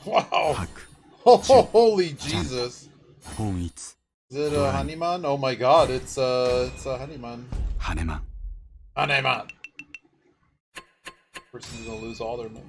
Wow. Oh, holy Jesus. Is it a Hanuman? Oh my god, it's a Hanuman. Hanuman. Person's gonna lose all their money.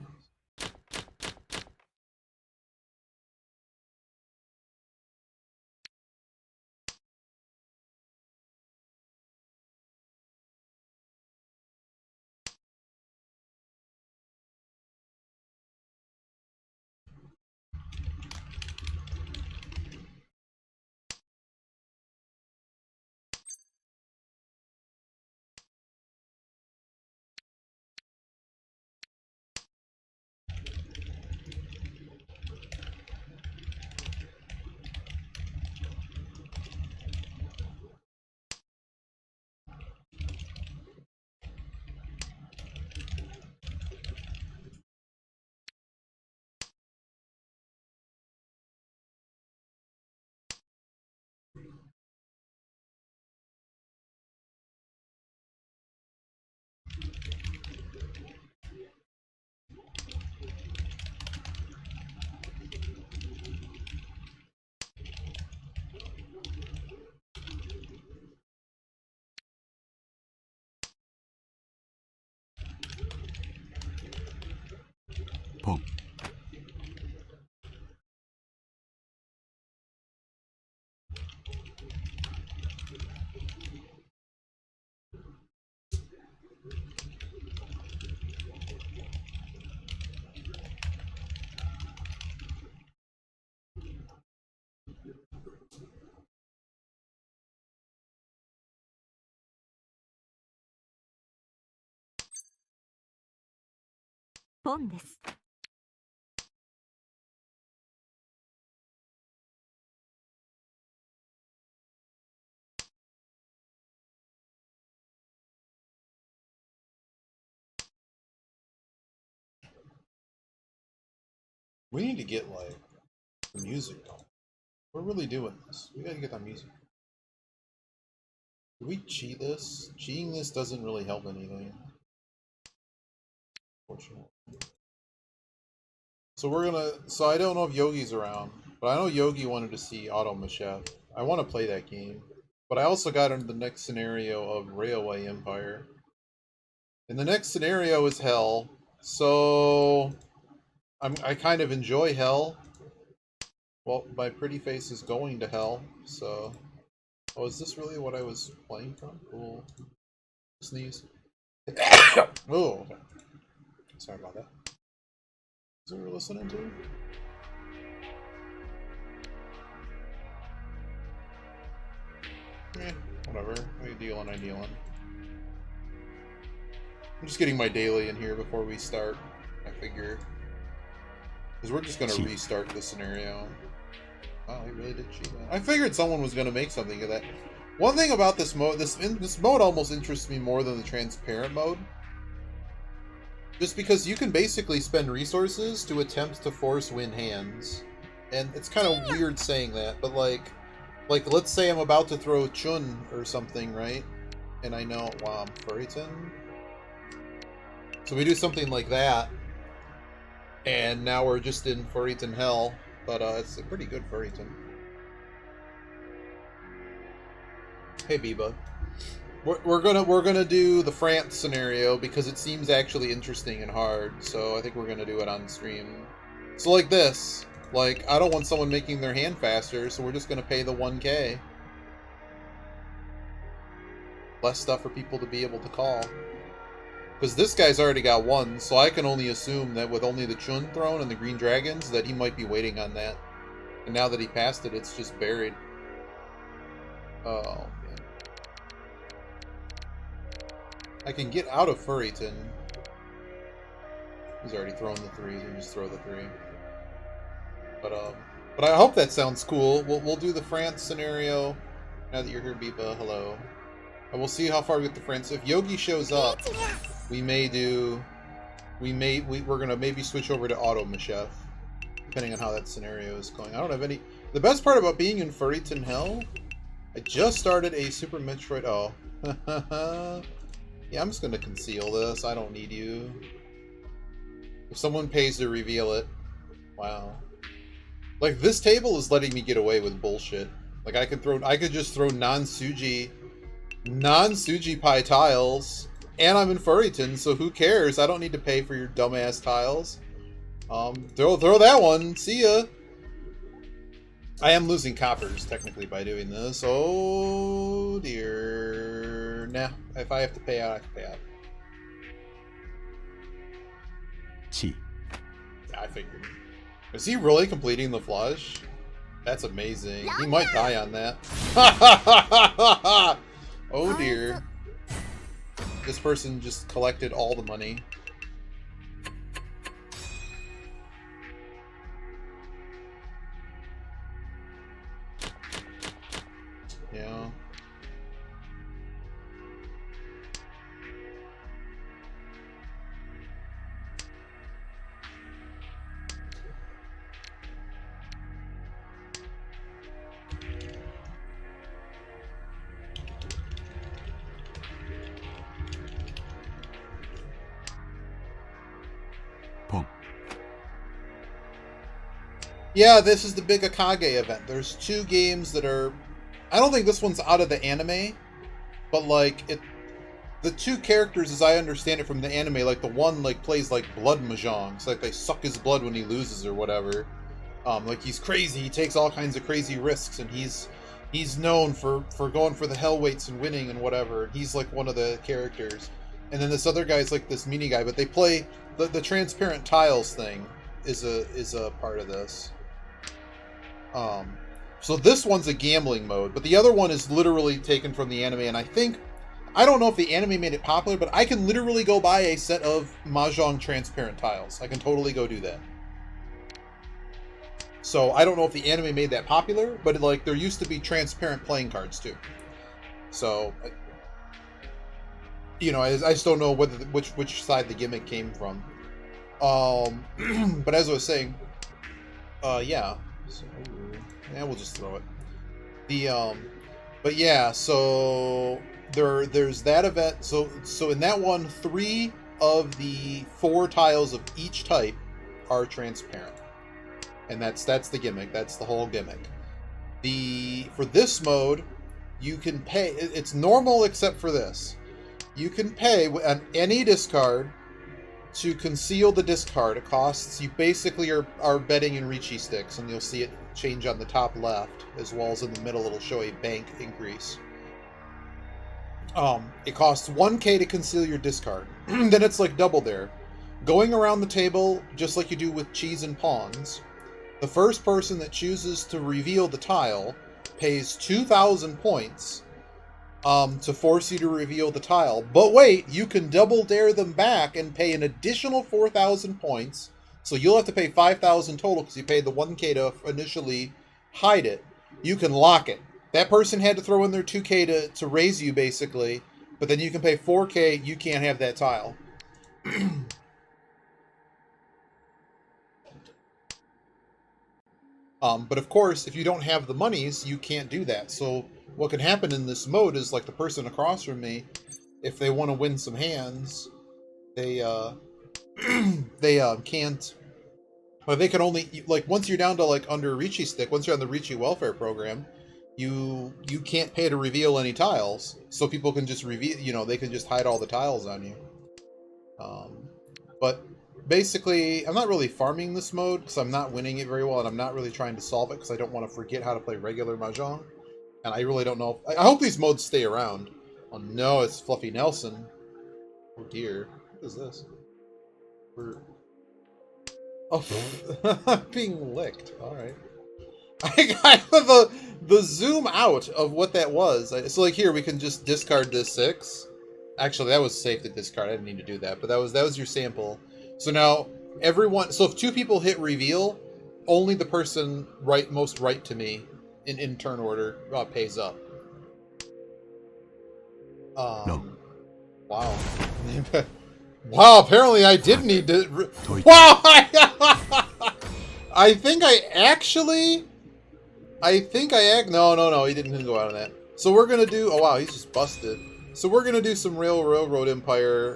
We need to get like the music going. We're really doing this. We gotta get that music. Do we cheat this? Cheating this doesn't really help anything. Fortunately. So we're gonna. So I don't know if Yogi's around, but I know Yogi wanted to see Auto Machef. I want to play that game, but I also got into the next scenario of Railway Empire, and the next scenario is Hell. So I kind of enjoy Hell. Well, my pretty face is going to Hell, so. Oh, is this really what I was playing from? Cool. Sneeze. Oh, okay. Sorry about that. Is that what we're listening to? Eh, whatever. I dealing. I'm just getting my daily in here before we start. I figure. Because we're just going to restart the scenario. Wow, he really did cheat that. I figured someone was going to make something of that. One thing about this mode, this mode almost interests me more than the transparent mode. Just because you can basically spend resources to attempt to force win hands. And it's kind of weird saying that, but like let's say I'm about to throw Chun or something, right? And I know, wow, Furryton. So we do something like that, and now we're just in Furryton hell, but it's a pretty good Furryton. Hey Biba. We're gonna do the France scenario because it seems actually interesting and hard, so I think we're gonna do it on stream. So like this, like I don't want someone making their hand faster, so we're just gonna pay the 1K. Less stuff for people to be able to call. Because this guy's already got one, so I can only assume that with only the Chun throne and the green dragons, that he might be waiting on that. And now that he passed it, it's just buried. Oh, man. I can get out of Furryton. He's already thrown the 3, so we just throw the 3. But I hope that sounds cool. We'll do the France scenario. Now that you're here, Biba, hello. And we'll see how far we get to France. If Yogi shows up, we may do... We're gonna maybe switch over to Auto Machef, depending on how that scenario is going. I don't have any... The best part about being in Furryton Hell, I just started a Super Metroid... Oh. Yeah, I'm just gonna conceal this. I don't need you. If someone pays to reveal it, Wow. Like, this table is letting me get away with bullshit. Like, I could just throw non-Suji pie tiles, and I'm in Furryton, so who cares? I don't need to pay for your dumbass tiles. Throw that one. See ya. I am losing coppers, technically, by doing this. Oh, dear. Nah, if I have to pay out, I can pay out. Chi. I figured. Is he really completing the flush? That's amazing. He might die on that. Oh, dear. This person just collected all the money. Yeah. Pong. Yeah, this is the big Akage event. There's 2 games that are... I don't think this one's out of the anime, but, like, the 2 characters, as I understand it from the anime, like, the one, like, plays, like, blood mahjong. So, like, they suck his blood when he loses or whatever. Like, he's crazy. He takes all kinds of crazy risks, and he's known for going for the hell weights and winning and whatever. He's, like, one of the characters. And then this other guy's, like, this mini guy, but they play... The transparent tiles thing is a part of this. So this one's a gambling mode, but the other one is literally taken from the anime, and I don't know if the anime made it popular, but I can literally go buy a set of Mahjong transparent tiles. I can totally go do that. So I don't know if the anime made that popular, but like there used to be transparent playing cards too. So, you know, I just don't know whether which side the gimmick came from. But as I was saying, yeah. So, yeah, we'll just throw it. But yeah, so there's that event. So in that one, 3 of the 4 tiles of each type are transparent, and that's the gimmick. That's the whole gimmick. For this mode, you can pay. It's normal except for this. You can pay on any discard to conceal the discard. It costs you basically are betting in Riichi sticks, and you'll see it change on the top left as well as in the middle. It'll show a bank increase. It costs 1k to conceal your discard. Then it's like double there. Going around the table just like you do with cheese and pawns. The first person that chooses to reveal the tile pays 2,000 points to force you to reveal the tile. But wait, you can double dare them back and pay an additional 4,000 points. So you'll have to pay 5,000 total because you paid the 1k to initially hide it. You can lock it. That person had to throw in their 2k to raise you, basically. But then you can pay 4k, you can't have that tile. But of course, if you don't have the monies, you can't do that. So what can happen in this mode is, like, the person across from me, if they want to win some hands, they can't. Well, they can only, like, once you're down to, like, under Riichi stick, once you're on the Riichi welfare program, you can't pay to reveal any tiles. So people can just reveal, you know, they can just hide all the tiles on you. But basically, I'm not really farming this mode because I'm not winning it very well, and I'm not really trying to solve it because I don't want to forget how to play regular Mahjong. And I really don't know. I hope these modes stay around. Oh no, it's Fluffy Nelson. Oh dear. What is this? I'm being licked. Alright. I got the zoom out of what that was. So like here, we can just discard this 6. Actually, that was safe to discard. I didn't need to do that. But that was your sample. So now, everyone... So if 2 people hit reveal, only the person most right to me in turn order pays up. No. Wow. Wow, apparently I did need to... Wow! I think I actually... No, he didn't go out on that. So we're gonna do... Oh wow, he's just busted. So we're gonna do some real Railroad Empire.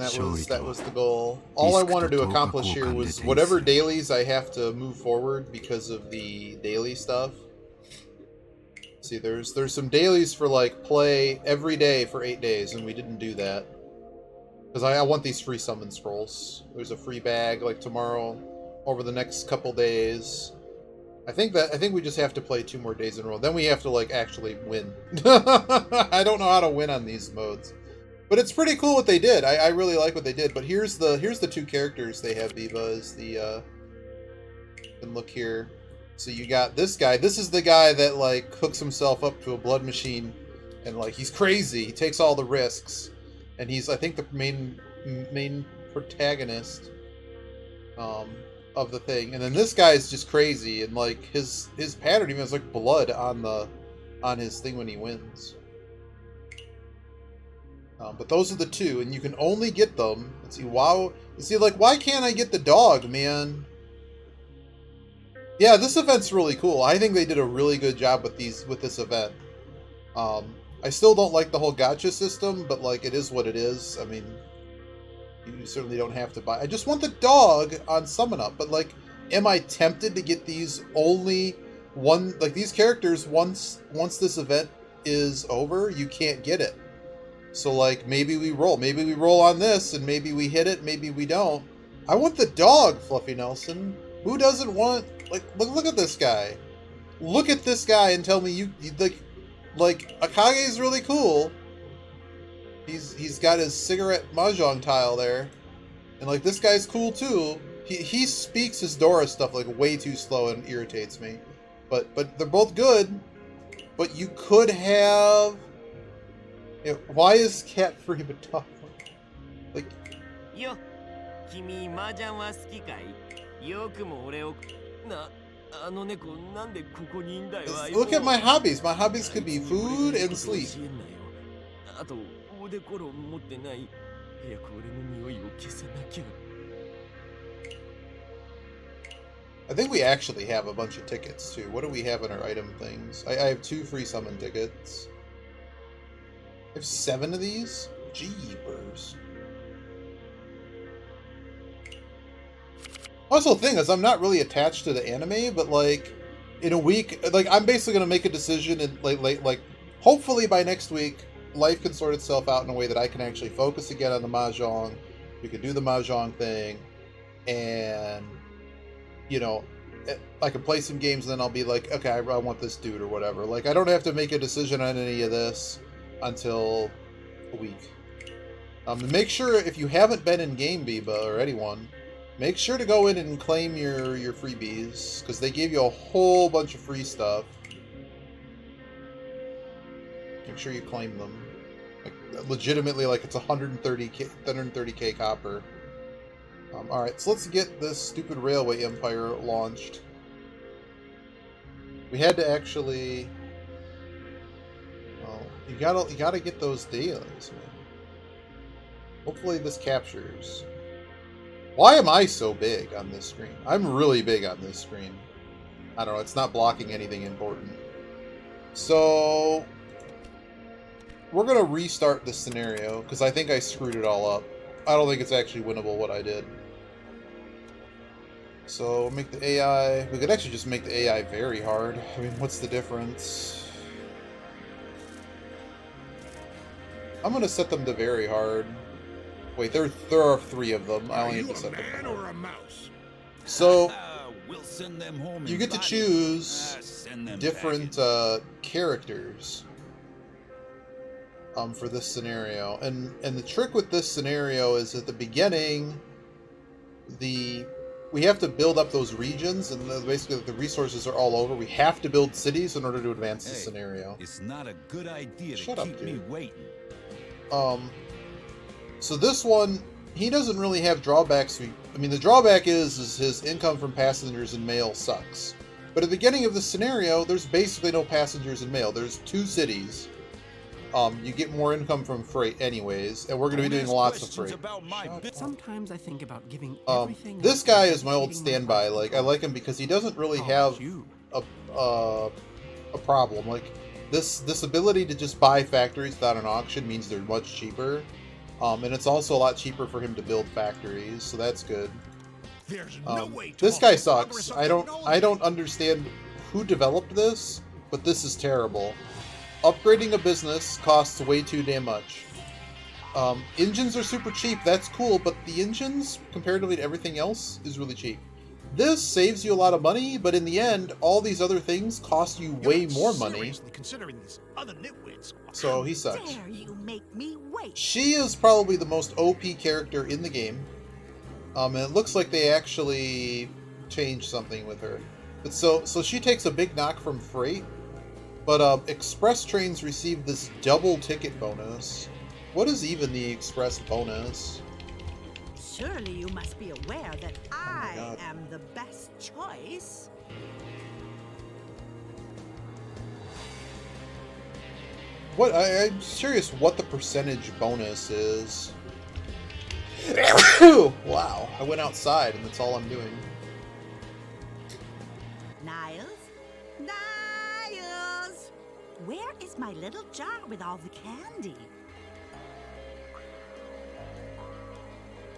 And that was the goal. All I wanted to accomplish here was whatever dailies I have to move forward because of the daily stuff. See, there's some dailies for like play every day for 8 days, and we didn't do that because I want these free summon scrolls. There's a free bag like tomorrow, over the next couple days. I think we just have to play 2 more days in a row. Then we have to like actually win. I don't know how to win on these modes, but it's pretty cool what they did. I really like what they did. But here's the 2 characters they have. Viva is the and look here. So you got this guy. This is the guy that like hooks himself up to a blood machine, and like he's crazy. He takes all the risks, and he's I think the main protagonist of the thing. And then this guy is just crazy, and like his pattern even has like blood on his thing when he wins. But those are the 2, and you can only get them. Let's see. Wow. See, like why can't I get the dog, man? Yeah, this event's really cool. I think they did a really good job with this event. I still don't like the whole gacha system, but like it is what it is. I mean, you certainly don't have to buy. I just want the dog on Summon Up, but like, am I tempted to get these only one like these characters once this event is over? You can't get it. So like maybe we roll on this, and maybe we hit it, maybe we don't. I want the dog, Fluffy Nelson. Who doesn't want, like, look at this guy. Look at this guy and tell me you like Akage is really cool. He's got his cigarette mahjong tile there. And like this guy's cool too. He speaks his Dora stuff like way too slow and irritates me. But they're both good. But you could have, you know, why is cat free but dog? Like Yo, kimi mahjong wa suki kai? Yoku mo ore o look at my hobbies. My hobbies could be food and sleep. I think we actually have a bunch of tickets too. What do we have in our item things? I have 2 free summon tickets. I have 7 of these? Jeepers. Also, the thing is, I'm not really attached to the anime, but like, in a week, like, I'm basically gonna make a decision, and like, hopefully by next week, life can sort itself out in a way that I can actually focus again on the mahjong. We can do the mahjong thing, and you know, I can play some games, and then I'll be like, okay, I want this dude or whatever. Like, I don't have to make a decision on any of this until a week. Make sure if you haven't been in game, Biba, or anyone. Make sure to go in and claim your freebies, because they gave you a whole bunch of free stuff. Make sure you claim them. Like, legitimately, like it's 130k copper. Alright, so let's get this stupid railway empire launched. We had to actually... Well, you gotta get those dailies, man. Hopefully this captures. Why am I so big on this screen? I'm really big on this screen. I don't know, it's not blocking anything important. So, we're going to restart this scenario, because I think I screwed it all up. I don't think it's actually winnable what I did. So, make the AI... We could actually just make the AI very hard. I mean, what's the difference? I'm going to set them to very hard. Wait, there are 3 of them. I only have to set them to hard. So, you get to choose different characters for this scenario. And the trick with this scenario is at the beginning, we have to build up those regions, and basically the resources are all over. We have to build cities in order to advance the scenario. It's not a good idea to Shut up, keep me waiting. So this one, he doesn't really have drawbacks. I mean, the drawback is his income from passengers and mail sucks. But at the beginning of the scenario, there's basically no passengers and mail. There's 2 cities. You get more income from freight anyways, and we're going to be doing lots of freight. Sometimes I think about giving everything. This guy is my old standby. Like, I like him because he doesn't really have a problem. Like, this ability to just buy factories without an auction means they're much cheaper. And it's also a lot cheaper for him to build factories, so that's good. There's no way to This guy sucks. I don't understand who developed this, but this is terrible. Upgrading a business costs way too damn much. Engines are super cheap, that's cool, but the engines, comparatively to everything else, is really cheap. This saves you a lot of money, but in the end, all these other things cost you way more money. So he sucks. Dare you make me wait? She is probably the most OP character in the game. And it looks like they actually changed something with her. But so she takes a big knock from freight, but express trains receive this double ticket bonus. What is even the express bonus? Surely you must be aware that I am the best choice. What I'm curious what the percentage bonus is. Wow, I went outside and that's all I'm doing. Niles? Niles! Where is my little jar with all the candy?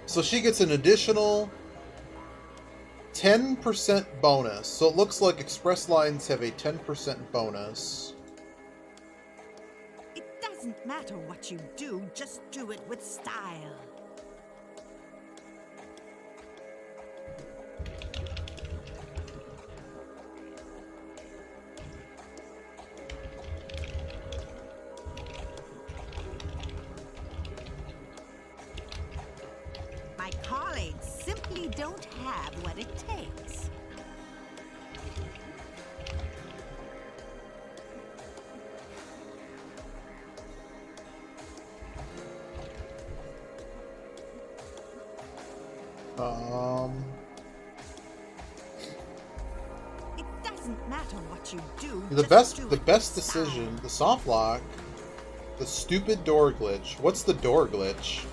So she gets an additional 10% bonus. So it looks like express lines have a 10% bonus. It doesn't matter what you do, just do it with style. My colleagues simply don't have what it takes. It doesn't matter what you do. The just do it best with style. decision, the soft lock, the stupid door glitch. What's the door glitch?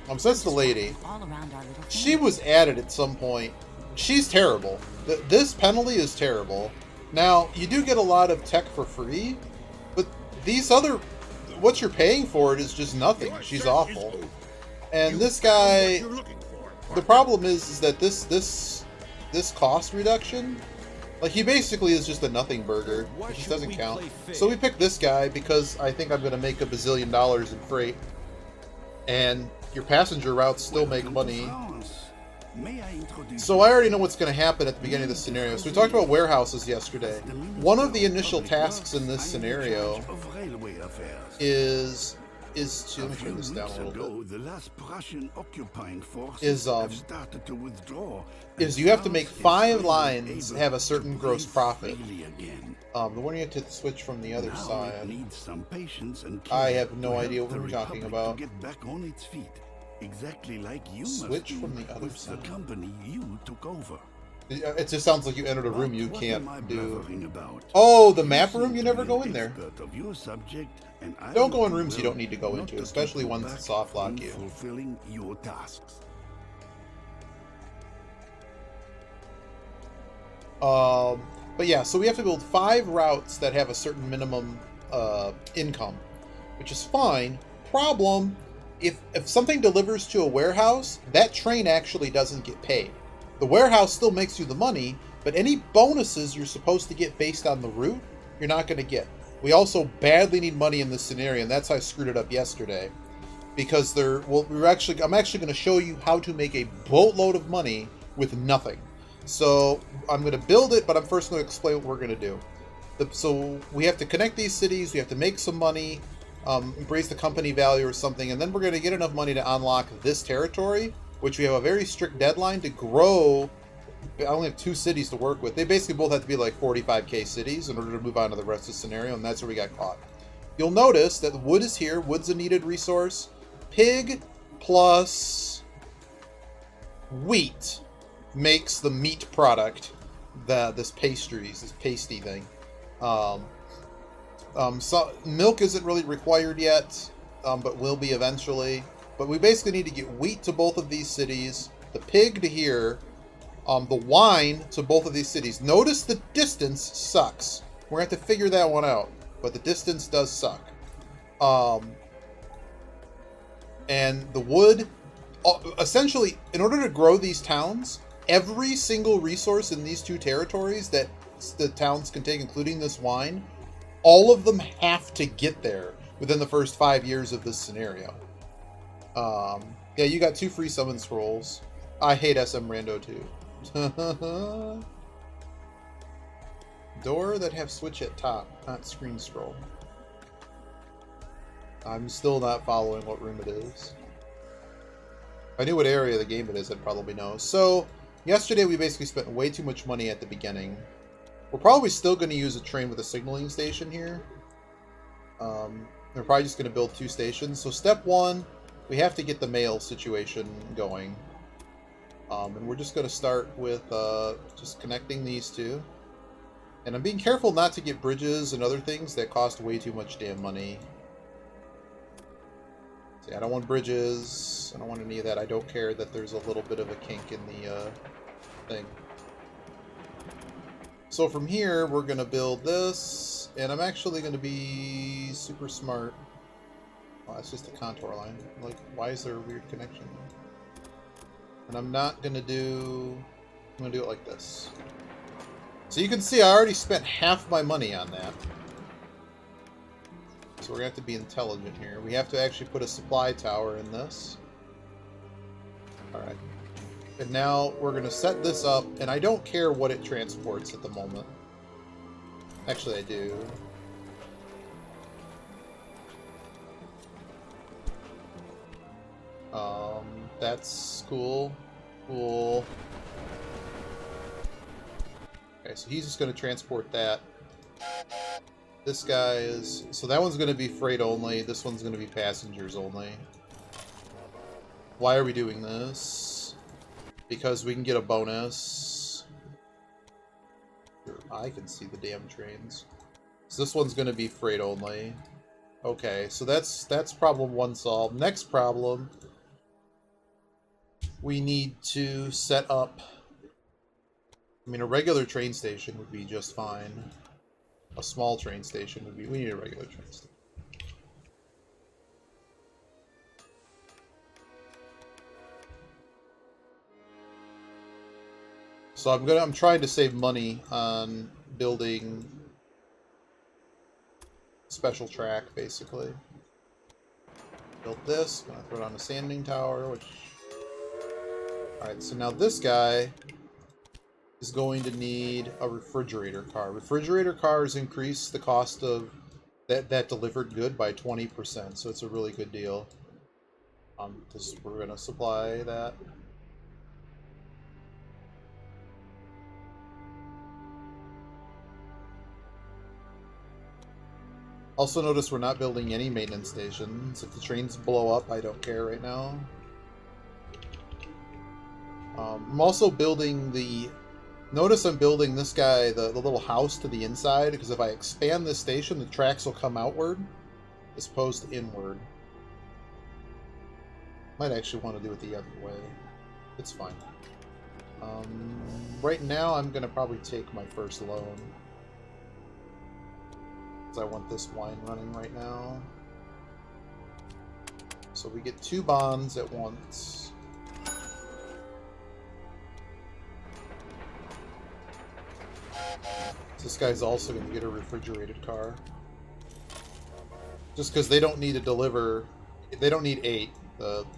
So that's the lady. All around our little She was added at some point. She's terrible. This penalty is terrible. Now, you do get a lot of tech for free, but these other... what you're paying for it is just nothing. She's awful. And this guy... the problem is that this cost reduction... like, he basically is just a nothing burger. It just doesn't count. So we picked this guy because I think I'm going to make $1 bazillion in freight. And your passenger routes still make money. So I already know what's going to happen at the beginning of the scenario. So we talked about warehouses yesterday. One of the initial tasks in this scenario is to, let me turn this down a little bit, is you have to make 5 lines have a certain gross profit. The one you have to switch from the other side. I have no idea what we're talking about. Exactly like you Switch from the other with side. the company you took over. It just sounds like you entered a room you can't What am I do. blathering about? Oh, the map room? You never go in there. Expert of your subject, and I Don't go will in do rooms you well don't need to go not into, to especially keep ones that back soft lock on you. fulfilling your tasks. But yeah, so we have to build 5 routes that have a certain minimum income, which is fine. Problem, if something delivers to a warehouse, that train actually doesn't get paid. The warehouse still makes you the money, but any bonuses you're supposed to get based on the route, you're not going to get. We also badly need money in this scenario, and that's how I screwed it up yesterday. Because I'm actually going to show you how to make a boatload of money with nothing. So I'm going to build it, but I'm first going to explain what we're going to do. So we have to connect these cities, we have to make some money, embrace the company value or something, and then we're going to get enough money to unlock this territory, which we have a very strict deadline to grow. I only have 2 cities to work with. They basically both have to be like 45k cities in order to move on to the rest of the scenario, and that's where we got caught. You'll notice that wood is here. Wood's a needed resource. Pig plus wheat makes the meat product, this pasty thing. So milk isn't really required yet, but will be eventually. But we basically need to get wheat to both of these cities, the pig to here, the wine to both of these cities. Notice the distance sucks. We're going to have to figure that one out, but the distance does suck. And the wood, essentially, in order to grow these towns, every single resource in these two territories that the towns can take, including this wine, all of them have to get there within the first 5 years of this scenario. Yeah, you got 2 free summon scrolls. I hate SM Rando too. Door that have switch at top, not screen scroll. I'm still not following what room it is. If I knew what area of the game it is, I'd probably know. So, yesterday we basically spent way too much money at the beginning. We're probably still going to use a train with a signaling station here. We're probably just going to build 2 stations. So step 1, we have to get the mail situation going. And we're just going to start with just connecting these 2. And I'm being careful not to get bridges and other things that cost way too much damn money. See, I don't want bridges. I don't want any of that. I don't care that there's a little bit of a kink in the thing. So from here, we're going to build this. And I'm actually going to be super smart. Oh, that's just a contour line. Like, why is there a weird connection there? And I'm not going to do... I'm going to do it like this. So you can see I already spent half my money on that. So we're going to have to be intelligent here. We have to actually put a supply tower in this. Alright. And now we're going to set this up, and I don't care what it transports at the moment. Actually, I do. That's cool. Cool. Okay, so he's just going to transport that. This guy is... So that one's going to be freight only. This one's going to be passengers only. Why are we doing this? Because we can get a bonus. Your eye can see the damn trains. So this one's going to be freight only. Okay, so that's problem 1 solved. Next problem, we need to set up... I mean, a regular train station would be just fine. A small train station would be... We need a regular train station. So I'm trying to save money on building special track, basically. Built this, gonna throw it on a sanding tower, which... Alright, so now this guy is going to need a refrigerator car. Refrigerator cars increase the cost of that delivered good by 20%, so it's a really good deal. We're gonna supply that. Also notice we're not building any maintenance stations. If the trains blow up, I don't care right now. I'm also building the... Notice I'm building this guy, the little house to the inside, because if I expand this station, the tracks will come outward as opposed to inward. Might actually want to do it the other way. It's fine. Right now, I'm going to probably take my first loan. Because I want this wine running right now. So we get 2 bonds at once. This guy's also going to get a refrigerated car. Just because they don't need to deliver... They don't need 8.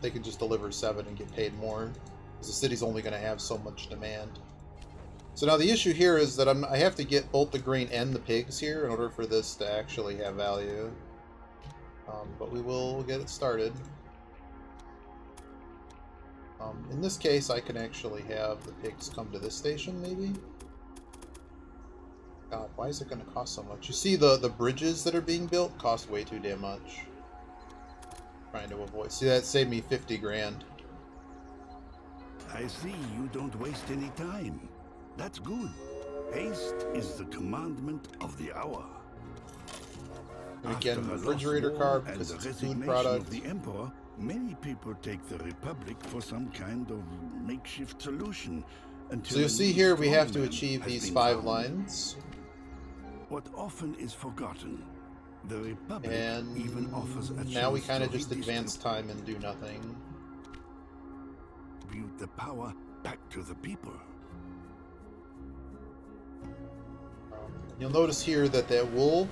They can just deliver 7 and get paid more. Because the city's only going to have so much demand. So now the issue here is that I have to get both the grain and the pigs here in order for this to actually have value. But we will get it started. In this case, I can actually have the pigs come to this station, maybe? God, why is it going to cost so much? You see the bridges that are being built cost way too damn much. Trying to avoid. See, that saved me 50 grand. I see you don't waste any time. That's good. Haste is the commandment of the hour. And again, refrigerator car because it's a food product. Of the Emperor, many people take the Republic for some kind of makeshift solution. So you'll see here we have to achieve these 5 lines. What often is forgotten, The Republic And even offers a now we chance kind of to just advance redistribute time and do nothing. the power back to the people. You'll notice here that wool,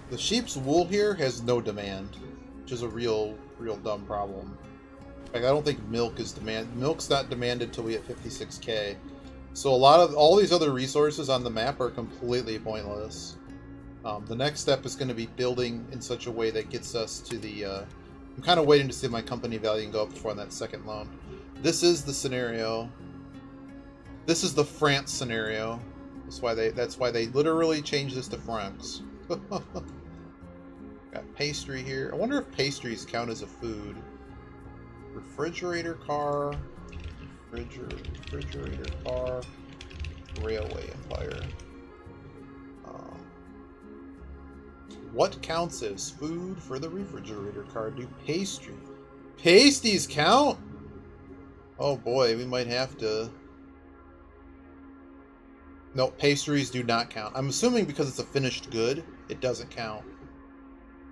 the sheep's wool here has no demand, which is a real dumb problem. In fact, I don't think milk's not demanded till we hit 56k. So all these other resources on the map are completely pointless. The next step is going to be building in such a way that gets us to the... I'm kind of waiting to see my company value go up before on that second loan. This is the scenario. This is the France scenario. That's why they literally changed this to francs. Got pastry here. I wonder if pastries count as a food. Refrigerator car. Refrigerator car. Railway empire. What counts as food for the refrigerator car? Do pasties count? Oh boy, we might have to... No, pastries do not count. I'm assuming because it's a finished good, it doesn't count.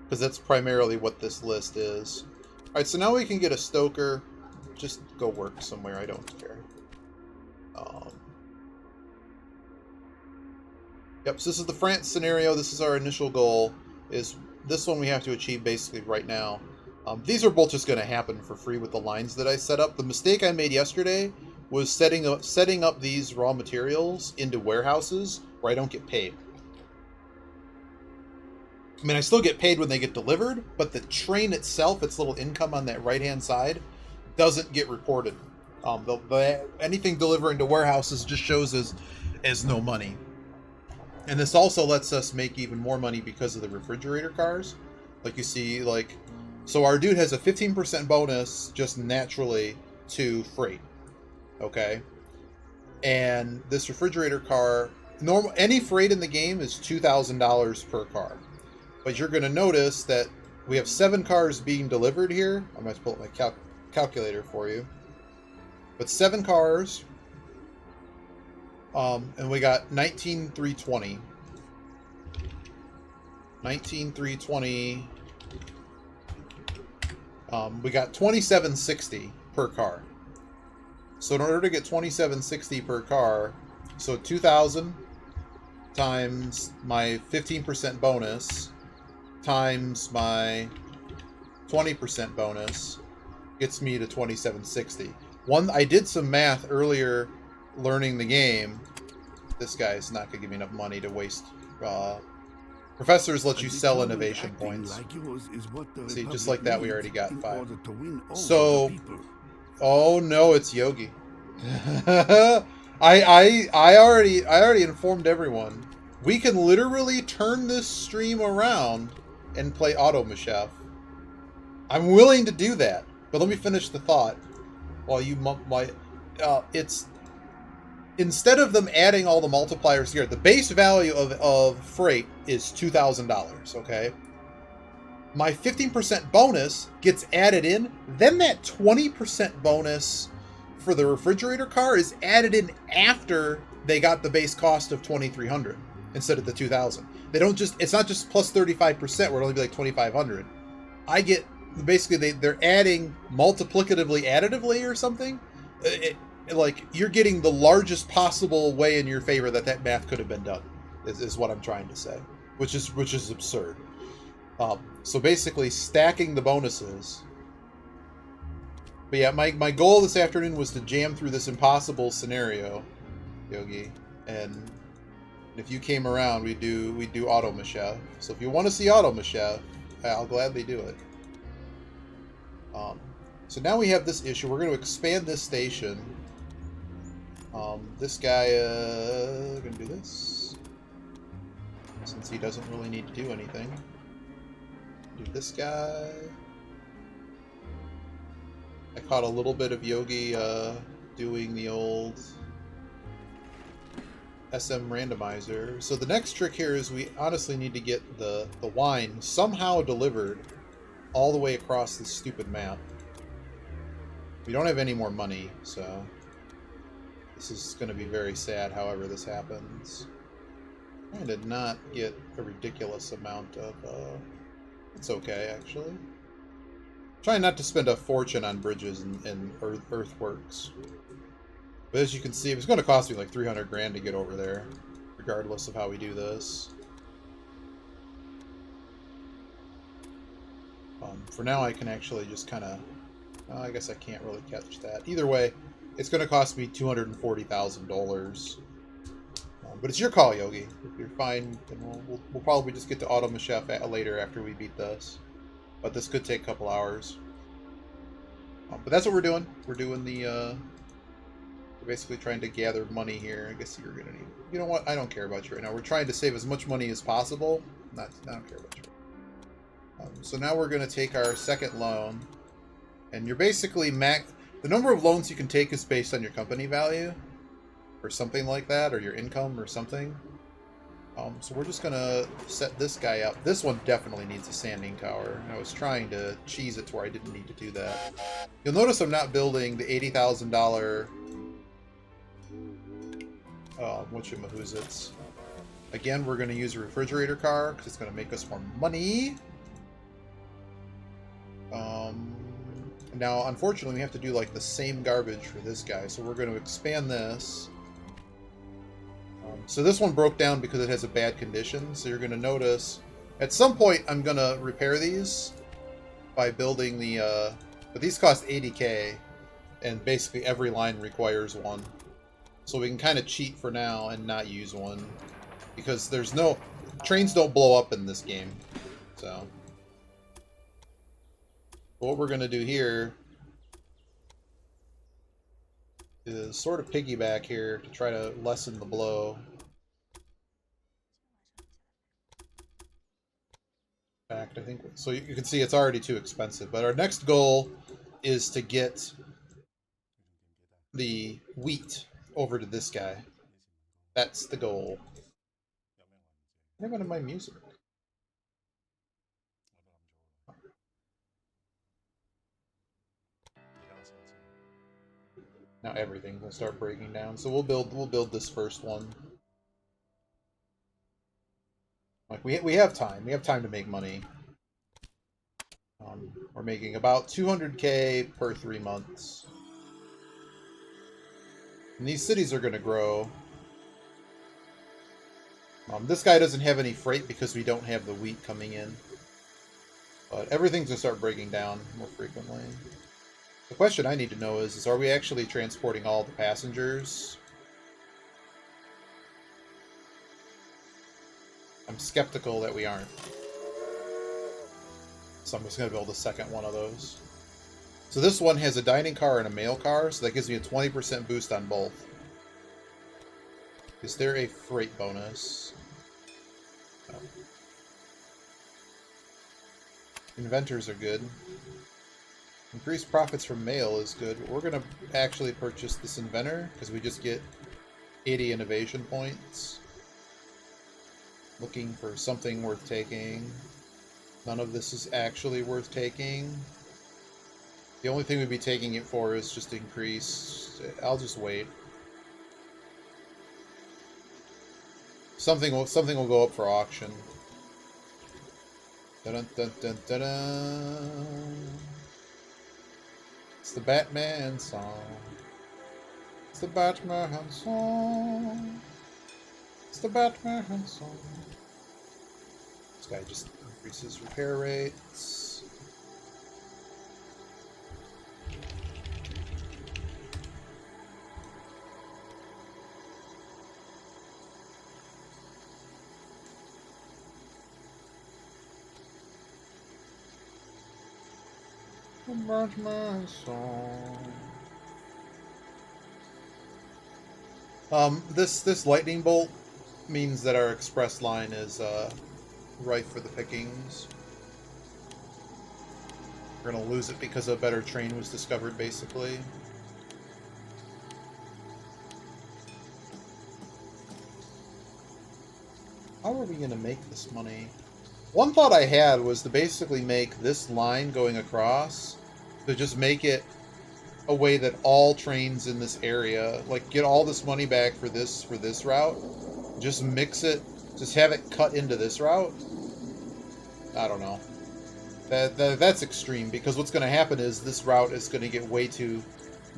Because that's primarily what this list is. Alright, so now we can get a stoker. Just go work somewhere, I don't care. Yep, so this is the France scenario. This is our initial goal. Is this one we have to achieve basically right now. These are both just going to happen for free with the lines that I set up. The mistake I made yesterday was setting up these raw materials into warehouses where I don't get paid. I mean, I still get paid when they get delivered, but the train itself, its little income on that right-hand side, doesn't get reported. Anything delivering to warehouses just shows as no money. And this also lets us make even more money because of the refrigerator cars. Like you see, so our dude has a 15% bonus just naturally to freight. Okay? And this refrigerator car, any freight in the game is $2,000 per car. But you're going to notice that we have 7 cars being delivered here. I'm going to pull up my calculator for you. But 7 cars... and we got 19,320. 19,320. We got 2760 per car. So in order to get 2760 per car, so 2,000 times my 15% bonus times my 20% bonus gets me to 2760. I did some math earlier learning the game. This guy's not going to give me enough money to waste. Professors let you sell innovation points. See, just like that, we already got 5. So, oh no, it's Yogi. I already informed everyone. We can literally turn this stream around and play Auto Machef. I'm willing to do that, but let me finish the thought. While you it's instead of them adding all the multipliers here, the base value of freight is $2,000, okay? My 15% bonus gets added in, then that 20% bonus for the refrigerator car is added in after they got the base cost of $2,300 instead of the $2,000. They don't just, it's not just plus 35% where it'll only be like $2,500. I get, basically they're adding multiplicatively additively or something. Like, you're getting the largest possible way in your favor that math could have been done, is what I'm trying to say, which is absurd. So basically, stacking the bonuses. But yeah, my goal this afternoon was to jam through this impossible scenario, Yogi, and if you came around, we do Auto Machef. So if you want to see Auto Machef, I'll gladly do it. So now we have this issue. We're going to expand this station. This guy, going to do this. Since he doesn't really need to do anything. Do this guy. I caught a little bit of Yogi doing the old SM randomizer. So the next trick here is we honestly need to get the wine somehow delivered all the way across this stupid map. We don't have any more money, so this is going to be very sad however this happens. I did not get a ridiculous amount of It's okay, actually. Trying not to spend a fortune on bridges and earthworks. But as you can see, it's going to cost me like 300 grand to get over there, regardless of how we do this. For now, I can actually just kind of... I guess I can't really catch that. Either way, it's going to cost me $240,000. But it's your call, Yogi. If you're fine, then we'll probably just get to Auto Machef later after we beat this. But this could take a couple hours. But that's what we're doing. We're doing the... we're basically trying to gather money here. I guess you're going to need... You know what? I don't care about you right now. We're trying to save as much money as possible. I don't care about you. So now we're going to take our second loan. And you're basically... The number of loans you can take is based on your company value. Or something like that. Or your income or something. So we're just going to set this guy up. This one definitely needs a sanding tower. I was trying to cheese it to where I didn't need to do that. You'll notice I'm not building the $80,000... whatchamahoots. Again, we're going to use a refrigerator car because it's going to make us more money. Now, unfortunately, we have to do like the same garbage for this guy, so we're going to expand this. So this one broke down because it has a bad condition, so you're going to notice at some point I'm going to repair these by building the... but these cost 80k, and basically every line requires one. So we can kind of cheat for now and not use one. Because there's no... Trains don't blow up in this game. So... what we're going to do here is sort of piggyback here to try to lessen the blow. In fact, I think... So you can see it's already too expensive. But our next goal is to get the wheat over to this guy. That's the goal. What happened to my music? Now everything will start breaking down. So we'll build this first one. Like we have time. We have time to make money. We're making about 200k per 3 months. And these cities are going to grow. This guy doesn't have any freight because we don't have the wheat coming in. But everything's going to start breaking down more frequently. The question I need to know is are we actually transporting all the passengers? I'm skeptical that we aren't. So I'm just going to build a second one of those. So this one has a dining car and a mail car, so that gives me a 20% boost on both. Is there a freight bonus? No. Inventors are good. Increased profits from mail is good. But we're going to actually purchase this inventor because we just get 80 innovation points. Looking for something worth taking. None of this is actually worth taking. The only thing we'd be taking it for is just increase. I'll just wait. Something will go up for auction. Dun dun dun dun dun. It's the Batman song. It's the Batman song. It's the Batman song. This guy just increases repair rates. About my song. This lightning bolt means that our express line is ripe for the pickings. We're gonna lose it because a better train was discovered, basically. How are we gonna make this money? One thought I had was to basically make this line going across, to just make it a way that all trains in this area, like get all this money back for this route, just mix it, just have it cut into this route. I don't know. That's extreme, because what's going to happen is this route is going to get way too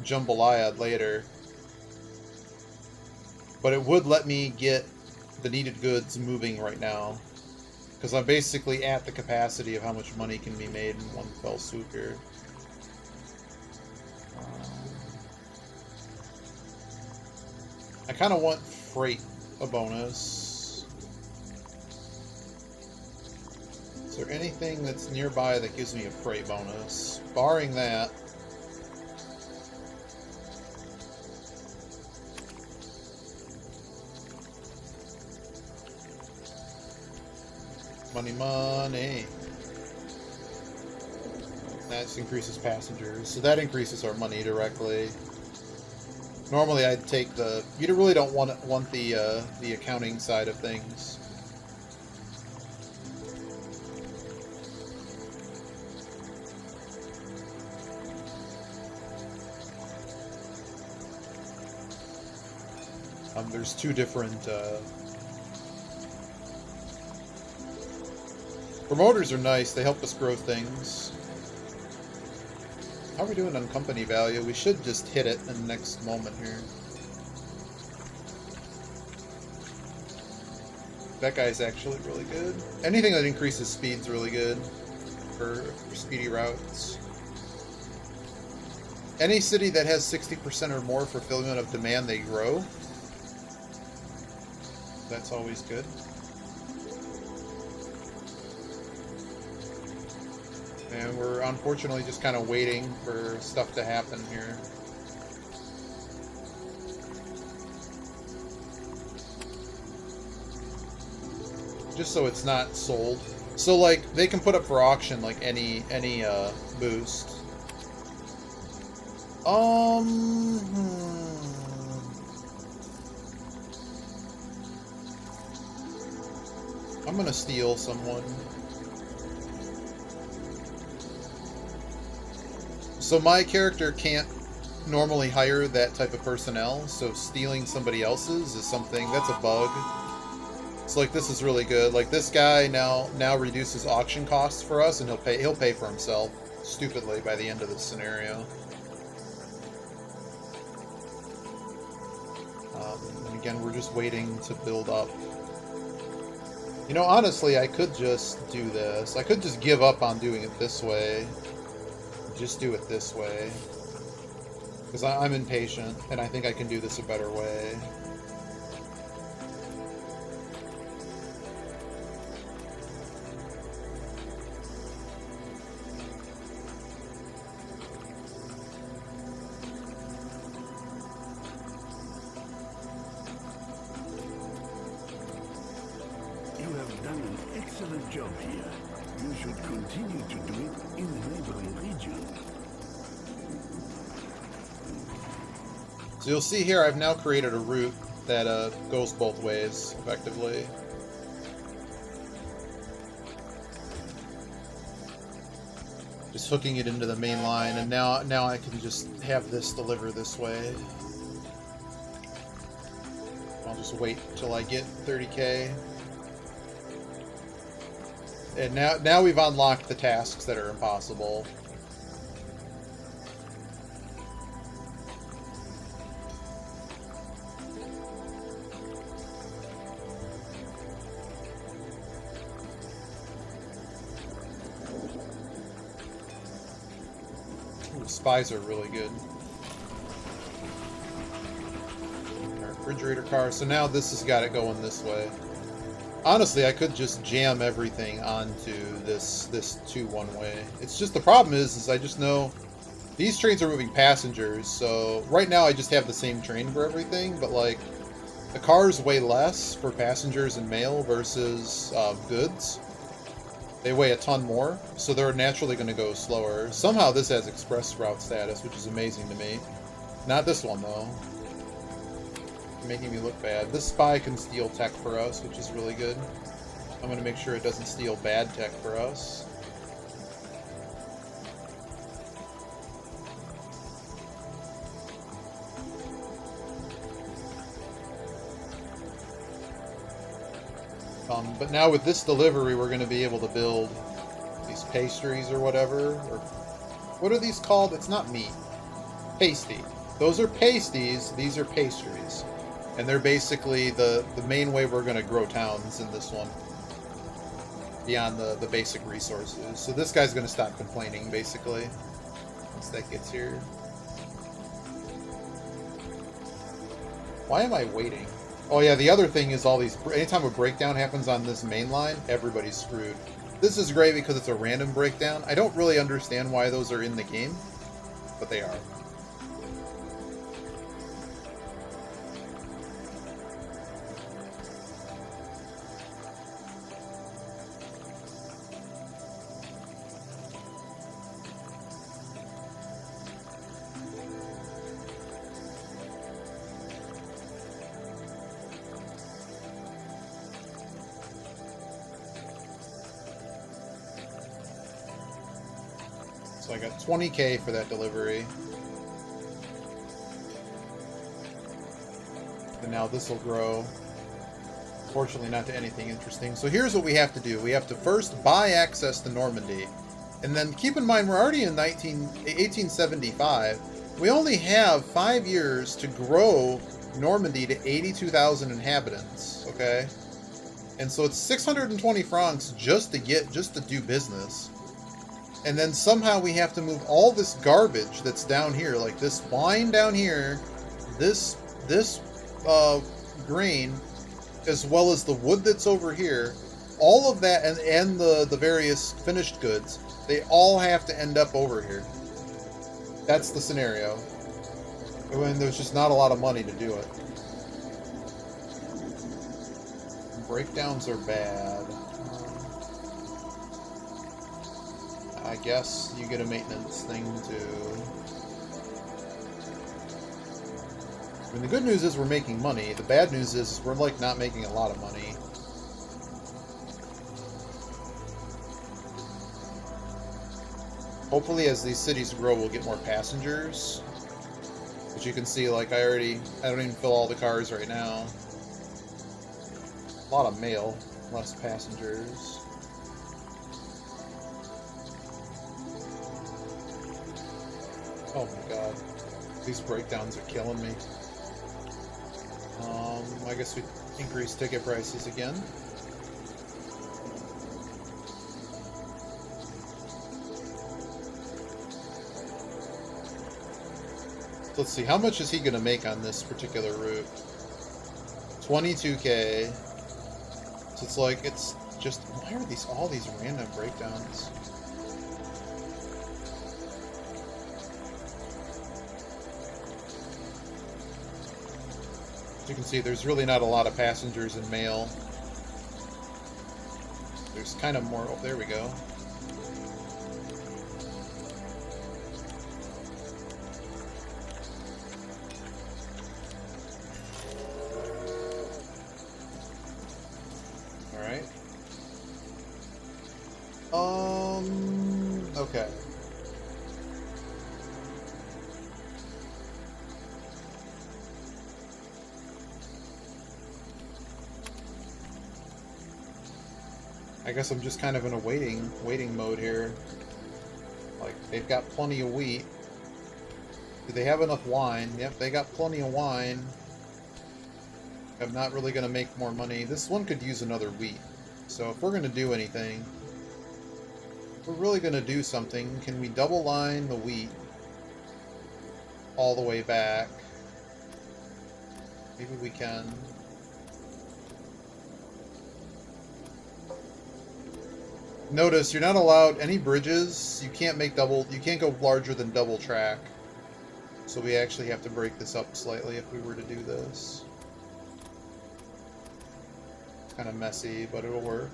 jambalaya later. But it would let me get the needed goods moving right now, because I'm basically at the capacity of how much money can be made in one fell swoop here. I kind of want freight a bonus. Is there anything that's nearby that gives me a freight bonus? Barring that. Money, money. That increases passengers, so that increases our money directly. Normally, I'd take the. You really don't want the accounting side of things. There's two different. Promoters are nice. They help us grow things. How are we doing on company value? We should just hit it in the next moment here. That guy's actually really good. Anything that increases speed's really good for speedy routes. Any city that has 60% or more fulfillment of demand, they grow. That's always good. And we're unfortunately just kind of waiting for stuff to happen here. Just so it's not sold. So like they can put up for auction like any boost. I'm gonna steal someone. So my character can't normally hire that type of personnel, so stealing somebody else's is something that's a bug. It's like this is really good. Like this guy now reduces auction costs for us, and he'll pay for himself stupidly by the end of this scenario. And again, we're just waiting to build up. You know, honestly, I could just do this. I could just give up on doing it this way. Just do it this way. Because I'm impatient, and I think I can do this a better way. You have done an excellent job here. You should continue to do it in the neighboring region. So you'll see here I've now created a route that goes both ways, effectively. Just hooking it into the main line, and now I can just have this deliver this way. I'll just wait till I get 30k. And now we've unlocked the tasks that are impossible. Ooh, spies are really good. Our refrigerator car. So now this has got it going this way. Honestly, I could just jam everything onto this 2 one-way. It's just the problem is I just know these trains are moving passengers, so right now I just have the same train for everything, but like the cars weigh less for passengers and mail versus goods. They weigh a ton more, so they're naturally going to go slower. Somehow this has express route status, which is amazing to me. Not this one though. Making me look bad. This spy can steal tech for us, which is really good. I'm going to make sure it doesn't steal bad tech for us. But now with this delivery, we're going to be able to build these pastries or whatever. Or what are these called? It's not meat. Pasty. Those are pasties. These are pastries. And they're basically the main way we're going to grow towns in this one. Beyond the basic resources. So this guy's going to stop complaining, basically. Once that gets here. Why am I waiting? Oh yeah, the other thing is all these... Anytime a breakdown happens on this main line, everybody's screwed. This is great because it's a random breakdown. I don't really understand why those are in the game, but they are. So I got 20k for that delivery. And now this will grow. Fortunately not to anything interesting. So here's what we have to do. We have to first buy access to Normandy. And then keep in mind we're already in 1875. We only have 5 years to grow Normandy to 82,000 inhabitants. Okay? And so it's 620 francs just to do business. And then somehow we have to move all this garbage that's down here, like this wine down here, this grain, as well as the wood that's over here, all of that, and the various finished goods, they all have to end up over here. That's the scenario. And there's just not a lot of money to do it. Breakdowns are bad. I guess you get a maintenance thing too. I mean, the good news is we're making money. The bad news is we're like not making a lot of money. Hopefully as these cities grow we'll get more passengers. But you can see, like, I don't even fill all the cars right now. A lot of mail, less passengers. Oh my god. These breakdowns are killing me. I guess we increase ticket prices again. So let's see, how much is he going to make on this particular route? 22k. So it's like, it's just, why are all these random breakdowns? As you can see, there's really not a lot of passengers and mail. There's kind of more... Oh, there we go. Alright. Okay. I guess I'm just kind of in a waiting mode here. Like, they've got plenty of wheat. Do they have enough wine? Yep, they got plenty of wine. I'm not really going to make more money. This one could use another wheat. So if we're going to do anything, if we're really going to do something, can we double line the wheat all the way back? Maybe we can. Notice you're not allowed any bridges. You can't go larger than double track. So we actually have to break this up slightly if we were to do this. It's kind of messy, but it'll work.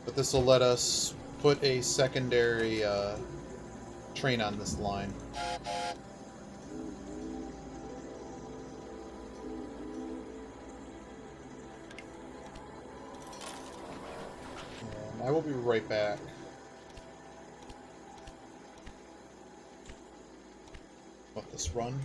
But this will let us put a secondary train on this line. I will be right back. Let this run.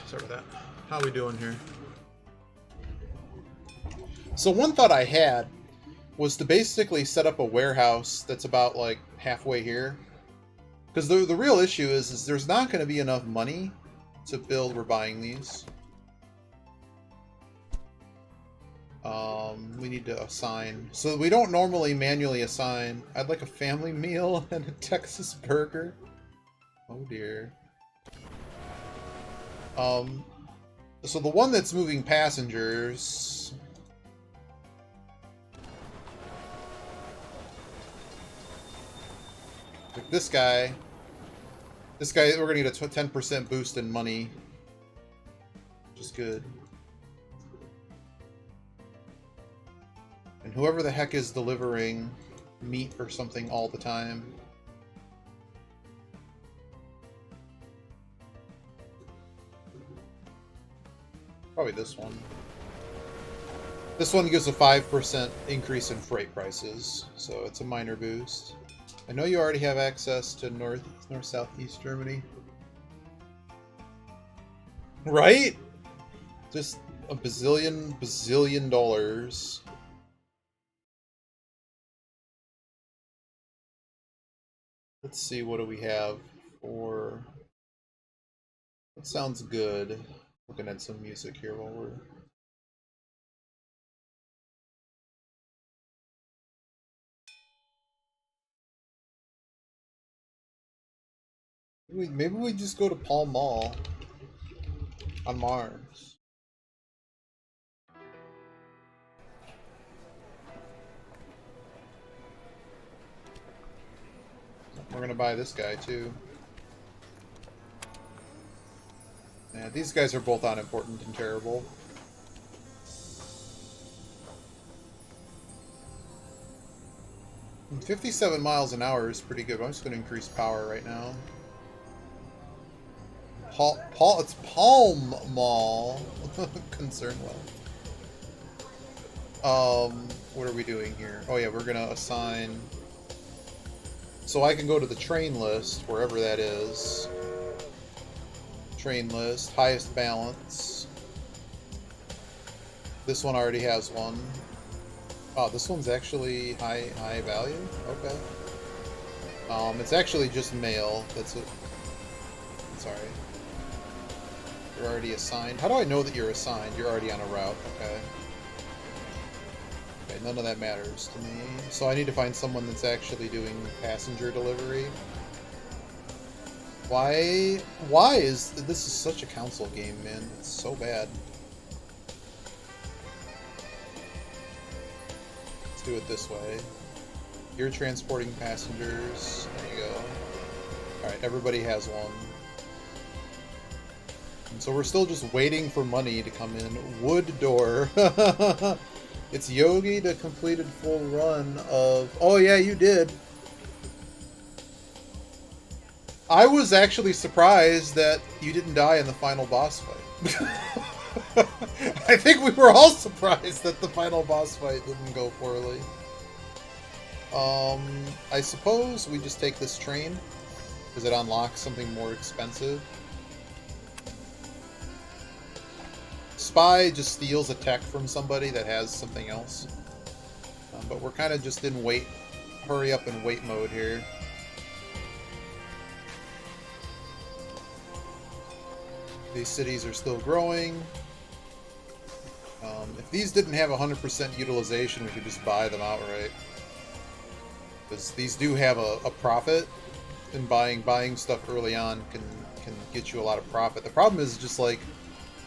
sorry about that. How are we doing here? So one thought I had was to basically set up a warehouse that's about like halfway here. Because the real issue is there's not going to be enough money to build. We're buying these. We need to assign. So we don't normally manually assign. I'd like a family meal and a Texas burger. Oh dear. So the one that's moving passengers. Like this guy, we're gonna get a 10% boost in money, which is good. And whoever the heck is delivering meat or something all the time. Probably this one. This one gives a 5% increase in freight prices, so it's a minor boost. I know you already have access to north-southeast Germany. Right? Just a bazillion dollars. Let's see, what do we have for... That sounds good. Looking at some music here while we're... Maybe we just go to Pall Mall on Mars. We're gonna buy this guy too. Yeah, these guys are both unimportant and terrible. And 57 miles an hour is pretty good. I'm just gonna increase power right now. It's Palm Mall. Concern well. What are we doing here? Oh yeah, we're gonna assign. So I can go to the train list, wherever that is. Train list, highest balance. This one already has one. Oh, this one's actually high value? Okay. It's actually just mail. That's it. Sorry. You're already assigned. How do I know that you're assigned? You're already on a route. Okay. Okay, none of that matters to me. So I need to find someone that's actually doing passenger delivery. Why is... This is such a console game, man. It's so bad. Let's do it this way. You're transporting passengers. There you go. Alright, everybody has one. And so we're still just waiting for money to come in. Wood door. It's Yogi, the completed full run of... Oh yeah, you did. I was actually surprised that you didn't die in the final boss fight. I think we were all surprised that the final boss fight didn't go poorly. I suppose we just take this train, because it unlocks something more expensive. Spy just steals a tech from somebody that has something else. But we're kind of just in hurry up and wait mode here. These cities are still growing. If these didn't have 100% utilization, we could just buy them outright. Because these do have a profit, and buying stuff early on can get you a lot of profit. The problem is just like,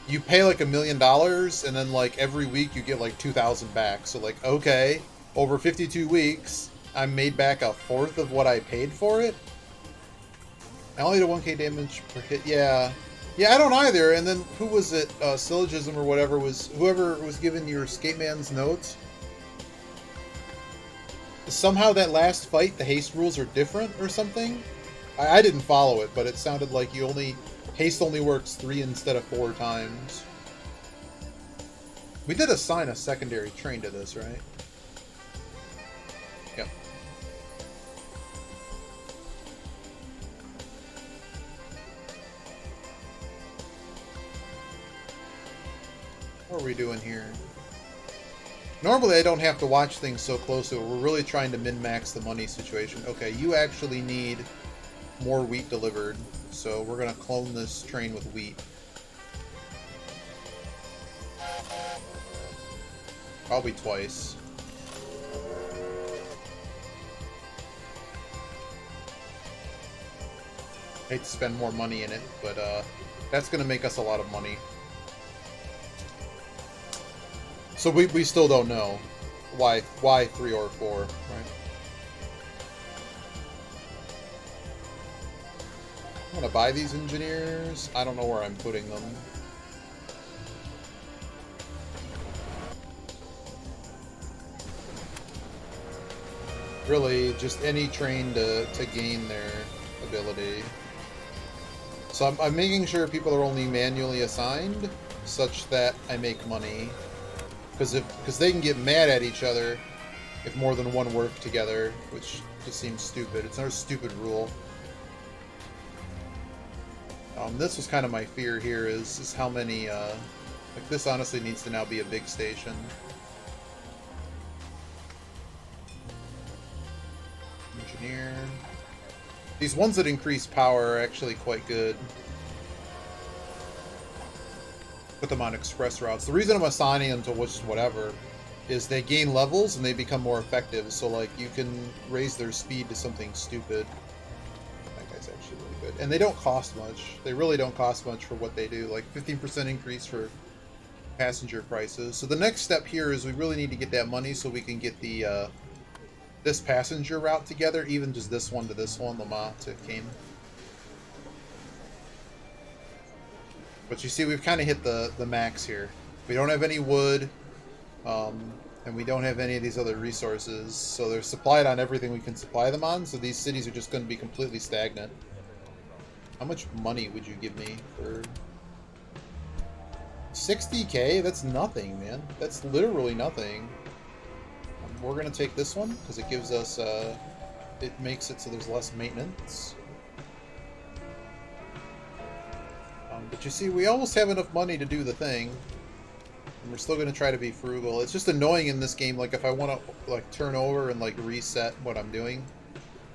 you pay like $1 million, and then like every week you get like 2,000 back. So like, okay, over 52 weeks, I made back a fourth of what I paid for it. I only did 1k damage per hit. Yeah, I don't either. And then who was it? Syllogism or whatever was whoever was giving your Skateman's notes. Somehow that last fight, the haste rules are different or something. I didn't follow it, but it sounded like haste only works 3 instead of 4 times. We did assign a secondary train to this, right? Yep. What are we doing here? Normally I don't have to watch things so closely. We're really trying to min-max the money situation. Okay, you actually need more wheat delivered. So we're going to clone this train with wheat. Probably twice. Hate to spend more money in it, but that's going to make us a lot of money. So we still don't know why 3 or 4, right? I'm going to buy these engineers. I don't know where I'm putting them. Really, just any train to gain their ability. So I'm making sure people are only manually assigned, such that I make money. Because they can get mad at each other if more than one work together, which just seems stupid. It's another stupid rule. This was kind of my fear here, is how many, like this honestly needs to now be a big station. Engineer. These ones that increase power are actually quite good. Put them on express routes. The reason I'm assigning them to whatever is they gain levels and they become more effective. So like you can raise their speed to something stupid. That guy's actually really good. And they don't cost much. They really don't cost much for what they do. Like 15% increase for passenger prices. So the next step here is we really need to get that money so we can get the this passenger route together, even just this one to this one, Lama to Kane. But you see, we've kind of hit the max here. We don't have any wood, and we don't have any of these other resources, so they're supplied on everything we can supply them on, so these cities are just going to be completely stagnant. How much money would you give me for 60k? That's nothing, man. That's literally nothing. We're going to take this one, because it gives us, it makes it so there's less maintenance. But you see, we almost have enough money to do the thing. And we're still going to try to be frugal. It's just annoying in this game, like, if I want to, like, turn over and, like, reset what I'm doing.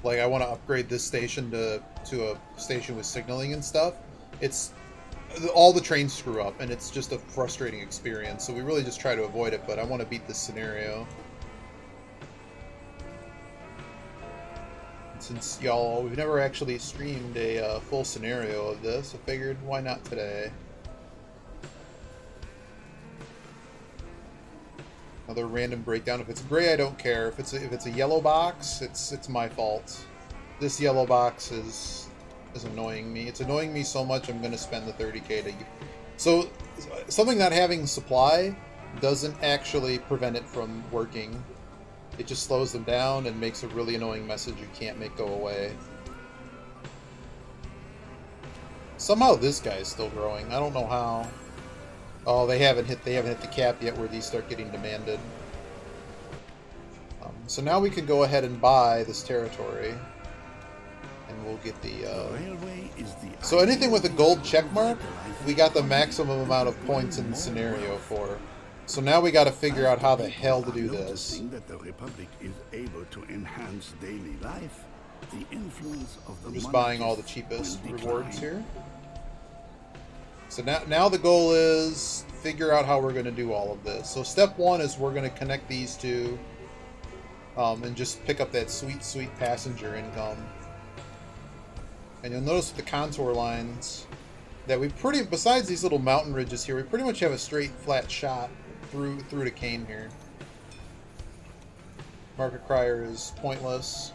Like, I want to upgrade this station to a station with signaling and stuff. It's... all the trains screw up, and it's just a frustrating experience. So we really just try to avoid it, but I want to beat this scenario. Since y'all, we've never actually streamed a full scenario of this, I figured why not today. Another random breakdown. If it's gray, I don't care. If it's a yellow box, it's my fault. This yellow box is annoying me. It's annoying me so much I'm going to spend the 30k to. So something not having supply doesn't actually prevent it from working. It just slows them down and makes a really annoying message you can't make go away. Somehow this guy is still growing. I don't know how. Oh, they haven't hit the cap yet where these start getting demanded. So now we can go ahead and buy this territory, and we'll get the. So anything with a gold check mark, we got the maximum amount of points in the scenario for. So now we got to figure out how the hell to do this. That the Republic is able to enhance daily life, the influence of the I'm just buying all the cheapest rewards here. So now the goal is figure out how we're going to do all of this. So step one is we're going to connect these two and just pick up that sweet, sweet passenger income. And you'll notice with the contour lines that we besides these little mountain ridges here, we pretty much have a straight, flat shot through to Kane here. Market Crier is pointless.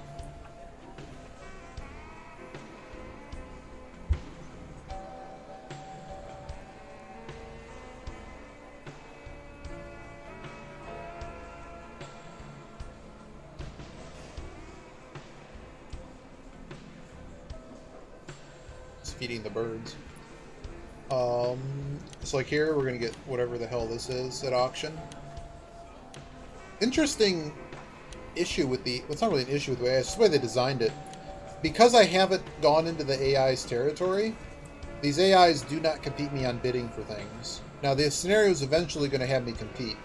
It's feeding the birds. So like here, we're going to get whatever the hell this is at auction. Interesting issue with the... Well, it's not really an issue with the AI, it's just the way they designed it. Because I haven't gone into the AI's territory, these AIs do not compete me on bidding for things. Now, the scenario is eventually going to have me compete.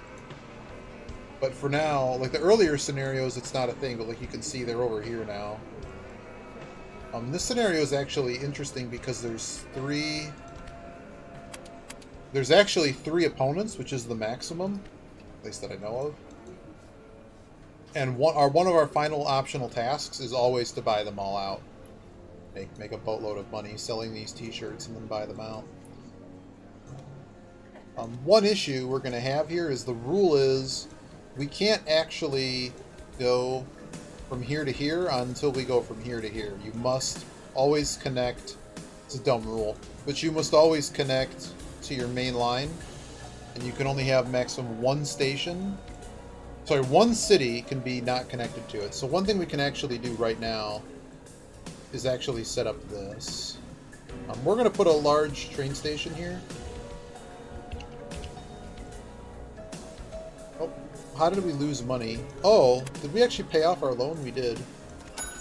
But for now, like the earlier scenarios, it's not a thing, but like you can see, they're over here now. This scenario is actually interesting because there's actually three opponents, which is the maximum, at least that I know of. And one of our final optional tasks is always to buy them all out. Make a boatload of money selling these t-shirts and then buy them out. One issue we're going to have here is the rule is we can't actually go from here to here until we go from here to here. You must always connect. It's a dumb rule, but you must always connect to your main line, and you can only have maximum one station. Sorry, one city can be not connected to it. So one thing we can actually do right now is actually set up this. We're going to put a large train station here. Oh, how did we lose money? Oh, did we actually pay off our loan? We did.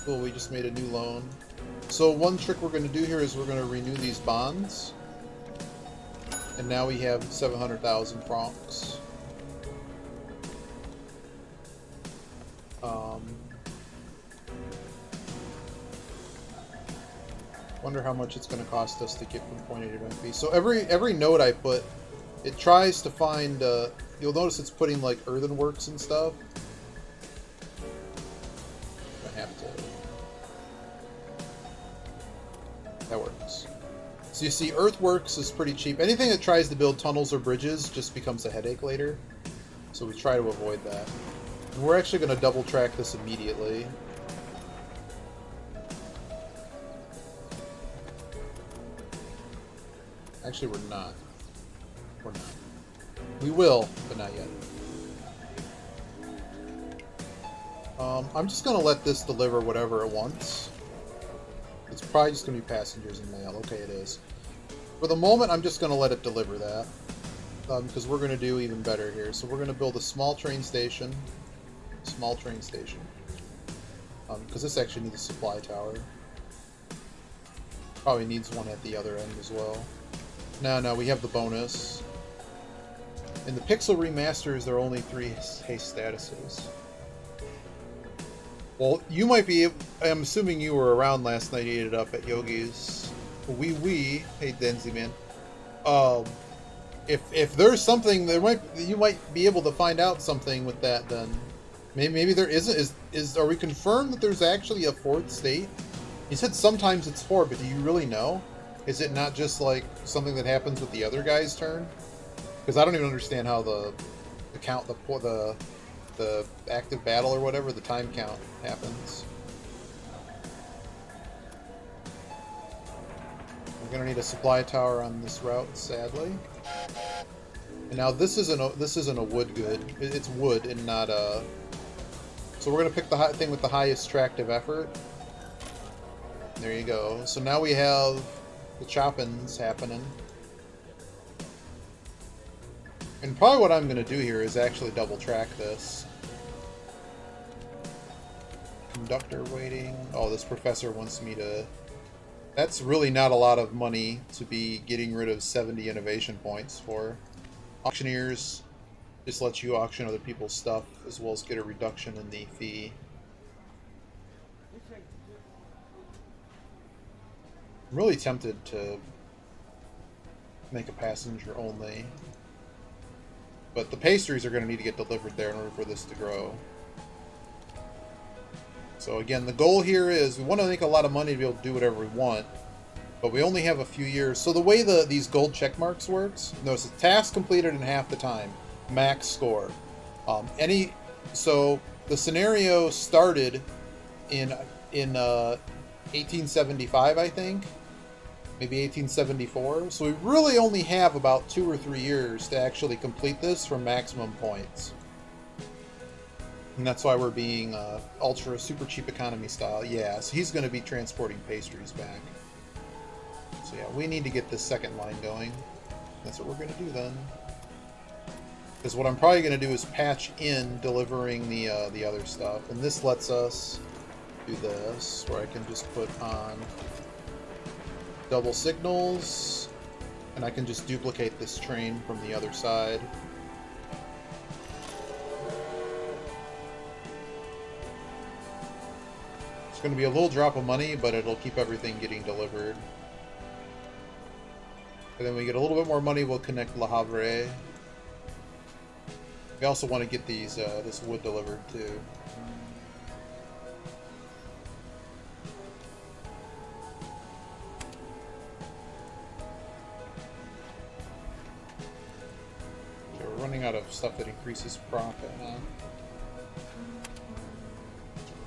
Cool, we just made a new loan. So one trick we're going to do here is we're going to renew these bonds. And now we have 700,000 francs. Wonder how much it's going to cost us to get from point A to point B. So every node I put, it tries to find. You'll notice it's putting like earthenworks and stuff. I have to. That works. So you see, earthworks is pretty cheap. Anything that tries to build tunnels or bridges just becomes a headache later. So we try to avoid that. And we're actually going to double track this immediately. Actually, we're not. We're not. We will, but not yet. I'm just going to let this deliver whatever it wants. It's probably just going to be passengers and mail. Okay, it is. For the moment, I'm just going to let it deliver that. Because we're going to do even better here. So we're going to build a small train station. Small train station. Because this actually needs a supply tower. Probably needs one at the other end as well. No, we have the bonus. In the Pixel remasters, there are only 3 haste statuses. Well, you might be. I'm assuming you were around last night. You ate it up at Yogi's. Hey Denzi man. If there's something, you might be able to find out something with that. Then maybe there isn't. Are we confirmed that there's actually a 4th state? He said sometimes it's 4, but do you really know? Is it not just like something that happens with the other guy's turn? Because I don't even understand how the count, the active battle or whatever, the time count happens. We're gonna need a supply tower on this route, sadly. And now this isn't a wood good. It's wood and not a. So we're gonna pick the thing with the highest tractive effort. There you go. So now we have the choppings happening. And probably what I'm going to do here is actually double track this. Conductor waiting. Oh, this professor wants me to... That's really not a lot of money to be getting rid of 70 innovation points for. Auctioneers just lets you auction other people's stuff as well as get a reduction in the fee. I'm really tempted to make a passenger only. But the pastries are going to need to get delivered there in order for this to grow. So again, the goal here is we want to make a lot of money to be able to do whatever we want. But we only have a few years. So the way these gold check marks works, notice a task completed in half the time. Max score. So the scenario started in 1875, I think. Maybe 1874. So we really only have about 2 or 3 years to actually complete this for maximum points. And that's why we're being ultra super cheap economy style. Yeah, so he's going to be transporting pastries back. So yeah, we need to get this second line going. That's what we're going to do then. Because what I'm probably going to do is patch in delivering the other stuff. And this lets us do this, where I can just put on double signals, And I can just duplicate this train from the other side. It's going to be a little drop of money, but it'll keep everything getting delivered. And then we get a little bit more money, we'll connect Le Havre. We also want to get these this wood delivered too. Okay, we're running out of stuff that increases profit now.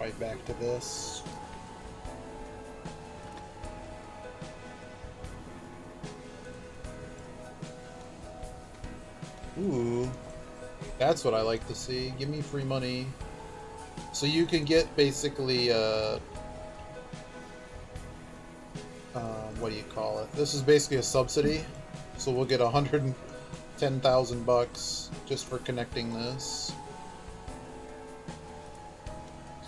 Right back to this. Ooh, that's what I like to see. Give me free money. So you can get basically, what do you call it? This is basically a subsidy. So we'll get 110,000 bucks just for connecting this.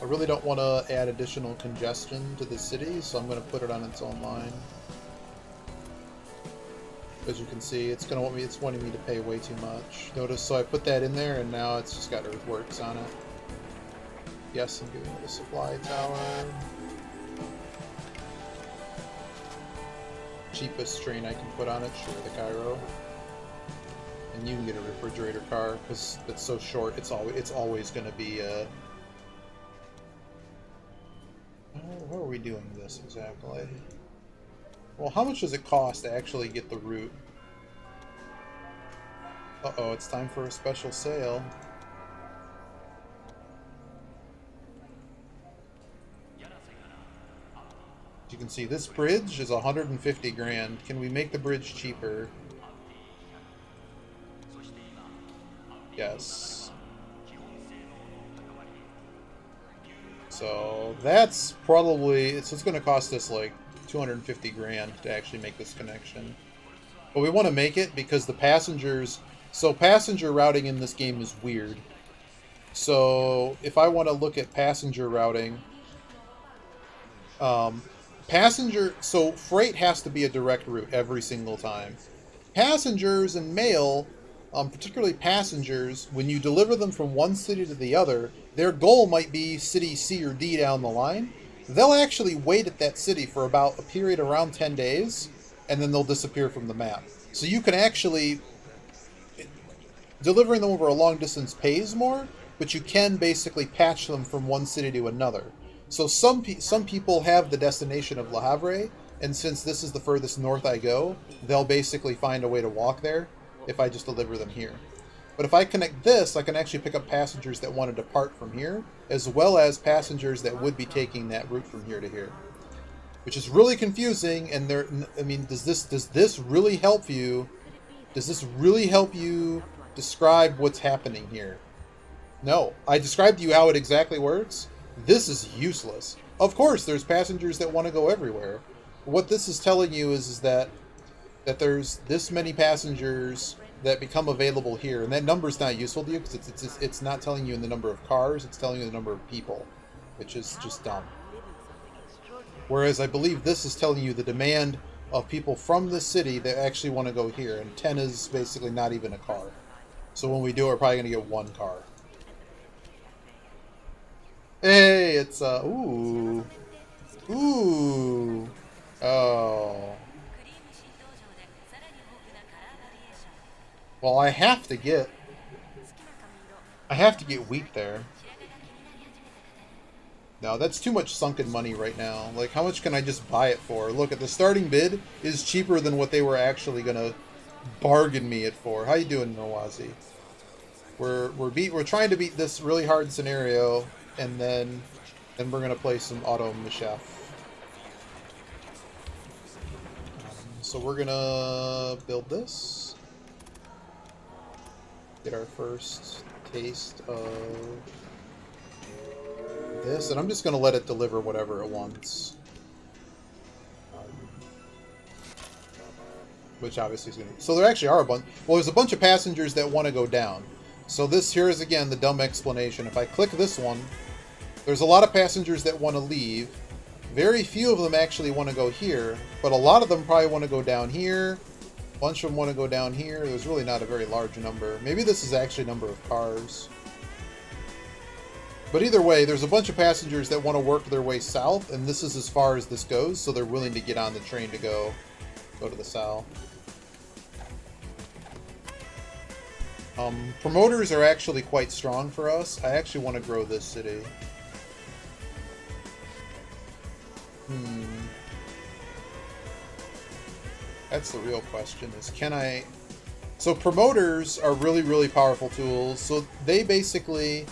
I really don't want to add additional congestion to the city, so I'm going to put it on its own line. As you can see, it's wanting me to pay way too much. Notice, so I put that in there, and now it's just got earthworks on it. Yes, I'm giving it a supply tower. Cheapest train I can put on it, sure, the Cairo. And you can get a refrigerator car because it's so short. It's always going to be. How are we doing this exactly? Well, how much does it cost to actually get the route? Uh-oh, it's time for a special sale. As you can see, this bridge is 150 grand. Can we make the bridge cheaper? Yes. So that's probably, so it's going to cost us like 250 grand to actually make this connection. But we want to make it because the passengers, so passenger routing in this game is weird. So if I want to look at passenger routing, so freight has to be a direct route every single time. Passengers and mail, particularly passengers, when you deliver them from one city to the other, their goal might be city C or D down the line. They'll actually wait at that city for about a period around 10 days, and then they'll disappear from the map. So you can actually, delivering them over a long distance pays more, but you can basically patch them from one city to another. So some people have the destination of Le Havre, and since this is the furthest north I go, they'll basically find a way to walk there if I just deliver them here. But if I connect this, I can actually pick up passengers that want to depart from here, as well as passengers that would be taking that route from here to here. Which is really confusing, and I mean, does this really help you? Does this really help you describe what's happening here? No. I described to you how it exactly works. This is useless. Of course, there's passengers that want to go everywhere. What this is telling you is that there's this many passengers that become available here, and that number's not useful to you because it's not telling you in the number of cars, it's telling you the number of people, which is just dumb. Whereas I believe this is telling you the demand of people from the city that actually want to go here, and 10 is basically not even a car. So when we do it, we're probably going to get one car. Hey, it's ooh. Oh. Well, I have to get wheat there. No, that's too much sunken money right now. Like, how much can I just buy it for? Look, at the starting bid is cheaper than what they were actually gonna bargain me it for. How you doing, Nawazi? We're trying to beat this really hard scenario, and then we're gonna play some Auto Machef. So we're gonna build this. Get our first taste of this, and I'm just going to let it deliver whatever it wants. Which obviously is going to... So there actually are a bunch... Well, there's a bunch of passengers that want to go down. So this here is, again, the dumb explanation. If I click this one, there's a lot of passengers that want to leave. Very few of them actually want to go here, but a lot of them probably want to go down here, A bunch of them want to go down here. There's really not a very large number. Maybe this is actually a number of cars. But either way, there's a bunch of passengers that want to work their way south, and this is as far as this goes, so they're willing to get on the train to go to the south. Promoters are actually quite strong for us. I actually want to grow this city. That's the real question, is can I... So promoters are really, really powerful tools. So they basically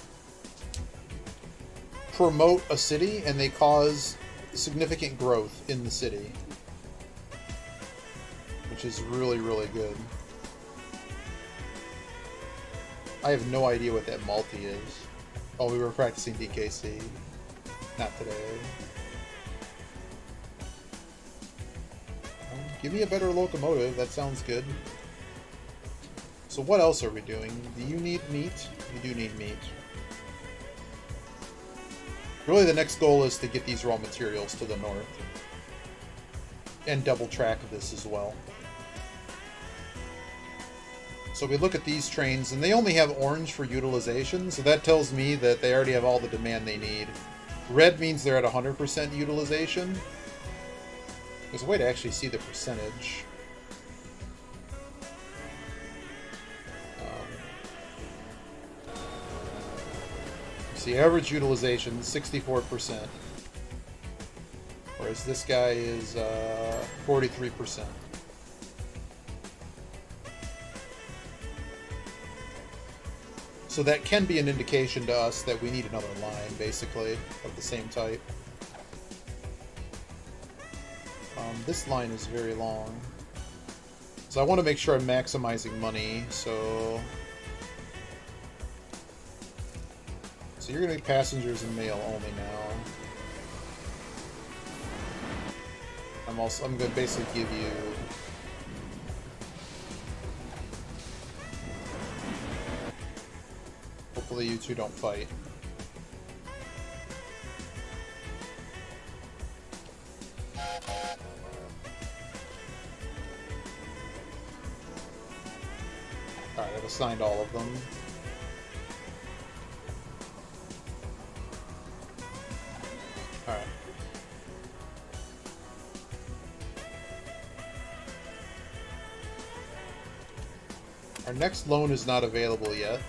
promote a city and they cause significant growth in the city, which is really, really good. I have no idea what that multi is. Oh, we were practicing DKC. Not today. Give me a better locomotive. That sounds good. So what else are we doing? Do you need meat? You do need meat. Really, the next goal is to get these raw materials to the north. And double track this as well. So we look at these trains, and they only have orange for utilization, so that tells me that they already have all the demand they need. Red means they're at 100% utilization. There's a way to actually see the percentage. See, average utilization, 64%. Whereas this guy is 43%. So that can be an indication to us that we need another line, basically, of the same type. This line is very long. So I want to make sure I'm maximizing money, so you're going to be passengers and mail only now. I'm going to basically give you... Hopefully you two don't fight. Alright, I've assigned all of them. Alright. Our next loan is not available yet.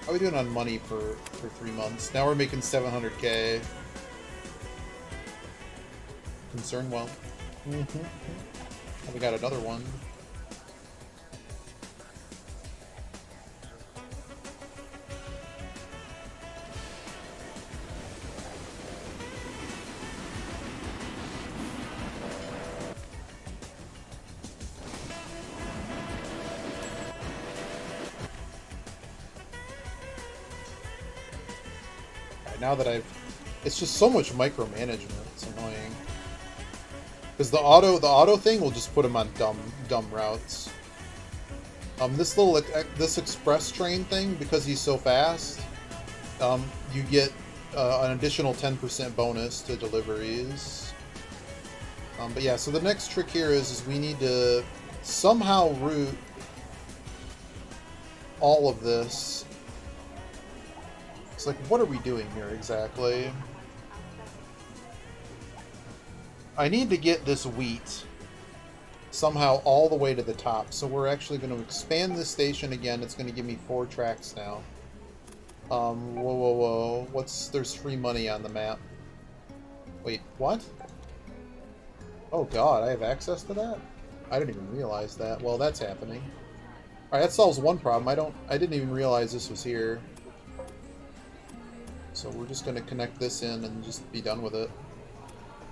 How are we doing on money for 3 months? Now we're making 700k. Concern well. And we got another one. Now that it's just so much micromanagement. It's annoying. Because the auto thing will just put them on dumb routes. This express train thing, because he's so fast, you get an additional 10% bonus to deliveries. But yeah, so the next trick here is we need to somehow route all of this. It's like, what are we doing here exactly? I need to get this wheat somehow all the way to the top. So we're actually going to expand this station again. It's going to give me 4 tracks now. Whoa. There's free money on the map. Wait, what? Oh god, I have access to that? I didn't even realize that. Well, that's happening. Alright, that solves one problem. I didn't even realize this was here. So we're just going to connect this in and just be done with it.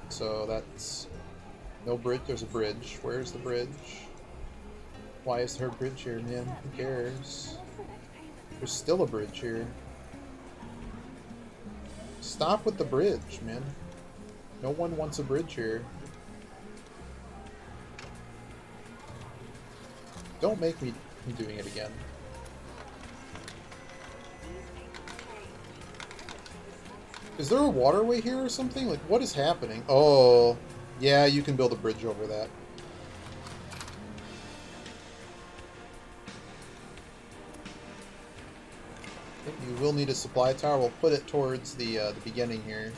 So that's... No bridge. There's a bridge. Where's the bridge? Why is there a bridge here, man? Who cares? There's still a bridge here. Stop with the bridge, man. No one wants a bridge here. Don't make me doing it again. Is there a waterway here or something? Like, what is happening? Oh, yeah, you can build a bridge over that. You will need a supply tower. We'll put it towards the beginning here.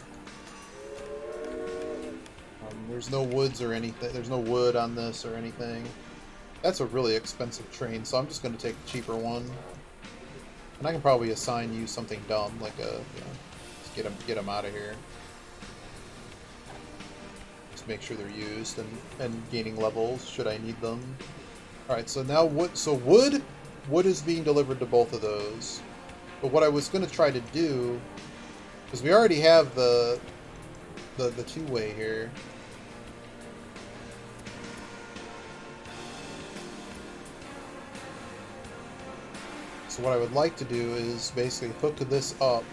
There's no woods or anything. There's no wood on this or anything. That's a really expensive train, so I'm just going to take the cheaper one. And I can probably assign you something dumb, like a, just get them out of here. Just make sure they're used and gaining levels should I need them. All right, so now wood is being delivered to both of those. But what I was going to try to do, because we already have the two-way here. So what I would like to do is basically hook this up.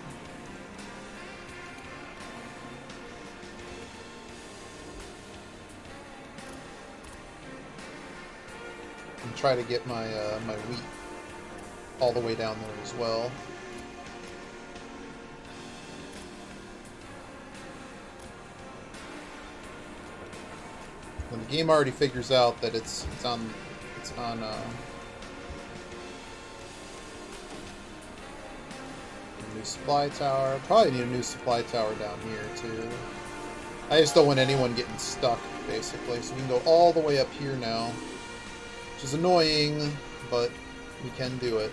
And try to get my my wheat all the way down there as well. And the game already figures out that it's on new supply tower. Probably need a new supply tower down here too. I just don't want anyone getting stuck, basically. So we can go all the way up here now, which is annoying, but we can do it.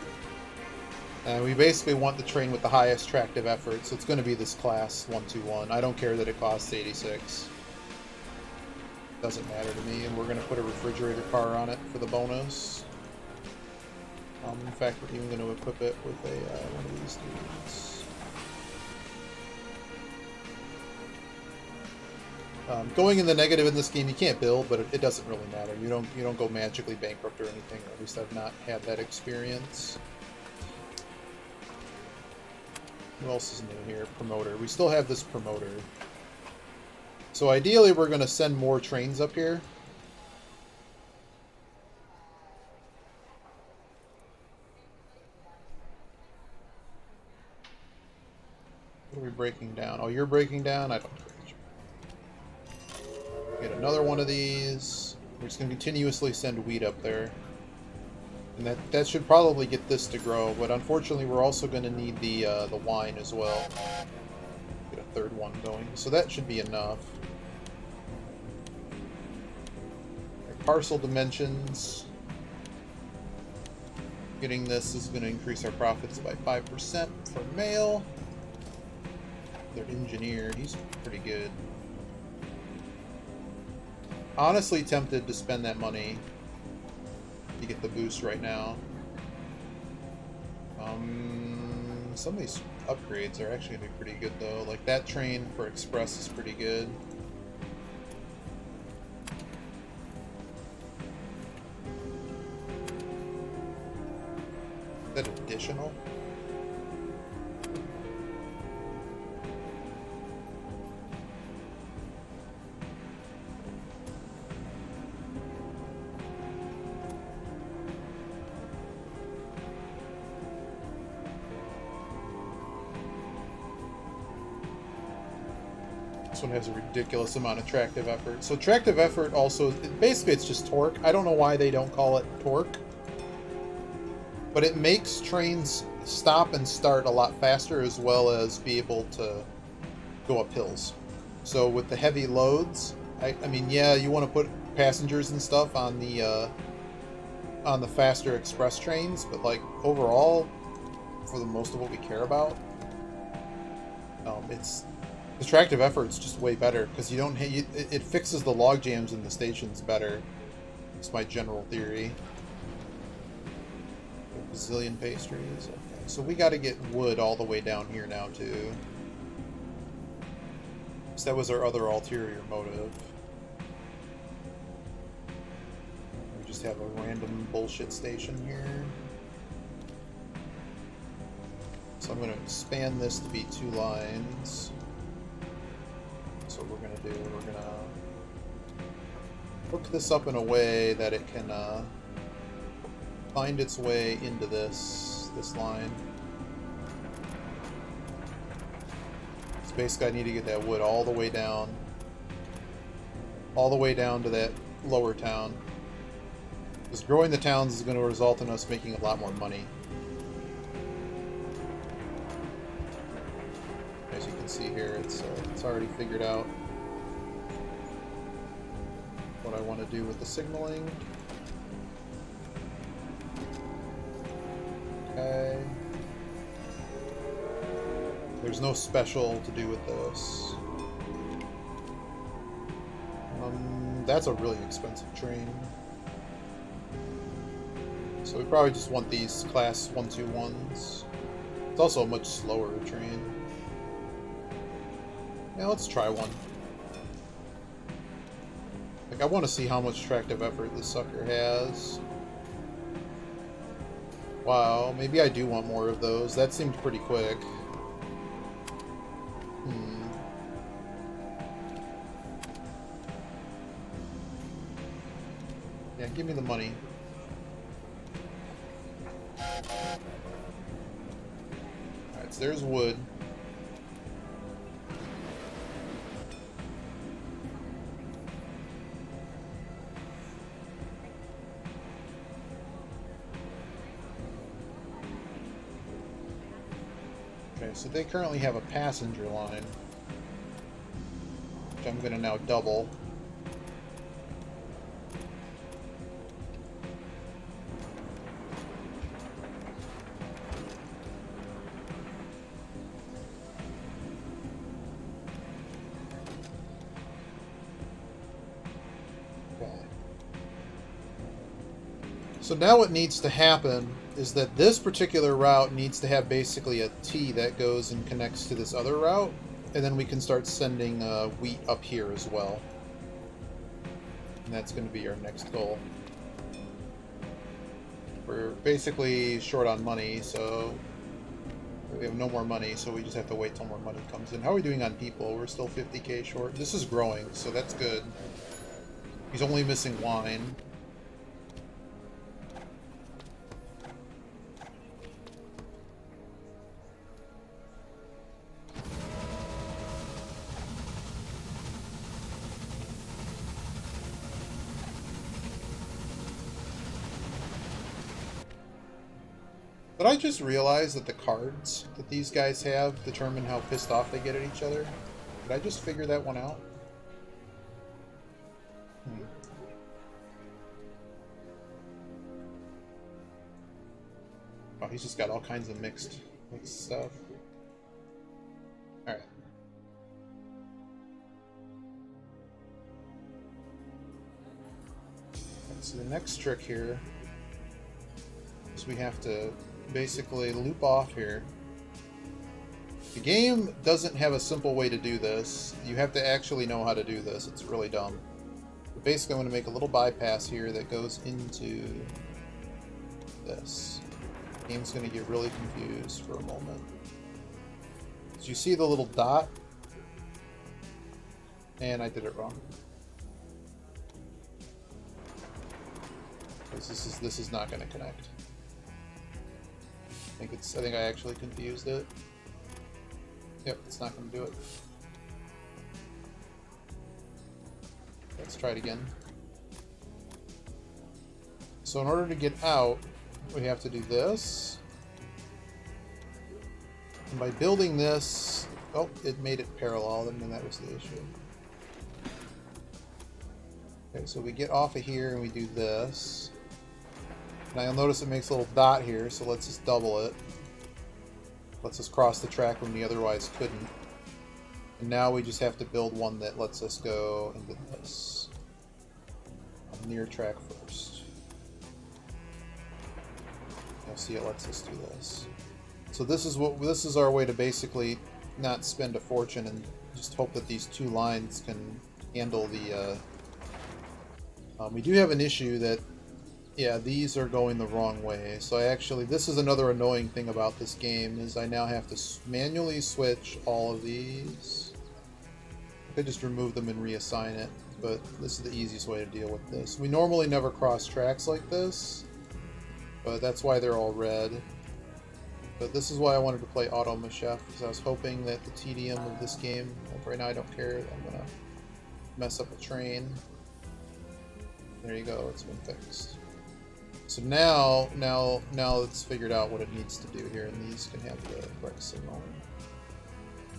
And we basically want the train with the highest tractive effort, so it's going to be this class 121. I don't care that it costs 86. Doesn't matter to me, and we're going to put a refrigerator car on it for the bonus. In fact, we're even going to equip it with a one of these dudes. Going in the negative in this game, you can't build, but it doesn't really matter. You don't go magically bankrupt or anything. Or at least I've not had that experience. Who else is new here? Promoter. We still have this promoter. So ideally, we're going to send more trains up here. What are we breaking down? Oh, you're breaking down? I don't care. Get another one of these. We're just going to continuously send wheat up there. And that should probably get this to grow, but unfortunately we're also going to need the wine as well. Get a third one going. So that should be enough. Our parcel dimensions. Getting this is going to increase our profits by 5% for mail. Their engineer, he's pretty good. Honestly tempted to spend that money to get the boost right now. Some of these upgrades are actually going to be pretty good though. Like that train for Express is pretty good. Is that additional? This one has a ridiculous amount of tractive effort. So tractive effort also, basically it's just torque. I don't know why they don't call it torque. But it makes trains stop and start a lot faster as well as be able to go up hills. So with the heavy loads, I mean, yeah, you want to put passengers and stuff on the faster express trains, but like overall, for the most of what we care about, the tractive effort's just way better because you don't it fixes the log jams in the stations better. It's my general theory. A bazillion pastries. Okay, so we got to get wood all the way down here now too. So that was our other ulterior motive. We just have a random bullshit station here. So I'm going to expand this to be 2 lines. So what we're going to do, we're going to hook this up in a way that it can find its way into this line. So basically I need to get that wood all the way down to that lower town. Because growing the towns is going to result in us making a lot more money. As you can see here, it's already figured out what I want to do with the signaling. Okay. There's no special to do with this. That's a really expensive train. So we probably just want these class 121s. It's also a much slower train. Yeah, let's try one. Like, I want to see how much tractive effort this sucker has. Wow, maybe I do want more of those. That seemed pretty quick. Yeah, give me the money. Alright, so there's wood. Okay, so they currently have a passenger line, which I'm going to now double. So now what needs to happen is that this particular route needs to have basically a T that goes and connects to this other route, and then we can start sending wheat up here as well. And that's going to be our next goal. We're basically short on money, so we have no more money, so we just have to wait till more money comes in. How are we doing on people? We're still 50k short. This is growing, so that's good. He's only missing wine. But I just realized that the cards that these guys have determine how pissed off they get at each other. Did I just figure that one out? Oh, he's just got all kinds of mixed stuff. Alright. So the next trick here is we have to basically loop off here. The game doesn't have a simple way to do this. You have to actually know how to do this. It's really dumb. But basically I'm going to make a little bypass here that goes into this. The game's going to get really confused for a moment. So you see the little dot? And I did it wrong. Because this is not going to connect. I think I actually confused it. Yep, it's not going to do it. Let's try it again. So in order to get out, we have to do this. And by building this... Oh, it made it parallel, and then that was the issue. Okay, so we get off of here and we do this. Now you'll notice it makes a little dot here, so let's just double it. Lets us cross the track when we otherwise couldn't. And now we just have to build one that lets us go into this. On near track first. You'll see it lets us do this. So this is our way to basically not spend a fortune and just hope that these two lines can handle the... we do have an issue that, yeah, these are going the wrong way. So this is another annoying thing about this game, is I now have to manually switch all of these. I could just remove them and reassign it, but this is the easiest way to deal with this. We normally never cross tracks like this, but that's why they're all red. But this is why I wanted to play Auto Machef, because I was hoping that the tedium of this game, like right now I don't care, I'm gonna mess up a train. There you go, it's been fixed. So now it's figured out what it needs to do here, and these can have the correct signal.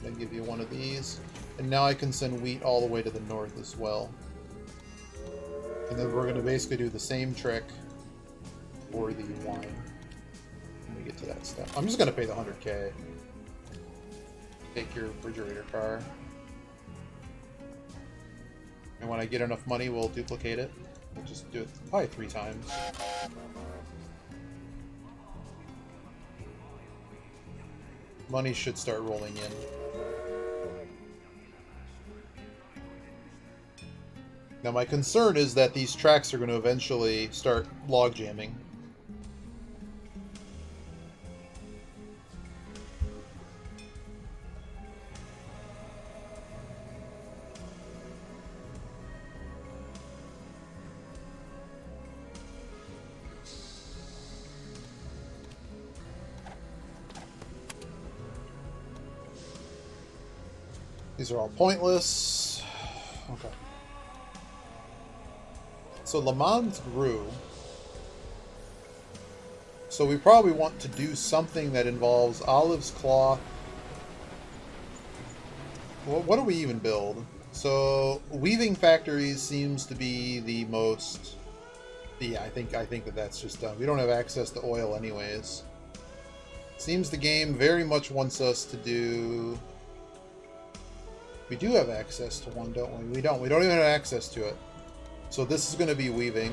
Then give you one of these. And now I can send wheat all the way to the north as well. And then we're going to basically do the same trick for the wine when we get to that step. I'm just going to pay the 100k. Take your refrigerator car. And when I get enough money, we'll duplicate it. We'll just do it probably 3 times. Money should start rolling in. Now my concern is that these tracks are going to eventually start log jamming. These are all pointless. Okay. So Le Mans grew. So we probably want to do something that involves olives, cloth. Well, what do we even build? So weaving factories seems to be the most. Yeah, I think that that's just done. We don't have access to oil anyways. Seems the game very much wants us to do. We do have access to one, don't we? We don't. We don't even have access to it. So this is going to be weaving.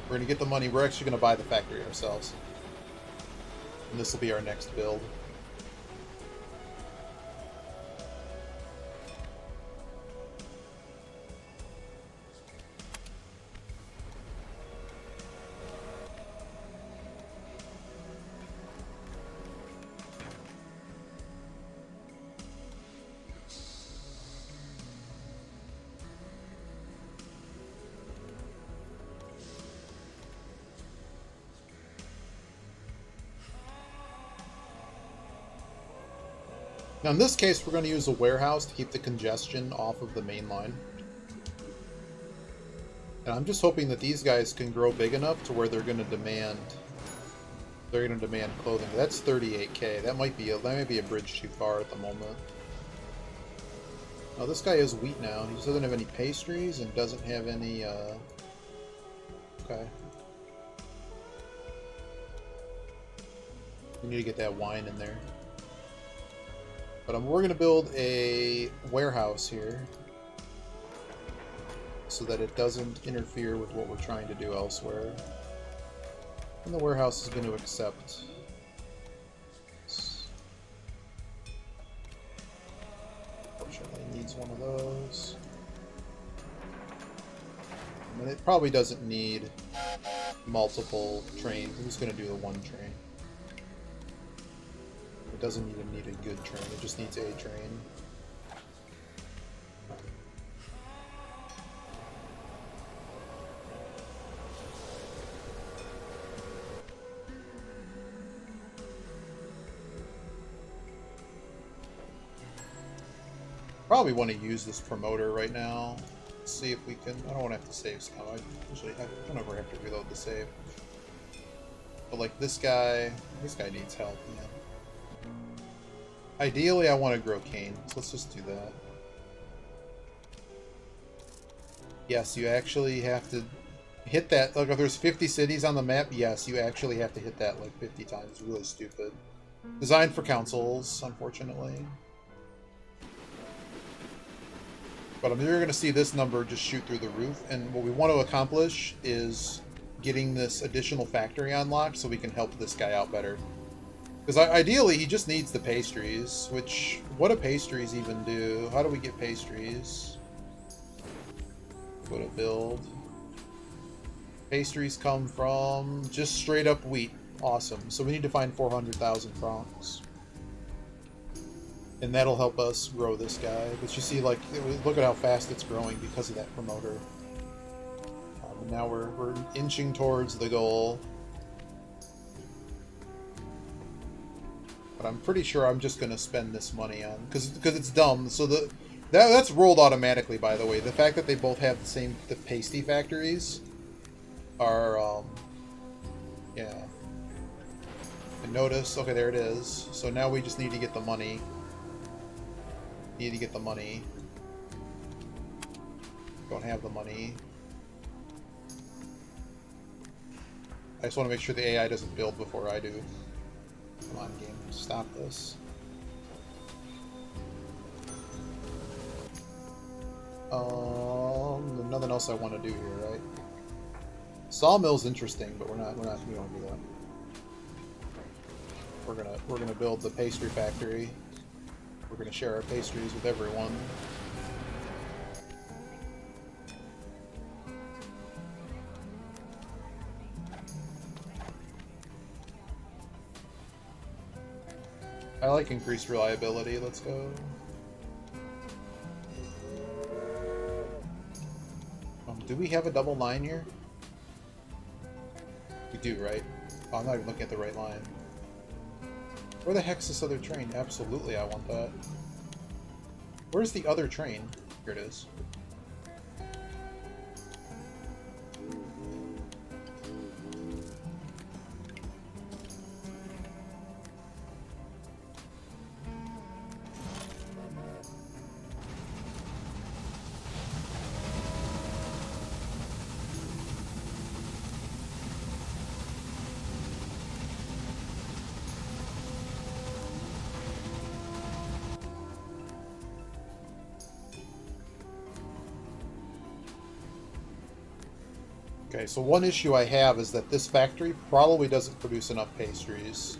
We're going to get the money. We're actually going to buy the factory ourselves. And this will be our next build. Now in this case, we're going to use a warehouse to keep the congestion off of the main line. And I'm just hoping that these guys can grow big enough to where they're going to demand clothing. That's 38k. That might be a bridge too far at the moment. Oh, this guy has wheat now. He doesn't have any pastries and doesn't have any okay. We need to get that wine in there. But we're going to build a warehouse here so that it doesn't interfere with what we're trying to do elsewhere. And the warehouse is going to accept. Unfortunately, it needs one of those. And it probably doesn't need multiple trains. I'm just going to do the one train. It doesn't even need a good train, it just needs a train. Probably want to use this promoter right now. See if we can. I don't want to have to save some. I don't ever have to reload the save. But like this guy needs help, man. Ideally, I want to grow cane, so let's just do that. Yes, you actually have to hit that. Like, if there's 50 cities on the map, yes, you actually have to hit that like 50 times. It's really stupid. Designed for councils, unfortunately. But you're going to see this number just shoot through the roof, and what we want to accomplish is getting this additional factory unlocked so we can help this guy out better. Because ideally, he just needs the pastries, which, what do pastries even do? How do we get pastries? Go to build. Pastries come from just straight up wheat. Awesome. So we need to find 400,000 francs. And that'll help us grow this guy. But you see, like, look at how fast it's growing because of that promoter. Now we're inching towards the goal. But I'm pretty sure I'm just going to spend this money on, because it's dumb. So that's rolled automatically, by the way. The fact that they both have the pasty factories are yeah. And notice, okay, there it is. So now we just need to get the money. Need to get the money. Don't have the money. I just want to make sure the AI doesn't build before I do. Come on, game. Stop this. There's nothing else I want to do here, right? Sawmill's interesting, but we don't do that. We're gonna build the pastry factory. We're gonna share our pastries with everyone. I like increased reliability. Let's go. Do we have a double line here? We do, right? Oh, I'm not even looking at the right line. Where the heck's this other train? Absolutely, I want that. Where's the other train? Here it is. Okay, so one issue I have is that this factory probably doesn't produce enough pastries.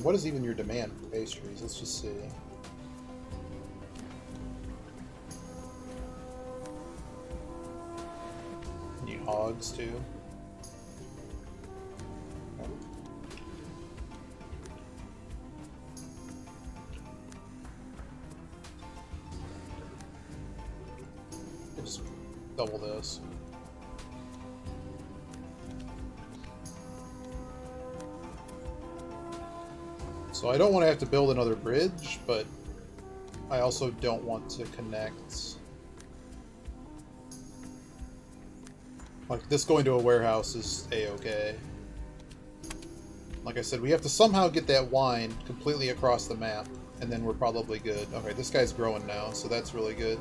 What is even your demand for pastries? Let's just see. Need hogs too. Okay. Just double this. So I don't want to have to build another bridge, but I also don't want to connect. Like, this going to a warehouse is a-okay. Like I said, we have to somehow get that wine completely across the map, and then we're probably good. Okay, this guy's growing now, so that's really good.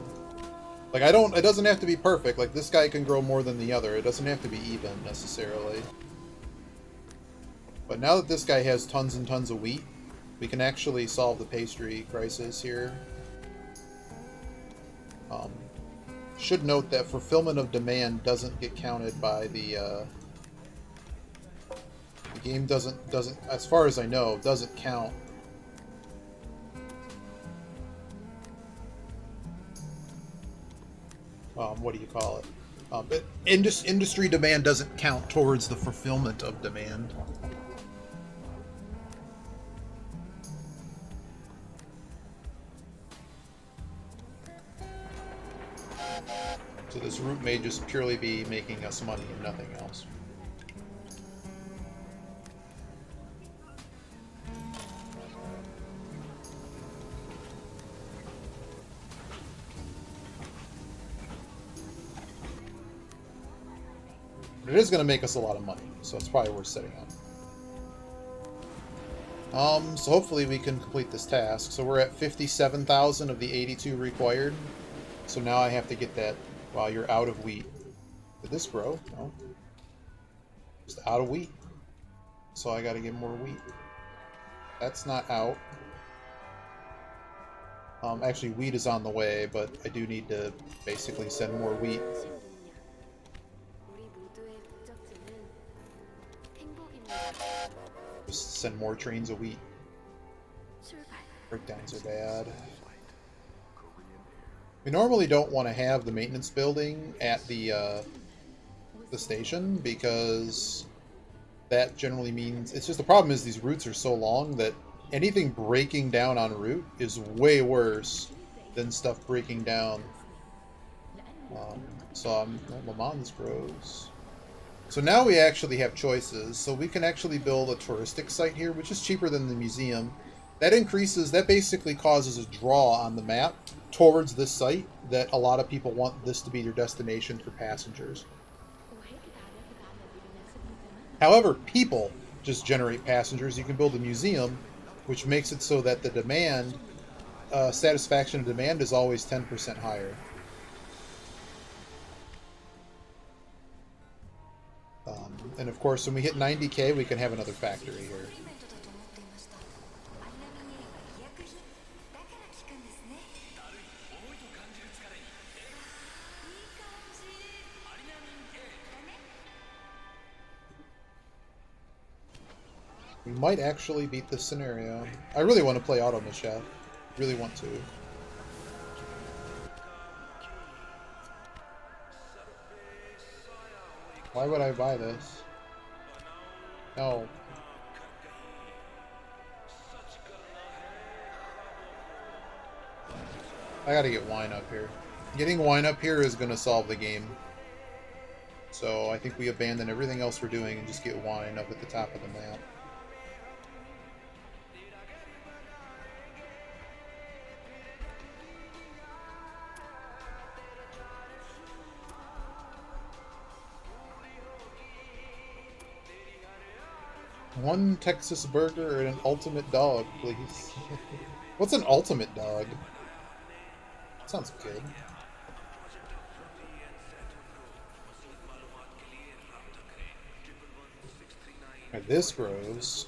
Like, it doesn't have to be perfect. Like, this guy can grow more than the other. It doesn't have to be even, necessarily. But now that this guy has tons and tons of wheat, we can actually solve the pastry crisis here. Should note that fulfillment of demand doesn't get counted by the game doesn't, as far as I know, doesn't count. What do you call it? Industry demand doesn't count towards the fulfillment of demand. So this route may just purely be making us money and nothing else. But it is going to make us a lot of money, so it's probably worth setting up. So hopefully we can complete this task. So we're at 57,000 of the 82 required. So now I have to get that. Wow, you're out of wheat. Did this grow? No. Just out of wheat. So I gotta get more wheat. That's not out. Actually, wheat is on the way, but I do need to basically send more wheat. Just send more trains of wheat. Breakdowns are bad. We normally don't want to have the maintenance building at the station, because that generally means, it's just, the problem is these routes are so long that anything breaking down en route is way worse than stuff breaking down. So Le Mans grows. So now we actually have choices. So we can actually build a touristic site here, which is cheaper than the museum. That basically causes a draw on the map towards this site, that a lot of people want this to be their destination for passengers. However, people just generate passengers. You can build a museum, which makes it so that the demand satisfaction of demand is always 10% higher. And of course, when we hit 90k, we can have another factory here. We might actually beat this scenario. I really want to play Auto Machete. Really want to. Why would I buy this? No. I gotta get wine up here. Getting wine up here is gonna solve the game. So I think we abandon everything else we're doing and just get wine up at the top of the map. One Texas burger and an ultimate dog, please. What's an ultimate dog? Sounds good. Alright, this grows.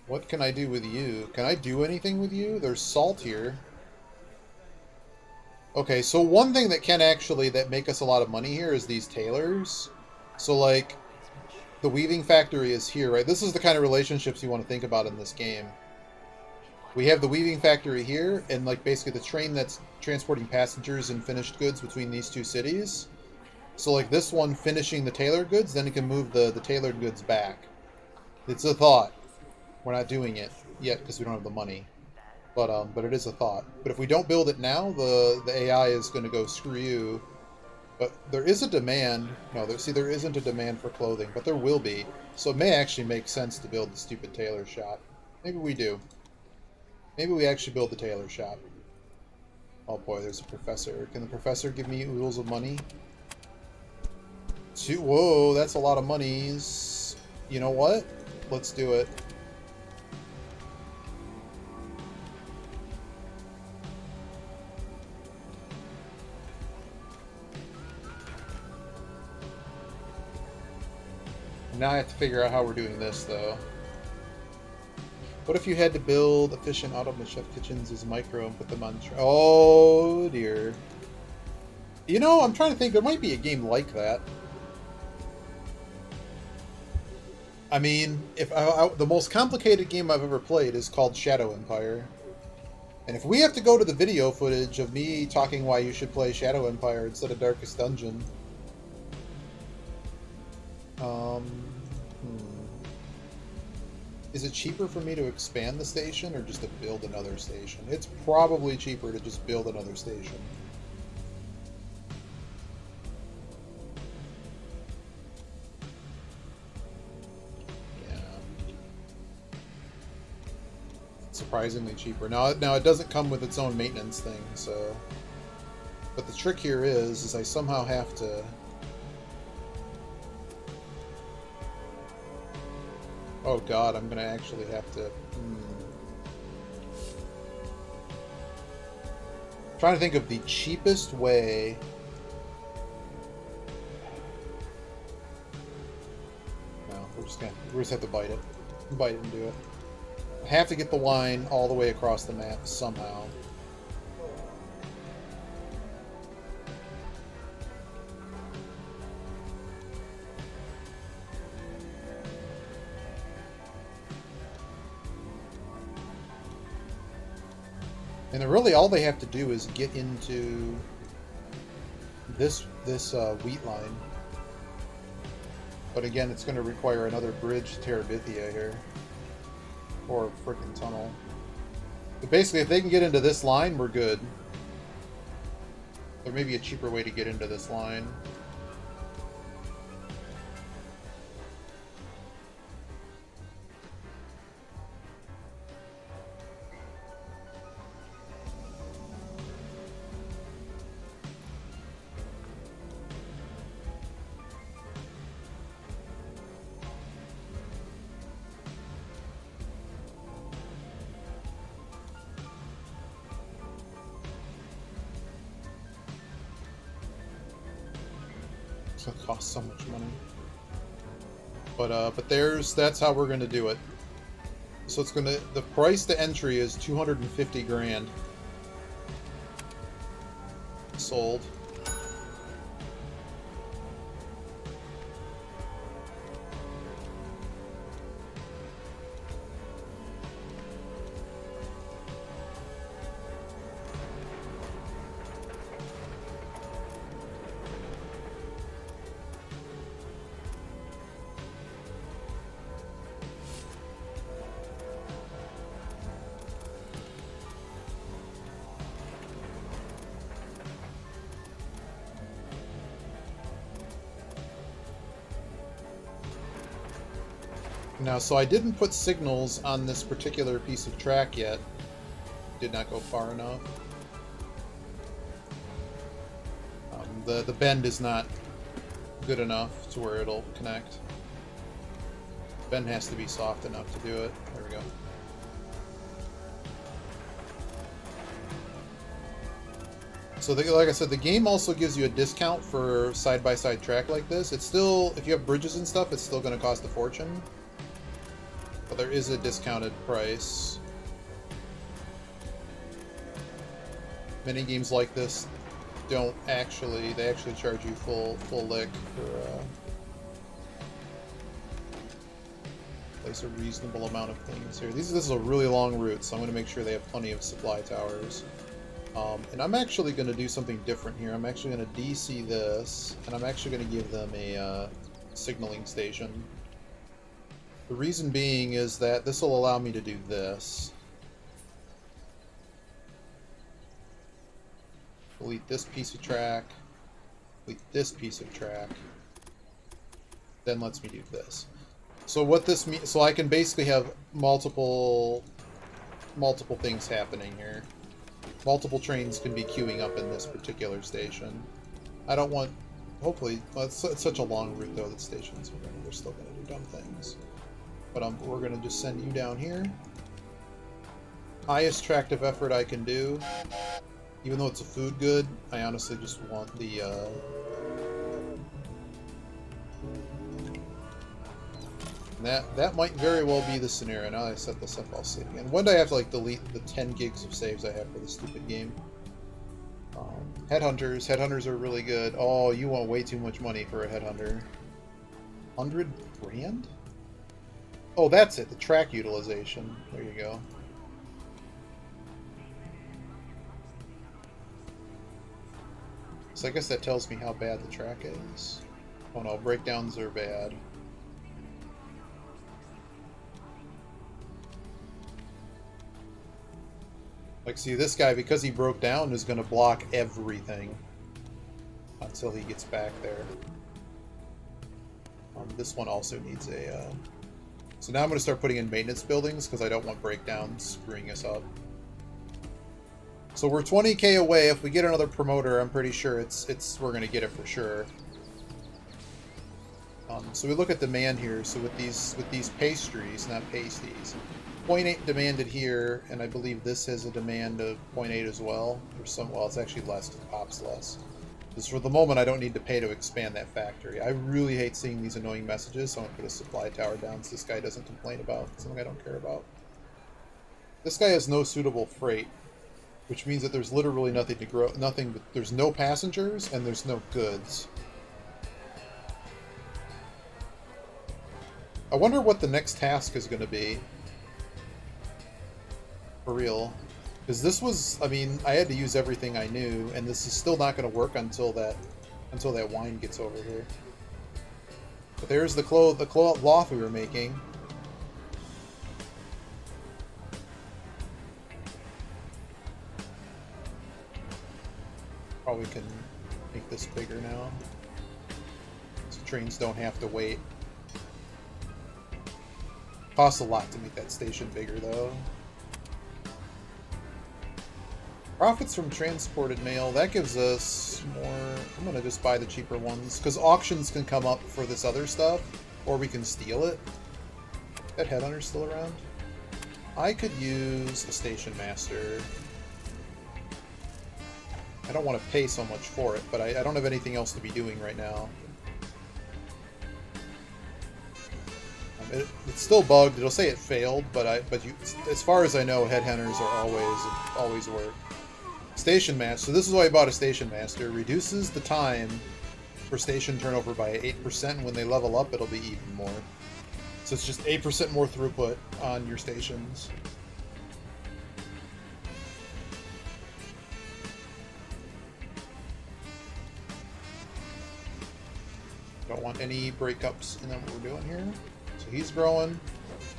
What can I do with you? Can I do anything with you? There's salt here. Okay, so one thing that can actually that make us a lot of money here is these tailors. So like the weaving factory is here, right? This is the kind of relationships you want to think about in this game. We have the weaving factory here, and like basically the train that's transporting passengers and finished goods between these two cities. So like this one finishing the tailored goods, then it can move the tailored goods back. It's a thought. We're not doing it yet because we don't have the money. But it is a thought. But if we don't build it now, the AI is going to go screw you. But there is a demand. No, there isn't a demand for clothing, but there will be. So it may actually make sense to build the stupid tailor shop. Maybe we do. Maybe we actually build the tailor shop. Oh boy, there's a professor. Can the professor give me oodles of money? Whoa, that's a lot of monies. You know what? Let's do it. Now I have to figure out how we're doing this, though. What if you had to build efficient auto chef kitchens as micro and put them on... Oh, dear. You know, I'm trying to think. There might be a game like that. I mean, if the most complicated game I've ever played is called Shadow Empire. And if we have to go to the video footage of me talking why you should play Shadow Empire instead of Darkest Dungeon... Is it cheaper for me to expand the station or just to build another station? It's probably cheaper to just build another station. Yeah. Surprisingly cheaper. Now it doesn't come with its own maintenance thing, so... But the trick here is I somehow have to... Oh god, I'm gonna actually have to... Trying to think of the cheapest way... No, we just have to bite it. Bite it and do it. I have to get the wine all the way across the map somehow. And really, all they have to do is get into this wheat line. But again, it's going to require another bridge to Terabithia here, or a freaking tunnel. But basically, if they can get into this line, we're good. There may be a cheaper way to get into this line. It's gonna cost so much money. But that's how we're gonna do it. So it's gonna, the price to entry is 250 grand. Sold. Now, so I didn't put signals on this particular piece of track yet. Did not go far enough. The bend is not good enough to where it'll connect. The bend has to be soft enough to do it. There we go. So like I said, the game also gives you a discount for side-by-side track like this. It's still, if you have bridges and stuff, it's still going to cost a fortune. But there is a discounted price. Many games like this don't actually, they actually charge you full lick for place a reasonable amount of things here. This is a really long route, so I'm going to make sure they have plenty of supply towers. And I'm actually going to do something different here. I'm actually going to DC this, and I'm actually going to give them a signaling station. The reason being is that this will allow me to do this. Delete this piece of track. Delete this piece of track. Then lets me do this. So what this means, so I can basically have multiple things happening here. Multiple trains can be queuing up in this particular station. I don't want, hopefully, well, it's such a long route though that stations we're still going to do dumb things. But we're going to just send you down here. Highest tractive effort I can do. Even though it's a food good, I honestly just want the... That might very well be the scenario. Now that I set this up, I'll see it again. When do I have to like delete the 10 gigs of saves I have for this stupid game? Headhunters. Headhunters are really good. Oh, you want way too much money for a headhunter. 100 grand? Oh, that's it. The track utilization. There you go. So I guess that tells me how bad the track is. Oh no, breakdowns are bad. Like, see, this guy, because he broke down, is going to block everything until he gets back there. This one also needs a... So now I'm going to start putting in maintenance buildings, because I don't want breakdowns screwing us up. So we're 20k away. If we get another promoter, I'm pretty sure we're going to get it for sure. So we look at demand here. So with these pastries, not pasties, 0.8 demanded here, and I believe this has a demand of 0.8 as well. Or some, well, it's actually less because it pops less. Because for the moment, I don't need to pay to expand that factory. I really hate seeing these annoying messages, so I'm going to put a supply tower down so this guy doesn't complain about something I don't care about. This guy has no suitable freight, which means that there's literally nothing to grow, there's no passengers and there's no goods. I wonder what the next task is going to be. For real. Because this was, I mean, I had to use everything I knew, and this is still not going to work until that wine gets over here. But there's the cloth we were making. Probably can make this bigger now. So trains don't have to wait. Costs a lot to make that station bigger, though. Profits from transported mail, that gives us more... I'm going to just buy the cheaper ones, because auctions can come up for this other stuff, or we can steal it. That headhunter's still around? I could use a station master. I don't want to pay so much for it, but I don't have anything else to be doing right now. It's still bugged. It'll say it failed, but as far as I know, headhunters are always work. Station master. So this is why I bought a station master. Reduces the time for station turnover by 8%. And when they level up, it'll be even more. So it's just 8% more throughput on your stations. Don't want any breakups in what we're doing here. So he's growing.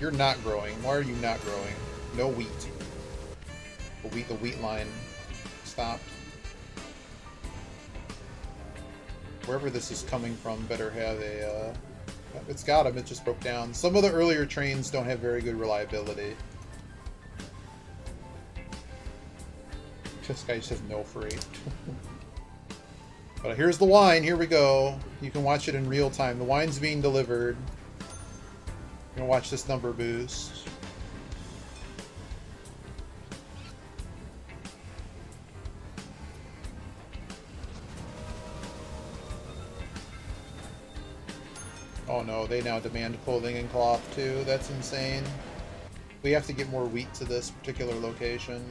You're not growing. Why are you not growing? No wheat. The wheat line stopped. Wherever this is coming from better have a... it's got him, it just broke down. Some of the earlier trains don't have very good reliability. This guy just has no freight. But here's the wine, here we go. You can watch it in real time. The wine's being delivered. You're gonna watch this number boost. Oh no, they now demand clothing and cloth too. That's insane. We have to get more wheat to this particular location.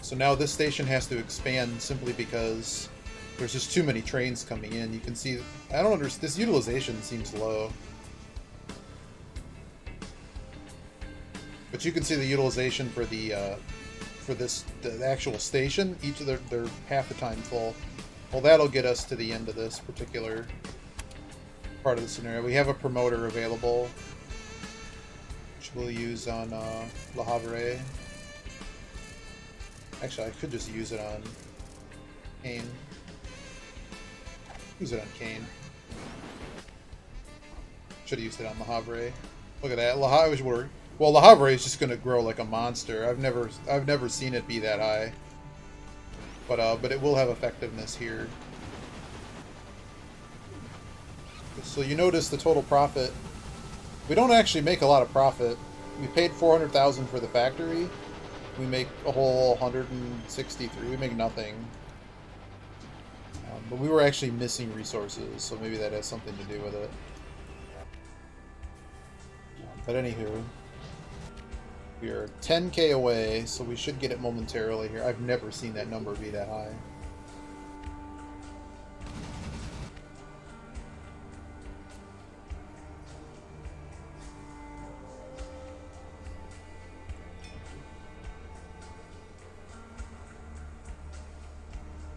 So now this station has to expand simply because there's just too many trains coming in. You can see, I don't understand, this utilization seems low. But you can see the utilization for the actual station. Each of they're half the time full. Well, that'll get us to the end of this particular part of the scenario. We have a promoter available, which we'll use on Le Havre. Actually, I could just use it on Kane. Use it on Kane. Should have used it on Le Havre. Look at that. Le Havre is just going to grow like a monster. I've never seen it be that high. But it will have effectiveness here. So you notice the total profit. We don't actually make a lot of profit. We paid $400,000 for the factory. We make a whole 163. We make nothing. But we were actually missing resources, so maybe that has something to do with it. But anywho, we are 10k away, so we should get it momentarily here. I've never seen that number be that high.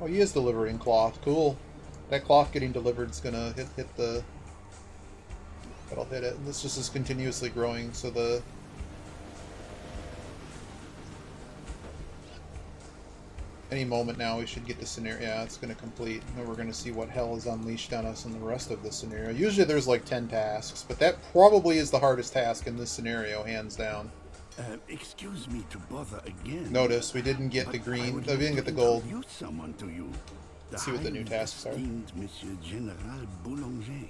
Oh, he is delivering cloth. Cool. That cloth getting delivered is gonna hit the... That'll hit it. This just is continuously growing, so the... Any moment now we should get the scenario. Yeah, it's gonna complete. And then we're gonna see what hell is unleashed on us in the rest of the scenario. Usually there's like 10 tasks, but that probably is the hardest task in this scenario, hands down. Excuse me to bother again. Notice we didn't get the green. We didn't get the gold. Someone to you. Let's see what the new tasks are. Monsieur General Boulanger.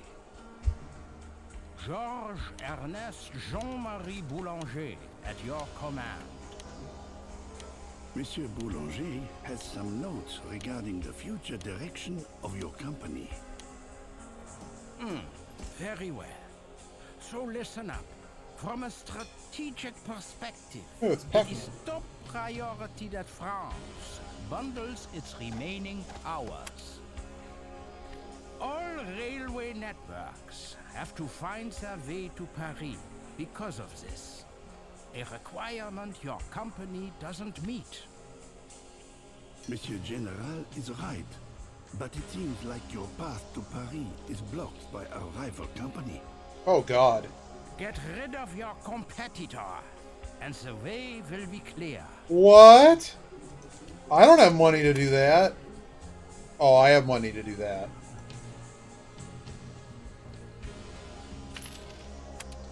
Georges Ernest Jean-Marie Boulanger, at your command. Monsieur Boulanger has some notes regarding the future direction of your company. Very well. So listen up. From a strategic perspective, Oh, it's it is top priority that France bundles its remaining hours. All railway networks have to find their way to Paris because of this. A requirement your company doesn't meet. Monsieur General is right, but it seems like your path to Paris is blocked by a rival company. Oh God. Get rid of your competitor, and the way will be clear. What? I don't have money to do that. Oh, I have money to do that.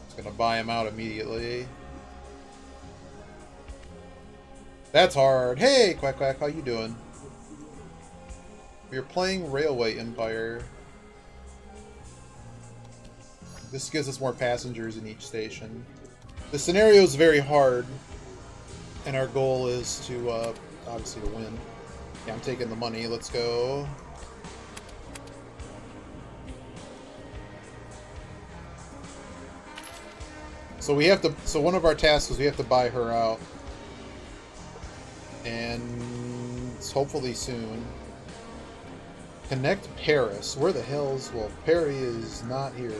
Just gonna buy him out immediately. That's hard. Hey, Quack Quack, how you doing? We're playing Railway Empire. This gives us more passengers in each station. The scenario is very hard, and our goal is to, obviously, to win. Yeah, I'm taking the money. Let's go. So we have to. So one of our tasks is we have to buy her out, and it's hopefully soon. Connect Paris. Where the hell's... Well, Perry is not here.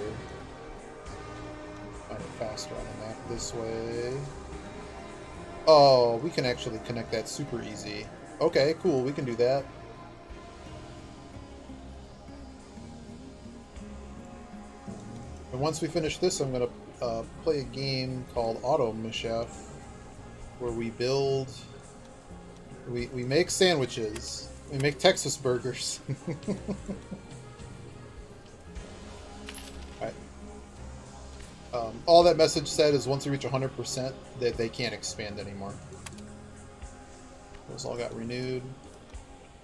Find it faster on the map this way. Oh, we can actually connect that super easy. Okay, cool. We can do that. And once we finish this, I'm going to play a game called Auto Chef, where we build... We make sandwiches. We make Texas burgers. Alright. All that message said is once you reach 100%, that they can't expand anymore. Those all got renewed.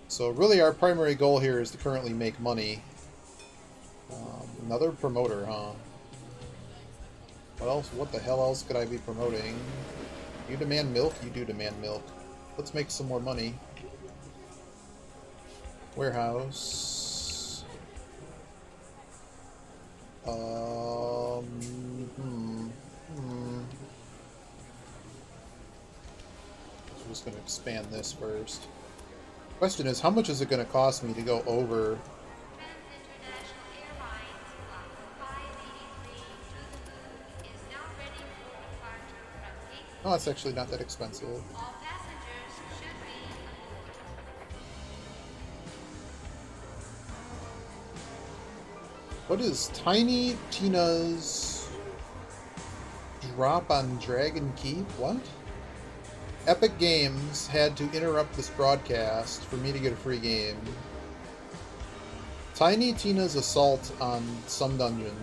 So really our primary goal here is to currently make money. Another promoter, huh? What else? What the hell else could I be promoting? You demand milk? You do demand milk. Let's make some more money. Warehouse. I'm just going to expand this first. Question is, how much is it going to cost me to go over? Oh, it's actually not that expensive. What is Tiny Tina's drop on Dragon Keep? What? Epic Games had to interrupt this broadcast for me to get a free game. Tiny Tina's assault on some dungeon.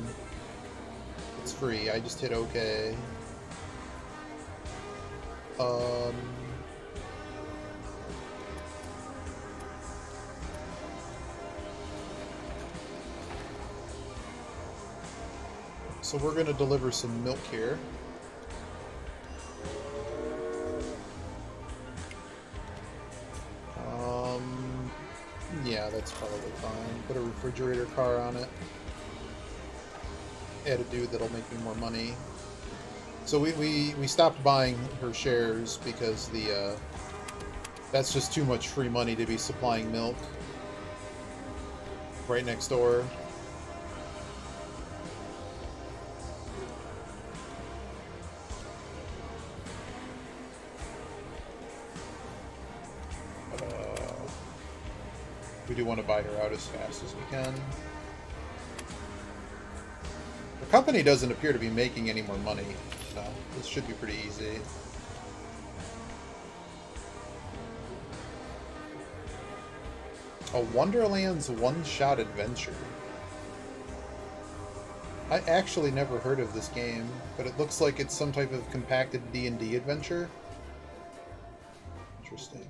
It's free. I just hit OK. So we're going to deliver some milk here. Yeah, that's probably fine. Put a refrigerator car on it. Add a dude that'll make me more money. So we stopped buying her shares because the that's just too much free money to be supplying milk right next door. We do want to buy her out as fast as we can. The company doesn't appear to be making any more money, so this should be pretty easy. A Wonderland's one-shot adventure. I actually never heard of this game, but it looks like it's some type of compacted D&D adventure. Interesting.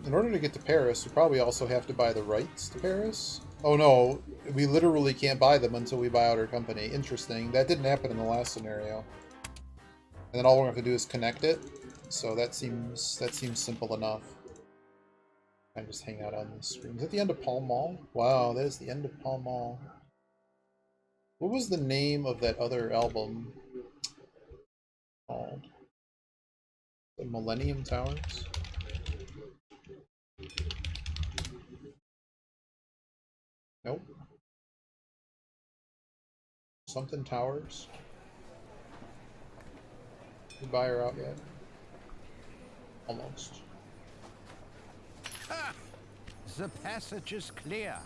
In order to get to Paris, we probably also have to buy the rights to Paris. Oh no, we literally can't buy them until we buy out our company. Interesting. That didn't happen in the last scenario. And then all we're going to have to do is connect it. So that seems simple enough. I just hang out on the screen. Is that the end of Pall Mall? Wow, that is the end of Pall Mall. What was the name of that other album called? The Millennium Towers? Nope. Something Towers. Did you buy her out yet? Almost. Ha! The passage is clear,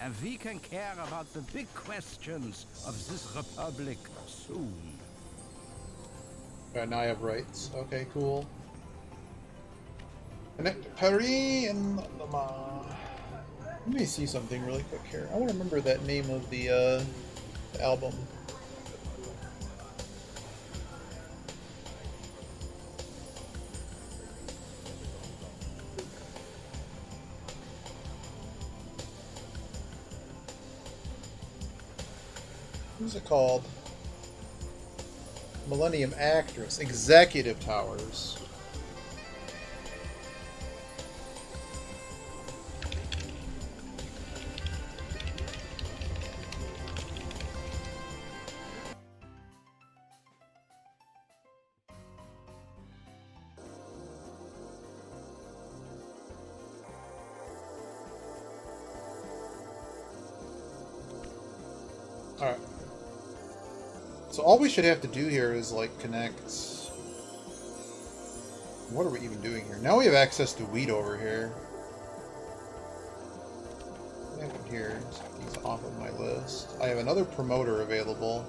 and we can care about the big questions of this republic soon. Alright, now I have rights. Okay, cool. Connect Paris and Le Mans. Let me see something really quick here. I want to remember that name of the album. What's it called? Millennium Actress. Executive Towers. Alright. So all we should have to do here is, like, connect... What are we even doing here? Now we have access to wheat over here. What happened here? He's off of my list. I have another promoter available.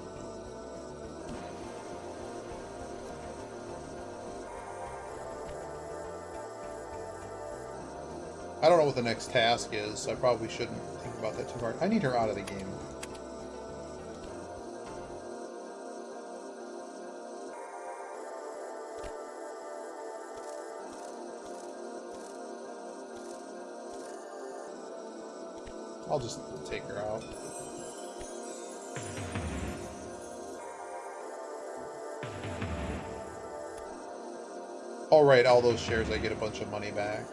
I don't know what the next task is, so I probably shouldn't think about that too hard. I need her out of the game. I'll just take her out. Alright, all those shares I get a bunch of money back.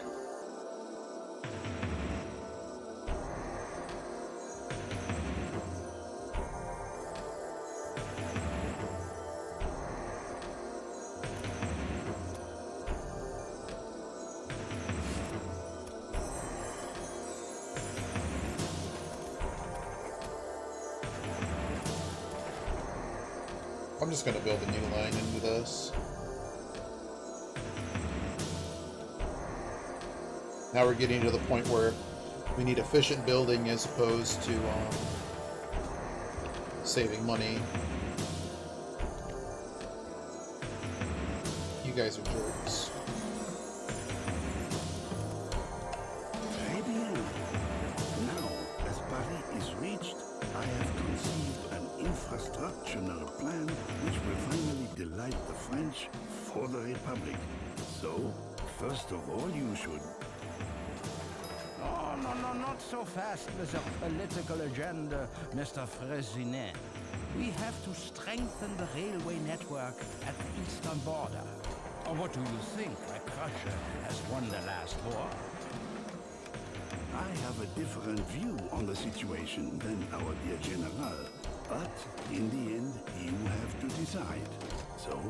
I'm just going to build a new line into this. Now we're getting to the point where we need efficient building as opposed to saving money. You guys are jerks. Très bien. Now, as Paris is reached, I have conceived an infrastructural plan which will finally delight the French for the Republic. So, first of all, you should... Oh, no, not so fast with a political agenda, Mr. Fresinet. We have to strengthen the railway network at the eastern border. Or what do you think? Prussia has won the last war? I have a different view on the situation than our dear General. But, in the end, you have to decide. So,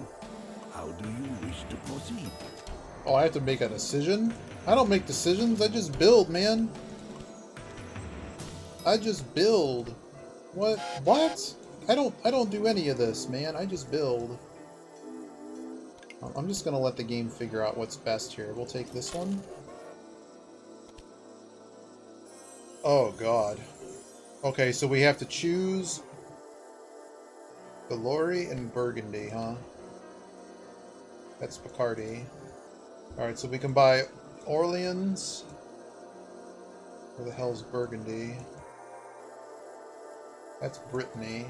how do you wish to proceed? Oh, I have to make a decision? I don't make decisions, I just build, man. I just build. What? What? I don't do any of this, man. I just build. I'm just gonna let the game figure out what's best here. We'll take this one. Oh, God. Okay, so we have to choose the Lorry and Burgundy, huh? That's Picardy. Alright, so we can buy Orleans. Where the hell's Burgundy? That's Brittany.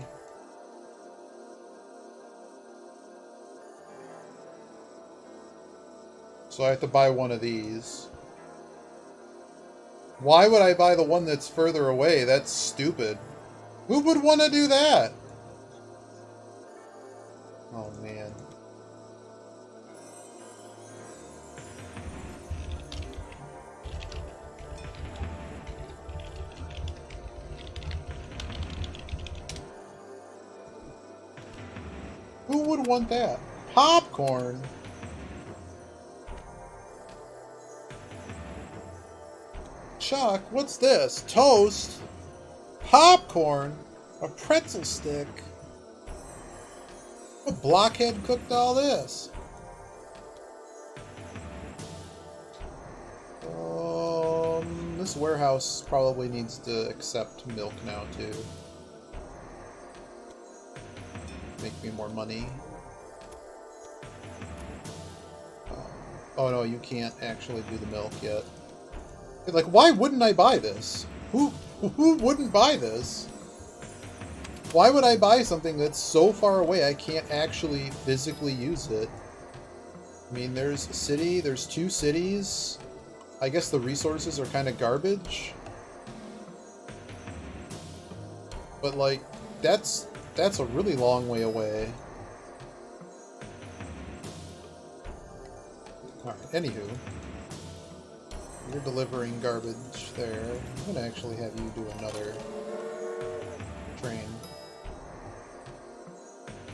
So I have to buy one of these. Why would I buy the one that's further away? That's stupid. Who would want to do that? Oh, man. Who would want that? Popcorn? Chuck, what's this? Toast? Popcorn? A pretzel stick? What blockhead cooked all this? This warehouse probably needs to accept milk now, too. Make me more money. Oh no, you can't actually do the milk yet. Like, why wouldn't I buy this? Who wouldn't buy this? Why would I buy something that's so far away I can't actually physically use it? I mean, there's a city, there's 2 cities. I guess the resources are kind of garbage. But, like, that's that's a really long way away. Alright, anywho. You're delivering garbage there. I'm gonna actually have you do another train.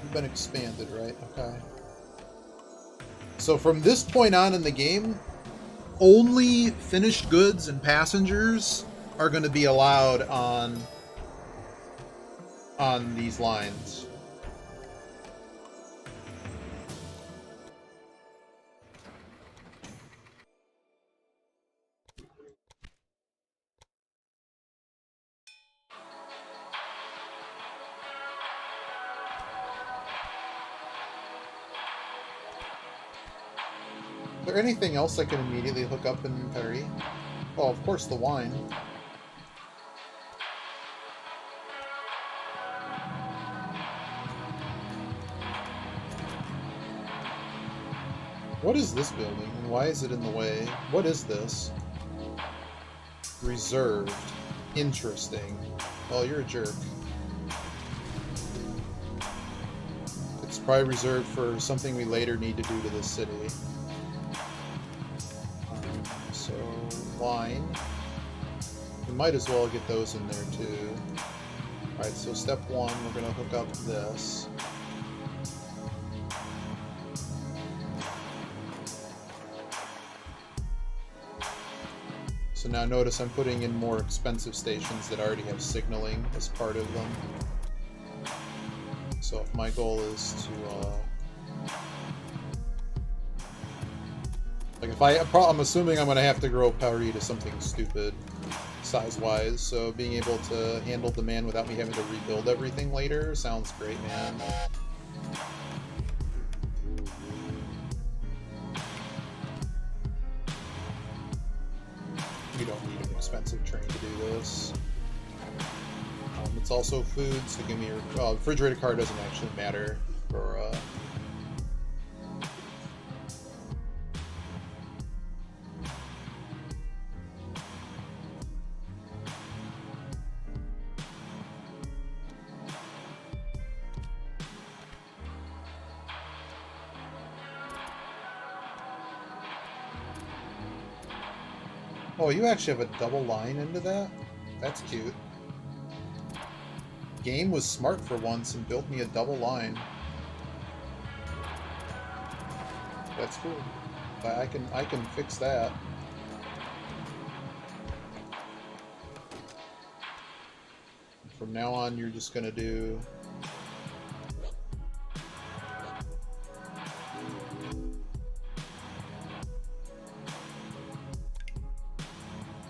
You've been expanded, right? Okay. So from this point on in the game, only finished goods and passengers are going to be allowed on these lines. Is there anything else I can immediately hook up in Paris? Oh, of course, the wine. What is this building, and why is it in the way? What is this? Reserved. Interesting. Well, you're a jerk. It's probably reserved for something we later need to do to this city. So, line. We might as well get those in there too. Alright, so step one, we're going to hook up this. So now notice I'm putting in more expensive stations that already have signaling as part of them. So if my goal is to, like if I'm assuming I'm going to have to grow Paris to something stupid size-wise, so being able to handle demand without me having to rebuild everything later sounds great, man. You don't need an expensive train to do this. It's also food, so give me your refrigerated car doesn't actually matter for Oh, you actually have a double line into that? That's cute. Game was smart for once and built me a double line. That's cool. I can fix that. From now on, you're just gonna do.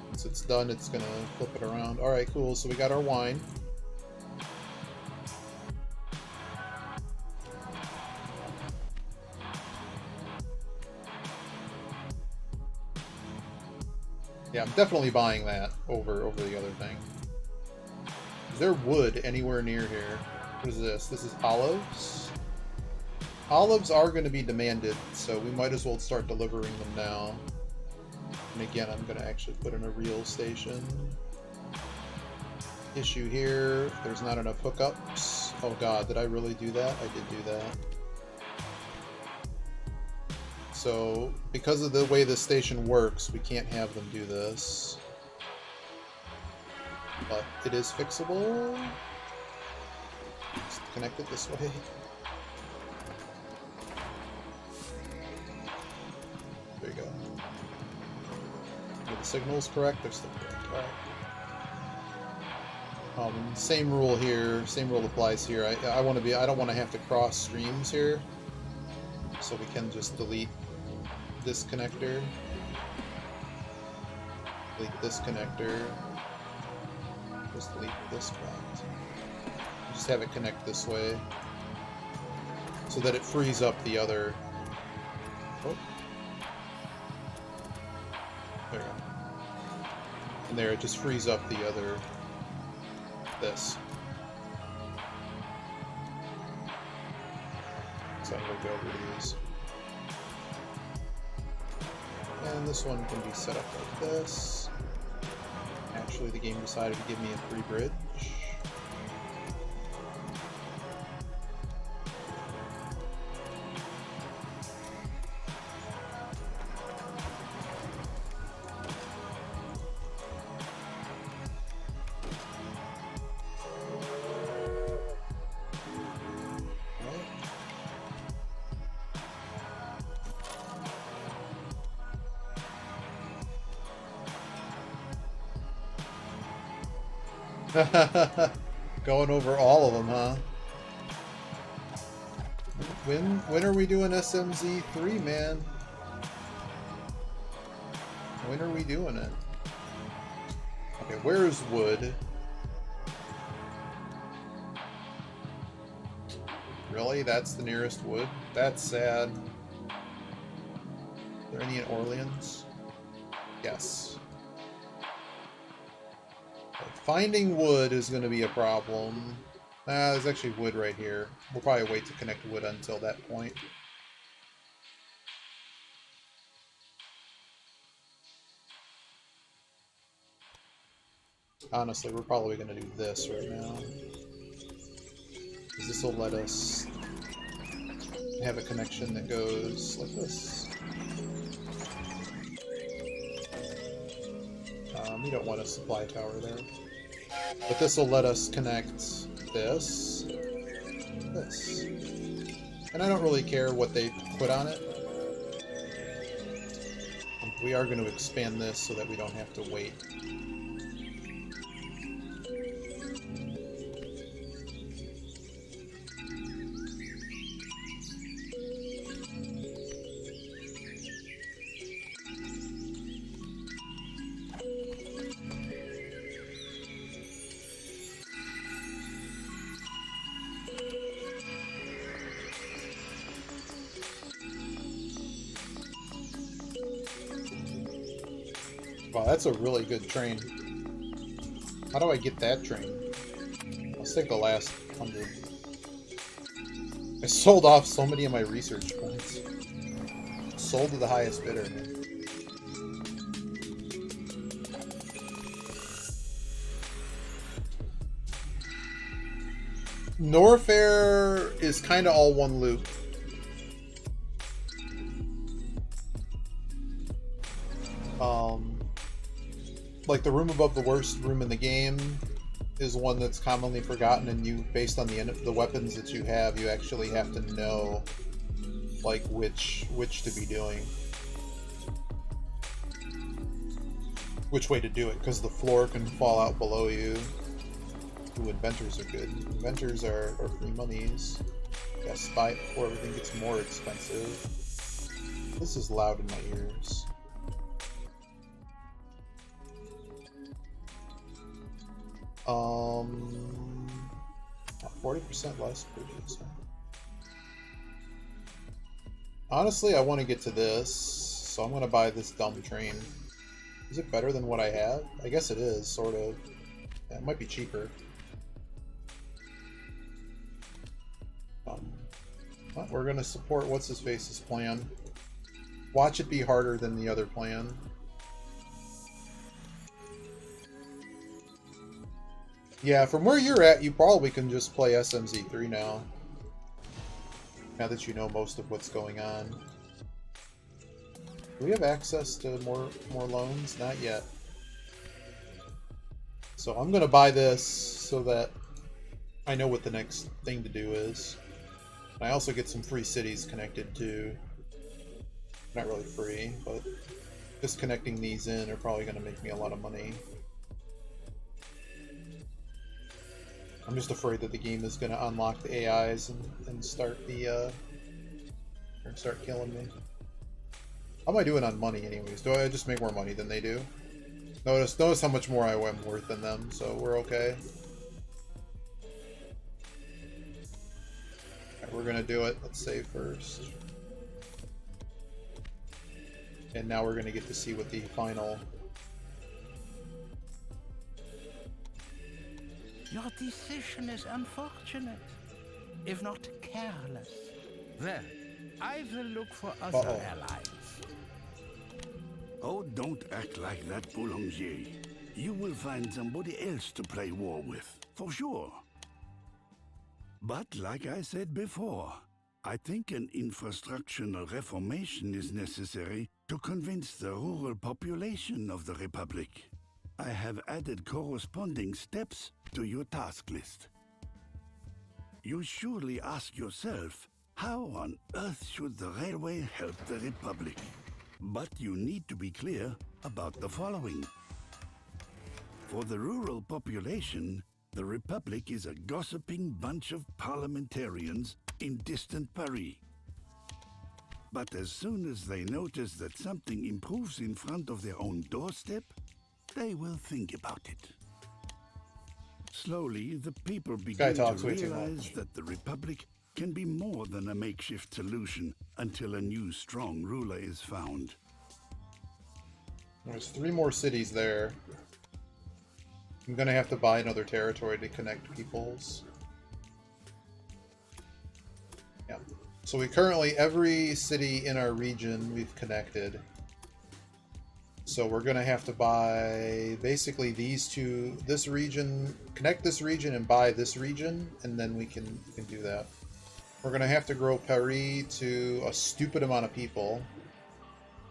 Once it's done, it's gonna flip it around. All right, cool. So we got our wine. Yeah, I'm definitely buying that over the other thing. Is there wood anywhere near here? What is this? This is olives? Olives are going to be demanded, so we might as well start delivering them now. And again, I'm going to actually put in a real station. Issue here, there's not enough hookups. Oh god, did I really do that? I did do that. So, because of the way this station works, we can't have them do this. But it is fixable. Just connect it this way. There you go. Are the signals correct? They're still correct. Alright. Same rule here. Same rule applies here. I don't want to have to cross streams here. So we can just delete this connector, delete this connector, just delete this one. Just have it connect this way so that it frees up the other. Oh. There we go. And there it just frees up the other, this. So I'm going to go over these. And this one can be set up like this. Actually, the game decided to give me a free bridge. Going over all of them, huh? When are we doing SMZ 3, man? When are we doing it? Okay, where's wood? Really? That's the nearest wood? That's sad. Are there any in Orleans? Yes. Finding wood is going to be a problem. There's actually wood right here. We'll probably wait to connect wood until that point. Honestly, we're probably going to do this right now. Because this will let us have a connection that goes like this. We don't want a supply tower there. But this will let us connect this, this. And I don't really care what they put on it. We are going to expand this so that we don't have to wait. Wow, that's a really good train. How do I get that train? Let's take the last 100. I sold off so many of my research points. Sold to the highest bidder, man. Norfair is kind of all one loop. Like the room above the worst room in the game is one that's commonly forgotten, and you, based on the weapons that you have, you actually have to know like which to be doing, which way to do it, because the floor can fall out below you. Ooh, inventors are good. Inventors are free monies. Yes, buy it before everything gets more expensive. This is loud in my ears. 40% less purchase. Honestly, I want to get to this, so I'm going to buy this dumb train. Is it better than what I have? I guess it is, sort of. Yeah, it might be cheaper. But we're going to support What's-His-Face's plan. Watch it be harder than the other plan. Yeah, from where you're at, you probably can just play SMZ3 now. Now that you know most of what's going on. Do we have access to more loans? Not yet. So I'm going to buy this so that I know what the next thing to do is. And I also get some free cities connected to... Not really free, but just connecting these in are probably going to make me a lot of money. I'm just afraid that the game is going to unlock the AIs and start the start killing me. How am I doing on money anyways? Do I just make more money than they do? Notice how much more I am worth than them, so we're okay. Alright, we're going to do it. Let's save first. And now we're going to get to see what the final... Your decision is unfortunate, if not careless. Well, I will look for other allies. Oh, don't act like that, Boulanger. You will find somebody else to play war with, for sure. But like I said before, I think an infrastructural reformation is necessary to convince the rural population of the Republic. I have added corresponding steps to your task list. You surely ask yourself, how on earth should the railway help the Republic? But you need to be clear about the following. For the rural population, the Republic is a gossiping bunch of parliamentarians in distant Paris. But as soon as they notice that something improves in front of their own doorstep, they will think about it. Slowly, the people begin to realize that the Republic can be more than a makeshift solution until a new strong ruler is found. There's 3 more cities there. I'm gonna have to buy another territory to connect peoples. Yeah. So we currently, every city in our region we've connected. So we're gonna have to buy basically these two, this region, connect this region and buy this region, and then we can do that. We're gonna have to grow Paris to a stupid amount of people,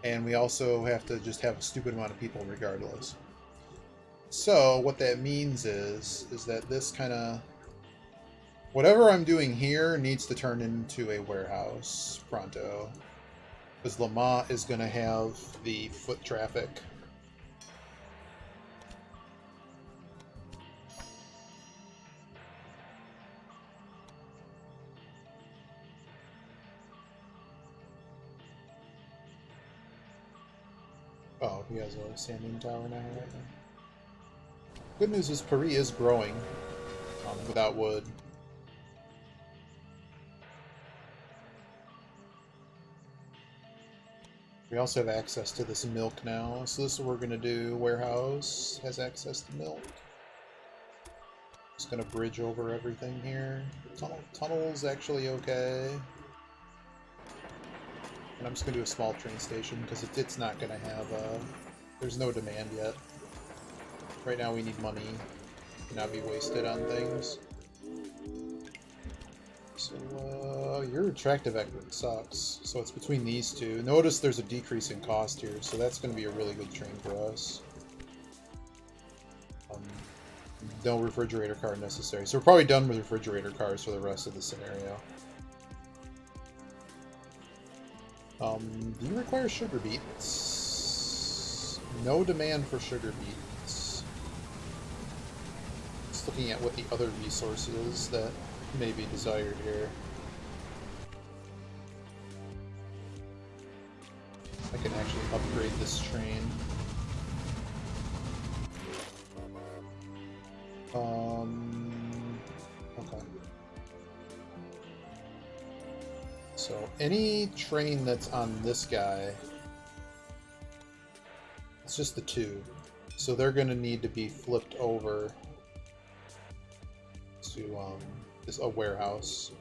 and we also have to just have a stupid amount of people regardless. So what that means is that this kind of, whatever I'm doing here needs to turn into a warehouse pronto, because Lamont is going to have the foot traffic. Oh, he has a sanding tower now, right now. Good news is Paris is growing without wood. We also have access to this milk now, so this is what we're going to do. Warehouse has access to milk. Just going to bridge over everything here. Tunnel's actually okay. And I'm just going to do a small train station because it's not going to have there's no demand yet. Right now we need money to not be wasted on things. So, your attractive equity sucks. So it's between these two. Notice there's a decrease in cost here, so that's going to be a really good train for us. No refrigerator car necessary. So we're probably done with refrigerator cars for the rest of the scenario. Do you require sugar beets? No demand for sugar beets. Just looking at what the other resources that may be desired here. I can actually upgrade this train. Okay. So any train that's on this guy, it's just the 2. So they're going to need to be flipped over to a warehouse.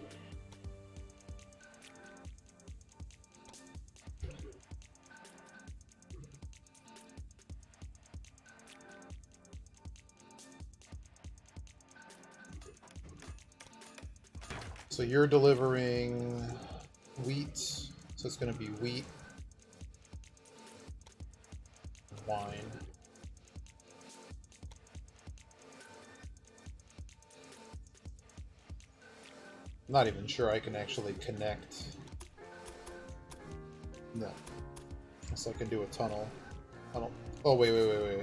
So you're delivering wheat, so it's going to be wheat, wine. I'm not even sure I can actually connect. No. Unless I can do a tunnel. Oh, wait. Well,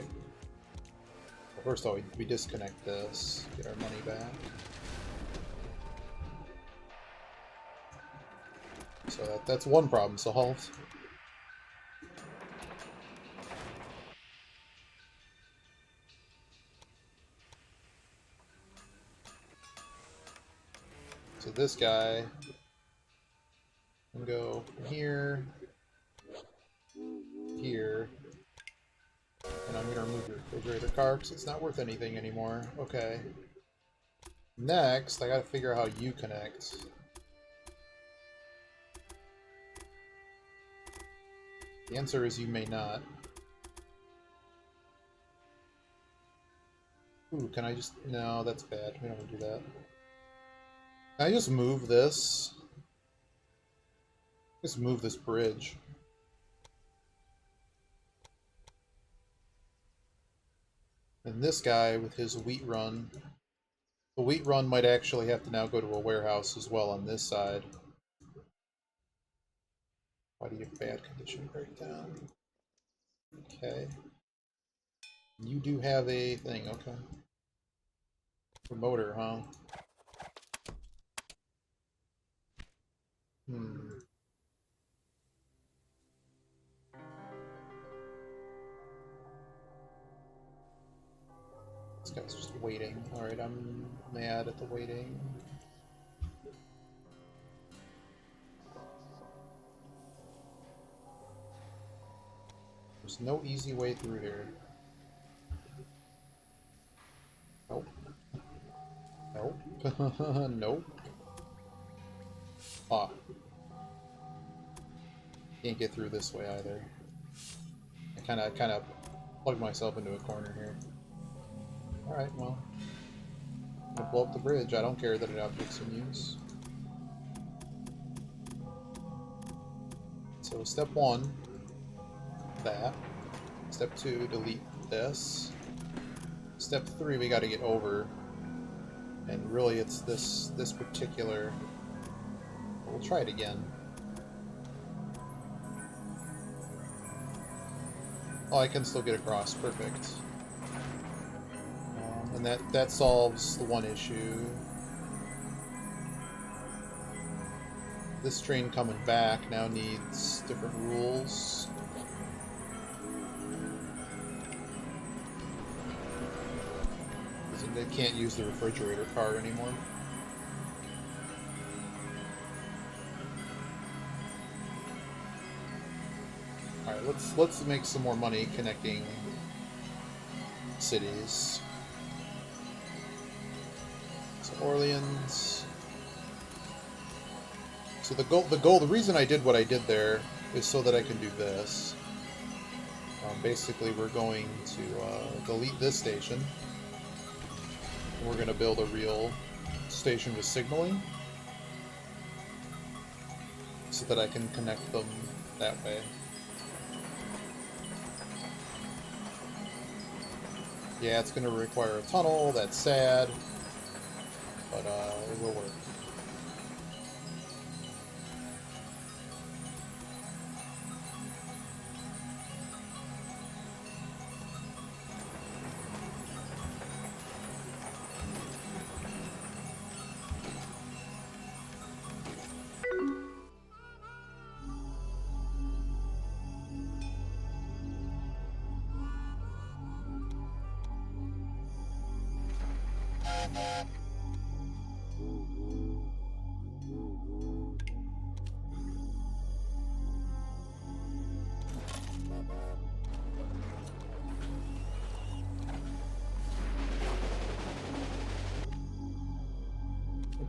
first of all, we disconnect this, get our money back. So that's one problem solved. So this guy can go here, here, and I'm going to remove the refrigerator car because it's not worth anything anymore. Okay. Next, I got to figure out how you connect. The answer is you may not. Ooh, can I just... No, that's bad. We don't want to do that. Can I just move this? Just move this bridge. And this guy with his wheat run. The wheat run might actually have to now go to a warehouse as well on this side. Why do you have bad condition breakdown? Okay. You do have a thing, okay. Promoter, huh? This guy's just waiting. Alright, I'm mad at the waiting. There's no easy way through here. Nope. Nope. Nope. Ah. Can't get through this way either. I kind of plugged myself into a corner here. Alright, well. I'm gonna blow up the bridge. I don't care that it objects in use. So step 1, that. Step 2, delete this. Step 3, we gotta get over. And really it's this particular... We'll try it again. Oh, I can still get across. Perfect. And that solves the one issue. This train coming back now needs different rules. They can't use the refrigerator car anymore. Alright, let's make some more money connecting cities. So Orleans. So the reason I did what I did there is so that I can do this. Basically, we're going to delete this station. We're going to build a real station with signaling so that I can connect them that way. Yeah, it's going to require a tunnel. That's sad, but it will work.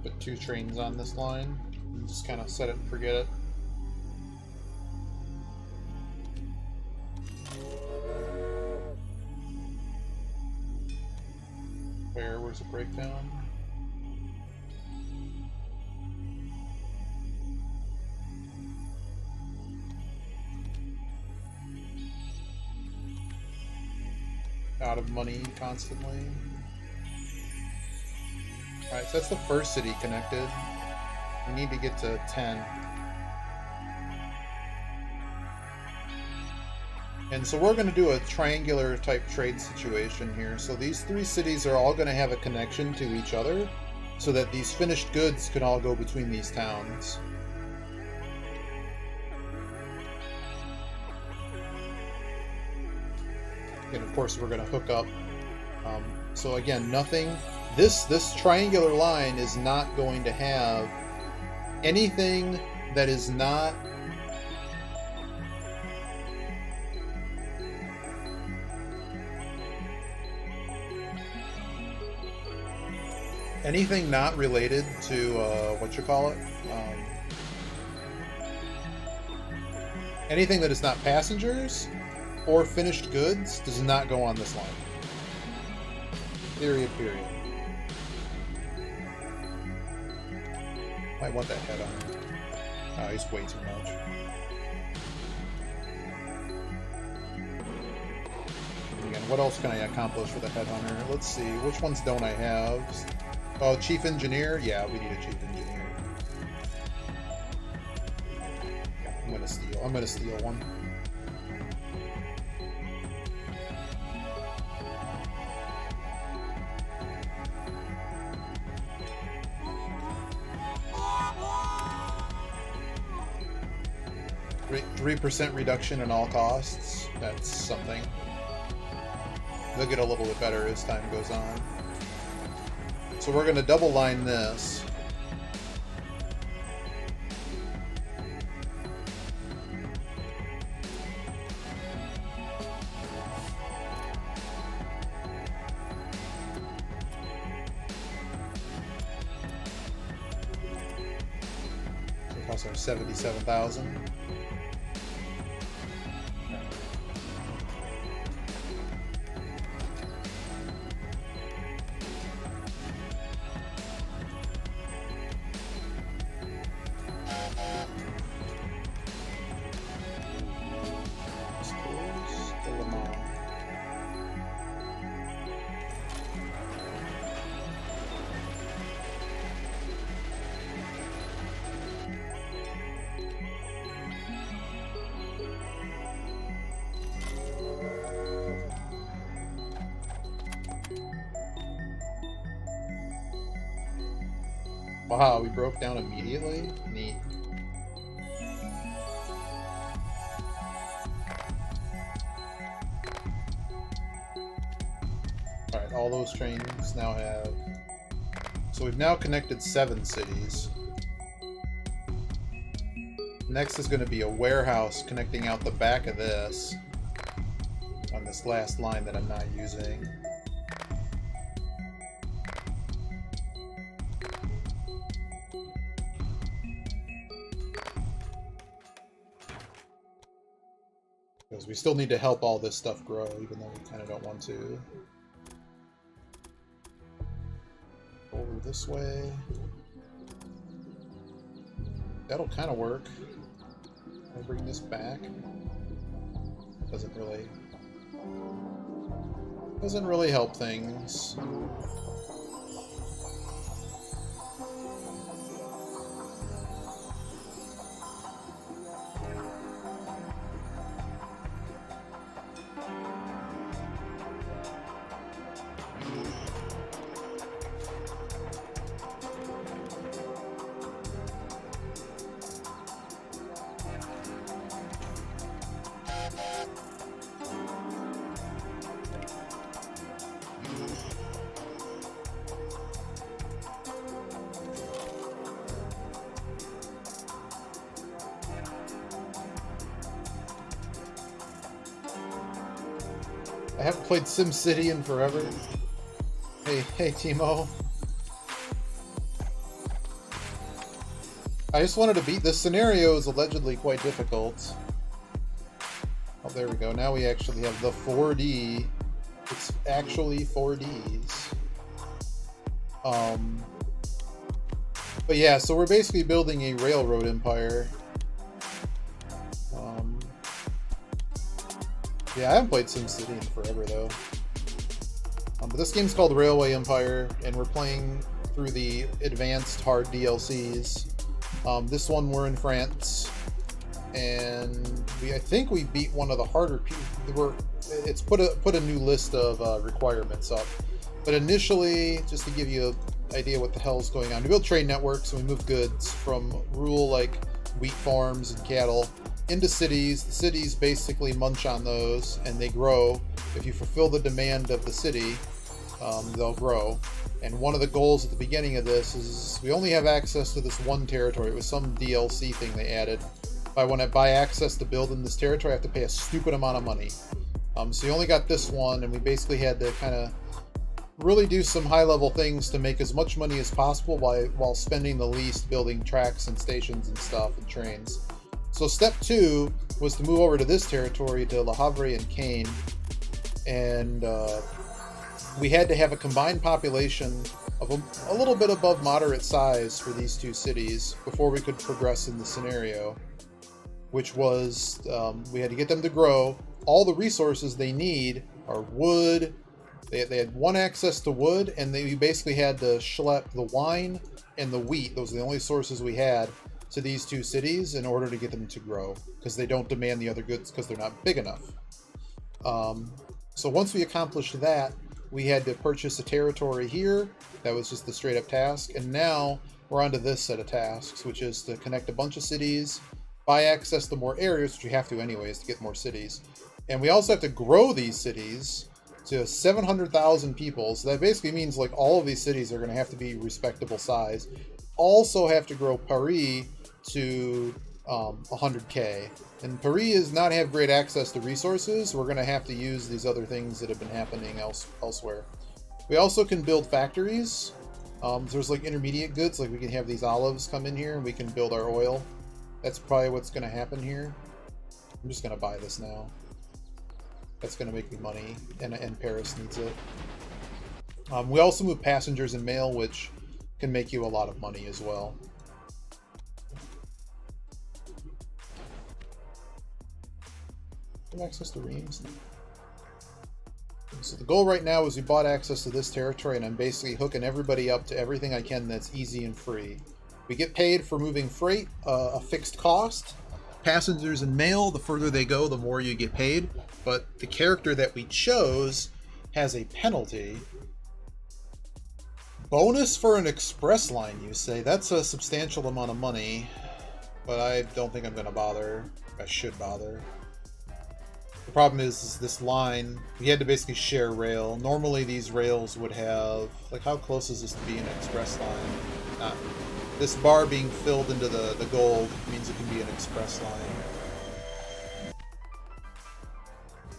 Put 2 trains on this line and just kind of set it and forget it. Where's the breakdown? Out of money constantly. Alright, so that's the first city connected. We need to get to 10. And so we're going to do a triangular type trade situation here. So these 3 cities are all going to have a connection to each other so that these finished goods can all go between these towns. And of course we're going to hook up. So again, nothing... This triangular line is not going to have anything that is not anything not related to anything that is not passengers or finished goods does not go on this line. Period. Might want that head on. Oh, he's way too much. Again, what else can I accomplish with a headhunter? Let's see, which ones don't I have? Oh, chief engineer? Yeah, we need a chief engineer. I'm gonna steal one. 3% reduction in all costs. That's something. They'll get a little bit better as time goes on. So we're going to double line this. So it costs our 77,000. Wow, we broke down immediately? Neat. Alright, all those trains now have... So we've now connected 7 cities. Next is going to be a warehouse connecting out the back of this on this last line that I'm not using. Because we still need to help all this stuff grow, even though we kind of don't want to. Over this way. That'll kind of work. I'll bring this back. Doesn't really help things. I haven't played SimCity in forever. Hey, Timo. I just wanted to beat this scenario. Is allegedly quite difficult. Oh, there we go. Now we actually have the 4D. It's actually 4Ds. But yeah, so we're basically building a railroad empire. Yeah, I haven't played SimCity in forever, though. But this game's called Railway Empire, and we're playing through the advanced hard DLCs. This one we're in France, and I think we beat one of the harder. It's put a new list of requirements up. But initially, just to give you an idea what the hell's going on, we build trade networks and we move goods from rural like wheat farms and cattle into cities. The cities basically munch on those and they grow. If you fulfill the demand of the city, they'll grow. And one of the goals at the beginning of this is we only have access to this one territory. It was some DLC thing they added. If I want to buy access to build in this territory, I have to pay a stupid amount of money. So you only got this one, and we basically had to kind of really do some high-level things to make as much money as possible while spending the least building tracks and stations and stuff and trains. So step 2 was to move over to this territory, to Le Havre and Caen, and we had to have a combined population of a little bit above moderate size for these two cities before we could progress in the scenario, which was we had to get them to grow. All the resources they need are wood. They had one access to wood, and we basically had to schlep the wine and the wheat. Those are the only sources we had to these two cities in order to get them to grow, because they don't demand the other goods because they're not big enough. So once we accomplished that, we had to purchase a territory here. That was just the straight up task. And now we're on to this set of tasks, which is to connect a bunch of cities buy access to more areas, which we have to anyways to get more cities. And we also have to grow these cities to 700,000 people. So that basically means like all of these cities are going to have to be respectable size. Also have to grow Paris to 100k. And Paris does not have great access to resources. We're going to have to use these other things that have been happening elsewhere. We also can build factories. There's like intermediate goods, like we can have these olives come in here and we can build our oil. That's probably what's going to happen here. I'm just going to buy this now. That's going to make me money, and Paris needs it. We also move passengers and mail, which can make you a lot of money as well. Have access to reams? So the goal right now is we bought access to this territory, and I'm basically hooking everybody up to everything I can that's easy and free. We get paid for moving freight, a fixed cost. Passengers and mail, the further they go, the more you get paid. But the character that we chose has a penalty. Bonus for an express line, you say? That's a substantial amount of money. But I don't think I'm going to bother. I should bother. The problem is this line, we had to basically share rail. Normally these rails would have, like, how close is this to being an express line? This bar being filled into the gold means it can be an express line.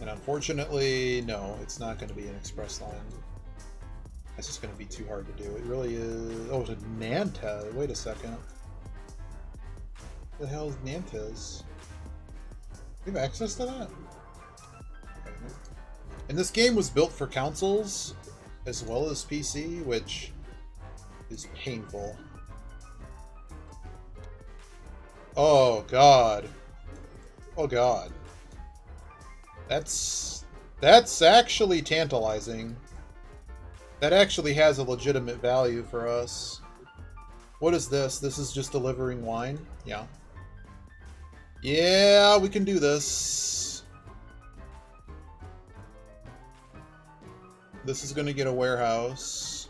And unfortunately, no, it's not going to be an express line. It's just going to be too hard to do. It really is. Oh, it's a Nantes. Wait a second. What the hell is Nantes? Do you have access to that? And this game was built for consoles as well as PC, which is painful. Oh god. Oh god. That's actually tantalizing. That actually has a legitimate value for us. What is this? This is just delivering wine? Yeah. Yeah, we can do this. This is going to get a warehouse.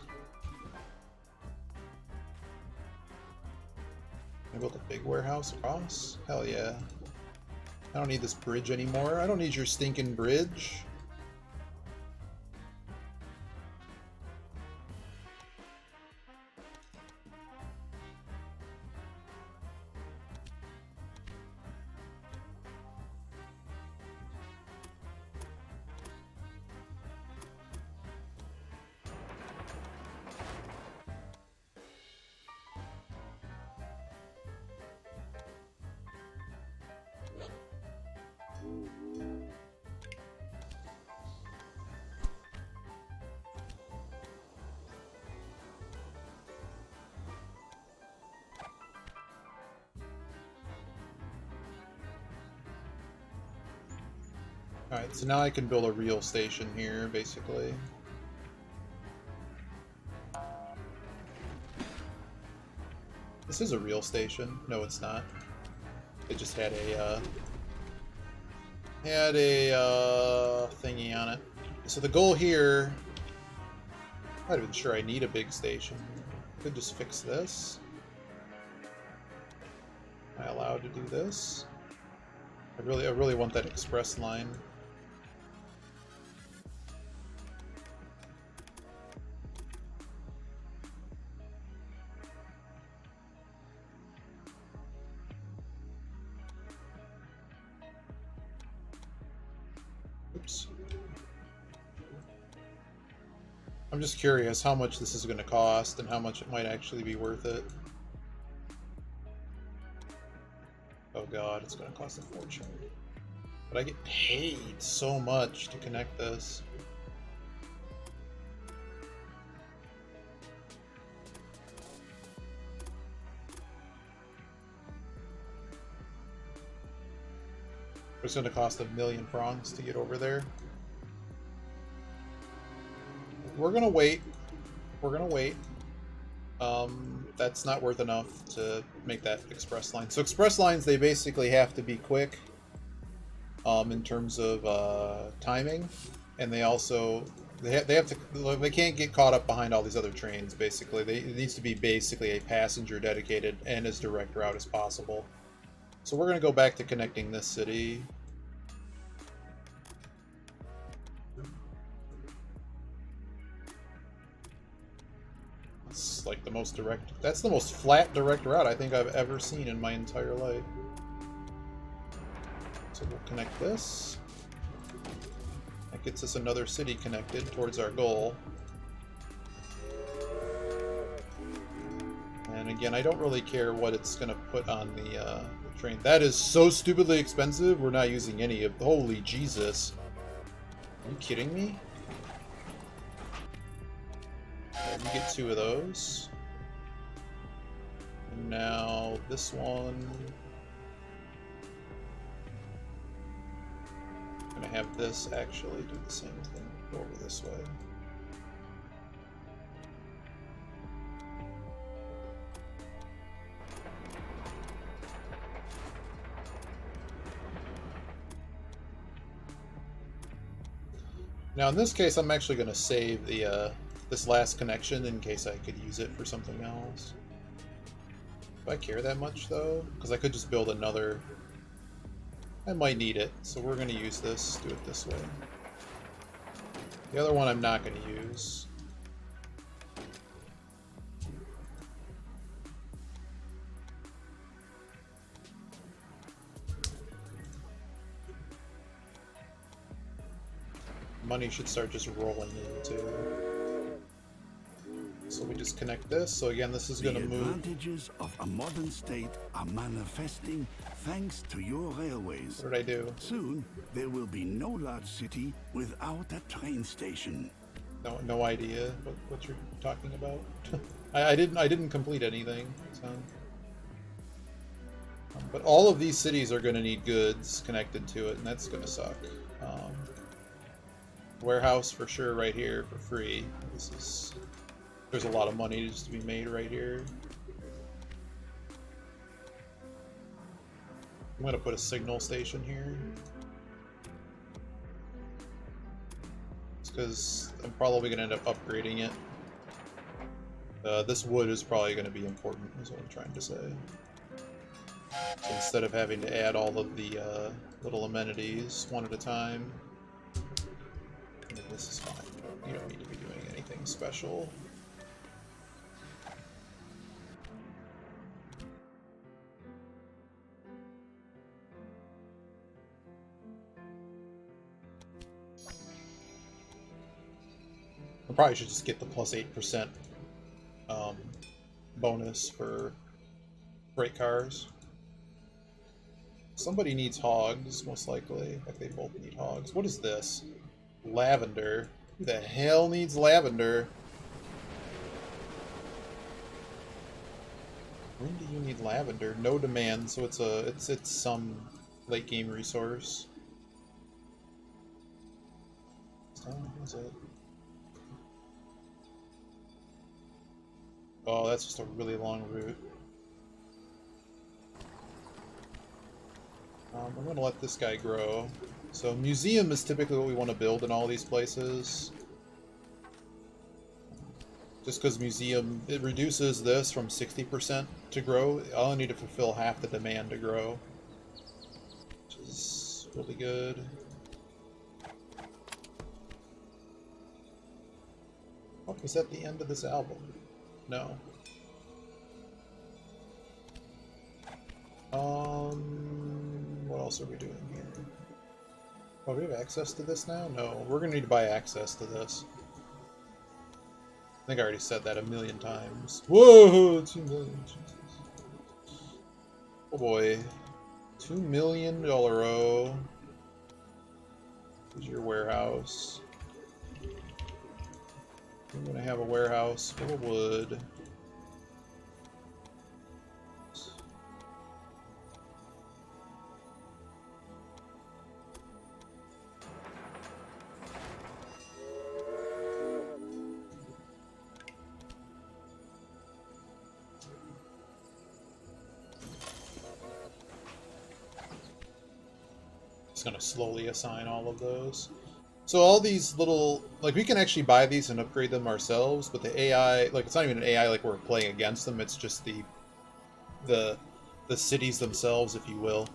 I built a big warehouse across? Hell yeah. I don't need this bridge anymore. I don't need your stinking bridge. Alright, so now I can build a real station here, basically. This is a real station. No, it's not. It just had a, thingy on it. So the goal here... I'm not even sure I need a big station. Could just fix this. Am I allowed to do this? I really want that express line. Oops. I'm just curious how much this is going to cost and how much it might actually be worth it. Oh god, it's going to cost a fortune. But I get paid so much to connect this. It's going to cost 1,000,000 francs to get over there. We're going to wait. We're going to wait. That's not worth enough to make that express line. So express lines, they basically have to be quick in terms of timing, and they also they can't get caught up behind all these other trains. Basically, it needs to be basically a passenger dedicated and as direct route as possible. So we're going to go back to connecting this city. It's like the most direct... That's the most flat direct route I think I've ever seen in my entire life. So we'll connect this. That gets us another city connected towards our goal. And again, I don't really care what it's going to put on the train. That is so stupidly expensive. We're not using any of... Holy Jesus. Are you kidding me? Right, we get 2 of those. And now this one... I'm going to have this actually do the same thing. Go over this way. Now in this case, I'm actually going to save the this last connection in case I could use it for something else. Do I care that much though? Because I could just build another. I might need it, so we're going to use this. Do it this way. The other one I'm not going to use. Money should start just rolling into. So we just connect this. So again, this is going to move. The advantages of a modern state are manifesting thanks to your railways. What did I do? Soon, there will be no large city without a train station. No idea what you're talking about. I didn't complete anything. So. But all of these cities are going to need goods connected to it, and that's going to suck. Warehouse for sure right here for free. There's a lot of money just to be made right here. I'm going to put a signal station here. It's because I'm probably going to end up upgrading it. This wood is probably going to be important, is what I'm trying to say. So instead of having to add all of the little amenities one at a time, this is fine. You don't need to be doing anything special. I probably should just get the plus 8% bonus for freight cars. Somebody needs hogs, most likely. Like they both need hogs. What is this? Lavender. Who the hell needs lavender? When do you need lavender? No demand, so it's some late game resource. What is it? Oh, that's just a really long route. I'm going to let this guy grow. So museum is typically what we want to build in all these places. Just because museum, it reduces this from 60% to grow. I only need to fulfill half the demand to grow. Which is really good. Oh, was that the end of this album? No. What else are we doing here? Oh, do we have access to this now? No, we're gonna need to buy access to this. I think I already said that a million times. Whoa, 2 million, Jesus. Oh boy. $2 million row. Here's your warehouse. I'm gonna have a warehouse full of wood. Going to slowly assign all of those. So all these little, like, we can actually buy these and upgrade them ourselves, but the AI, like, it's not even an AI like we're playing against them, it's just the the cities themselves, if you will.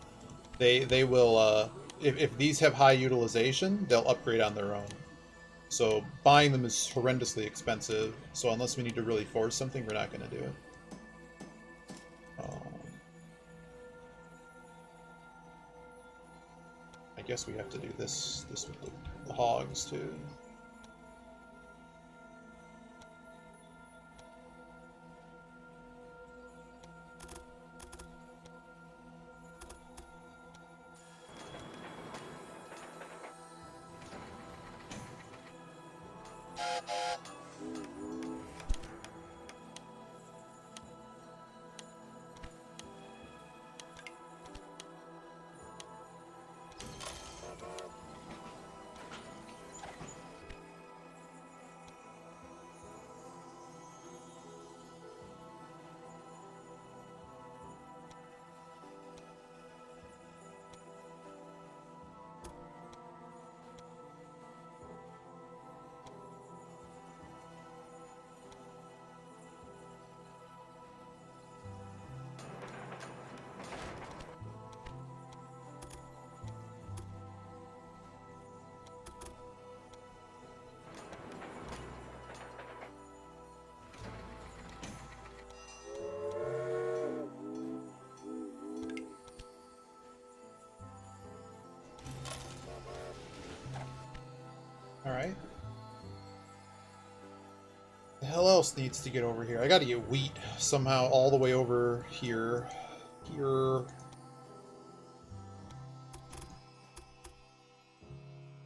They will, if these have high utilization, they'll upgrade on their own. So buying them is horrendously expensive, so unless we need to really force something, we're not going to do it. I guess we have to do this with the hogs too. Alright. The hell else needs to get over here? I gotta get wheat somehow all the way over here. Here.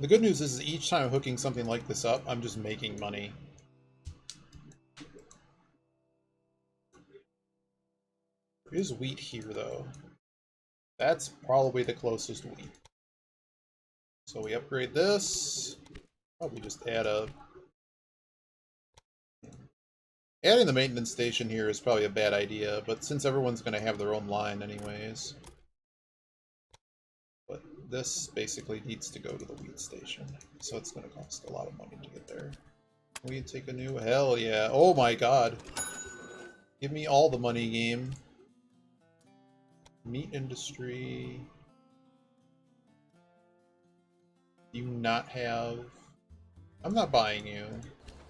The good news is each time I'm hooking something like this up, I'm just making money. There's wheat here, though. That's probably the closest wheat. So we upgrade this. Probably just add a... Adding the maintenance station here is probably a bad idea, but since everyone's going to have their own line anyways. But this basically needs to go to the wheat station, so it's going to cost a lot of money to get there. We take a new... Hell yeah. Oh my god. Give me all the money, game. Meat industry... Do you not have... I'm not buying you.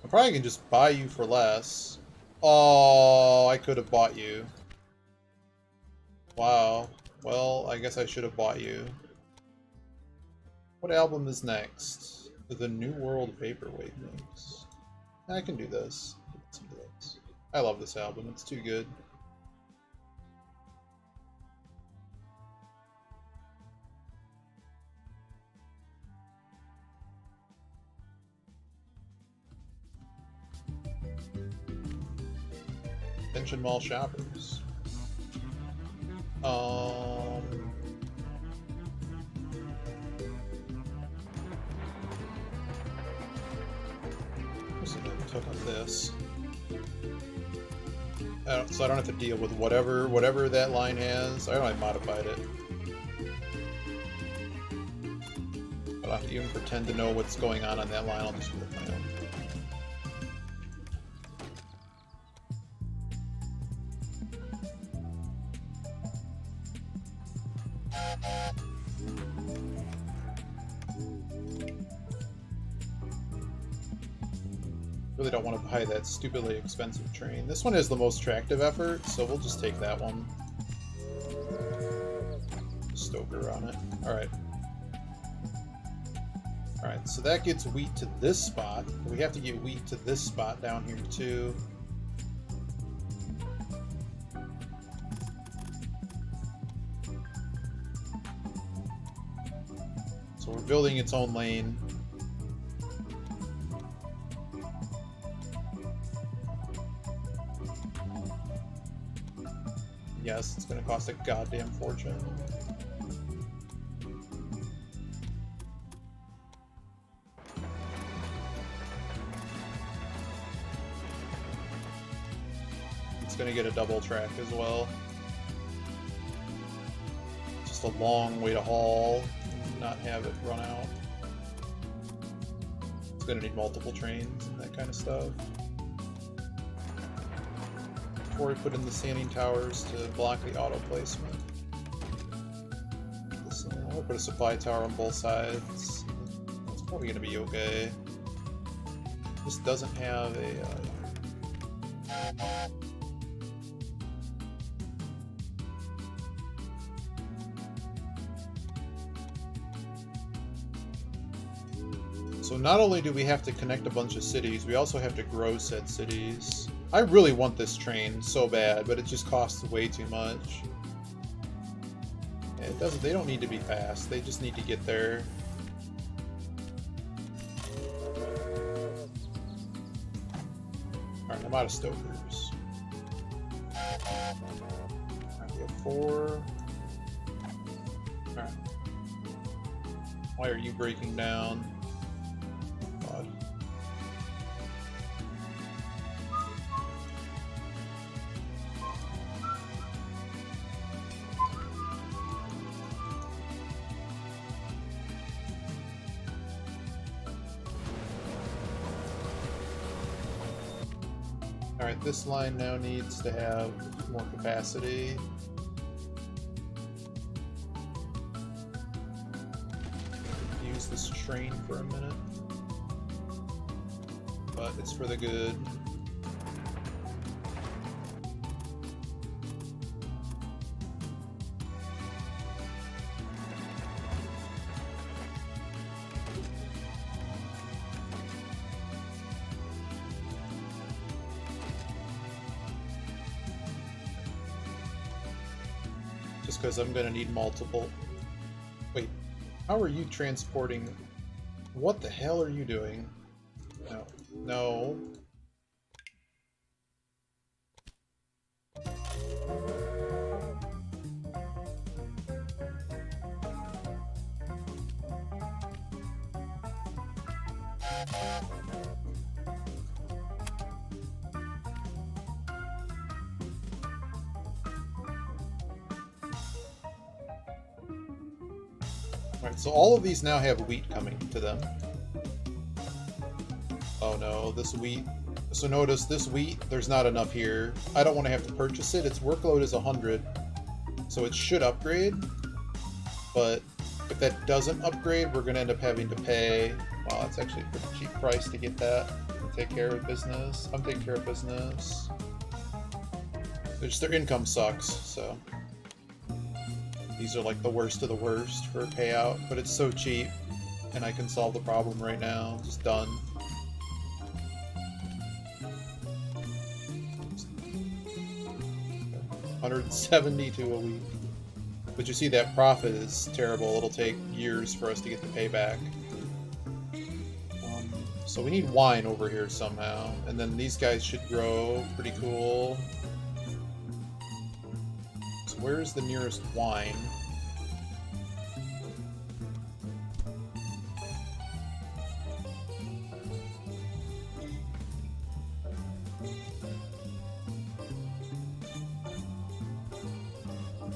I probably can just buy you for less. Oh, I could have bought you. Wow. Well, I guess I should have bought you. What album is next? The New World Vaporwave mix. I can do this. Listen to this. I love this album. It's too good. Attention mall shoppers. What's the took on this? So I don't have to deal with whatever that line has. I don't have modified it. I don't have to even pretend to know what's going on that line. I'll just do it my own. Really don't want to buy that stupidly expensive train. This one has the most tractive effort, so we'll just take that one. Stoker on it. Alright. Alright, so that gets wheat to this spot. We have to get wheat to this spot down here too. So we're building its own lane. Yes, it's gonna cost a goddamn fortune. It's gonna get a double track as well. Just a long way to haul, not have it run out. It's gonna need multiple trains and that kind of stuff. before we put in the sanding towers to block the auto placement. I'll put a supply tower on both sides. It's probably going to be okay. This doesn't have a... So not only do we have to connect a bunch of cities, we also have to grow said cities. I really want this train so bad, but it just costs way too much. It doesn't. They don't need to be fast. They just need to get there. All right, I'm out of stokers. Alright, we have 4. All right. Why are you breaking down? God. Alright, this line now needs to have more capacity. Use this train for a minute. But it's for the good. Just because I'm going to need multiple... Wait, how are you transporting... What the hell are you doing? No. No. Alright, so all of these now have wheat coming to them. Oh no, this wheat. So notice, this wheat, there's not enough here. I don't want to have to purchase it. Its workload is 100. So it should upgrade. But if that doesn't upgrade, we're going to end up having to pay... Wow, that's actually a pretty cheap price to get that. Take care of business. I'm taking care of business. Just their income sucks, so... These are like the worst of the worst for a payout, but it's so cheap, and I can solve the problem right now. Just done. $172 a week. But you see that profit is terrible. It'll take years for us to get the payback. So we need wine over here somehow, and then these guys should grow pretty cool. So where's the nearest wine?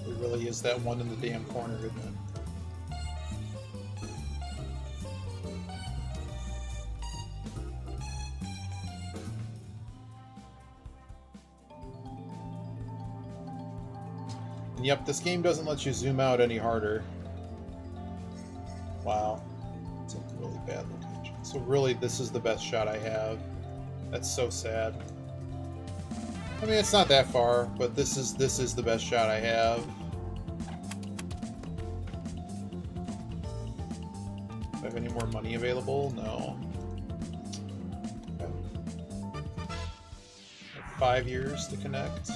It really is that one in the damn corner, isn't it? And yep, this game doesn't let you zoom out any harder. Wow. It's a really bad location. So really, this is the best shot I have. That's so sad. I mean, it's not that far, but this is the best shot I have. Do I have any more money available? No. Okay. I have 5 years to connect.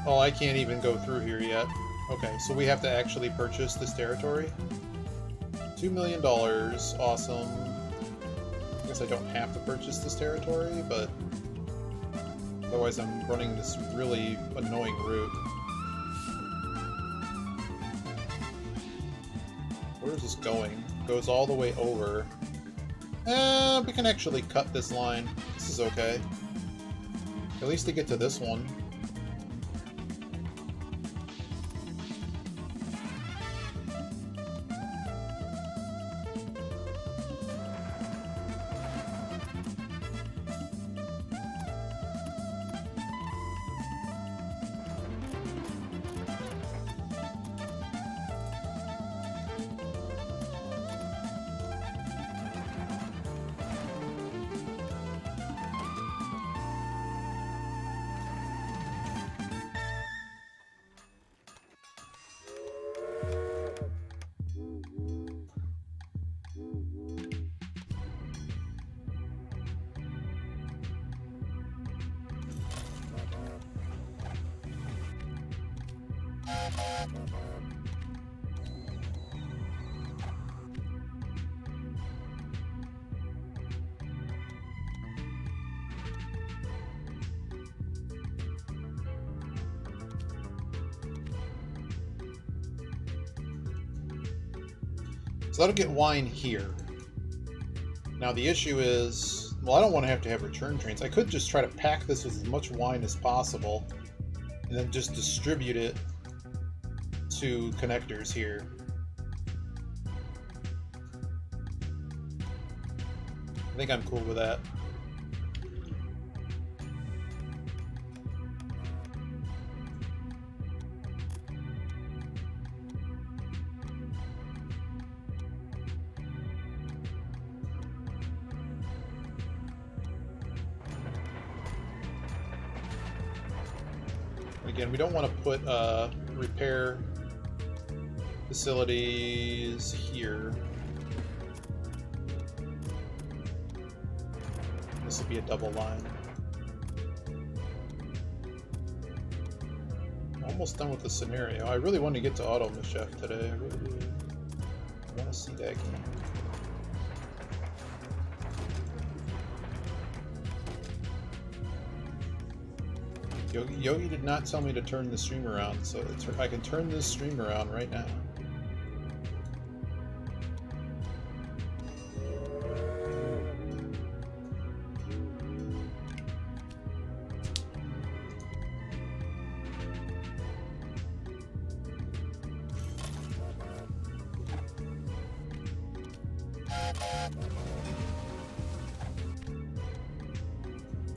Oh, I can't even go through here yet. Okay, so we have to actually purchase this territory. $2 million, awesome. I guess I don't have to purchase this territory, but otherwise I'm running this really annoying route. Where is this going? It goes all the way over. We can actually cut this line. This is okay. At least to get to this one. So that'll get wine here. Now the issue is, well, I don't want to have return trains. I could just try to pack this with as much wine as possible, and then just distribute it to connectors here. I think I'm cool with that. Again, we don't want to put repair facilities here. This will be a double line. Almost done with the scenario. I really want to get to Auto Chef today. I really do. I want to see that game. Yogi did not tell me to turn the stream around, so I can turn this stream around right now.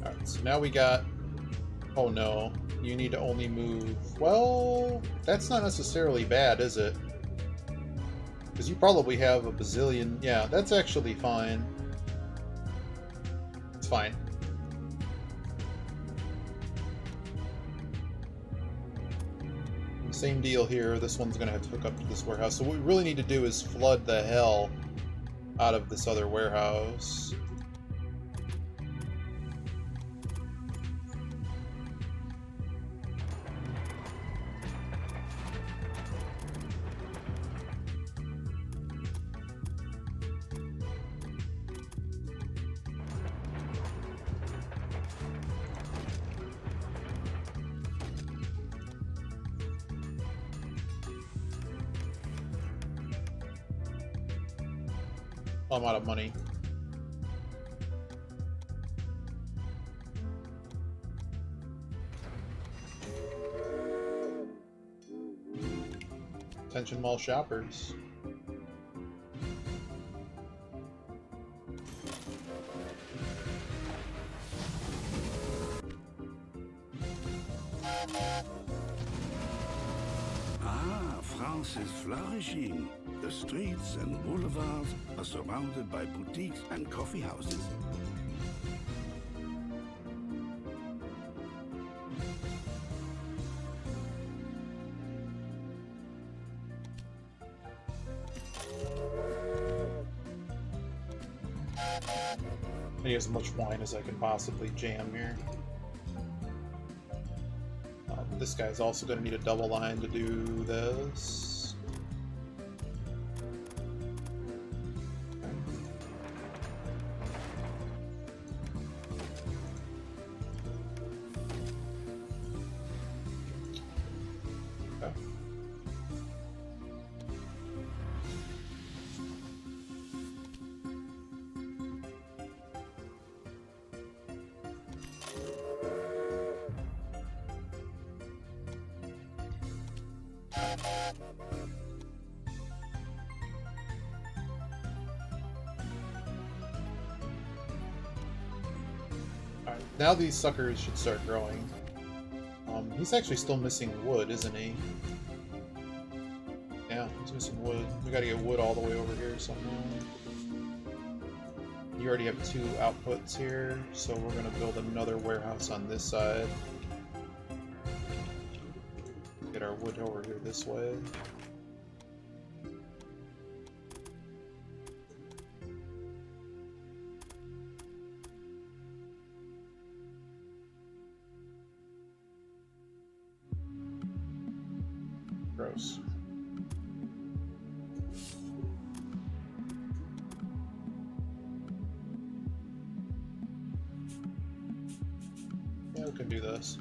Alright, so now we got... Oh no, you need to only move... Well, that's not necessarily bad, is it? Because you probably have a bazillion... Yeah, that's actually fine. It's fine. Same deal here, this one's going to have to hook up to this warehouse. So what we really need to do is flood the hell out of this other warehouse. I'm out of money. Attention mall shoppers. Ah, France is flourishing. The streets and boulevards are surrounded by boutiques and coffee houses. I need as much wine as I can possibly jam here. This guy's also going to need a double line to do this. Alright, now these suckers should start growing. He's actually still missing wood, isn't he? Yeah, he's missing wood. We gotta get wood all the way over here somewhere. You already have 2 outputs here, so we're gonna build another warehouse on this side. Get our wood over here this way. course. Yeah, we can do this.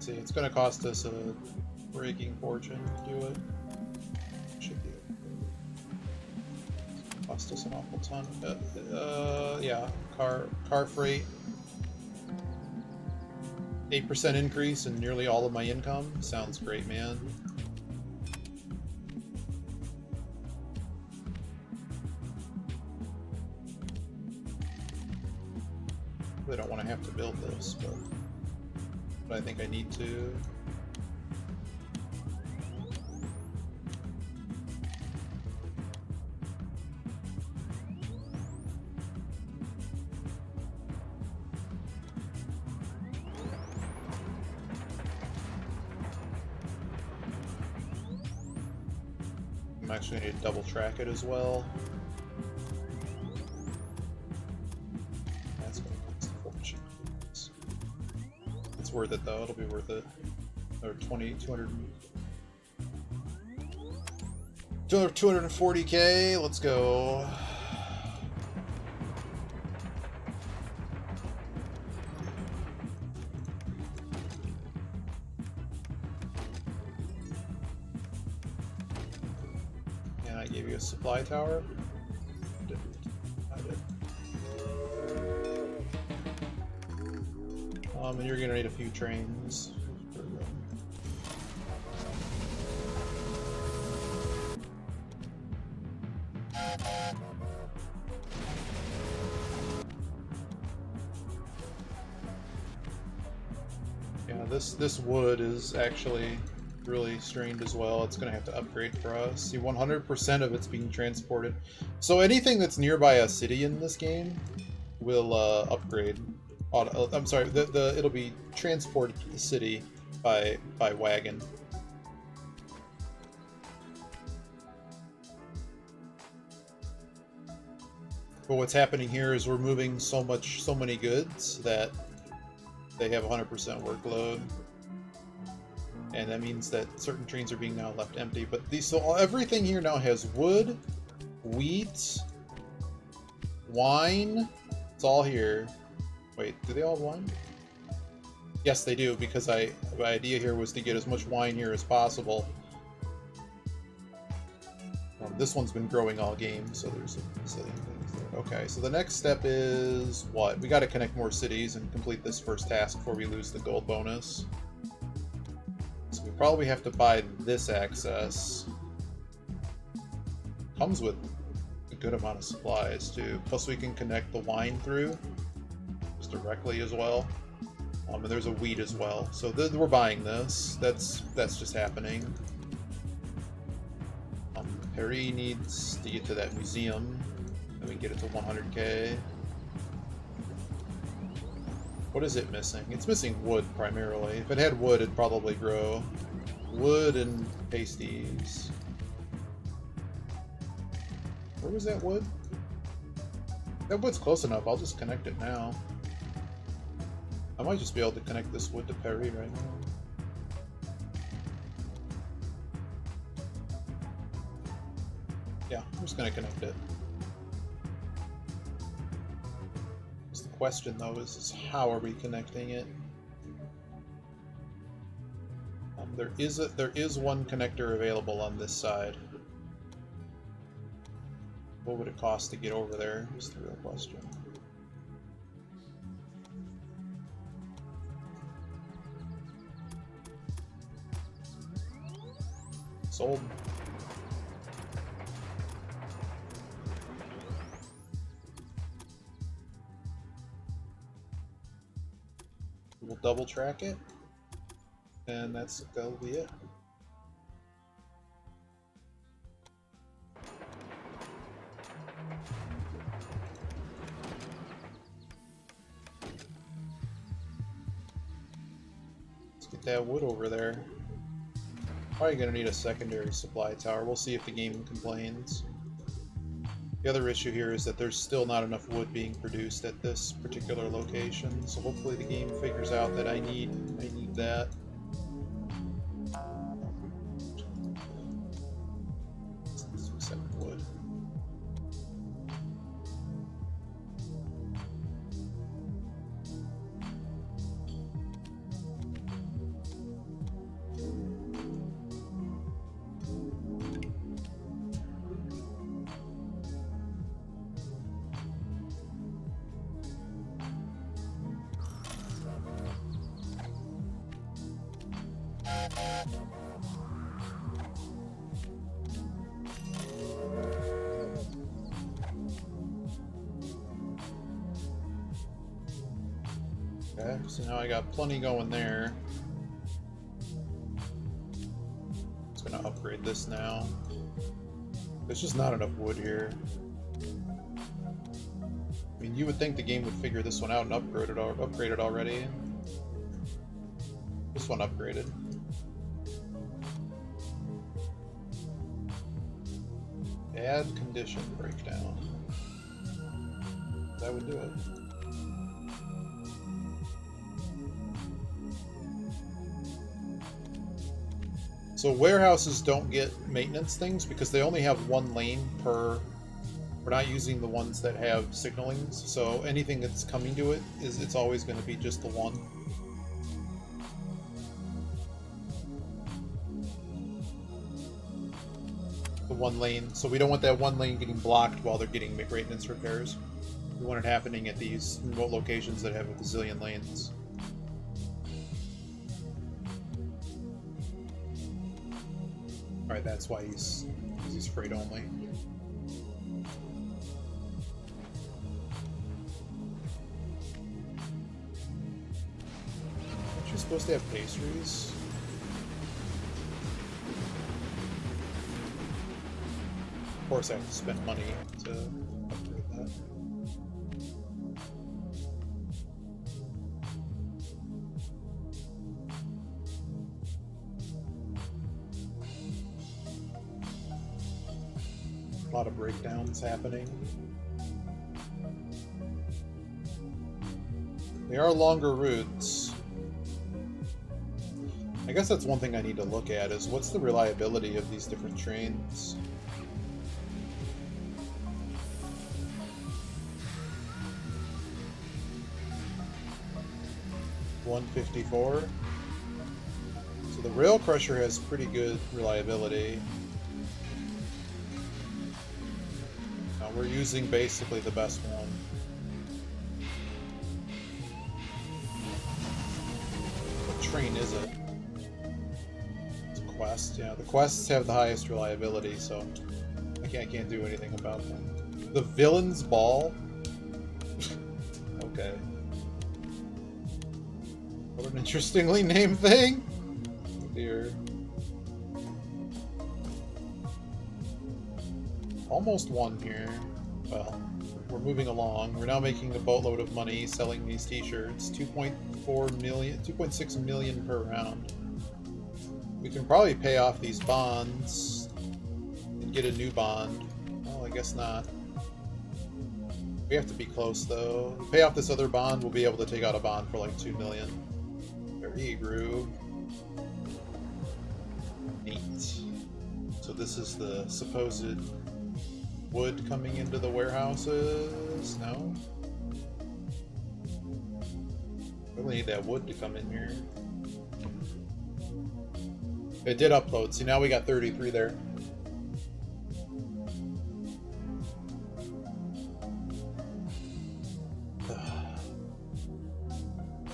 See, it's going to cost us a breaking fortune to do it. Should be. Cost us an awful ton. Yeah, car freight. 8% increase in nearly all of my income. Sounds great, man. Really don't want to have to build this, but I think I need to. I'm actually going to double track it as well. That's going to cost a fortune. It's worth it though, it'll be worth it. Or 240k, let's go. And I gave you a supply tower. I did. And you're gonna need a few trains. Yeah, this wood is actually really strained as well. It's gonna have to upgrade for us. See, 100% of it's being transported. So anything that's nearby a city in this game will upgrade. I'm sorry, it'll be transported to the city by wagon. But what's happening here is we're moving so many goods that they have 100% workload, and that means that certain trains are being now left empty. But so everything here now has wood, wheat, wine. It's all here. Wait, do they all have wine? Yes, they do, because my idea here was to get as much wine here as possible. This one's been growing all game, so there's a zillion things there. Okay, so the next step is what? We got to connect more cities and complete this first task before we lose the gold bonus. So we probably have to buy this access. Comes with a good amount of supplies too. Plus we can connect the wine through just directly as well. And there's a wheat as well. So we're buying this. That's just happening. Perry needs to get to that museum, and we can get it to 100k. What is it missing? It's missing wood primarily. If it had wood, it'd probably grow. Wood and pasties. Where was that wood? That wood's close enough. I'll just connect it now. I might just be able to connect this wood to Perry right now. Yeah, I'm just going to connect it. The question, though, is how are we connecting it? There is one connector available on this side. What would it cost to get over there? Is the real question. Sold. We'll double track it, and that'll be it. Let's get that wood over there. Probably gonna need a secondary supply tower. We'll see if the game complains. The other issue here is that there's still not enough wood being produced at this particular location, so hopefully the game figures out that I need that. Wood. Okay, so now I got plenty going there. Just gonna upgrade this now. There's just not enough wood here. I mean, you would think the game would figure this one out and upgrade it already. This one upgraded. Add condition breakdown. That would do it. So warehouses don't get maintenance things because they only have one lane per. We're not using the ones that have signalings, so anything that's coming to it it's always going to be just the one. The one lane. So we don't want that one lane getting blocked while they're getting maintenance repairs. We want it happening at these remote locations that have a bazillion lanes. Alright, that's why he's freight only. Aren't you supposed to have pastries? Of course I have to spend money to upgrade that. A lot of breakdowns happening. They are longer routes. I guess that's one thing I need to look at is what's the reliability of these different trains? $154. So the Rail Crusher has pretty good reliability. We're using basically the best one. What train is it? It's a Quest. Yeah, the Quests have the highest reliability, so I can't do anything about them. The Villain's Ball? Okay. What an interestingly named thing! Oh dear. Almost won here. Well, we're moving along. We're now making a boatload of money selling these t-shirts. 2.6 million per round. We can probably pay off these bonds and get a new bond. Well, I guess not. We have to be close though. We pay off this other bond, we'll be able to take out a bond for like 2 million. Very groove. Neat. So this is the supposed wood coming into the warehouses? No? Really need that wood to come in here. It did upload. See, now we got 33 there.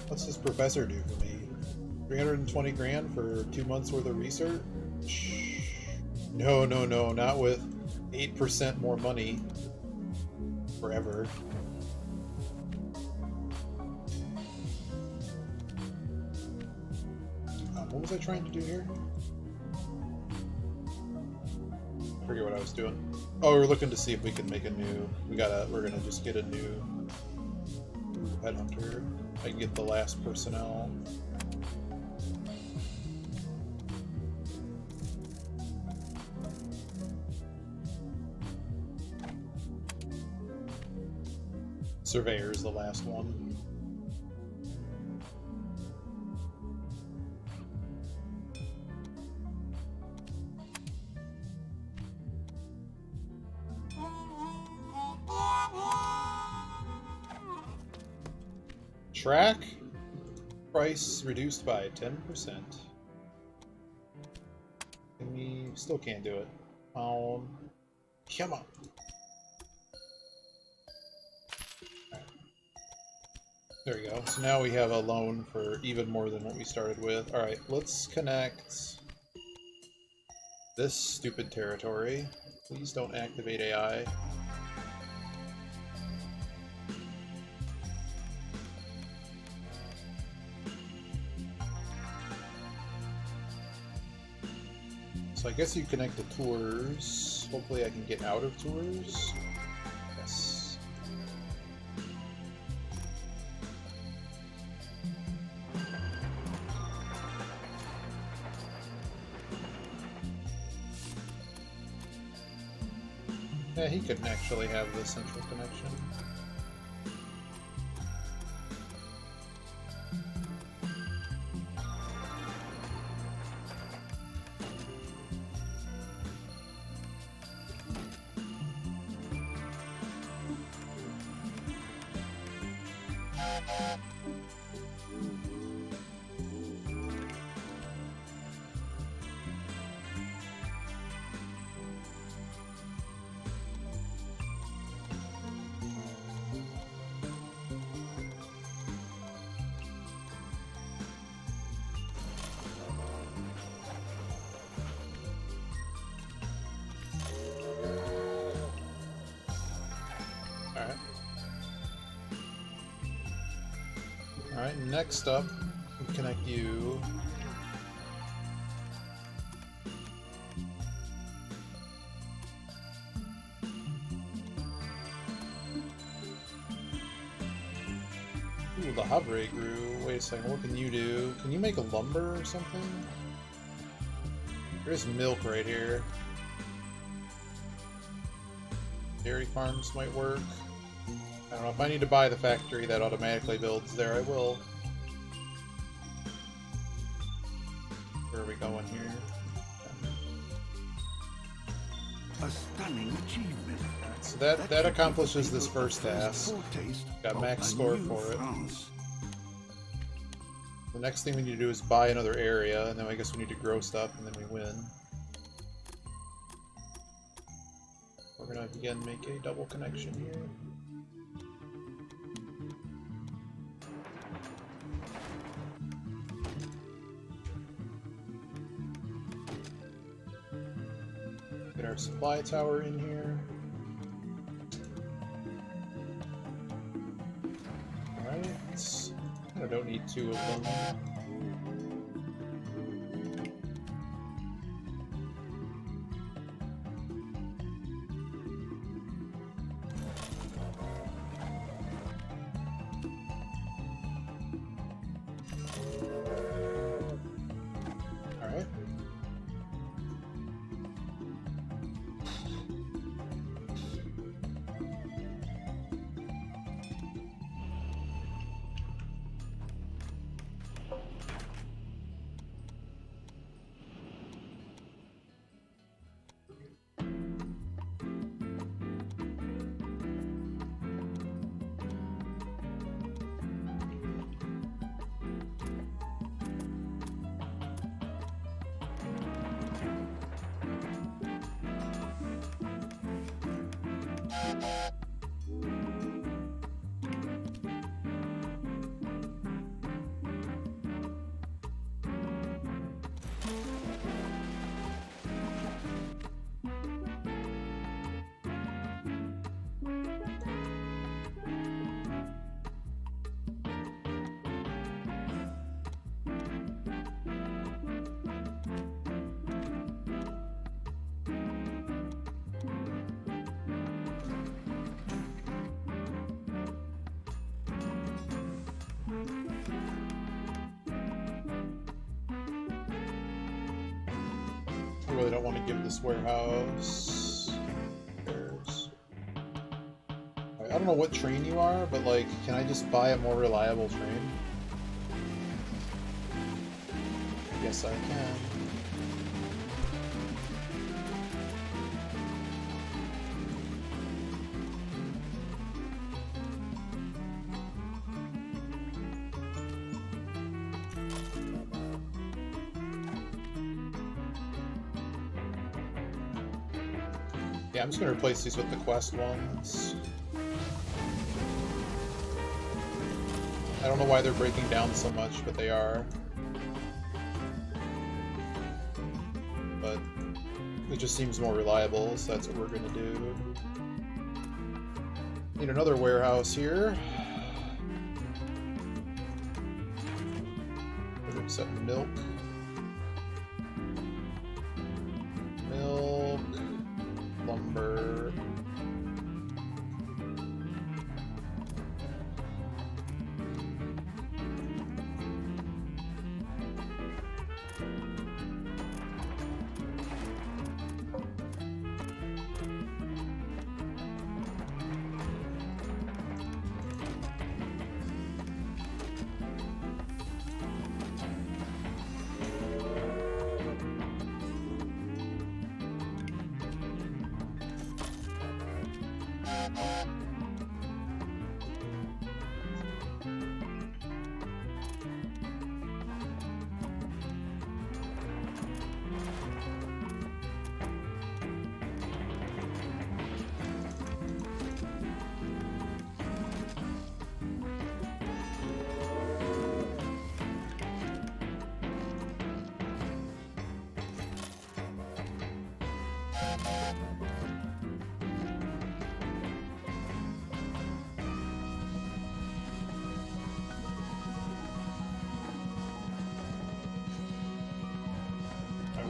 What's this professor do for me? 320 grand for 2 months worth of research? No, not with 8% more money forever. What was I trying to do here? I forget what I was doing. Oh, we were looking to see if we can make a new. We're gonna just get a new headhunter. I can get the last personnel. Surveyor is the last one. Track price reduced by 10%. And we still can't do it. Come on. Right. There we go. So now we have a loan for even more than what we started with. Alright, let's connect this stupid territory. Please don't activate AI. So I guess you connect the tours. Hopefully I can get out of tours. Yes. Yeah, he couldn't actually have the central connection. Alright, next up, we connect you. Ooh, the Havre grew. Wait a second, what can you do? Can you make a lumber or something? There's milk right here. Dairy farms might work. I don't know, if I need to buy the factory that automatically builds there, I will. Where are we going here? A stunning achievement. Right, so that accomplishes this first task. Got max score for it. The next thing we need to do is buy another area, and then I guess we need to grow stuff, and then we win. We're gonna again make a double connection here. Get our supply tower in here. Alright, I don't need two of them. I really don't want to give this warehouse. Right, I don't don't know what train you are, but like, can I just buy a more reliable train? Yes, I can. Yeah, I'm just gonna replace these with the quest ones. I don't know why they're breaking down so much, but they are. But it just seems more reliable, so that's what we're gonna do. Need another warehouse here. We're gonna set milk. Milk. Lumber.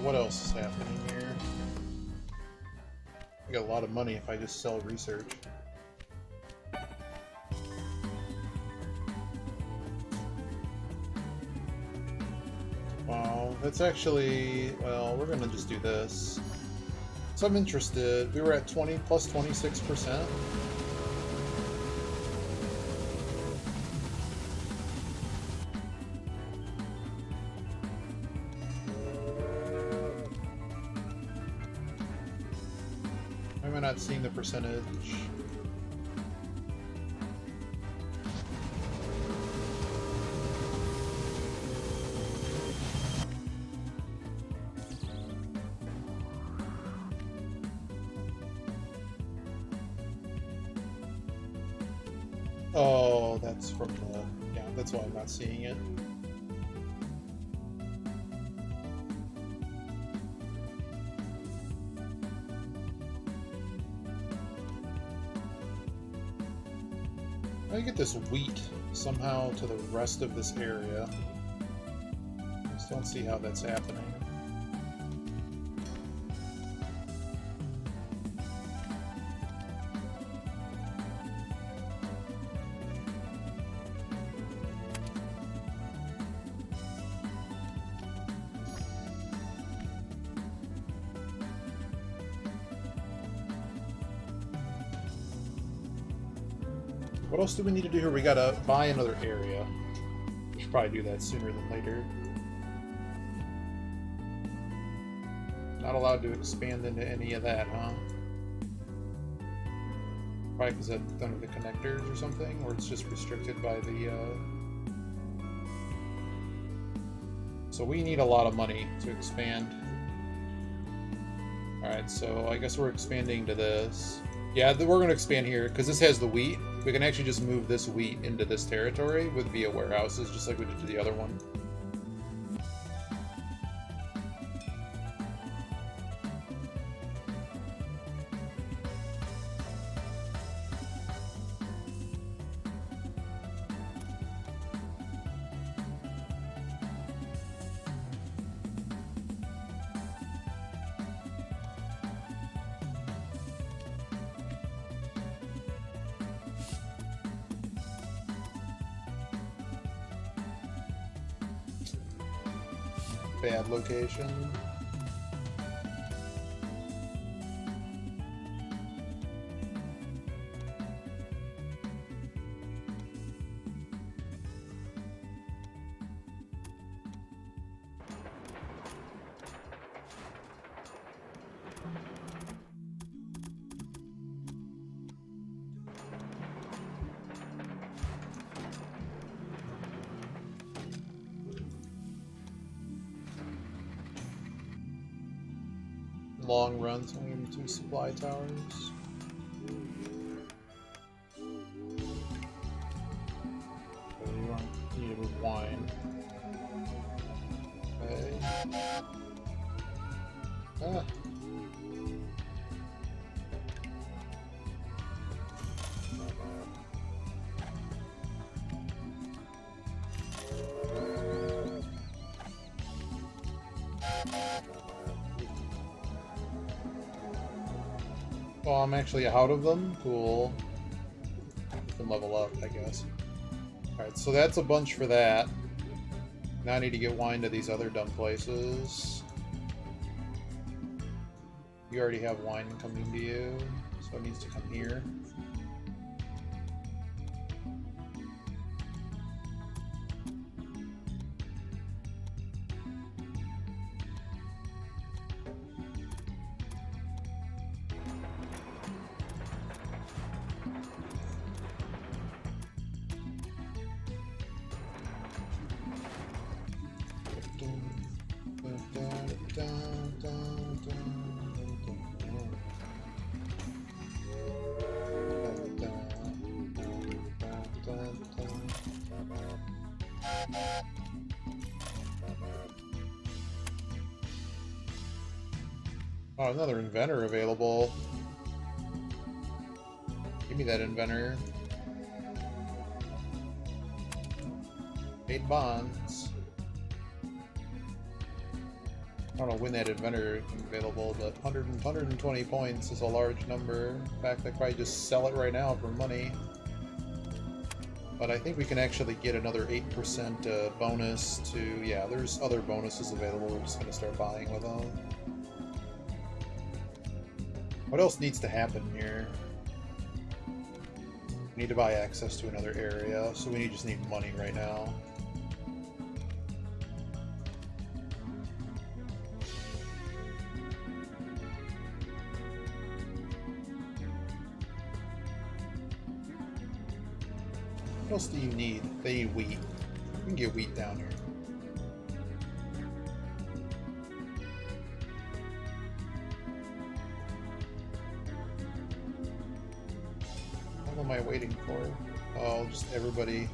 What else is happening here? I got a lot of money if I just sell research. Wow, that's actually, well, we're gonna just do this. So I'm interested. We were at 20 plus 26%. Not seeing the percentage. Oh, that's from the, yeah, that's why I'm not seeing it. I get this wheat somehow to the rest of this area. I just don't see how that's happening. What else do we need to do here? We gotta buy another area. We should probably do that sooner than later. Not allowed to expand into any of that, huh? Probably because that's under the connectors or something, or it's just restricted by the... So we need a lot of money to expand. Alright, so I guess we're expanding to this. Yeah, we're going to expand here, because this has the wheat. We can actually just move this wheat into this territory with via warehouses, just like we did to the other one. Bad location. long run, so I'm gonna give him 2 supply towers. So you need to move wine. Okay. Ah. Well, I'm actually out of them. Cool. Can level up, I guess. Alright, so that's a bunch for that. Now I need to get wine to these other dumb places. You already have wine coming to you, so it needs to come here. Oh, another inventor available. Give me that inventor. 8 bonds. I don't know when that inventor is available, but 120 points is a large number. In fact, I could probably just sell it right now for money. But I think we can actually get another 8% bonus to... Yeah, there's other bonuses available. We're just going to start buying with them. What else needs to happen here? We need to buy access to another area, so we just need money right now. What else do you need? They need wheat. We can get wheat down here. What am I waiting for? Oh, just everybody.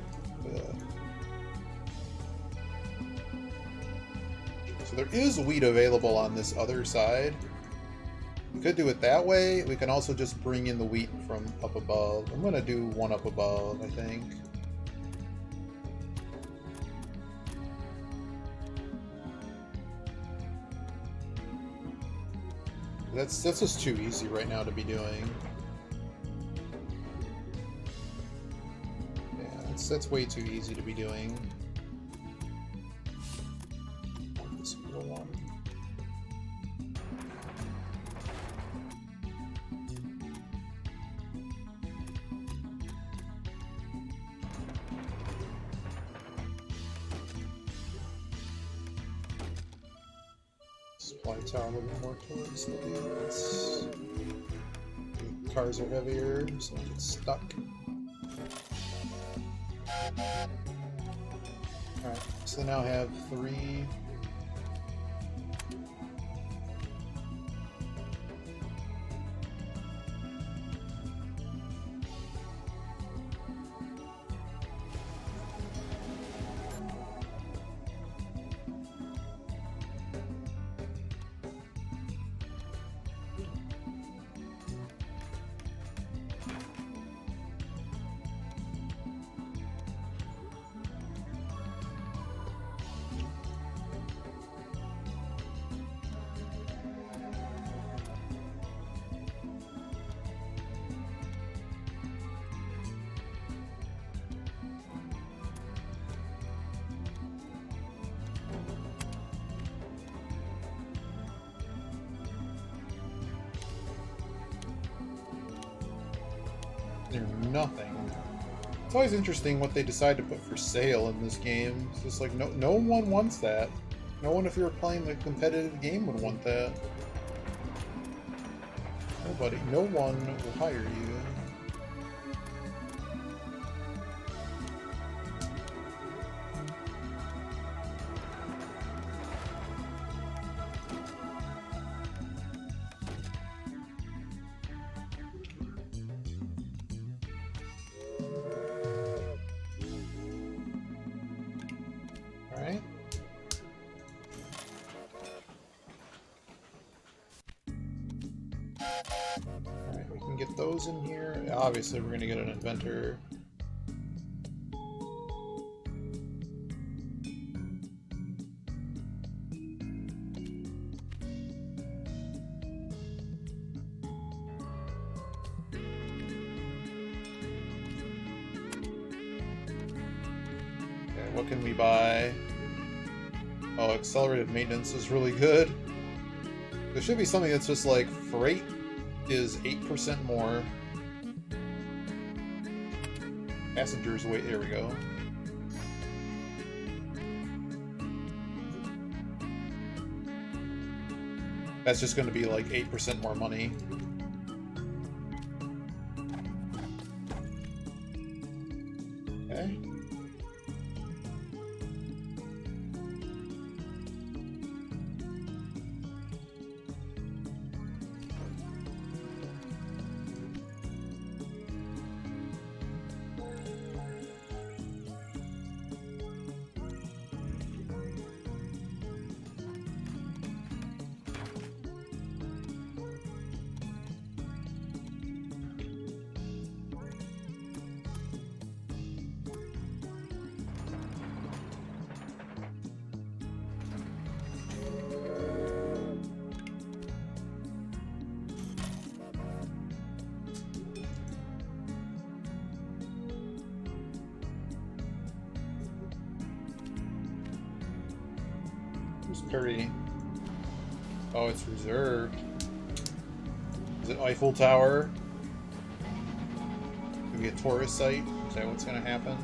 So there is wheat available on this other side. We could do it that way. We can also just bring in the wheat from up above. I'm going to do one up above, I think. That's just too easy right now to be doing. That's way too easy to be doing. This little one. Supply tower a little bit more towards the wheels. The cars are heavier, so I get stuck. Alright, so now I have 3. They're nothing. It's always interesting what they decide to put for sale in this game. It's just like no one wants that. No one, if you were playing a competitive game, would want that. Nobody. No one will hire you. Alright, we can get those in here. Obviously, we're gonna get an inventor. What can we buy? Oh, accelerated maintenance is really good. There should be something that's just like freight is 8% more. Passengers weight, there we go. That's just going to be like 8% more money. Okay. Curry. Oh, it's reserved. Is it Eiffel Tower? Could be a tourist site? Is that what's gonna happen?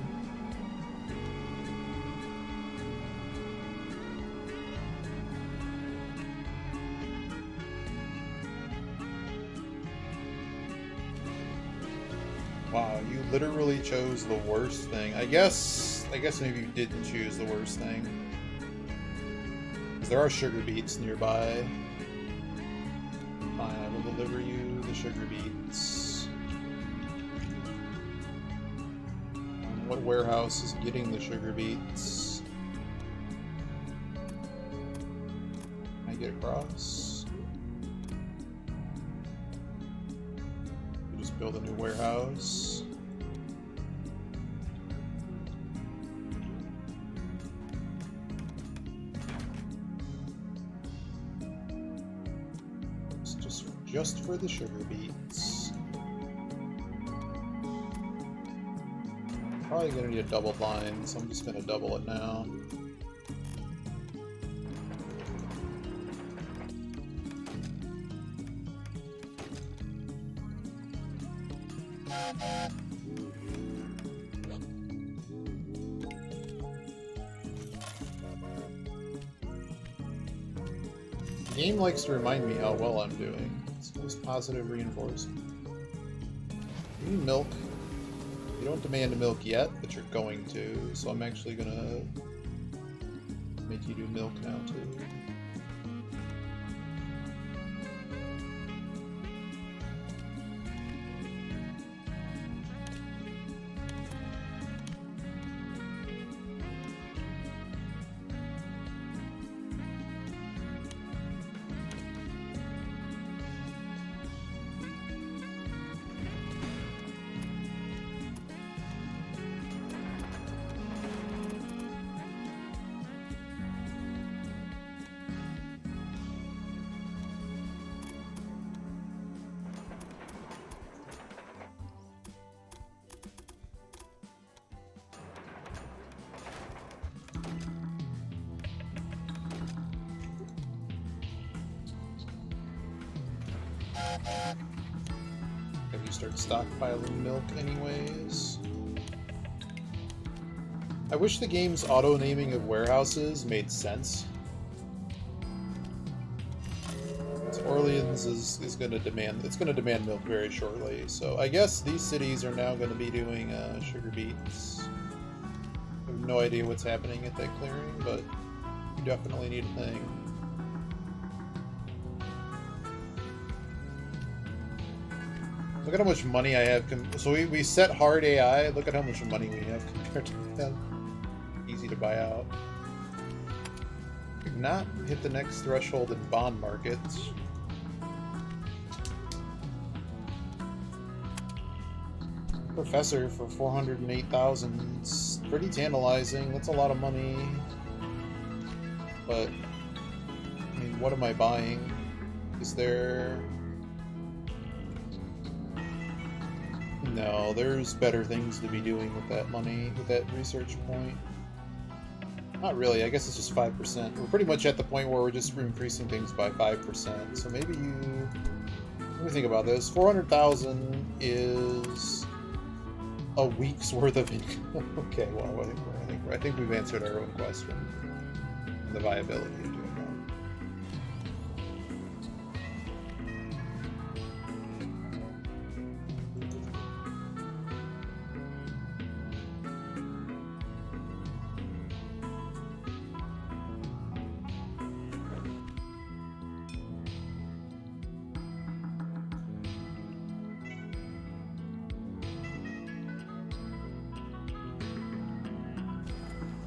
Wow, you literally chose the worst thing. I guess maybe you didn't choose the worst thing. There are sugar beets nearby. Fine, I will deliver you the sugar beets. What warehouse is getting the sugar beets? Can I get across? We'll just build a new warehouse. Just for the sugar beets. Probably gonna need a double line, so I'm just gonna double it now. The game likes to remind me how well I'm doing. Most positive reinforcement. You need milk. You don't demand milk yet, but you're going to, so I'm actually gonna make you do milk now too. Have you start stockpiling milk anyways? I wish the game's auto-naming of warehouses made sense. So Orleans is going to demand, it's going to demand milk very shortly, so I guess these cities are now going to be doing sugar beets. I have no idea what's happening at that clearing, but you definitely need a thing. Look at how much money I have. So we set hard AI. Look at how much money we have compared to them. Easy to buy out. Did not hit the next threshold in bond markets. Professor for 408,000. It's pretty tantalizing. That's a lot of money. But, I mean, what am I buying? Is there... No, there's better things to be doing with that money, with that research point. Not really, I guess it's just 5%. We're pretty much at the point where we're just increasing things by 5%. So maybe you... Let me think about this. 400,000 is a week's worth of income. Okay, well, I think we've answered our own question. The viability of doing that.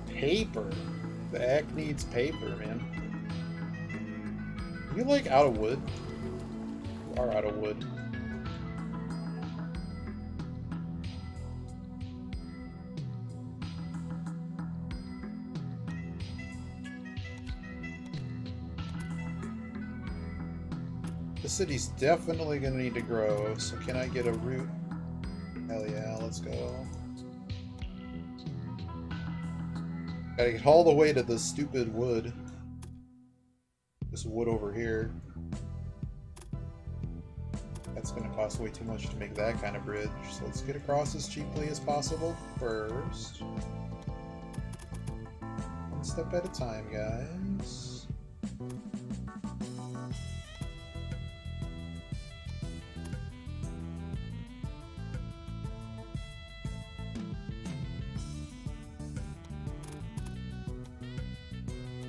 Paper. The act needs paper, man. You like out of wood? You are out of wood. The city's definitely gonna need to grow, so can I get a root? Hell yeah, let's go. Gotta get all the way to the stupid wood. This wood over here. That's gonna cost way too much to make that kind of bridge. So let's get across as cheaply as possible first. One step at a time, guys.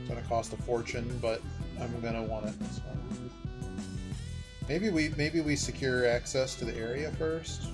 Gonna cost a fortune, but I'm gonna want it. So maybe we secure access to the area first.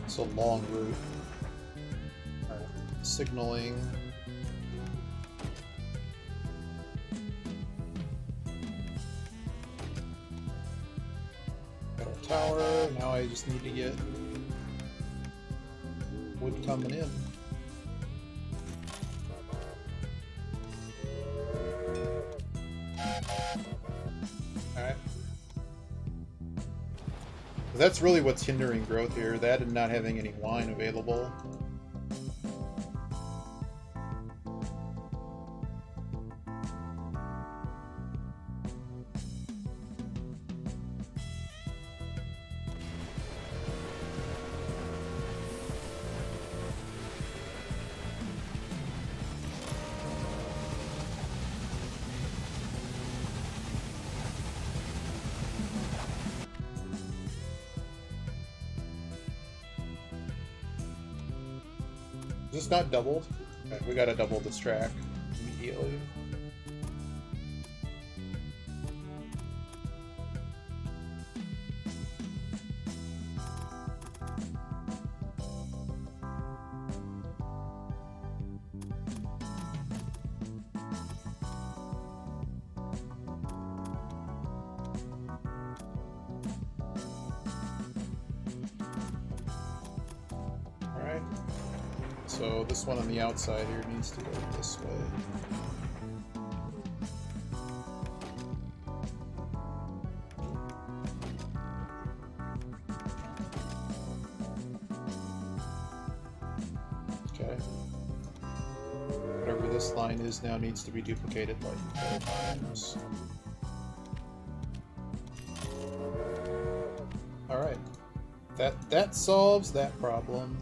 It's a long route. Alright, signaling. Got our tower. Now I just need to get wood coming in. Alright. That's really what's hindering growth here, that and not having any wine available. Is this not doubled? Okay, we gotta double this track immediately. So this one on the outside here needs to go this way. Okay. Whatever this line is now needs to be duplicated like 4 times. Alright. That solves that problem.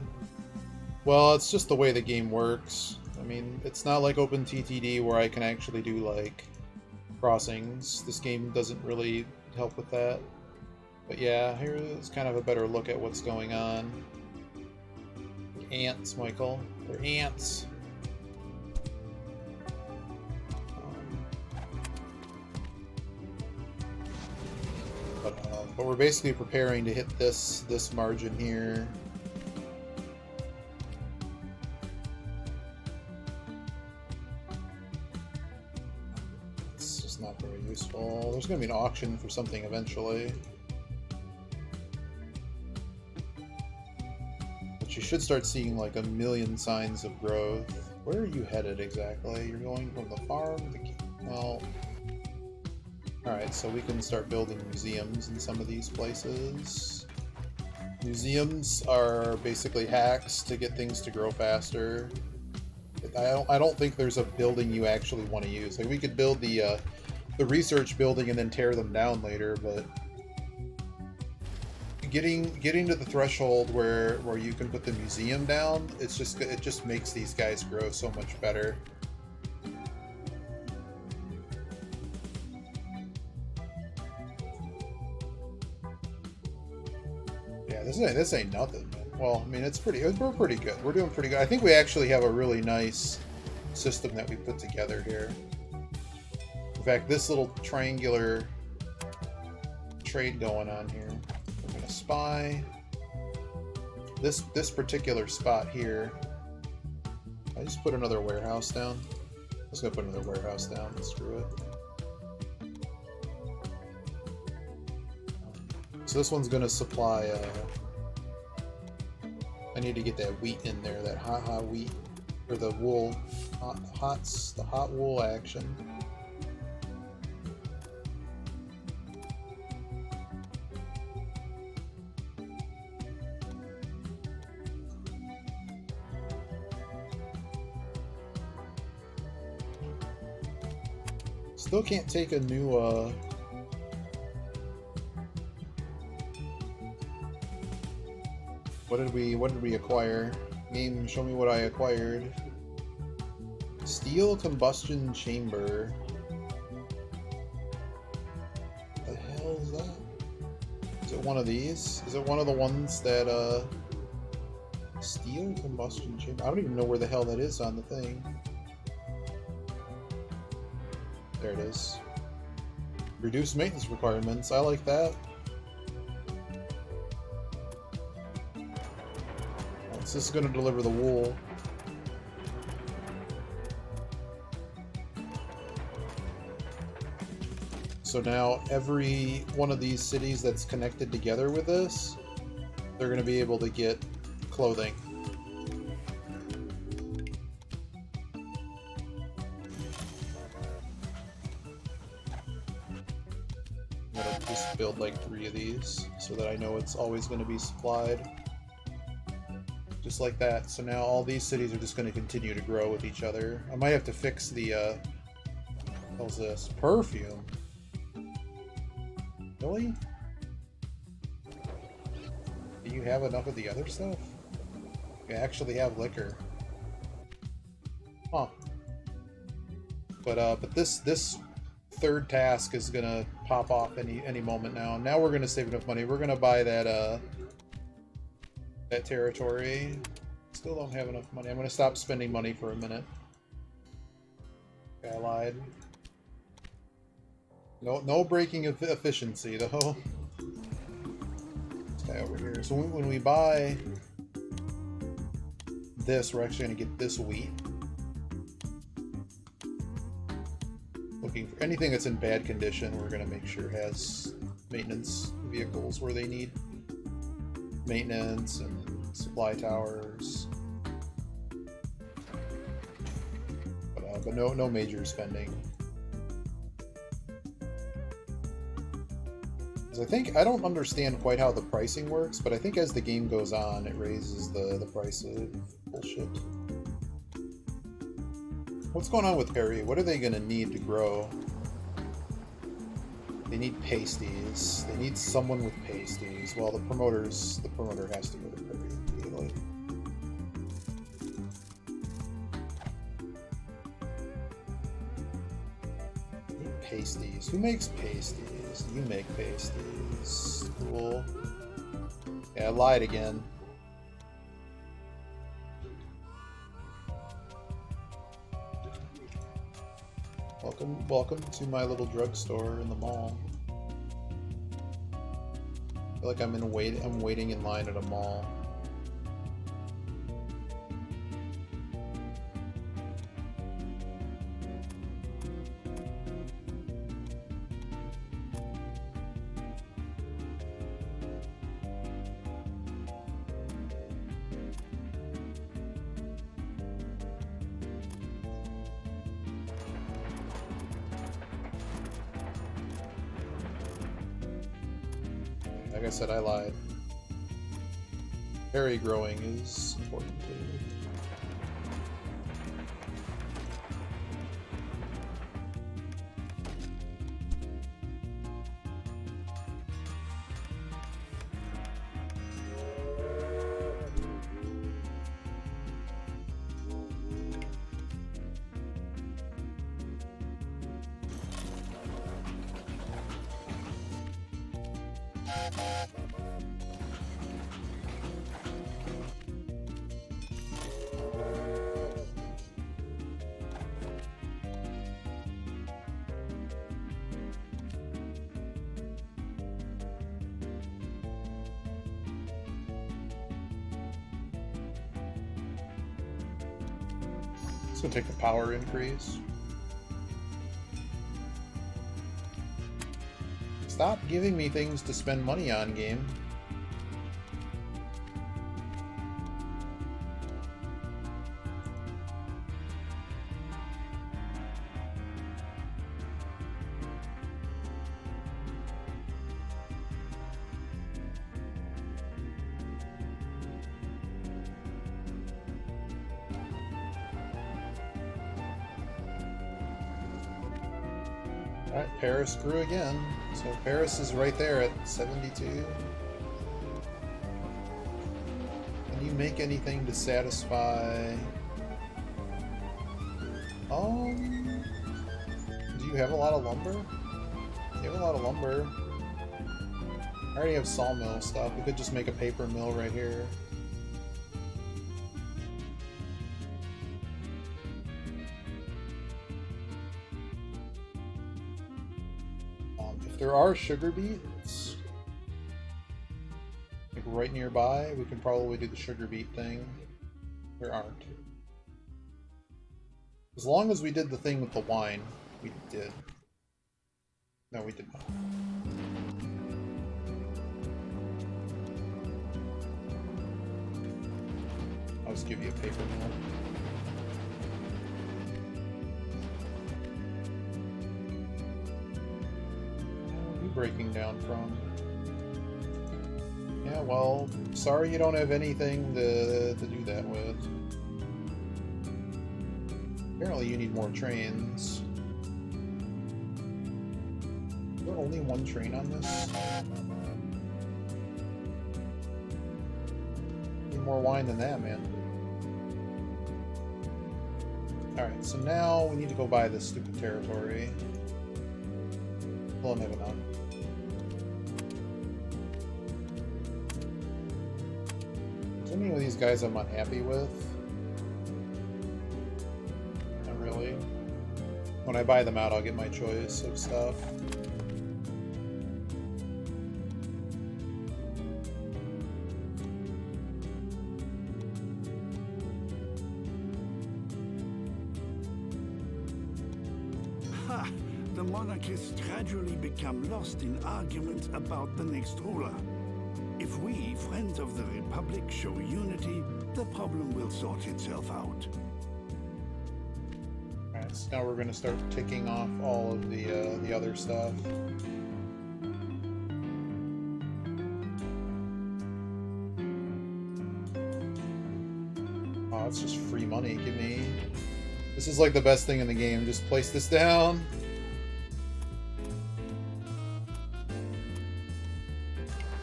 Well, it's just the way the game works. I mean, it's not like OpenTTD where I can actually do, like, crossings. This game doesn't really help with that. But yeah, here's kind of a better look at what's going on. Ants, Michael. They're ants. But we're basically preparing to hit this margin here. It's just not very useful. There's going to be an auction for something eventually. But you should start seeing like 1 million signs of growth. Where are you headed exactly? You're going from the farm to the... Well... Alright, so we can start building museums in some of these places. Museums are basically hacks to get things to grow faster. I don't think there's a building you actually want to use. Like, we could build the research building and then tear them down later, but getting to the threshold where you can put the museum down, it just makes these guys grow so much better. This ain't nothing, man. Well, I mean, we're pretty good. We're doing pretty good. I think we actually have a really nice system that we put together here. In fact, this little triangular trade going on here. We're gonna spy this particular spot here. I just put another warehouse down. I'm just gonna put another warehouse down. Screw it. So this one's gonna supply. I need to get that wheat in there, that hot wheat, or the wool, the hot wool action. Still can't take a new. What did we acquire? Game, show me what I acquired. Steel combustion chamber. What the hell is that? Is it one of these? Is it one of the ones that steel combustion chamber? I don't even know where the hell that is on the thing. There it is. Reduced maintenance requirements. I like that. This is going to deliver the wool. So now every one of these cities that's connected together with this, they're going to be able to get clothing. I'm going to just build like 3 of these so that I know it's always going to be supplied. Just like that. So now all these cities are just going to continue to grow with each other. I might have to fix the, what hell's this? Perfume. Really? Do you have enough of the other stuff? You actually have liquor. Huh. But this third task is going to pop off any moment now. Now we're going to save enough money. We're going to buy that, that territory. Still don't have enough money. I'm going to stop spending money for a minute. Okay, I lied. No breaking of efficiency though. This guy over here. So when we buy this, we're actually going to get this wheat. Looking for anything that's in bad condition, we're going to make sure has maintenance vehicles where they need maintenance and supply towers, but no major spending. Because I don't understand quite how the pricing works, but I think as the game goes on, it raises the price of bullshit. What's going on with Perry? What are they going to need to grow? They need pasties. They need someone with pasties. Well, the promoter has to go to Perry immediately. Pasties. Who makes pasties? pasties. You make pasties. Cool. Yeah, I lied again. Welcome to my little drugstore in the mall. I feel like I'm waiting in line at a mall. Like I said, I lied. Berry growing is important too. Gonna take the power increase. Stop giving me things to spend money on, game. Alright, Paris grew again. So Paris is right there at 72. Can you make anything to satisfy... Do you have a lot of lumber? You have a lot of lumber. I already have sawmill stuff. We could just make a paper mill right here. There are sugar beets, like right nearby. We can probably do the sugar beet thing. There aren't. As long as we did the thing with the wine, we did. No, we did not. I'll just give you a paper mill. Breaking down from. Yeah, well, sorry you don't have anything to do that with. Apparently you need more trains. Is there only one train on this? Need more wine than that, man. Alright, so now we need to go buy this stupid territory. We'll have enough. Any of these guys I'm unhappy with? Not really. When I buy them out, I'll get my choice of stuff. Ha! The monarchists gradually become lost in arguments about the next ruler. If we, friends of the Republic, show unity, the problem will sort itself out. Alright, so now we're going to start ticking off all of the other stuff. Oh, it's just free money. Give me... This is like the best thing in the game. Just place this down.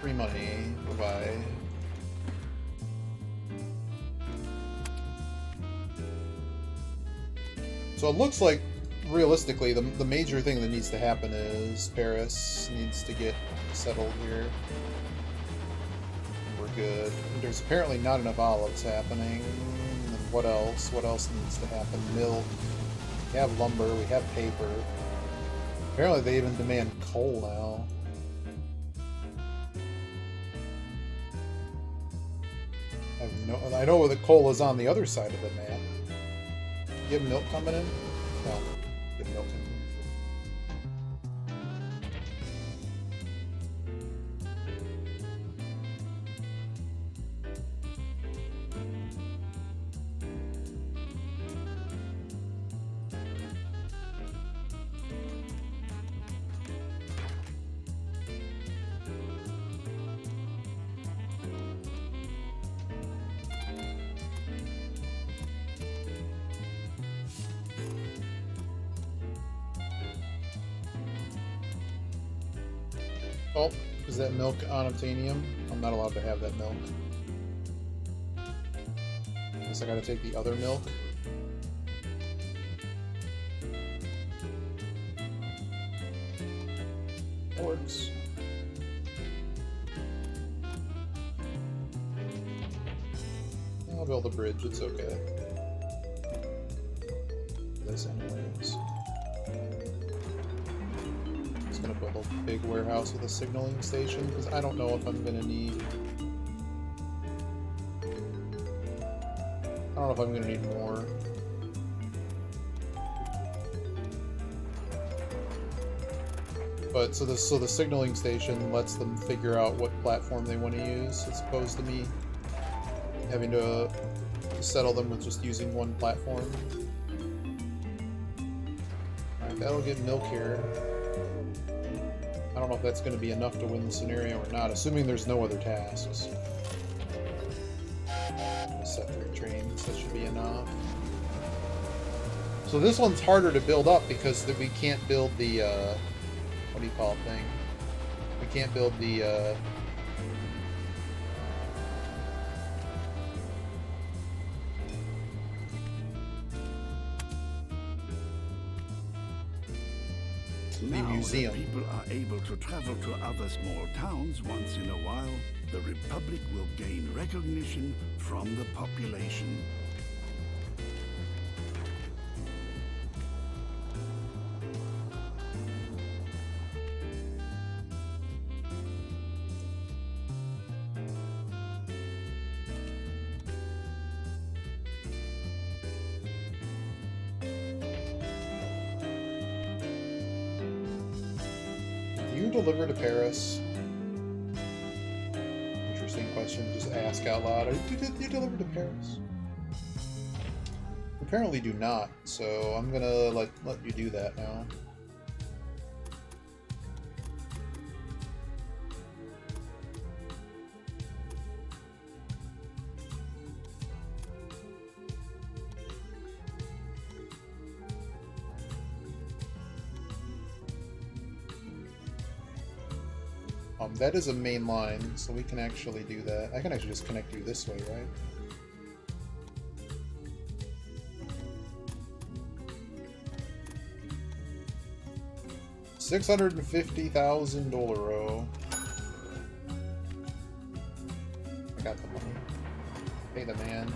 Free money. Bye-bye. So it looks like realistically, the major thing that needs to happen is Paris needs to get settled here. We're good. There's apparently not enough olives happening. And what else? What else needs to happen? Milk. We have lumber. We have paper. Apparently they even demand coal now. I know where the coal is on the other side of the map. You have milk coming in? No. You have milk in. Oh, is that milk unobtainium? I'm not allowed to have that milk. Guess I gotta take the other milk. That works. I'll build a bridge, it's okay. This anyways. Gonna build a big warehouse with a signaling station because I don't know if I'm gonna need. I don't know if I'm gonna need more. But so the signaling station lets them figure out what platform they want to use, as opposed to me having to settle them with just using one platform. Alright, that'll get milk here. I don't know if that's going to be enough to win the scenario or not, assuming there's no other tasks. Set 3 trains, that should be enough. So this one's harder to build up because we can't build the, what do you call it thing? We can't build the, Now museum. that people are able to travel to other small towns once in a while, the Republic will gain recognition from the population. Deliver to Paris? Interesting question to just ask out loud. Do you deliver to Paris? Apparently do not, so I'm gonna let you do that now. That is a main line, so we can actually do that. I can actually just connect you this way, right? $650,000. I got the money. Pay the man.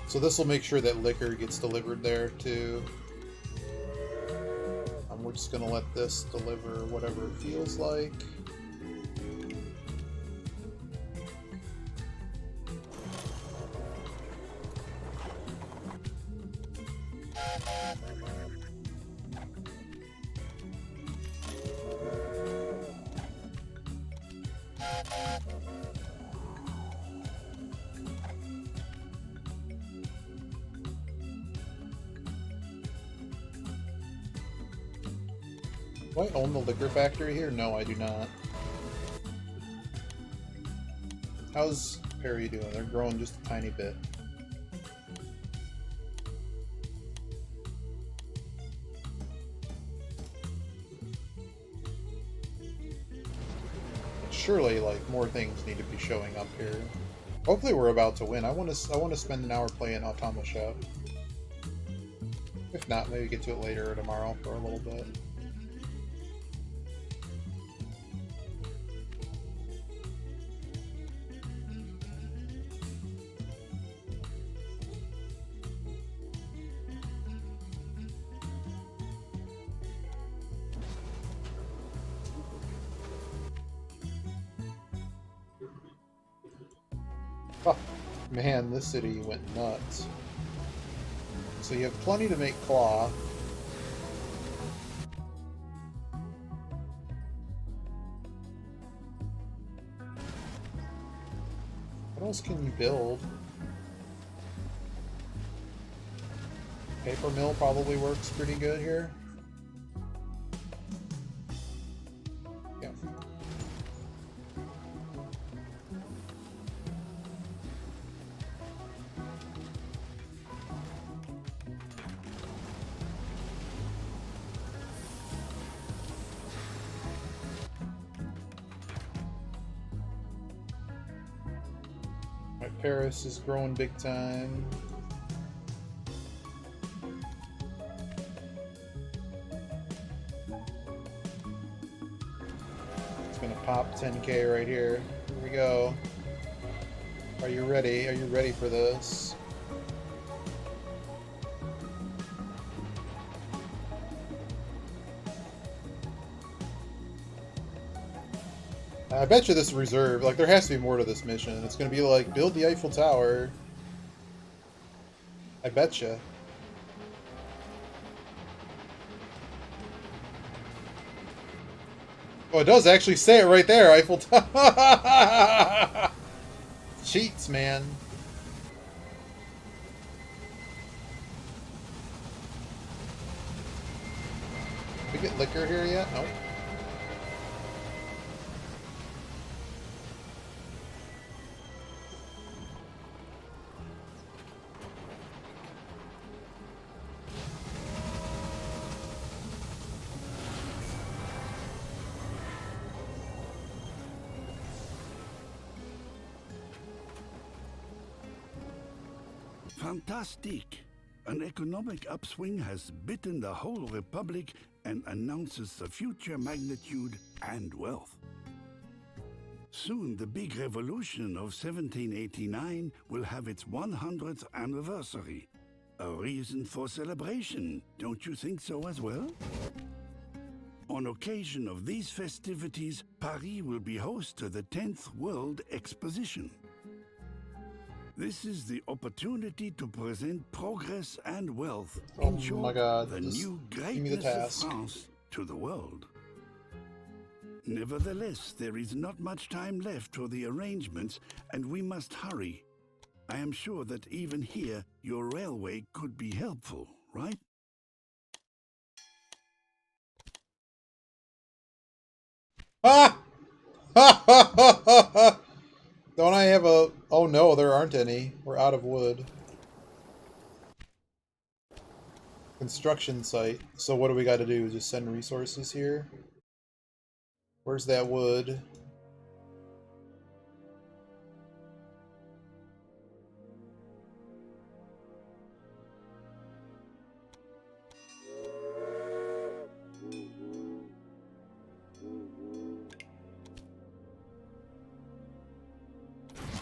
So this will make sure that liquor gets delivered there too. We're just gonna let this deliver whatever it feels like. Do I own the liquor factory here? No, I do not. How's Perry doing? They're growing just a tiny bit. Surely, like, more things need to be showing up here. Hopefully, we're about to win. I want to spend an hour playing Automa Shop. If not, maybe get to it later or tomorrow for a little bit. Oh, man, this city went nuts. So you have plenty to make cloth. What else can you build? Paper mill probably works pretty good here. Yeah. Paris is growing big time. It's gonna pop 10K right here. Here we go. Are you ready? Are you ready for this? I bet you this is reserved. Like, there has to be more to this mission. It's gonna be like, build the Eiffel Tower. I bet you. Oh, it does actually say it right there, Eiffel Tower. Cheats, man. Did we get liquor here yet? Nope. Fantastic! An economic upswing has bitten the whole republic and announces the future magnitude and wealth. Soon the big revolution of 1789 will have its 100th anniversary. A reason for celebration, don't you think so as well? On occasion of these festivities, Paris will be host to the 10th World Exposition. This is the opportunity to present progress and wealth. In short, my God, the just new give me the greatness of task. France to the world. Nevertheless, there is not much time left for the arrangements, and we must hurry. I am sure that even here, your railway could be helpful, right? Ah! Don't I have a... Oh no, there aren't any. We're out of wood. Construction site. So what do we got to do? Just send resources here? Where's that wood?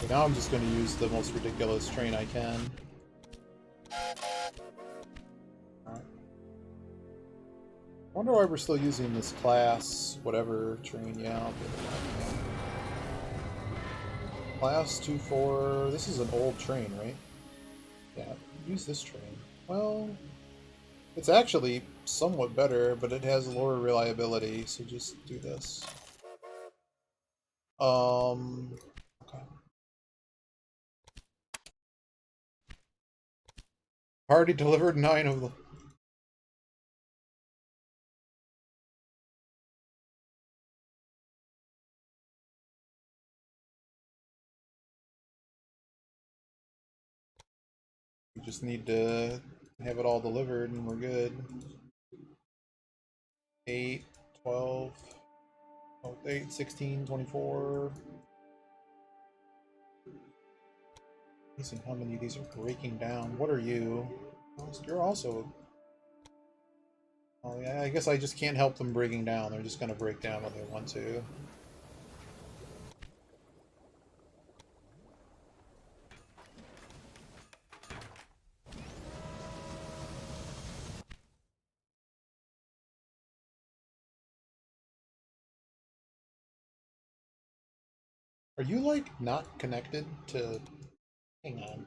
Okay, now I'm just going to use the most ridiculous train I can. Alright. I wonder why we're still using this class, whatever train. Yeah, I'll put it back. Class 2-4. This is an old train, right? Yeah, use this train. Well, it's actually somewhat better, but it has lower reliability, so just do this. Okay. Already delivered 9 of them. We just need to have it all delivered and we're good. 8, 12, 8, 16, 24. Amazing how many of these are breaking down. What are you? You're also... Oh yeah, I guess I just can't help them breaking down. They're just gonna break down when they want to. Are you, like, not connected to... Hang on.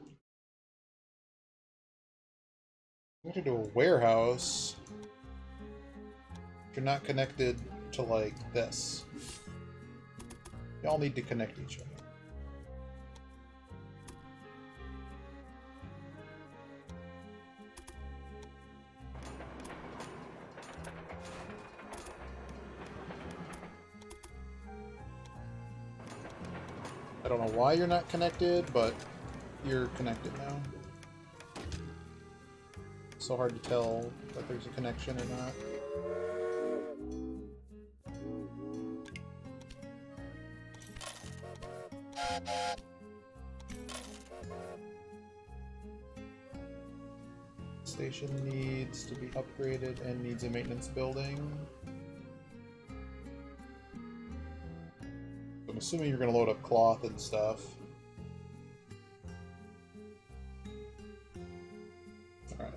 Connected to a warehouse. You're not connected to, like, this. Y'all need to connect each other. I don't know why you're not connected, but you're connected now. So hard to tell if there's a connection or not. Station needs to be upgraded and needs a maintenance building. I'm assuming you're going to load up cloth and stuff. Alright.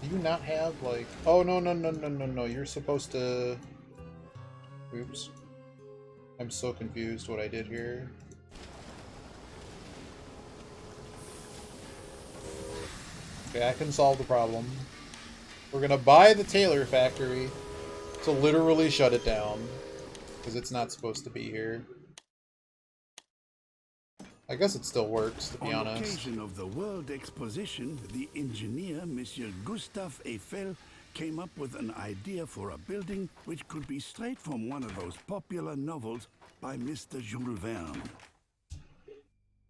Do you not have, like... Oh, no. You're supposed to... Oops. I'm so confused what I did here. Okay, I can solve the problem. We're gonna buy the tailor factory to literally shut it down. Because it's not supposed to be here. I guess it still works, to be honest. On occasion of the World Exposition, the engineer, Monsieur Gustave Eiffel, came up with an idea for a building which could be straight from one of those popular novels by Mr. Jules Verne.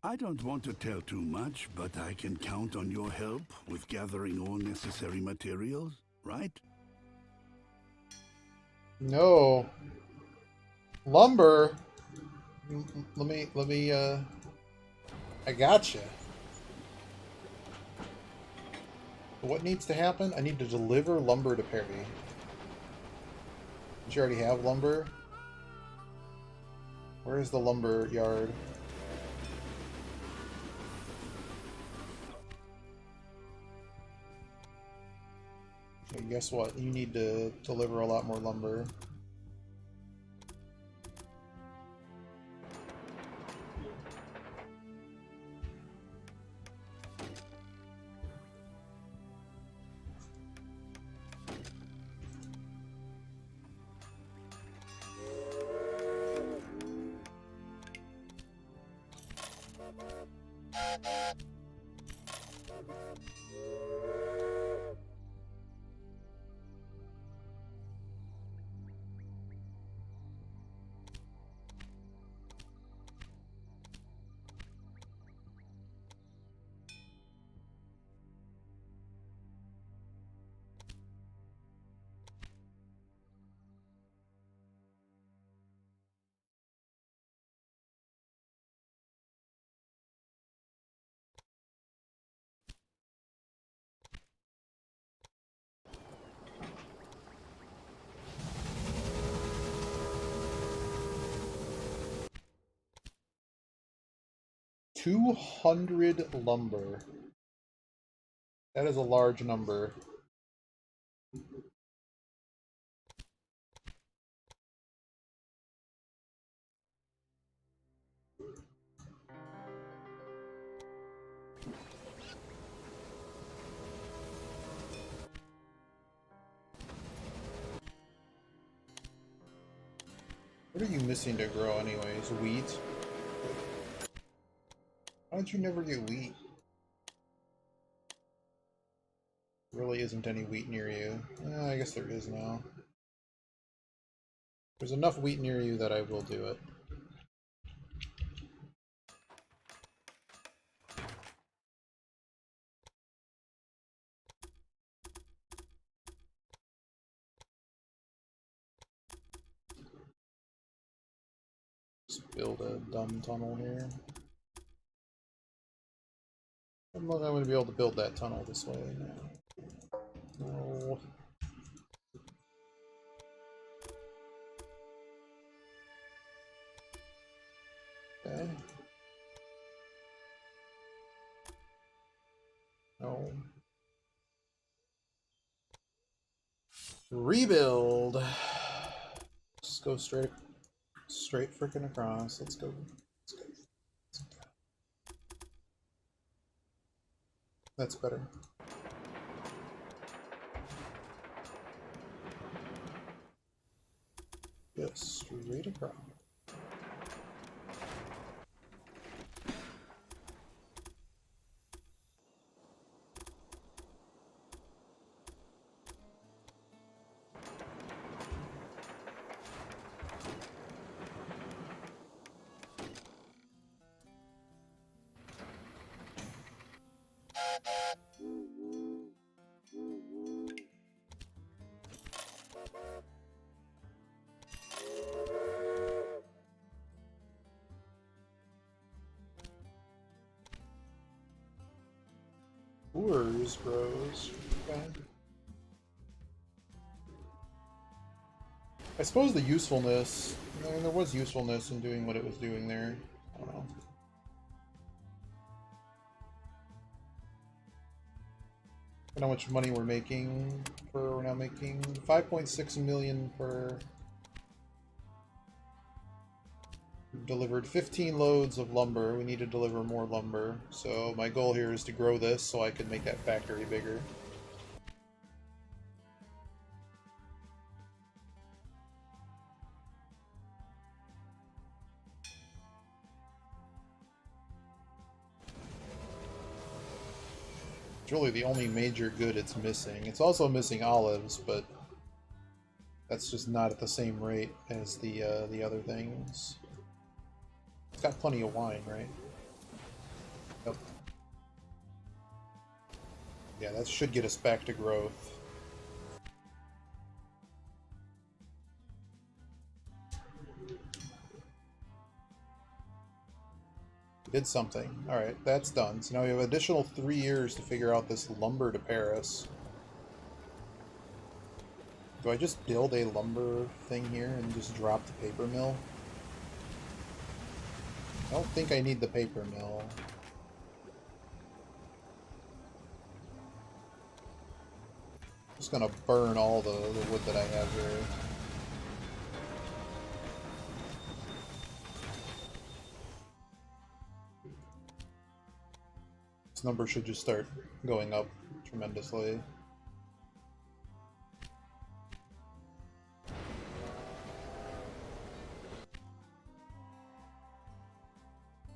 I don't want to tell too much, but I can count on your help with gathering all necessary materials, right? No. Lumber? Let me, I gotcha. What needs to happen? I need to deliver lumber to Perry. Did you already have lumber? Where is the lumber yard? Okay, guess what? You need to deliver a lot more lumber. $200 lumber. That is a large number. What are you missing to grow anyways? Wheat? Why don't you never get wheat? Really isn't any wheat near you. I guess there is now. There's enough wheat near you that I will do it. Just build a dumb tunnel here. I'm not going to be able to build that tunnel this way now. No. Okay. No. Rebuild. Just go straight freaking across. Let's go. That's better. Just straight across. Ores grows. Okay. I suppose the usefulness, I mean, there was usefulness in doing what it was doing there. I don't know. And how much money we're making we're now making 5.6 million per. We've delivered 15 loads of lumber. We need to deliver more lumber. So my goal here is to grow this so I can make that factory bigger. It's really the only major good it's missing. It's also missing olives, but that's just not at the same rate as the other things. It's got plenty of wine, right? Yep. Yeah, that should get us back to growth. Did something. Alright, that's done. So now we have additional 3 years to figure out this lumber to Paris. Do I just build a lumber thing here and just drop the paper mill? I don't think I need the paper mill. I'm just gonna burn all the wood that I have here. This number should just start going up tremendously.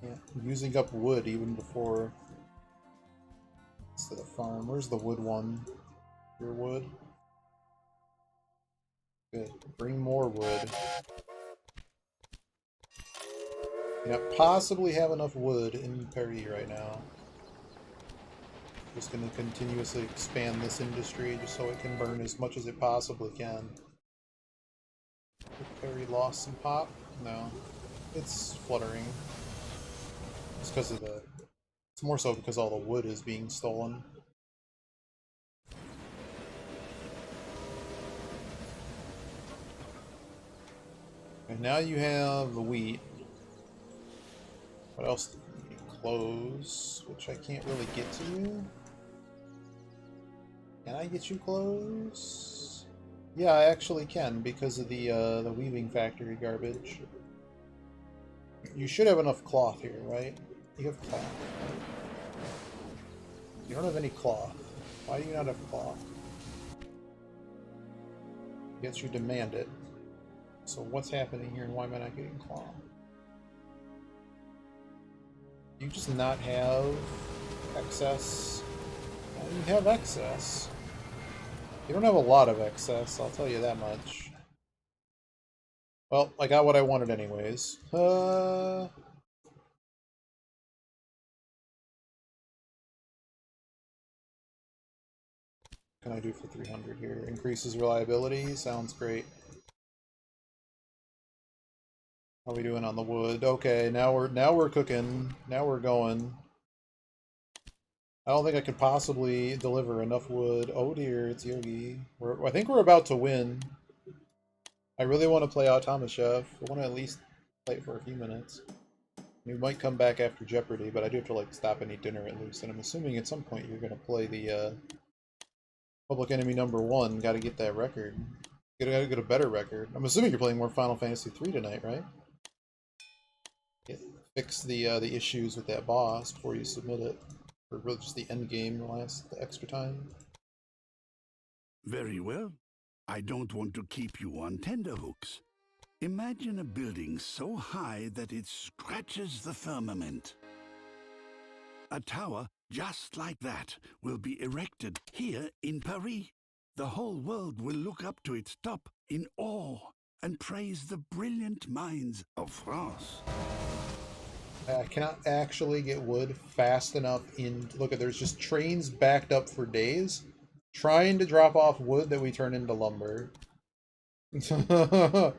Yeah, I'm using up wood even before it's to the farm. Where's the wood one? Your wood? Good. Bring more wood. Yeah, possibly have enough wood in Paris right now. Just going to continuously expand this industry just so it can burn as much as it possibly can. Paris lost some pop? No. It's fluttering. It's because of the... It's more so because all the wood is being stolen. And now you have the wheat. What else? Clothes, which I can't really get to you. Can I get you clothes? Yeah, I actually can because of the weaving factory garbage. You should have enough cloth here, right? You have cloth. You don't have any cloth. Why do you not have cloth? Yes, you demand it. So what's happening here and why am I not getting claw? You just not have excess? Well, you have excess. You don't have a lot of excess, I'll tell you that much. Well, I got what I wanted anyways. Can I do for 300 here? Increases reliability, sounds great. How are we doing on the wood? Okay, now we're cooking. Now we're going. I don't think I could possibly deliver enough wood. Oh dear, it's Yogi. I think we're about to win. I really want to play Automa Chef. I want to at least play it for a few minutes. We might come back after Jeopardy, but I do have to like stop and eat dinner at least. And I'm assuming at some point you're gonna play the Public Enemy #1. Got to get that record. Gotta get a better record. I'm assuming you're playing more Final Fantasy 3 tonight, right? Fix the issues with that boss before you submit it. Or really just the end game the extra time. Very well. I don't want to keep you on tenterhooks. Imagine a building so high that it scratches the firmament. A tower just like that will be erected here in Paris. The whole world will look up to its top in awe and praise the brilliant minds of France. I cannot actually get wood fast enough in... Look, there's just trains backed up for days trying to drop off wood that we turn into lumber. While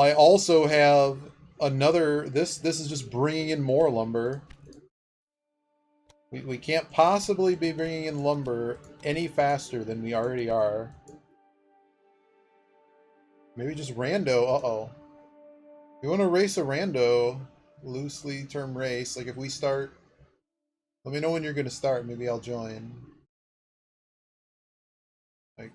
I also have another... This is just bringing in more lumber. We can't possibly be bringing in lumber any faster than we already are. Maybe just rando. Uh-oh. You want to race a rando... Loosely term race. Like if we start, let me know when you're gonna start. Maybe I'll join. Like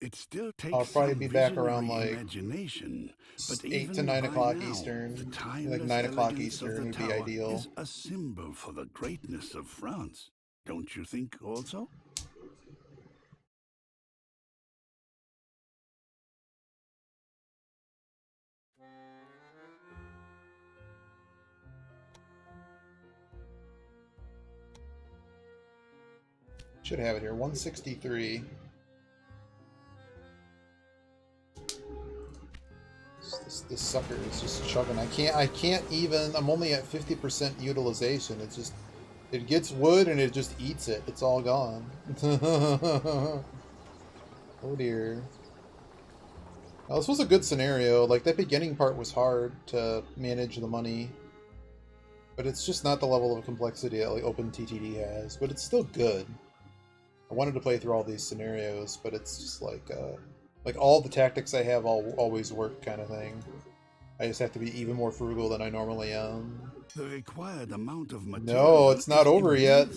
it still takes I'll probably some be back around visionary like imagination, but 8 to even 9 by o'clock now, Eastern. the Like timeless 9 o'clock elegance of Eastern the would be tower ideal. is a symbol for the greatness of France. Don't you think also? Should have it here. 163. This sucker is just chugging. I can't even. I'm only at 50% utilization. It's just, it gets wood and it just eats it. It's all gone. Oh dear. Now, this was a good scenario. Like that beginning part was hard to manage the money, but it's just not the level of complexity that like OpenTTD has. But it's still good. I wanted to play through all these scenarios, but it's just like all the tactics I have always work kind of thing. I just have to be even more frugal than I normally am. The required amount of material. No, it's not over yet.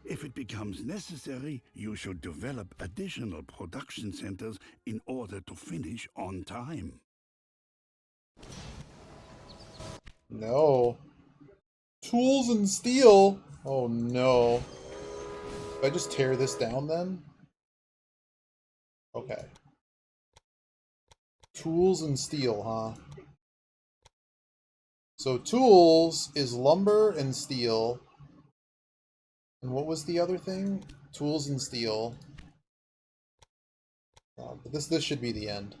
If it becomes necessary, you should develop additional production centers in order to finish on time. No. Tools and steel? Oh no. If I just tear this down then? Okay. Tools and steel, huh? So tools is lumber and steel. And what was the other thing? Tools and steel. But this should be the end.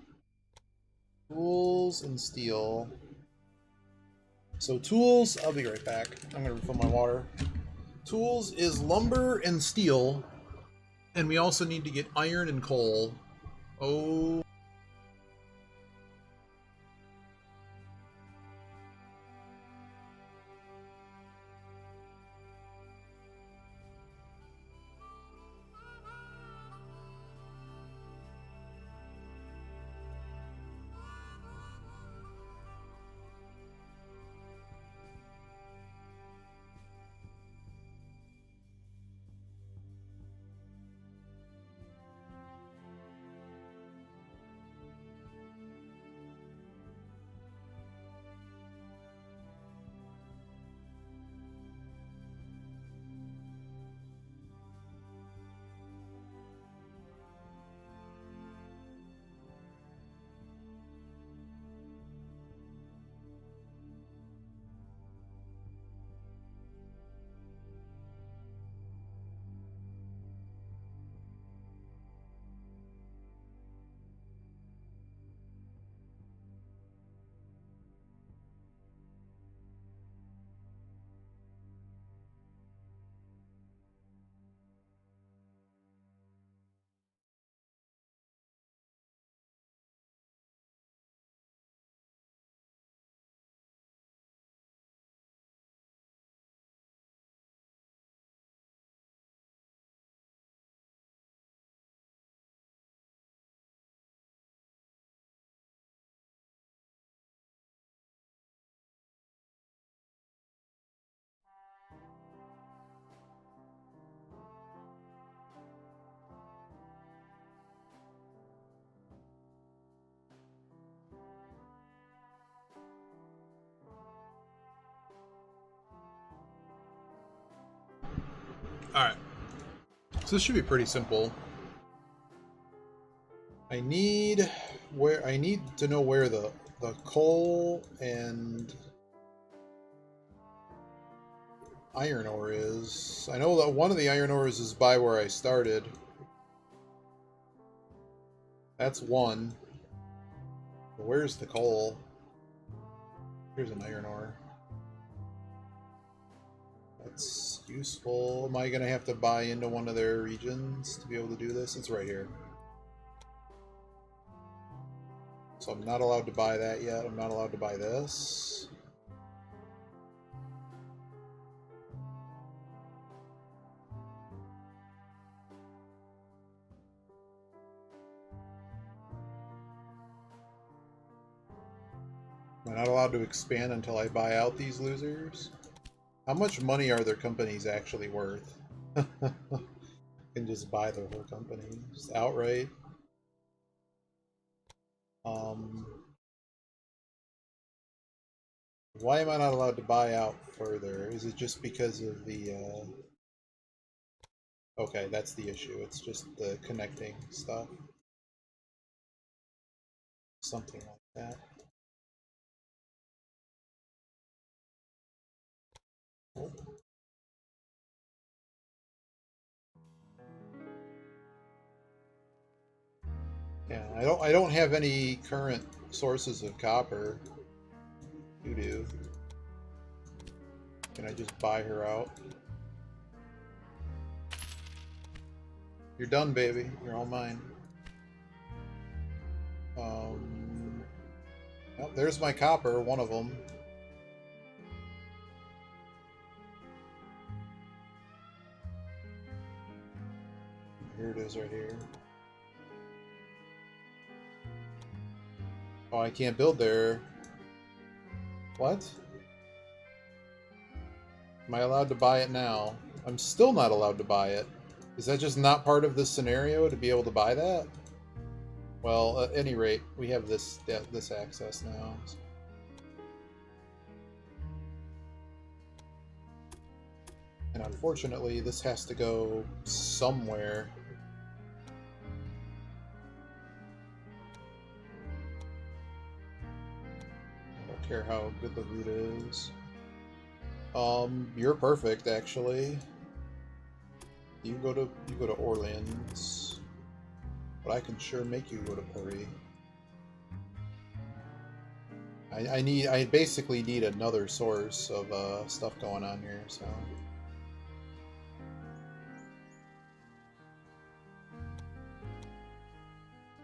Tools and steel. So tools, I'll be right back. I'm gonna refill my water. Tools is lumber and steel. And we also need to get iron and coal. Oh. Alright. So this should be pretty simple. I need to know where the coal and iron ore is. I know that one of the iron ores is by where I started. That's one. But where's the coal? Here's an iron ore. That's useful. Am I going to have to buy into one of their regions to be able to do this? It's right here. So I'm not allowed to buy that yet. I'm not allowed to buy this. Am I not allowed to expand until I buy out these losers? How much money are their companies actually worth? I can just buy their whole company, just outright. Why am I not allowed to buy out further? Is it just because of the, Okay, that's the issue. It's just the connecting stuff. Something like that. Oh. Yeah, I don't have any current sources of copper. You do. Can I just buy her out? You're done, baby. You're all mine. Oh, there's my copper, one of them. Here it is right here. Oh, I can't build there. What? Am I allowed to buy it now? I'm still not allowed to buy it. Is that just not part of this scenario to be able to buy that? Well, at any rate, we have this access now. And unfortunately, this has to go somewhere. I don't care how good the route is. You're perfect, actually. You go to Orleans, but I can sure make you go to Paris. I basically need another source of stuff going on here, so.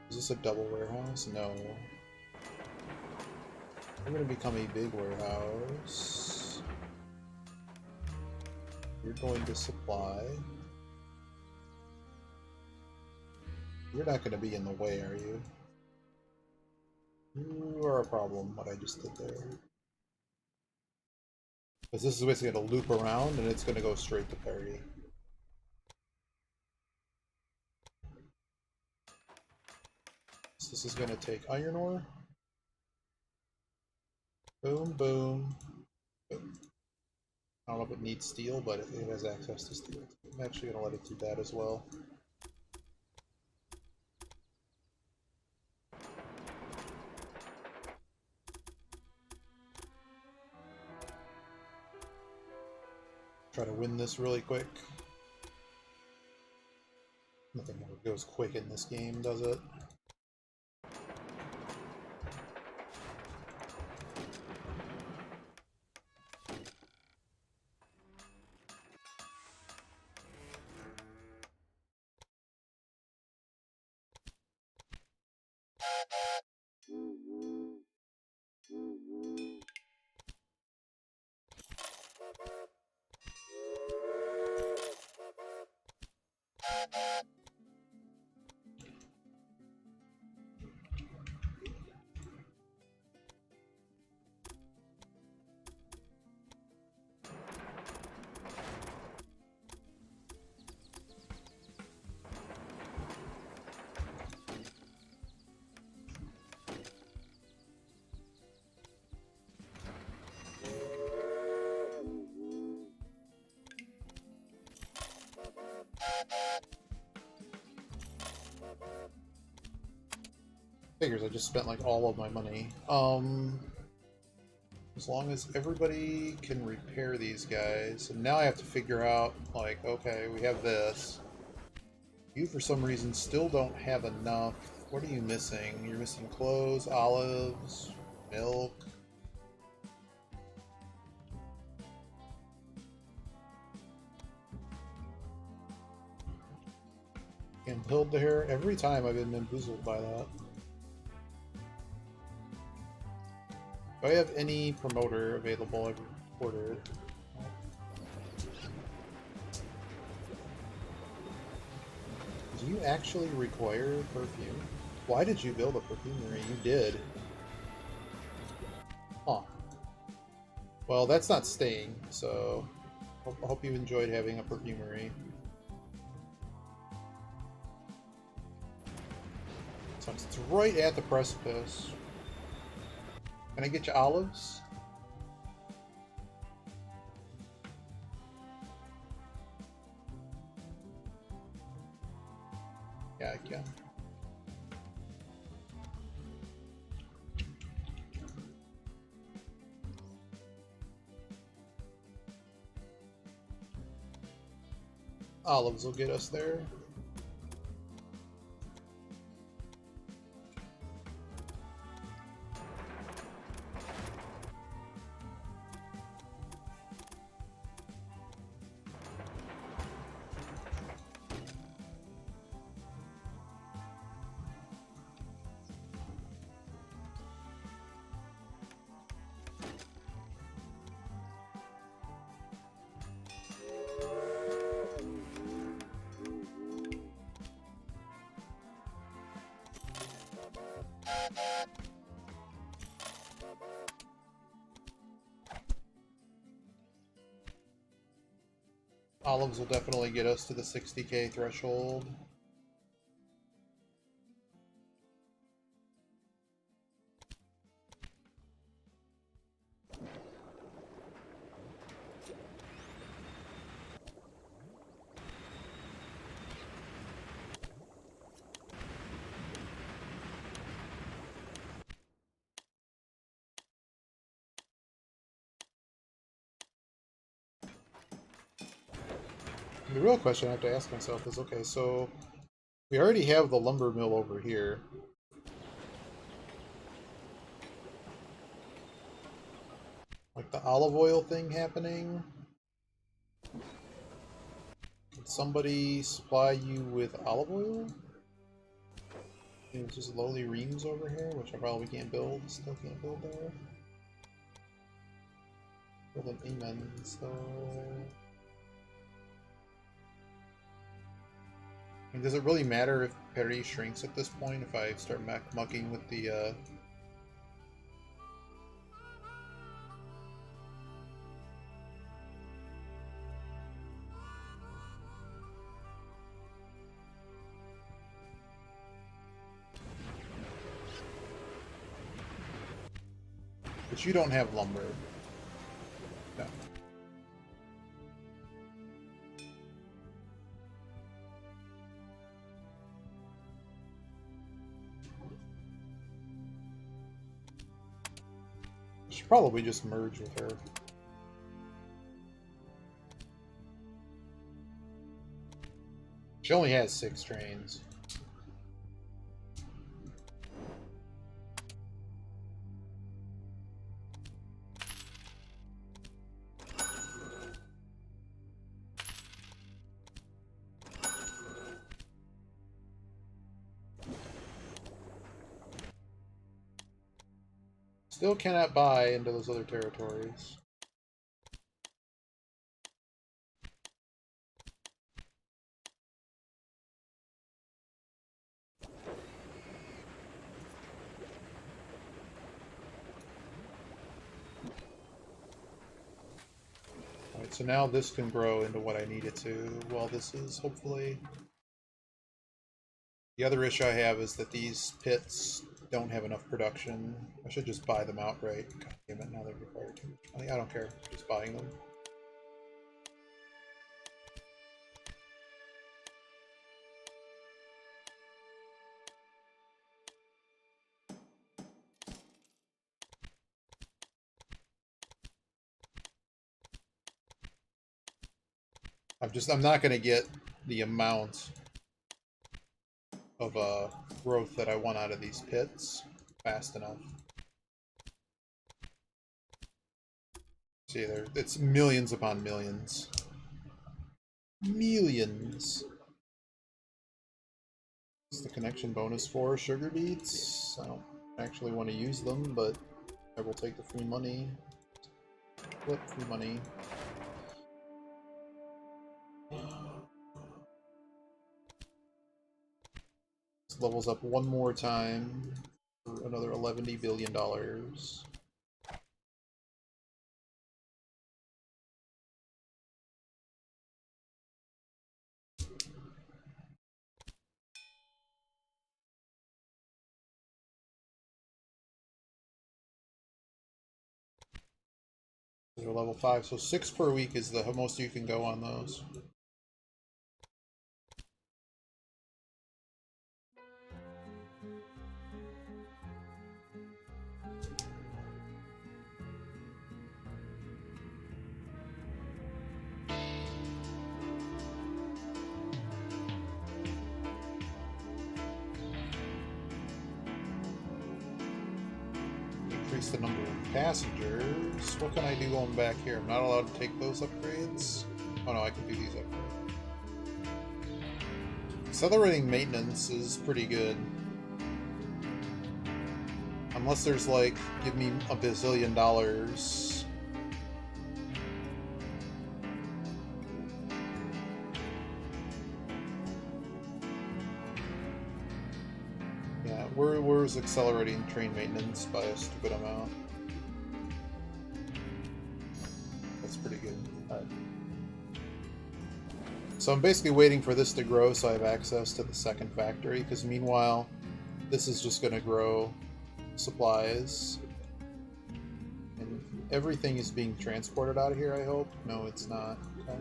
Is this a double warehouse? No. I'm gonna become a big warehouse. You're going to supply. You're not gonna be in the way, are you? You are a problem, what I just did there. Because this is basically gonna loop around and it's gonna go straight to Paris. So this is gonna take iron ore. Boom, boom, boom. I don't know if it needs steel, but it has access to steel. I'm actually gonna let it do that as well. Try to win this really quick. Nothing ever goes quick in this game, does it? Figures I just spent like all of my money. As long as everybody can repair these guys. And now I have to figure out, like, okay, we have this. You, for some reason, still don't have enough. What are you missing? You're missing clothes, olives, milk. And build there. Every time I've been bamboozled by that. Do I have any promoter available every quarter? Do you actually require perfume? Why did you build a perfumery? You did. Huh. Well, that's not staying, so I hope you enjoyed having a perfumery. Since it's right at the precipice. Can I get you olives? Yeah, I can. Olives will get us there. Olives will definitely get us to the 60k threshold. The real question I have to ask myself is, okay, so we already have the lumber mill over here. Like the olive oil thing happening. Can somebody supply you with olive oil? There's just lowly reams over here, which I probably can't build. Still can't build there. Build an amen, so... And does it really matter if Perry shrinks at this point if I start mucking with the But you don't have lumber. No. Should probably just merge with her. She only has 6 trains. Still cannot buy into those other territories. Alright, so now this can grow into what I need it to. Well, this is hopefully... The other issue I have is that these pits don't have enough production. I should just buy them outright. God damn it, now they require too much money. I don't care, just buying them. I'm not going to get the amount of growth that I want out of these pits fast enough. See, it's millions upon millions. Millions. What's the connection bonus for? Sugar beets? I don't actually want to use them, but I will take the free money. Flip free money. This levels up one more time for another $11 billion. They're level 5, so 6 per week is the most you can go on those. Increase the number of passengers. What can I do going back here? I'm not allowed to take those upgrades? Oh no, I can do these upgrades. Accelerating maintenance is pretty good. Unless there's like, give me $1 bazillion. Yeah, where's accelerating train maintenance by a stupid amount? That's pretty good. Alright. So I'm basically waiting for this to grow so I have access to the second factory, because meanwhile, this is just going to grow supplies. And everything is being transported out of here, I hope. No, it's not. Okay.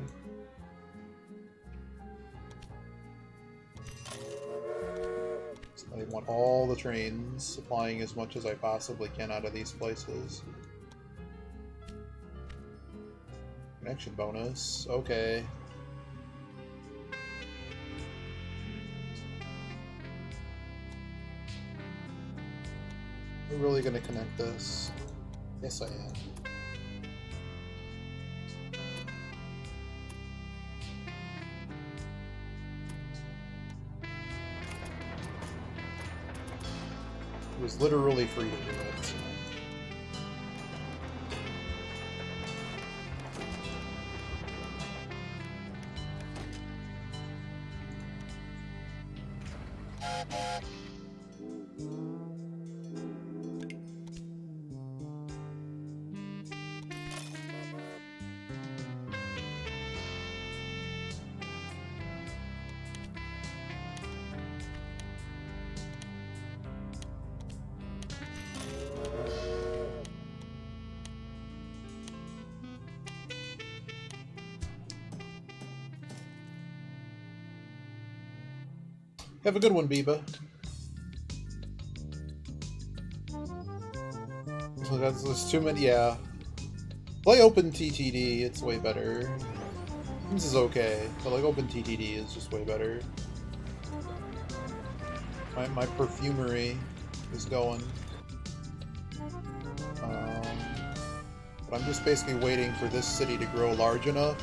So I want all the trains supplying as much as I possibly can out of these places. Connection bonus. Okay. We're really going to connect this? Yes, I am. It was literally free to do it. So. Have a good one, Biba. There's too many, yeah. Play Open TTD, it's way better. This is okay, but like Open TTD is just way better. My perfumery is going. But I'm just basically waiting for this city to grow large enough.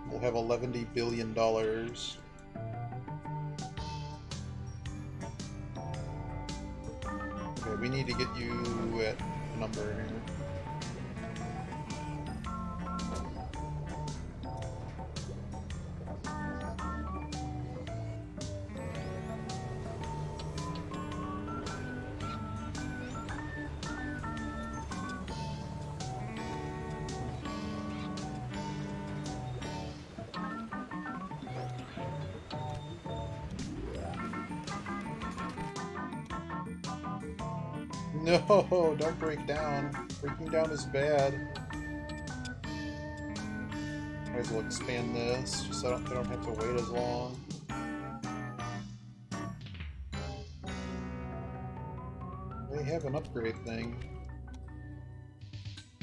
We'll have $11 billion. Okay, we need to get you at a number here. No, don't break down. Breaking down is bad. Might as well expand this, just so I don't have to wait as long. They have an upgrade thing.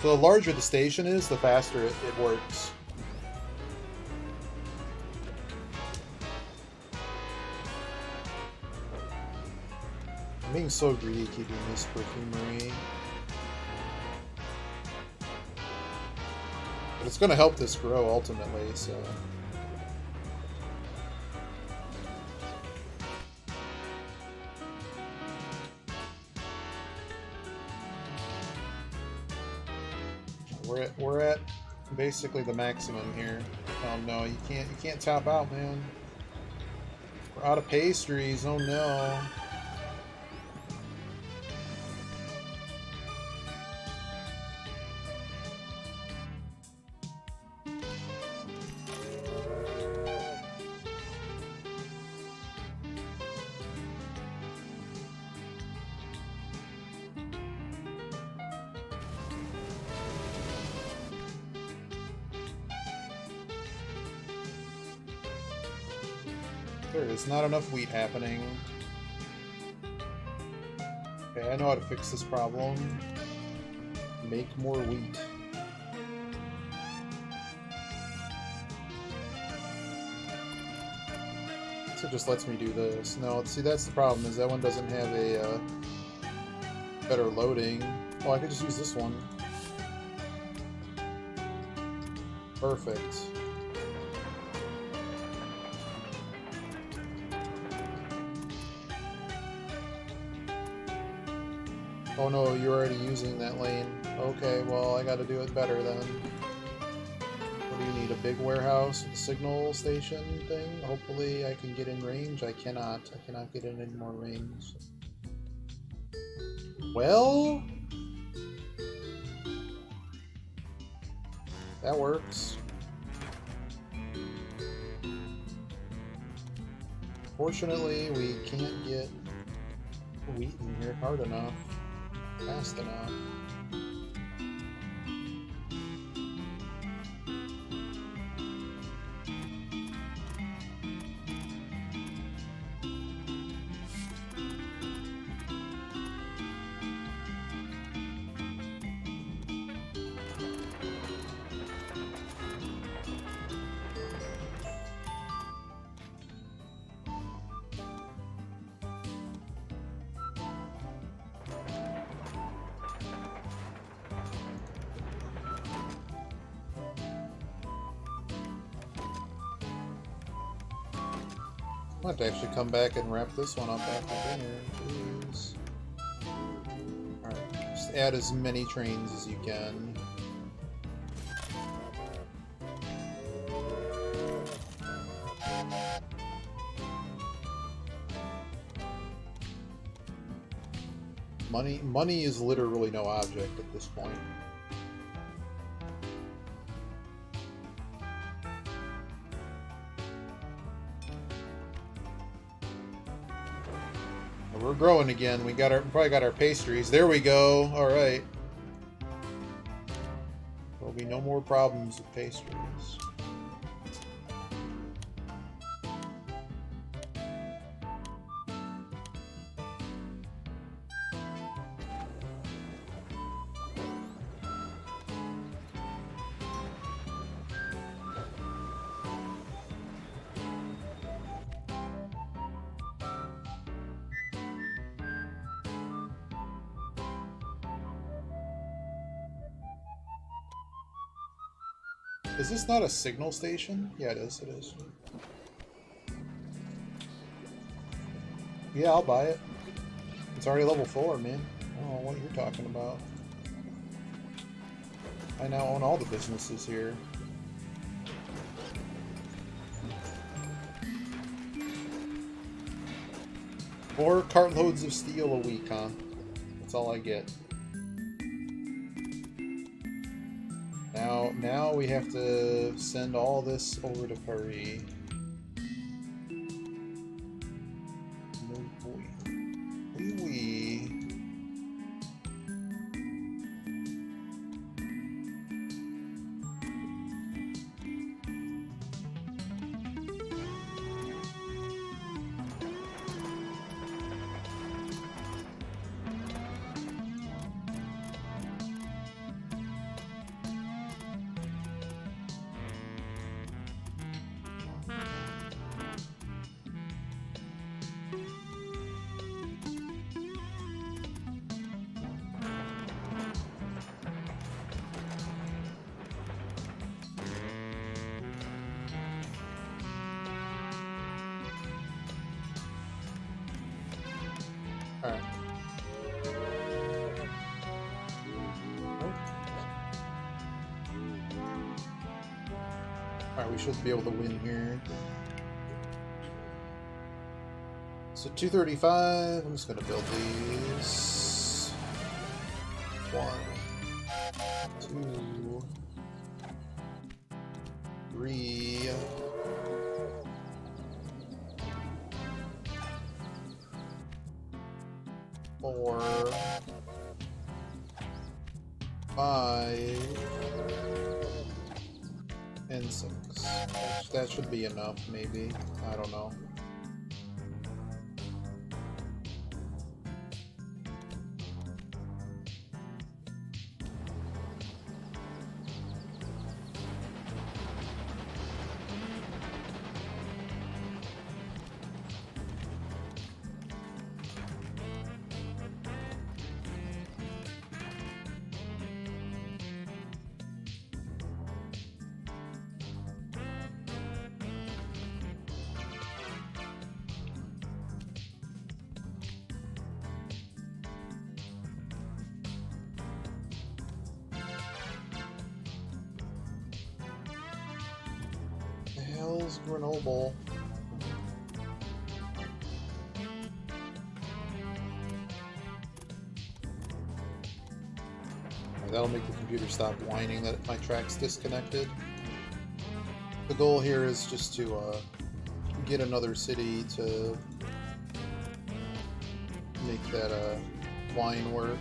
So the larger the station is, the faster it works. I'm being so greedy keeping this perfumery. But it's going to help this grow ultimately, so... We're at basically the maximum here. Oh no, you can't top out, man. We're out of pastries, oh no. There is not enough wheat happening. Okay, I know how to fix this problem. Make more wheat. So it just lets me do this. No, see that's the problem, is that one doesn't have a better loading. Oh, I could just use this one. Perfect. Oh no, you're already using that lane. Okay, well I gotta do it better then. What do you need, a big warehouse with a signal station thing? Hopefully I can get in range. I cannot get in any more range. Well... that works. Fortunately, we can't get wheat in here hard enough. Fast enough. I'll have to actually come back and wrap this one up after dinner, please. Alright, just add as many trains as you can. Money is literally no object at this point. We're growing again. We probably got our pastries. There we go. All right. There'll be no more problems with pastries. Is this not a signal station? Yeah, it is. It is. Yeah, I'll buy it. It's already level 4, man. I don't know what you're talking about. I now own all the businesses here. Four cartloads of steel a week, huh? That's all I get. Now we have to send all this over to Paris. Oui. Alright. Alright, we should be able to win here. So 235, I'm just gonna build these. 1, 2, 3. 4, 5, and 6. That should be enough, maybe. I don't know. Grenoble. That'll make the computer stop whining that my track's disconnected. The goal here is just to get another city to make that wine work.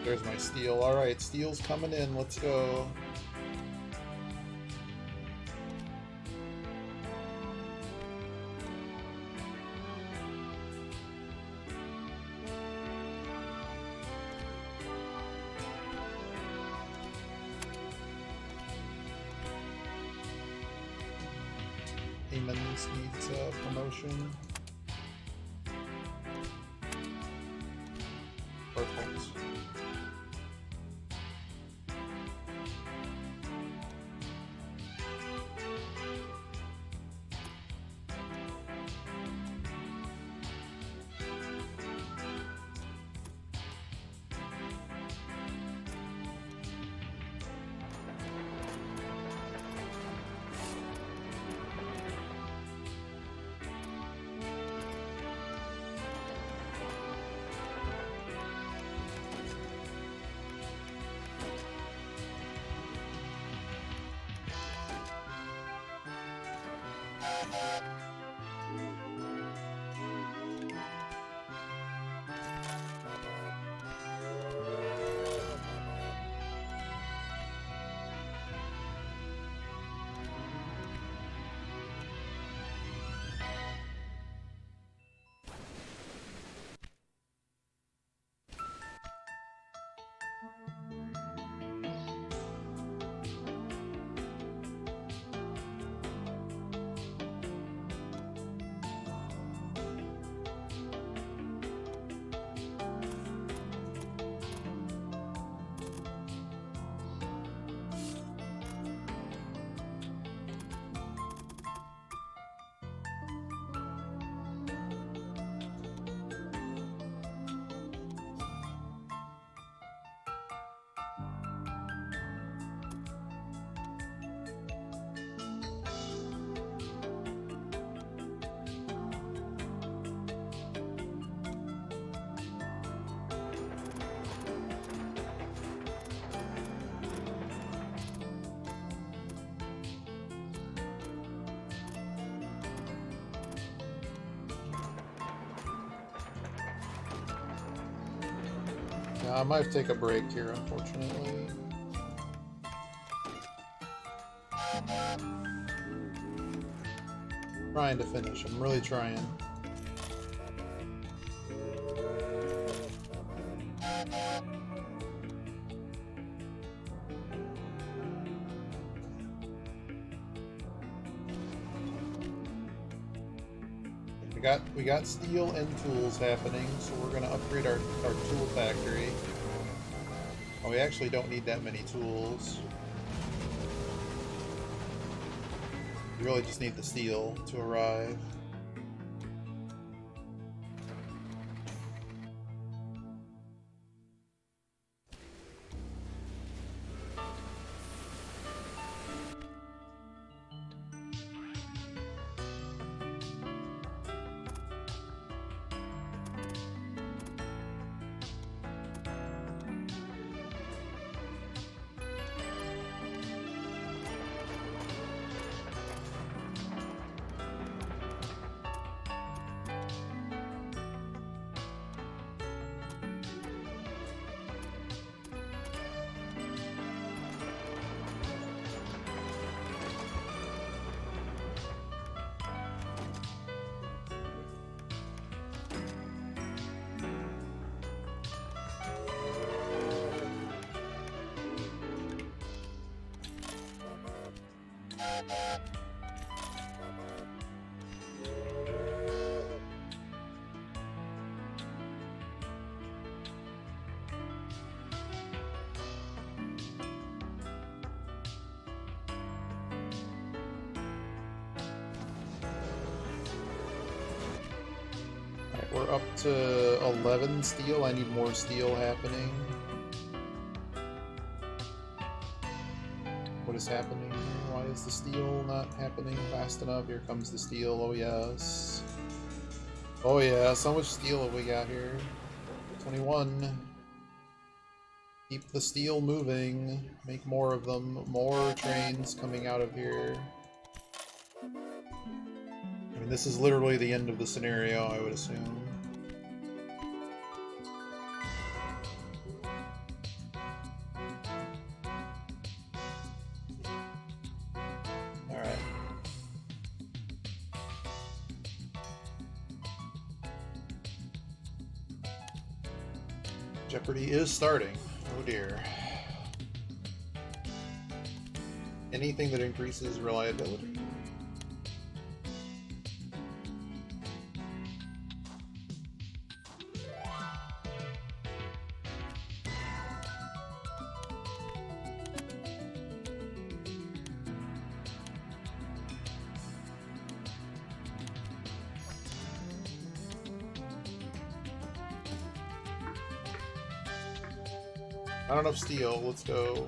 There's my steel. Alright, steel's coming in. Let's go. Amons needs a promotion. Perfect. Yeah, I might have to take a break here, unfortunately. Trying to finish. I'm really trying. We got steel and tools happening, so we're gonna upgrade our tool factory. Oh, we actually don't need that many tools. We really just need the steel to arrive. We're up to 11 steel. I need more steel happening. What is happening here? Why is the steel not happening fast enough? Here comes the steel. Oh yes. Oh yes. How much steel have we got here? 21. Keep the steel moving. Make more of them. More trains coming out of here. I mean, this is literally the end of the scenario, I would assume. Alright. Jeopardy is starting. Oh dear. Anything that increases reliability. Not enough steel. Let's go.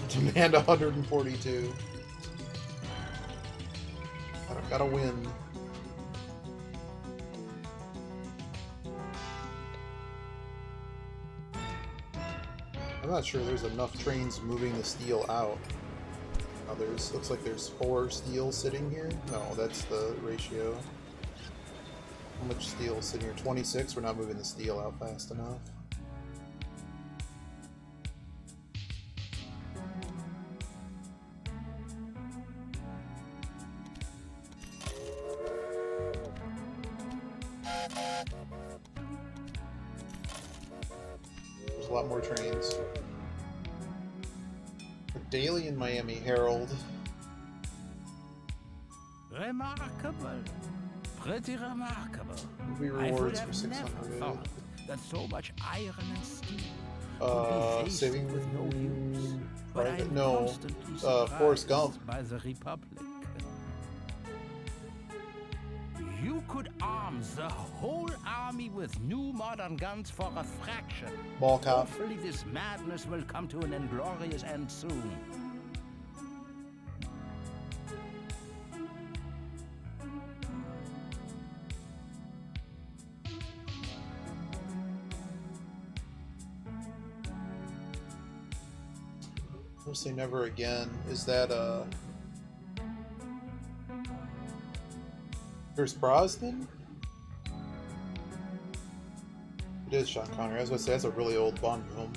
Demand 142. Gotta win. I'm not sure there's enough trains moving the steel out. Oh, looks like there's 4 steel sitting here. No, that's the ratio. How much steel is sitting here? 26. We're not moving the steel out fast enough. There's a lot more trains. Daily in Miami Herald. Remarkable. Pretty remarkable. Movie rewards for 600. That so much iron and steel saving with no use. But private. I'm No. constantly Forrest surprised Gump. by the Republic. You could arm the whole army with new modern guns for a fraction. Mall cop. Hopefully this madness will come to an inglorious end soon. We'll say never again. Is that Pierce Brosnan? It is Sean Connery. I was gonna say that's a really old Bond film.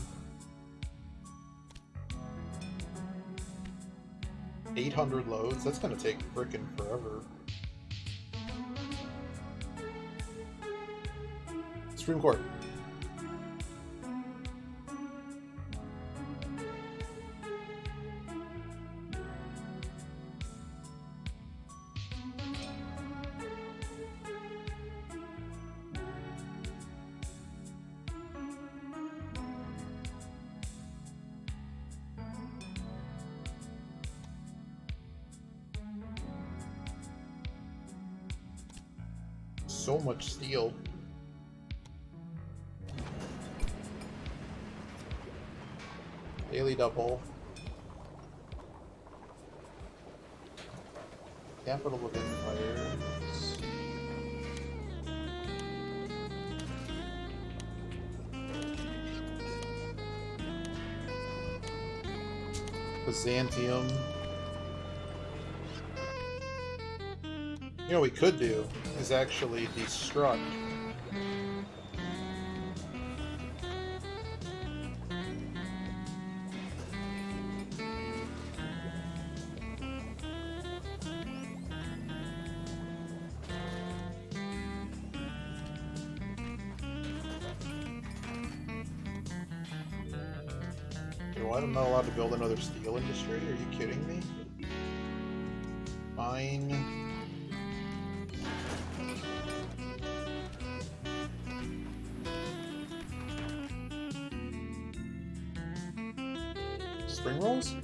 800 loads? That's gonna take frickin' forever. Supreme Court. So much steel. Daily double. Capital of Empires. Byzantium. You know what we could do is actually destruct. Okay, why am I not allowed to build another steel industry? Are you kidding me? Fine. Spring rolls?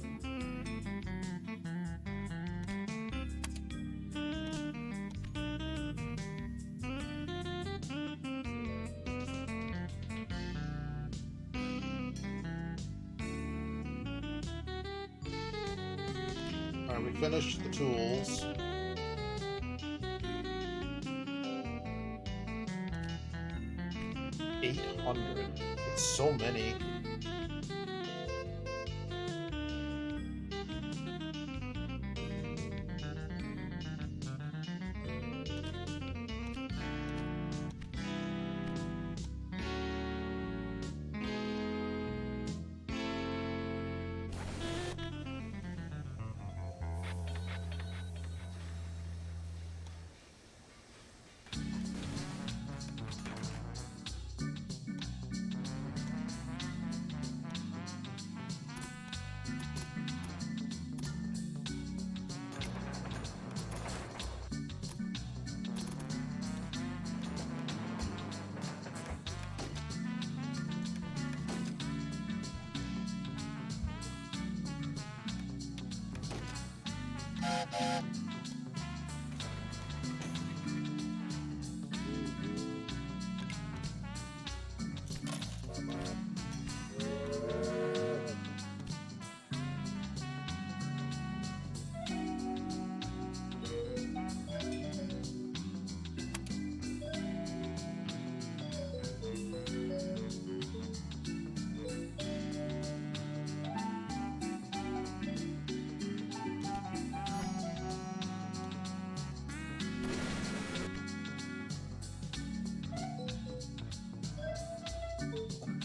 Alright, we finished the tools. $800. It's so many.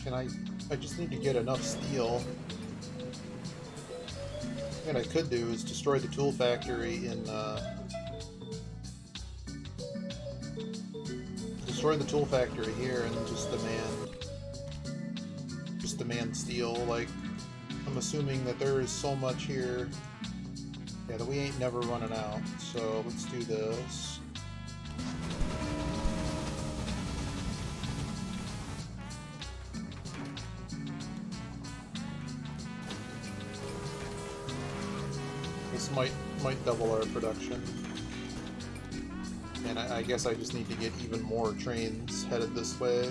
Can I just need to get enough steel. What I could do is destroy the tool factory in destroy the tool factory here and just demand steel. Like, I'm assuming that there is so much here, yeah, that we ain't never running out. So let's do this. This might double our production. And I guess I just need to get even more trains headed this way.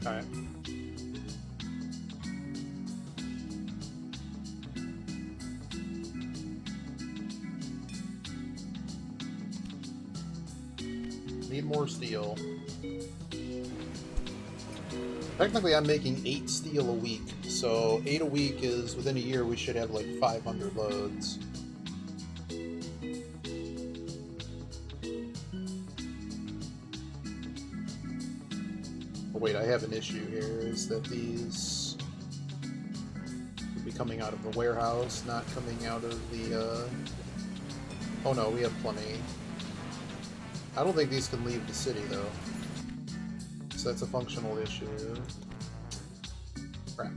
Alright. Need more steel. Technically, I'm making 8 steel a week, so 8 a week is, within a year, we should have like 500 loads. Oh, wait, I have an issue here, is that these would be coming out of the warehouse, not coming out of the, Oh no, we have plenty. I don't think these can leave the city, though. So that's a functional issue. Crap.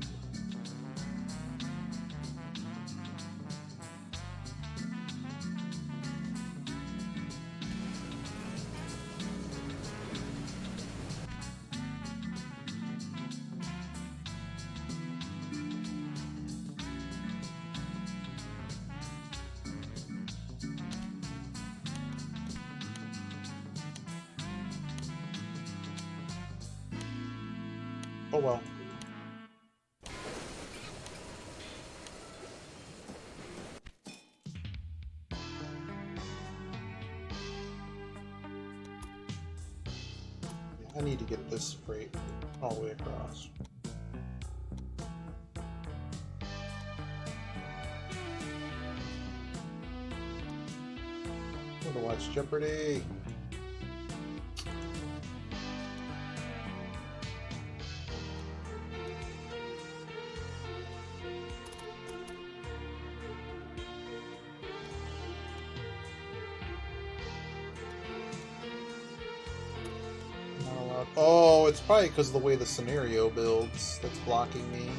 Oh well. Yeah, I need to get this freight all the way across. I'm gonna watch Jeopardy! Oh, it's probably because of the way the scenario builds that's blocking me.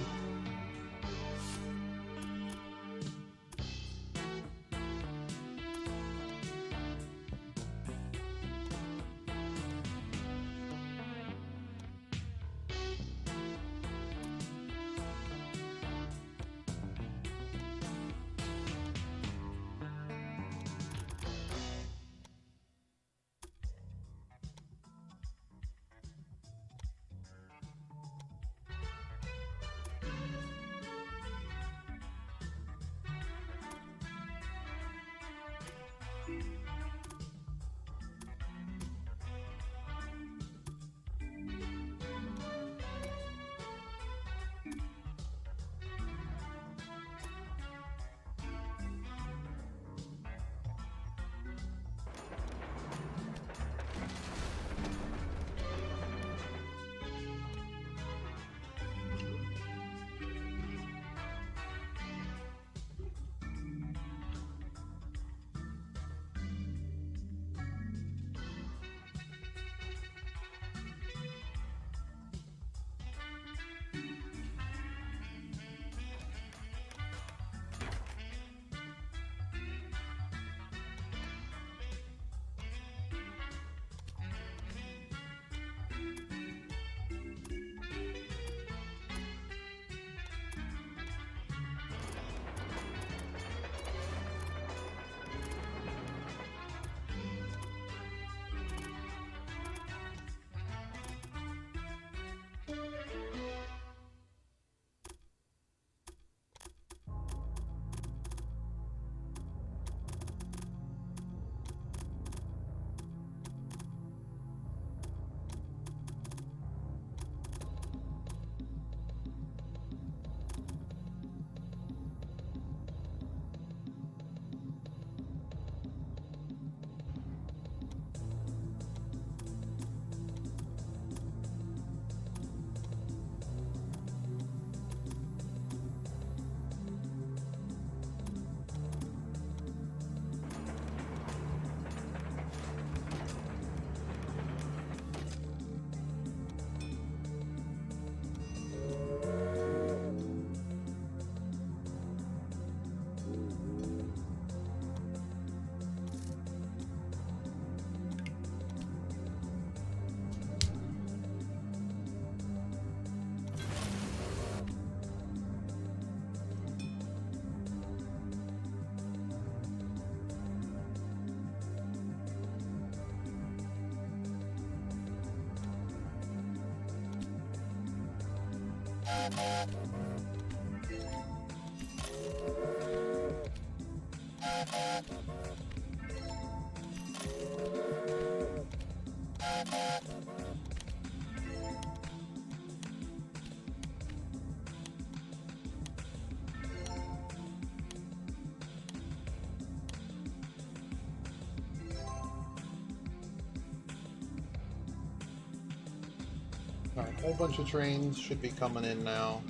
Alright, a whole bunch of trains should be coming in now.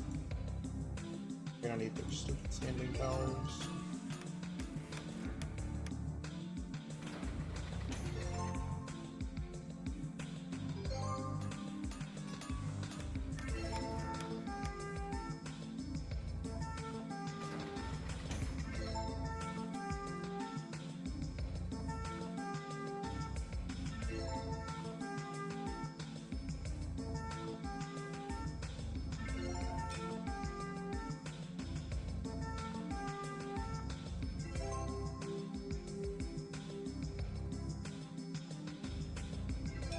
We don't need their stupid standing towers.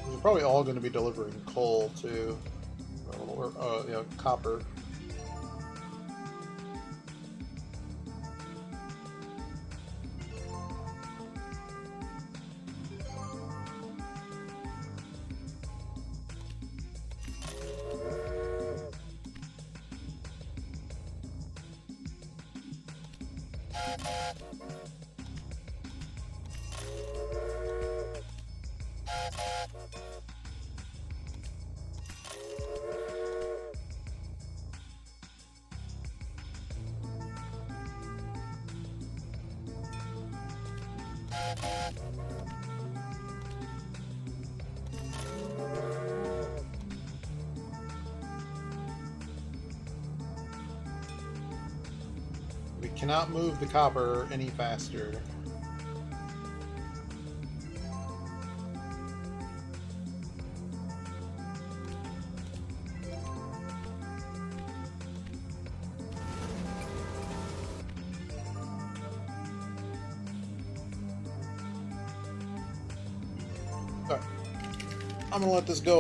They're probably all going to be delivering coal too, or you know, copper. We cannot move the copper any faster. Alright. I'm gonna let this go.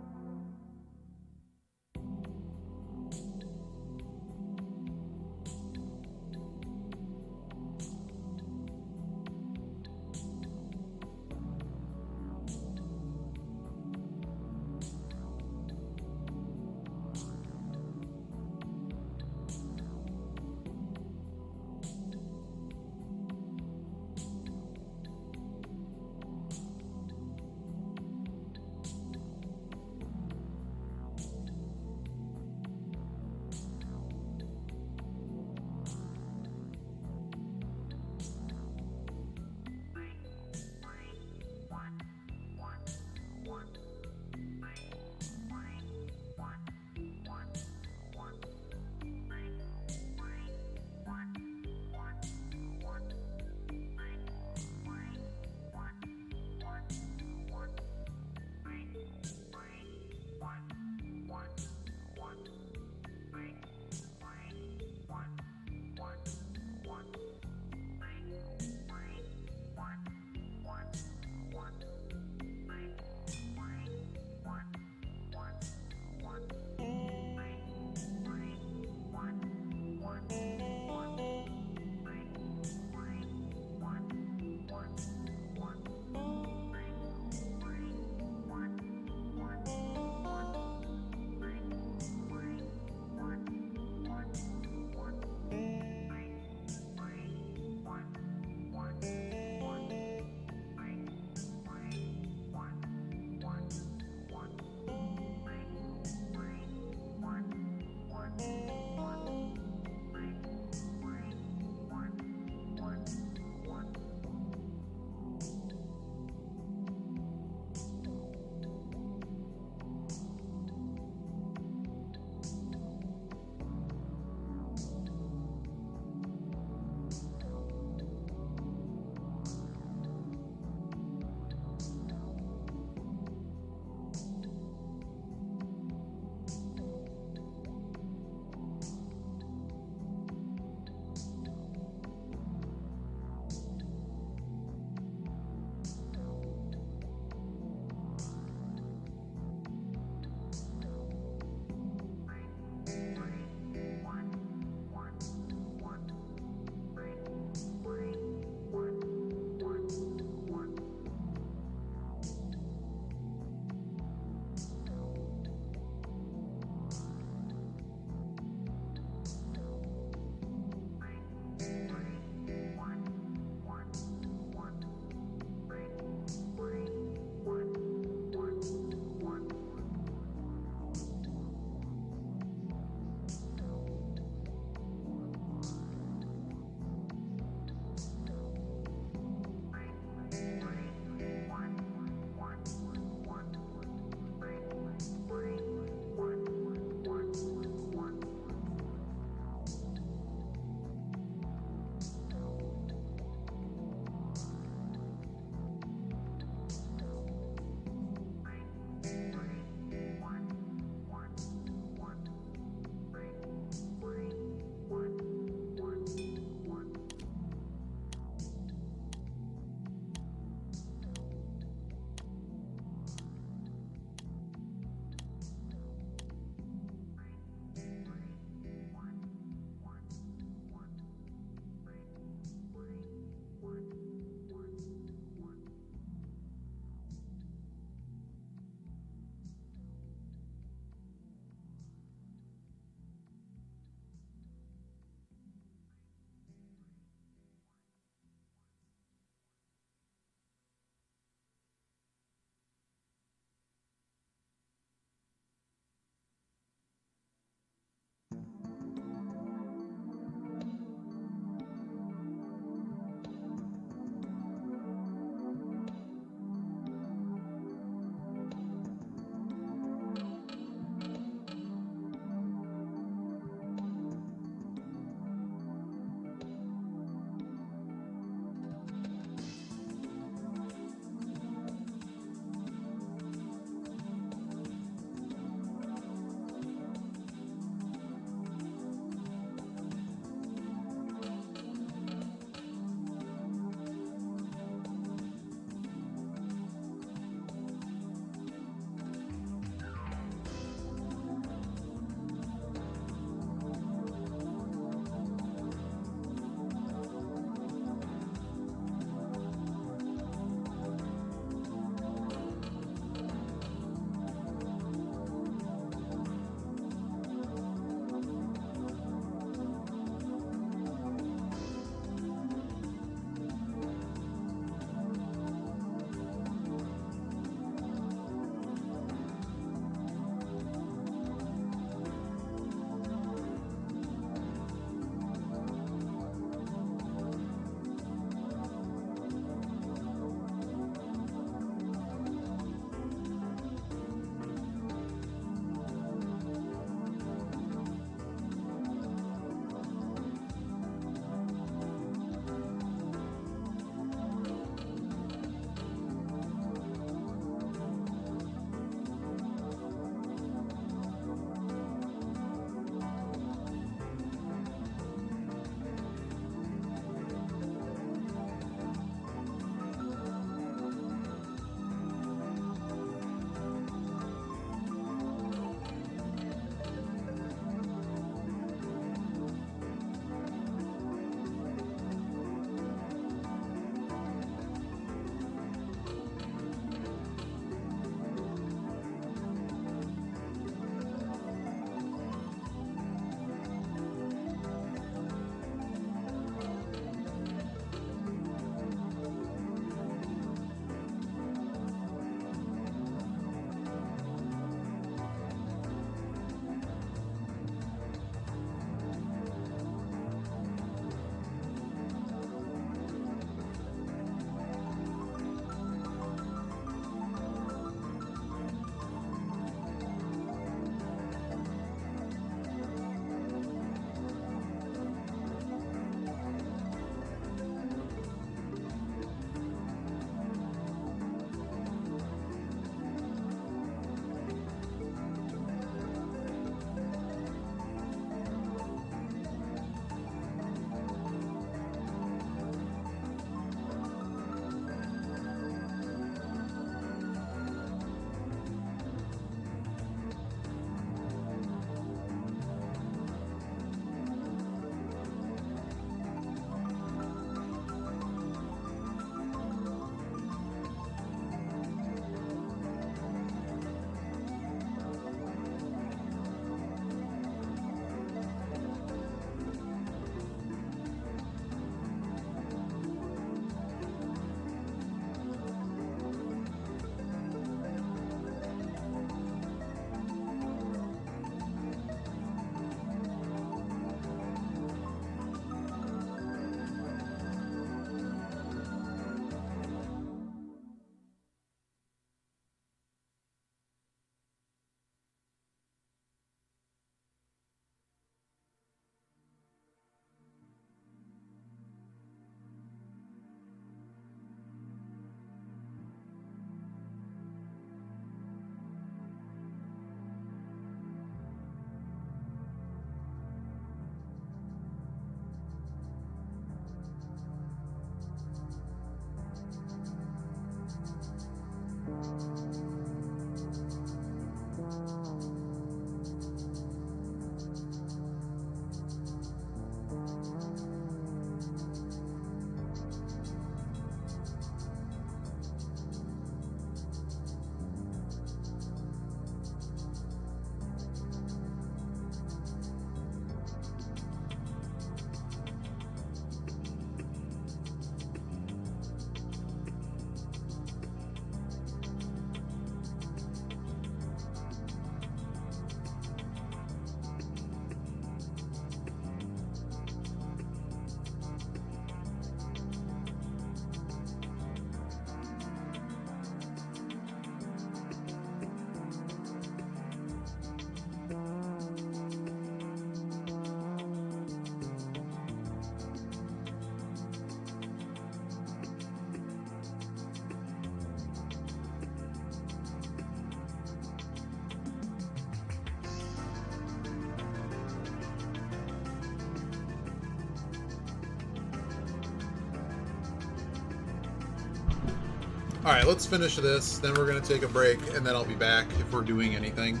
Alright, let's finish this, then we're going to take a break, and then I'll be back if we're doing anything.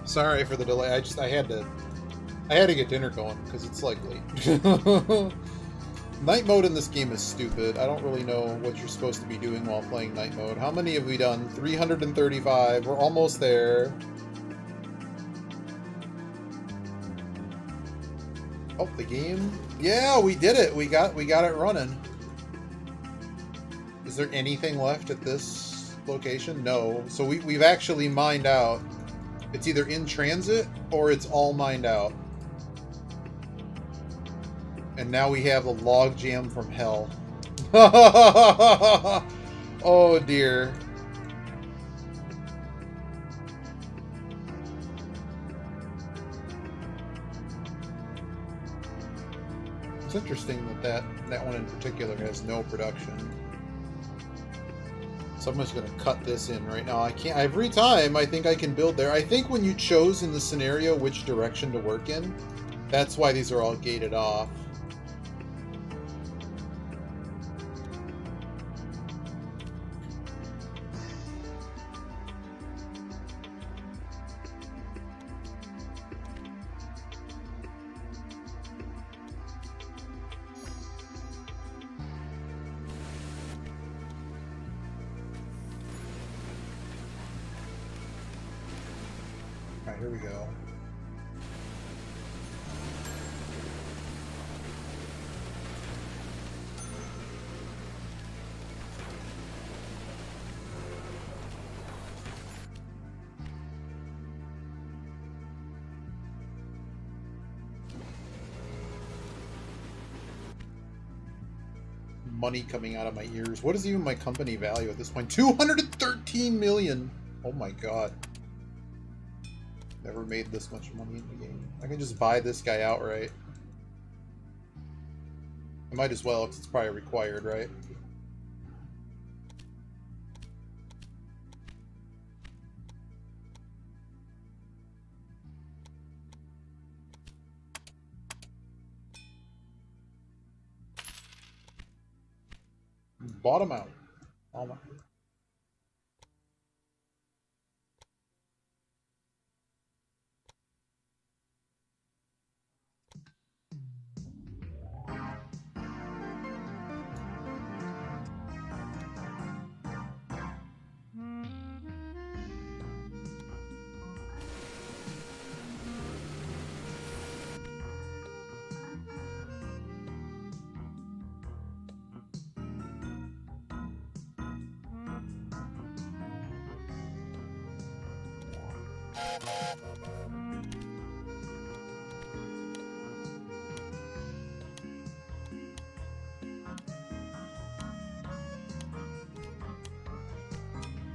Sorry for the delay, I had to get dinner going, because it's like late. Night mode in this game is stupid. I don't really know what you're supposed to be doing while playing night mode. How many have we done? 335. We're almost there. Oh, the game? Yeah, we did it. We got it running. Is there anything left at this location? No. So we've actually mined out. It's either in transit or it's all mined out. And now we have a log jam from hell. Oh dear. It's interesting that one in particular has no production. So I'm just gonna cut this in right now. I can't. Every time I think I can build there. I think when you chose in the scenario which direction to work in, that's why these are all gated off. Here we go. Money coming out of my ears. What is even my company value at this point? 213 million! Oh my god. Never made this much money in the game. I can just buy this guy outright. I might as well, because it's probably required, right? Bought him out. Oh my.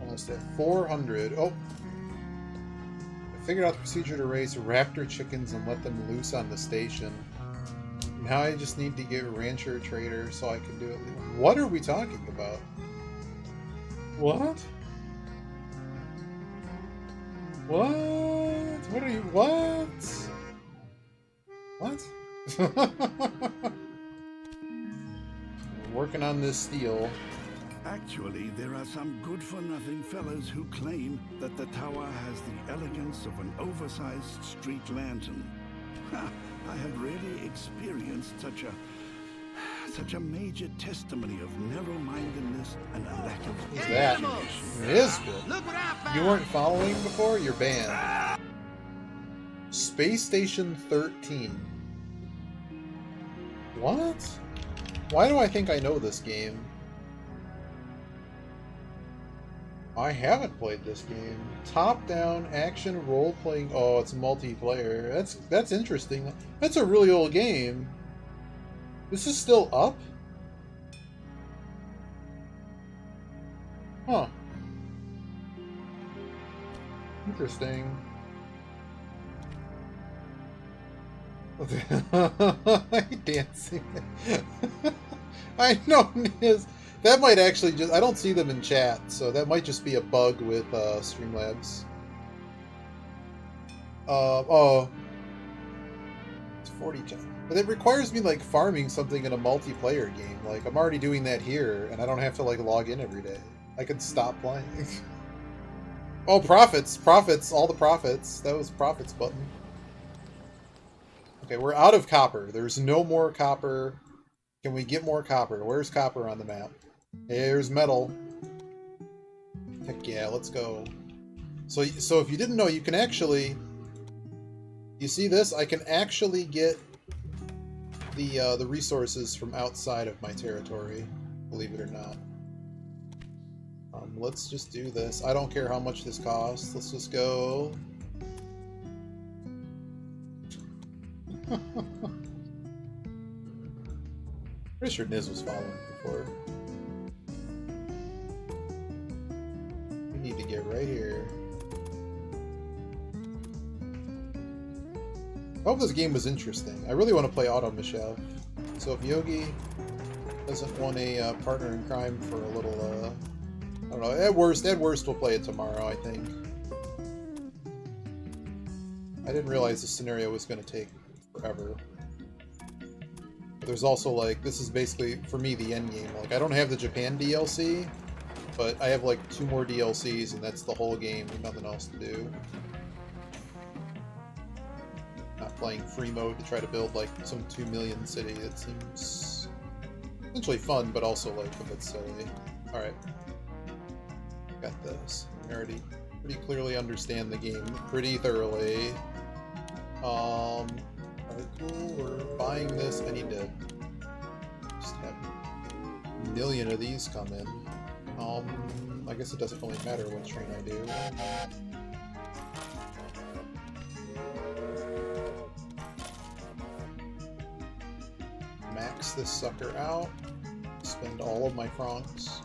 Almost at 400. Oh! I figured out the procedure to raise raptor chickens and let them loose on the station. Now I just need to get rancher trader so I can do it. What are we talking about? What? What? What are you? What? What? Working on this steel. Actually, there are some good-for-nothing fellows who claim that the tower has the elegance of an oversized street lantern. Ha, I have really experienced such a major testimony of narrow-mindedness and a lack of... Who's that? Nisbet. You weren't following before? You're banned. Space Station 13. What? Why do I think I know this game? I haven't played this game. Top-down action role-playing. Oh, it's multiplayer. That's interesting. That's a really old game. This is still up? Huh. Interesting. Dancing. I know it is. That might actually just... I don't see them in chat, so that might just be a bug with Streamlabs. Oh. It's 40 chat. But it requires me, like, farming something in a multiplayer game. Like, I'm already doing that here, and I don't have to, like, log in every day. I could stop playing. Oh, profits! Profits! All the profits. That was profits button. Okay, we're out of copper. There's no more copper. Can we get more copper? Where's copper on the map? Here's metal. Heck yeah, let's go. So if you didn't know, you can actually... You see this? I can actually get the resources from outside of my territory, believe it or not. Let's just do this. I don't care how much this costs. Let's just go. Pretty sure Niz was following before. We need to get right here. I hope this game was interesting. I really want to play Auto Michelle. So if Yogi doesn't want a partner in crime for a little, I don't know. At worst we'll play it tomorrow, I think. I didn't realize the scenario was going to take forever. But there's also, like, this is basically, for me, the end game. Like, I don't have the Japan DLC, but I have, like, 2 more DLCs, and that's the whole game. There's nothing else to do. Not playing free mode to try to build, like, some 2 million city. That seems essentially fun, but also, like, a bit silly. Alright. Got this. I already pretty clearly understand the game pretty thoroughly. Alright, cool. We're buying this. I need to just have a million of these come in. I guess it doesn't really matter what train I do. Max this sucker out. Spend all of my francs.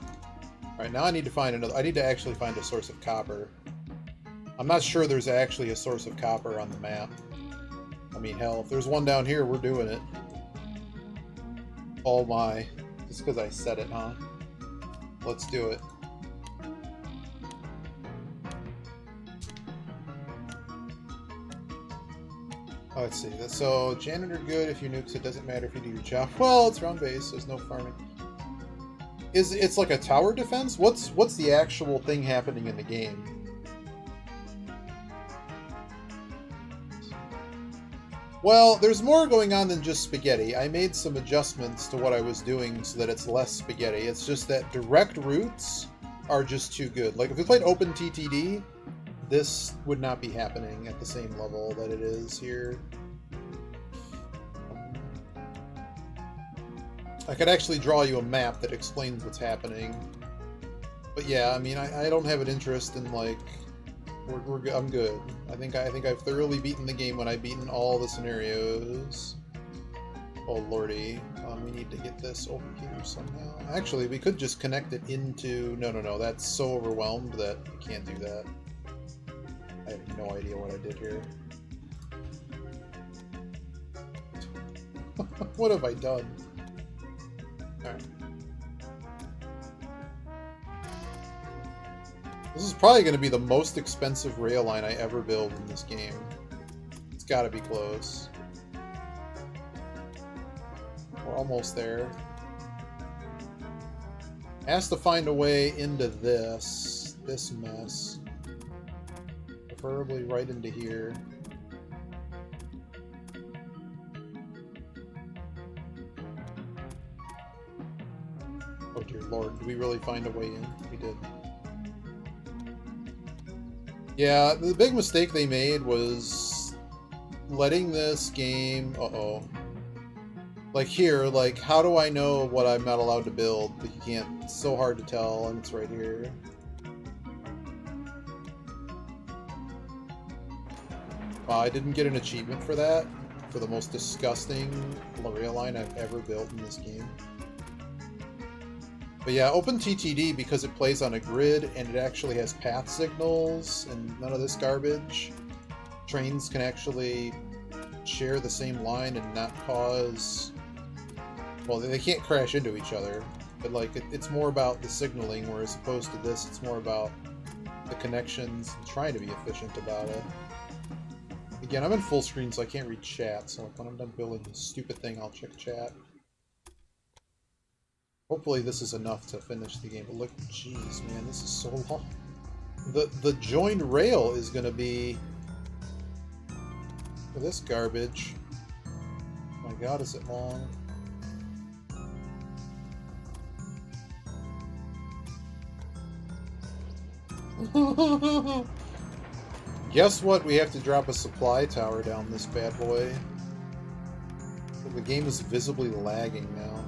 Alright, now I need to find another... I need to actually find a source of copper. I'm not sure there's actually a source of copper on the map. I mean, hell, if there's one down here, we're doing it. Oh my. Just because I said it, huh? Let's do it. Oh, let's see. So, janitor good if you nukes, it doesn't matter if you do your job. Well, it's round base, there's no farming. It's like a tower defense? What's the actual thing happening in the game? Well, there's more going on than just spaghetti. I made some adjustments to what I was doing so that it's less spaghetti. It's just that direct routes are just too good. Like, if we played Open TTD, this would not be happening at the same level that it is here. I could actually draw you a map that explains what's happening. But yeah, I mean, I don't have an interest in, like... I'm good. I think I've thoroughly beaten the game when I've beaten all the scenarios. Oh lordy. We need to get this over here somehow. Actually, we could just connect it into... No, that's so overwhelmed that we can't do that. I have no idea what I did here. What have I done? Alright. This is probably going to be the most expensive rail line I ever build in this game. It's got to be close. We're almost there. Has to find a way into this mess. Preferably right into here. Oh dear lord, did we really find a way in? We did. Yeah, the big mistake they made was letting this game... Uh-oh. Like here, like, how do I know what I'm not allowed to build? But you can't... It's so hard to tell, and it's right here. Wow, I didn't get an achievement for that. For the most disgusting rail line I've ever built in this game. But yeah, Open TTD, because it plays on a grid and it actually has path signals and none of this garbage, trains can actually share the same line and not cause... Well, they can't crash into each other, but like it's more about the signaling, whereas opposed to this, it's more about the connections and trying to be efficient about it. Again, I'm in full screen, so I can't read chat, so when I'm done building this stupid thing, I'll check chat. Hopefully this is enough to finish the game. But look, jeez, man, this is so long. The joined rail is going to be... For this garbage. Oh my god, is it long? Guess what? We have to drop a supply tower down this bad boy. The game is visibly lagging now.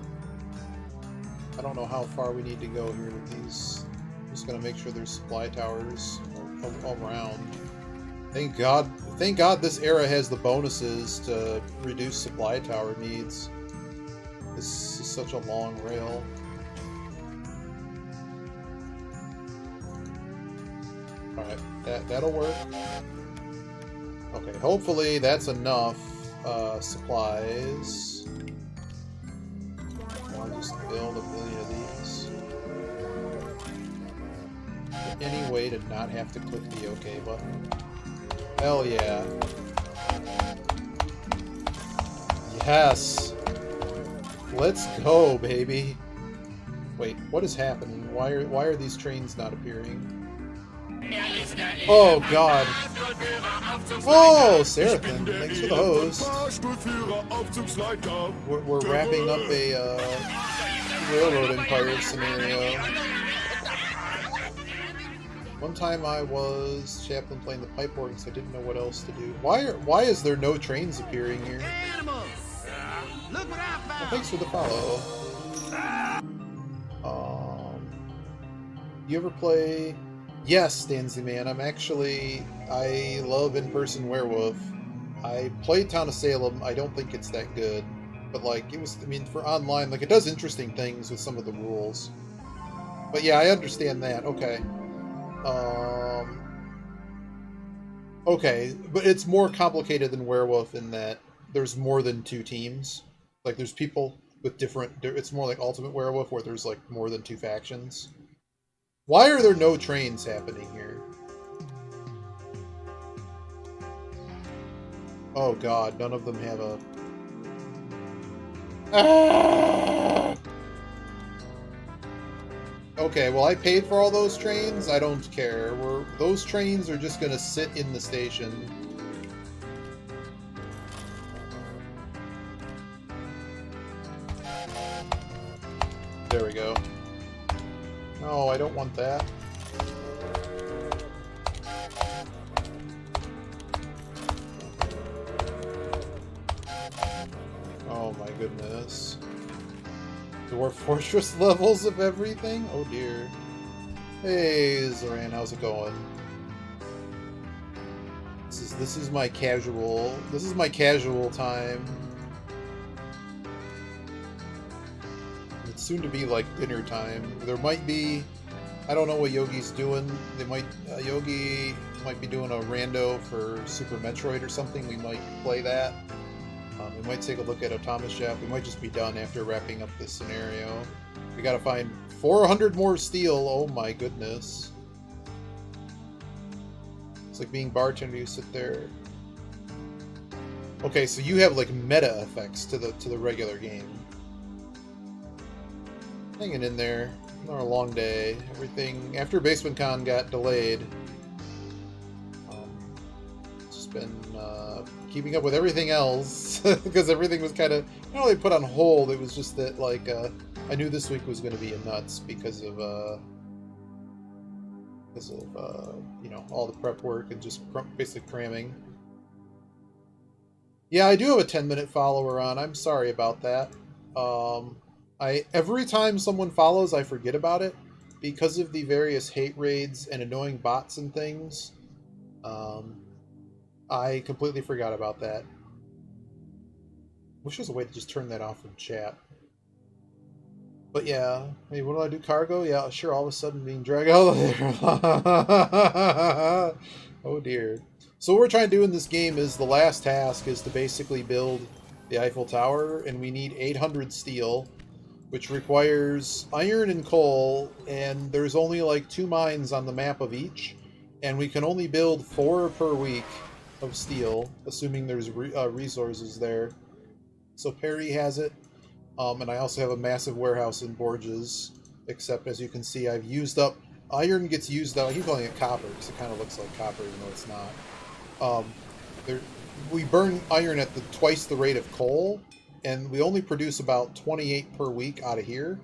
I don't know how far we need to go here with these. I'm just gonna make sure there's supply towers all around. Thank God this era has the bonuses to reduce supply tower needs. This is such a long rail. Alright, that'll work. Okay, hopefully that's enough supplies. I'll just build a million of these. Any way to not have to click the OK button? Hell yeah. Yes! Let's go, baby! Wait, what is happening? Why are these trains not appearing? Oh god. Oh, Seraphin, thanks for the host. We're wrapping up a Railroad Empire scenario. One time I was Chaplain playing the pipe organ, so I didn't know what else to do. Why is there no trains appearing here? Well, thanks for the follow. You ever play... Yes, Stanzy Man, I love in-person Werewolf. I played Town of Salem, I don't think it's that good. But like, it was, I mean, for online, like, it does interesting things with some of the rules. But yeah, I understand that, okay. Okay, but it's more complicated than Werewolf in that there's more than 2 teams. Like, there's people with different, it's more like Ultimate Werewolf where there's like more than 2 factions. Why are there no trains happening here? Oh god, none of them have a... Ah! Okay, well I paid for all those trains, I don't care. Those trains are just gonna sit in the station. There we go. No, I don't want that. Oh my goodness. Dwarf Fortress levels of everything? Oh dear. Hey Zoran, how's it going? This is my casual time. It's soon to be like dinner time. There might be, I don't know what Yogi's doing. Yogi might be doing a rando for Super Metroid or something. We might play that. We might take a look at Autonomous Shaft. We might just be done after wrapping up this scenario. We gotta find 400 more steel. Oh my goodness. It's like being bartender. You sit there. Okay, so you have like meta effects to the regular game. Hanging in there. Another long day. Everything after basementcon got delayed. It's just been keeping up with everything else because everything was kind of not really put on hold. It was just that like I knew this week was going to be a nuts because of you know, all the prep work and just basically cramming. Yeah, I do have a 10-minute follower on. I'm sorry about that. Every time someone follows, I forget about it because of the various hate raids and annoying bots and things. I completely forgot about that. Wish there was a way to just turn that off from chat. But yeah, hey, what do I do? Cargo? Yeah, sure. All of a sudden being dragged out of there. Oh dear. So what we're trying to do in this game is the last task is to basically build the Eiffel Tower, and we need 800 steel, which requires iron and coal, and there's only like 2 mines on the map of each, and we can only build 4 per week of steel, assuming there's resources there. So Perry has it. And I also have a massive warehouse in Borges, except as you can see, I've used up... Iron gets used up. I keep calling it copper because it kind of looks like copper, even though it's not. There, we burn iron at twice the rate of coal, and we only produce about 28 per week out of here.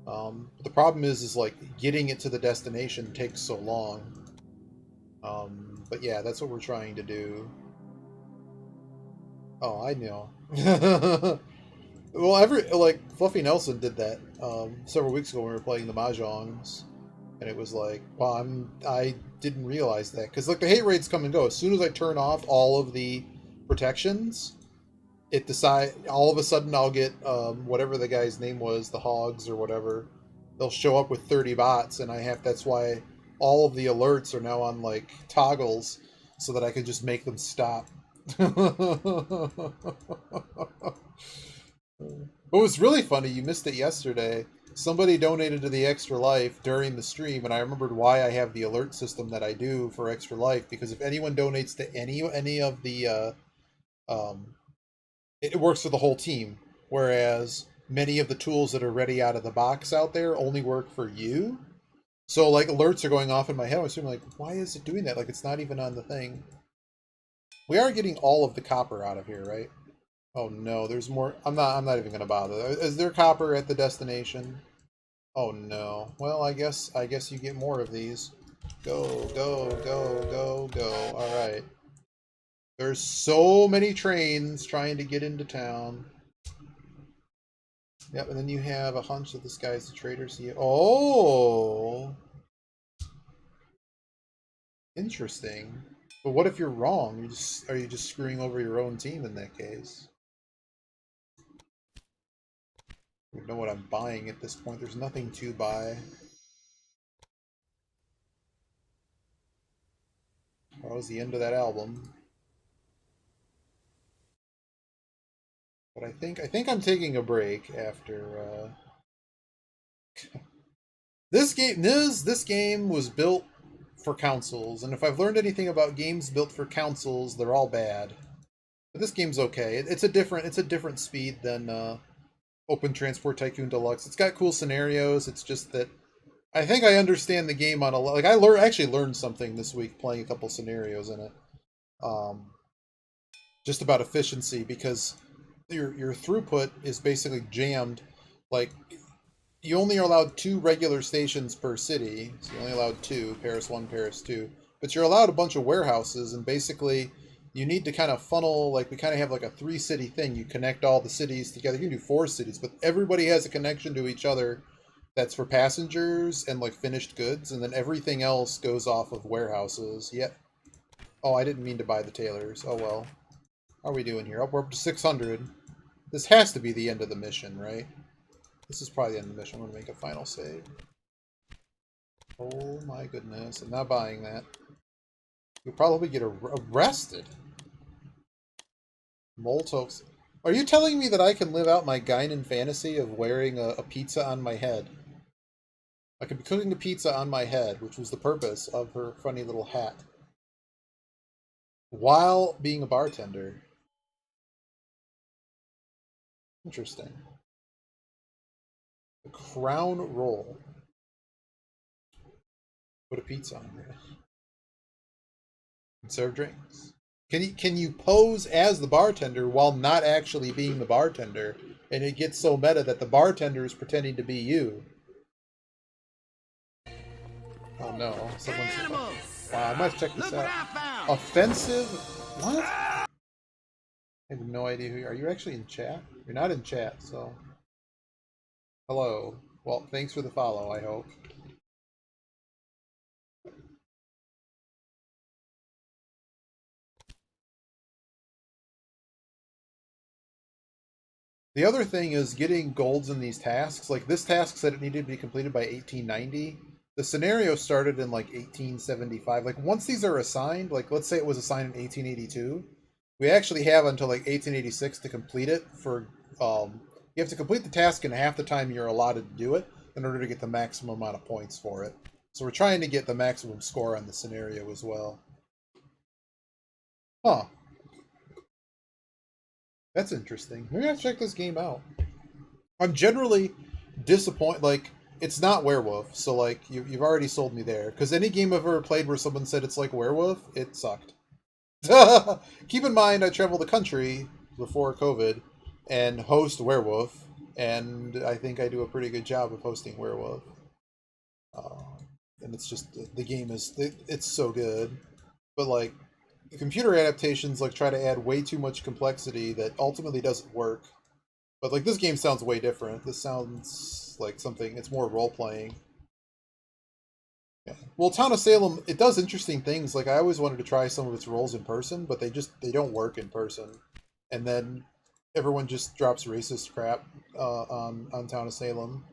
The problem is like getting it to the destination takes so long. But yeah, that's what we're trying to do. Oh, I know. Well, like Fluffy Nelson did that several weeks ago when we were playing the mahjongs, and it was like, well, I didn't realize that because like the hate rates come and go. As soon as I turn off all of the protections, all of a sudden I'll get whatever the guy's name was, the hogs or whatever. They'll show up with 30 bots, and that's why all of the alerts are now on like toggles so that I can just make them stop. What was really funny, you missed it yesterday. Somebody donated to the Extra Life during the stream, and I remembered why I have the alert system that I do for Extra Life, because if anyone donates to any of the it works for the whole team, whereas many of the tools that are ready out of the box out there only work for you. So like alerts are going off in my head. I was assuming like, why is it doing that? Like it's not even on the thing. We are getting all of the copper out of here, right? Oh no, there's more. I'm not even gonna bother. Is there copper at the destination? Oh no. Well, I guess you get more of these. Go, go, go, go, go. All right. There's so many trains trying to get into town. Yep, and then you have a hunch that this guy's the traitor. See, oh, interesting. But what if you're wrong? Are you just screwing over your own team in that case? I don't know what I'm buying at this point. There's nothing to buy. That was the end of that album. But I think I'm taking a break after this game was built for consoles, and if I've learned anything about games built for consoles, they're all bad. But this game's okay. It's a different speed than Open Transport Tycoon Deluxe. It's got cool scenarios. It's just that I think I understand the game on a like I actually learned something this week playing a couple scenarios in it. Just about efficiency, because your throughput is basically jammed. Like you only are allowed 2 regular stations per city, so you're only allowed 2, Paris 1, Paris 2. But you're allowed a bunch of warehouses, and basically you need to kind of funnel, like we kind of have like a 3-city thing. You connect all the cities together. You can do 4 cities, but everybody has a connection to each other that's for passengers and like finished goods, and then everything else goes off of warehouses. Yeah. Oh, I didn't mean to buy the tailors. Oh well. How are we doing here? Oh, we're up to 600. This has to be the end of the mission, right? This is probably the end of the mission. I'm going to make a final save. Oh my goodness. I'm not buying that. You'll probably get arrested. Moltovs. Are you telling me that I can live out my Guinan fantasy of wearing a pizza on my head? I could be cooking a pizza on my head, which was the purpose of her funny little hat, while being a bartender. Interesting. The crown roll. Put a pizza on there. And serve drinks. Can you pose as the bartender while not actually being the bartender? And it gets so meta that the bartender is pretending to be you. Oh no! Someone's. Wow, I might check this out. Offensive? What? I have no idea who you are. Are you actually in chat? You're not in chat, so. Hello. Well, thanks for the follow, I hope. The other thing is getting golds in these tasks. Like this task said it needed to be completed by 1890. The scenario started in like 1875. Like once these are assigned, like let's say it was assigned in 1882, we actually have until like 1886 to complete it. For you have to complete the task in half the time you're allotted to do it in order to get the maximum amount of points for it. So we're trying to get the maximum score on the scenario as well. Huh. That's interesting. Maybe I have to check this game out. I'm generally disappointed. Like, it's not Werewolf, so like you've already sold me there. Because any game I've ever played where someone said it's like Werewolf, it sucked. Keep in mind, I traveled the country before COVID and host Werewolf, and I think I do a pretty good job of hosting Werewolf. Uh, and it's just the game is it's so good, but like the computer adaptations like try to add way too much complexity that ultimately doesn't work. But like this game sounds way different. This sounds like something. It's more role playing. Yeah. Well, Town of Salem, it does interesting things. Like I always wanted to try some of its roles in person, but they don't work in person. And then everyone just drops racist crap on Town of Salem.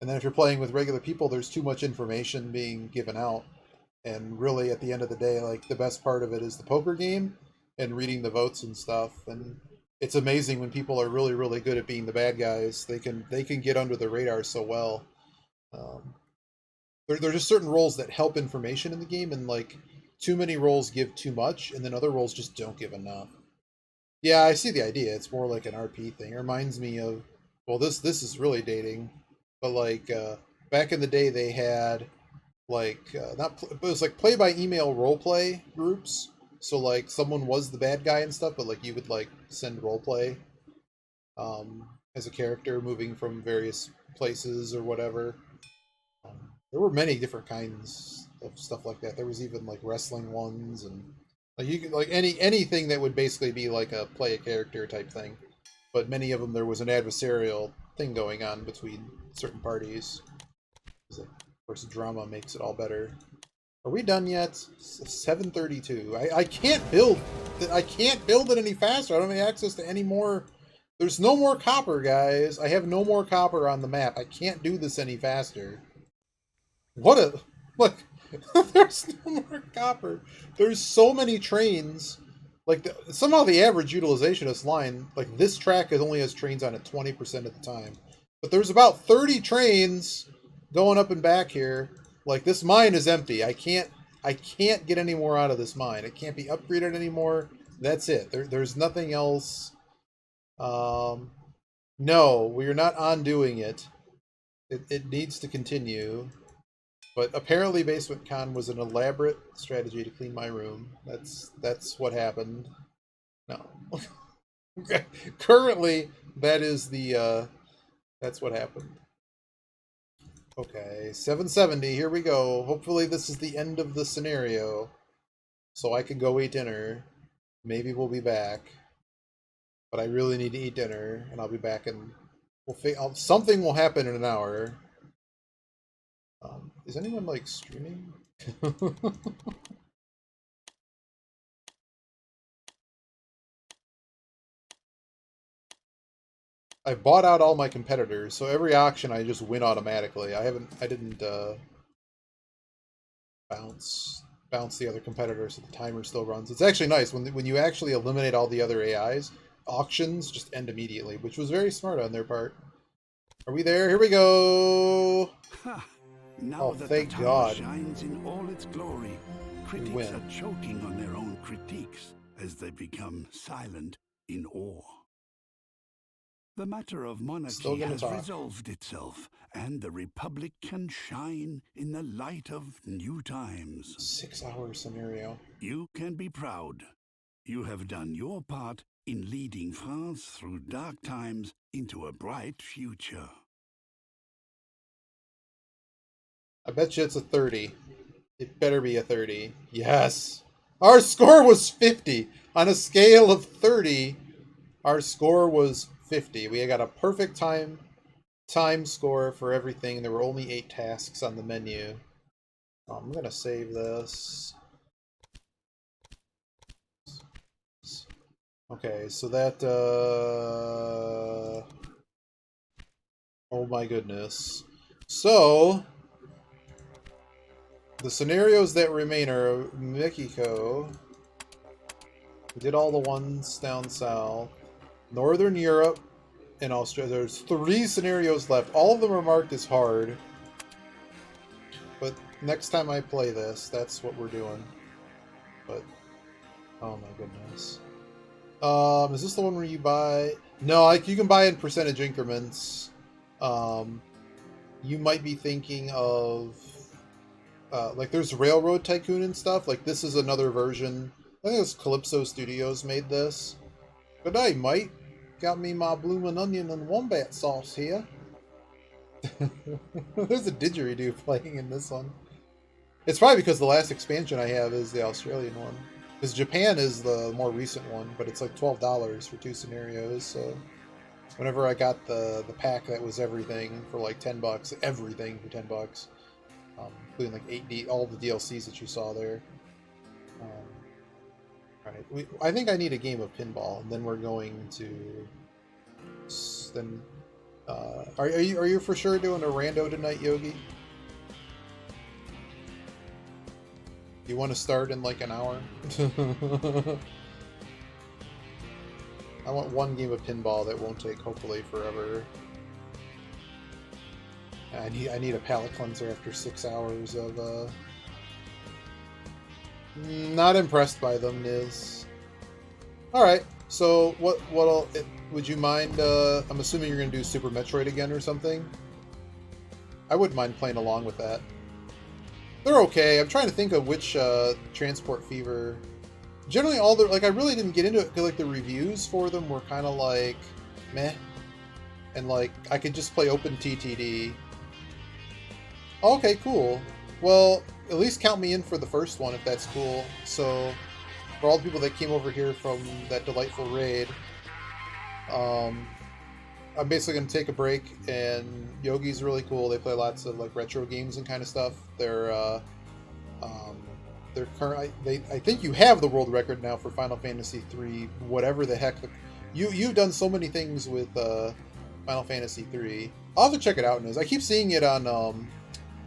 And then if you're playing with regular people, there's too much information being given out. And really, at the end of the day, like the best part of it is the poker game and reading the votes and stuff. And it's amazing when people are really, really good at being the bad guys. They can get under the radar so well. Um, there are just certain roles that help information in the game, and like too many roles give too much, and then other roles just don't give enough. Yeah, I see the idea. It's more like an RP thing. It reminds me of, well, this is really dating, but like back in the day they had like not it was like play by email role play groups. So like someone was the bad guy and stuff, but like you would like send role play as a character moving from various places or whatever. There were many different kinds of stuff like that. There was even like wrestling ones, and like you could like anything that would basically be like a play a character type thing. But many of them there was an adversarial thing going on between certain parties. Of course, drama makes it all better. Are we done yet? 7:32. I can't build. I can't build it any faster. I don't have access to any more. There's no more copper, guys. I have no more copper on the map. I can't do this any faster. What a look! There's no more copper. There's so many trains. Like somehow the average utilization of this line, like this track, only has trains on it 20% of the time. But there's about 30 trains going up and back here. Like this mine is empty. I can't get any more out of this mine. It can't be upgraded anymore. That's it. There's nothing else. No, we are not undoing it. It needs to continue. But apparently basementcon was an elaborate strategy to clean my room. That's what happened. No. Currently, that is the that's what happened. Okay, 770, here we go. Hopefully this is the end of the scenario. So I can go eat dinner. Maybe we'll be back. But I really need to eat dinner, and I'll be back in... something will happen in an hour. Is anyone, like, streaming? I bought out all my competitors, so every auction I just win automatically. I didn't bounce the other competitors, so the timer still runs. It's actually nice when you actually eliminate all the other AIs, auctions just end immediately, which was very smart on their part. Are we there? Here we go. Now that thank the tower God. shines in all its glory, critics are choking on their own critiques as they become silent in awe. The matter of monarchy has resolved itself, and the Republic can shine in the light of new times. 6-hour scenario. You can be proud. You have done your part in leading France through dark times into a bright future. I bet you it's a 30. It better be a 30. Yes! Our score was 50! On a scale of 30, our score was 50. We got a perfect time score for everything. There were only 8 tasks on the menu. I'm going to save this. Okay, so that... oh my goodness. So... the scenarios that remain are Mexico. We did all the ones down south. Northern Europe and Australia. There's 3 scenarios left. All of them are marked as hard. But next time I play this, that's what we're doing. But, oh my goodness. Is this the one where you buy? No, you can buy in percentage increments. you might be thinking of like there's Railroad Tycoon and stuff. Like this is another version. I think it was Calypso Studios made this. Good day, mate. Got me my bloomin' onion and wombat sauce here. There's a didgeridoo playing in this one. It's probably because the last expansion I have is the Australian one. Because Japan is the more recent one, but it's like $12 for 2 scenarios. So whenever I got the pack that was everything for like $10, everything for $10, including like all the DLCs that you saw there. Right. I think I need a game of pinball, and then we're going to. Then, are you for sure doing a rando tonight, Yogi? You want to start in like an hour? I want one game of pinball that won't take hopefully forever. I need a palate cleanser after 6 hours of not impressed by them, Niz. Alright, so would you mind, I'm assuming you're going to do Super Metroid again or something? I wouldn't mind playing along with that. They're okay. I'm trying to think of which Transport Fever. Generally, all the I really didn't get into it because like the reviews for them were kind of like meh, and like I could just play Open TTD. Okay, cool. Well, at least count me in for the first one if that's cool. So, for all the people that came over here from that delightful raid, I'm basically going to take a break, and Yogi's really cool. They play lots of like retro games and kind of stuff. They're current. I think you have the world record now for Final Fantasy III. Whatever the heck, you've done so many things with Final Fantasy III. I'll have to check it out. I keep seeing it on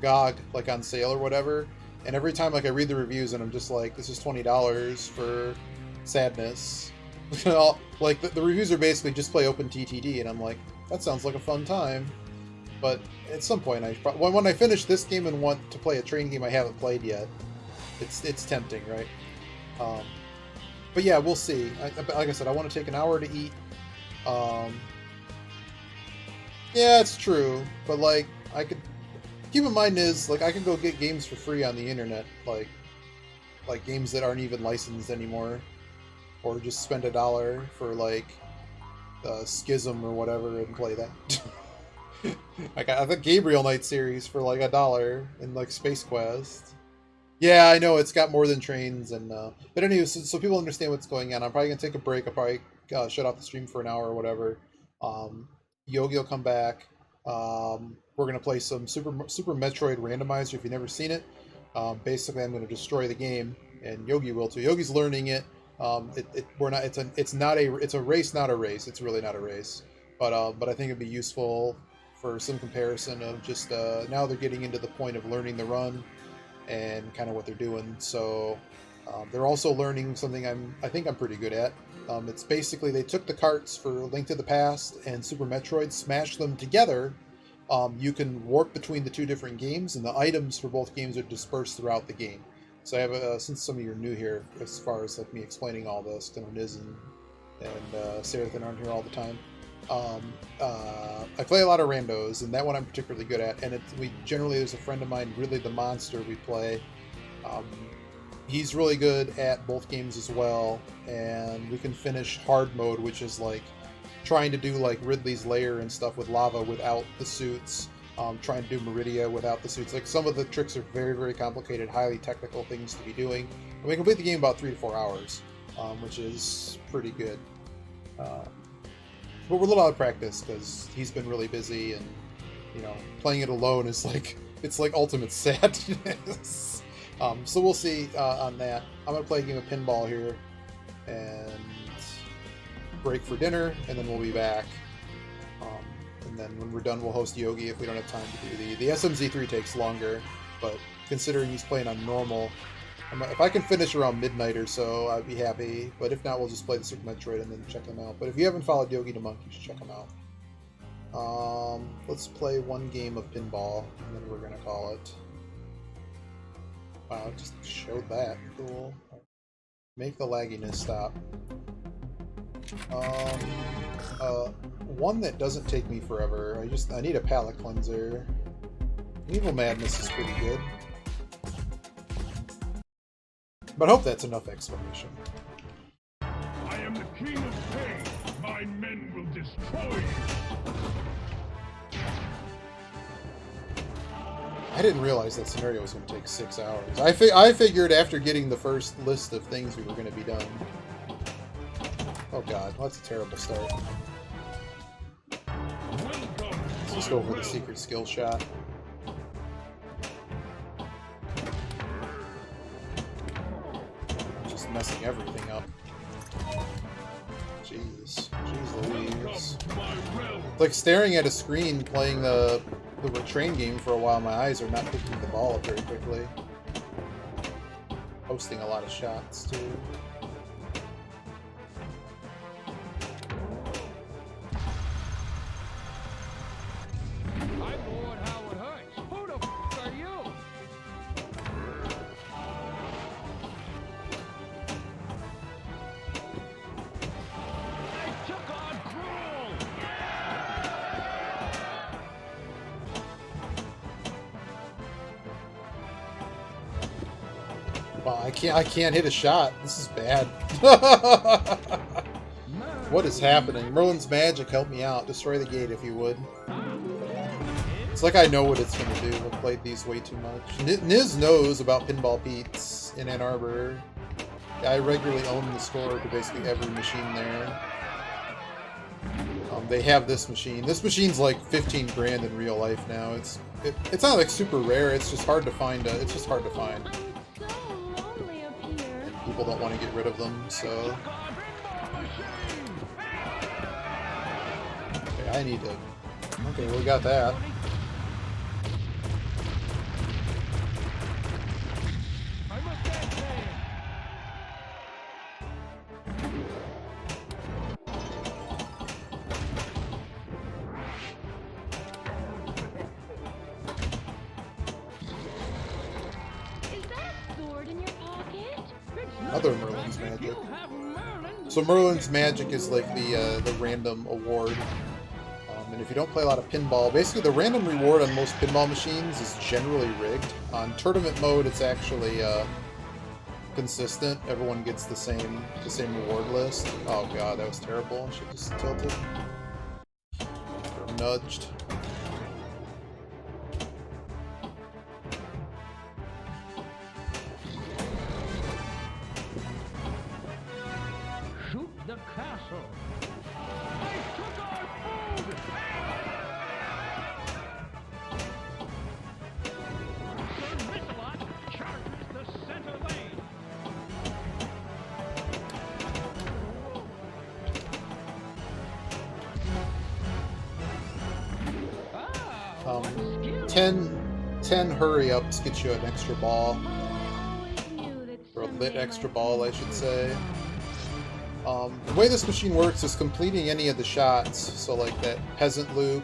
GOG, like on sale or whatever. And every time like I read the reviews, and I'm just like, this is $20 for sadness. Like the reviews are basically just play Open TTD, and I'm like, that sounds like a fun time. But at some point, when I finish this game and want to play a train game I haven't played yet, it's tempting, right? But yeah, we'll see. Like I said, I want to take an hour to eat. Yeah, it's true, but like I could keep in mind is like I could go get games for free on the internet, like games that aren't even licensed anymore. Or just spend $1 for like Schism or whatever and play that. Like I the Gabriel Knight series for like $1 in like Space Quest. Yeah, I know it's got more than trains and but anyway, so people understand what's going on. I'm probably gonna take a break. I'll probably shut off the stream for an hour or whatever. Yogi will come back. We're gonna play some Super Metroid Randomizer if you've never seen it. Basically, I'm gonna destroy the game, and Yogi will too. Yogi's learning it. It's a race, not a race. It's really not a race, but I think it'd be useful for some comparison of just now they're getting into the point of learning the run and kind of what they're doing. So they're also learning something I think I'm pretty good at. It's basically they took the carts for Link to the Past and Super Metroid, smashed them together. You can warp between the two different games, and the items for both games are dispersed throughout the game. So I have, since some of you are new here, as far as like me explaining all this, because Niz and Sarathan aren't here all the time. I play a lot of randos, and that one I'm particularly good at. And there's a friend of mine, Really the Monster, we play. He's really good at both games as well, and we can finish hard mode, which is like trying to do like Ridley's Lair and stuff with lava without the suits. Trying to do Meridia without the suits. Like some of the tricks are very, very complicated, highly technical things to be doing. And we complete the game in about 3 to 4 hours, which is pretty good. But we're a little out of practice because he's been really busy, and playing it alone is like it's like ultimate sadness. So we'll see on that. I'm gonna play a game of pinball here and break for dinner, and then we'll be back. And then when we're done, we'll host Yogi if we don't have time to do the SMZ3 takes longer, but considering he's playing on normal, if I can finish around midnight or so, I'd be happy. But if not, we'll just play the Super Metroid and then check them out. But if you haven't followed Yogi the Monk, you should check him out. Let's play one game of pinball, and then we're gonna call it. Wow, it just showed that. Cool. Make the lagginess stop. One that doesn't take me forever. I need a palate cleanser. Evil Madness is pretty good. But I hope that's enough explanation. I am the king of pain. My men will destroy you. I didn't realize that scenario was going to take 6 hours. I figured after getting the first list of things we were going to be done. Oh god, well, that's a terrible start. Let's just go for the secret skill shot. Just messing everything up. Jeez. Jeez Louise. It's like staring at a screen playing the train game for a while. My eyes are not picking the ball up very quickly. Posting a lot of shots, too. Wow, I can't hit a shot. This is bad. What is happening? Merlin's magic, help me out. Destroy the gate if you would. It's like I know what it's going to do. I've played these way too much. Niz knows about Pinball Pete's in Ann Arbor. I regularly own the store to basically every machine there. They have this machine. This machine's like 15 grand in real life now. It's not like super rare. It's just hard to find. It's just hard to find. People don't want to get rid of them, so. Okay, I need to. Okay, well, we got that. Other Merlin's magic. So Merlin's magic is like the random award. And if you don't play a lot of pinball, basically the random reward on most pinball machines is generally rigged. On tournament mode, it's actually consistent. Everyone gets the same reward list. Oh god, that was terrible. I should just tilted. Or nudged. Shoot the castle. They took our food. Sir Mix-a-Lot charges the center lane. Oh, 10 hurry-ups get you an extra ball. Or a lit extra ball, I should say. The way this machine works is completing any of the shots, so like that peasant loop.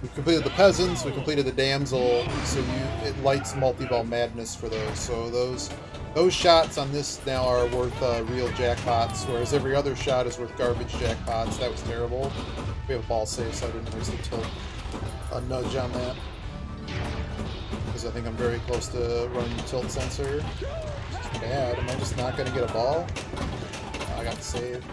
We've completed the peasants, we completed the damsel, so it lights multi-ball madness for those. So those shots on this now are worth real jackpots, whereas every other shot is worth garbage jackpots. That was terrible. We have a ball save, so I didn't waste a nudge on that. Because I think I'm very close to running the tilt sensor. Bad. Am I just not going to get a ball? Oh, I got the save.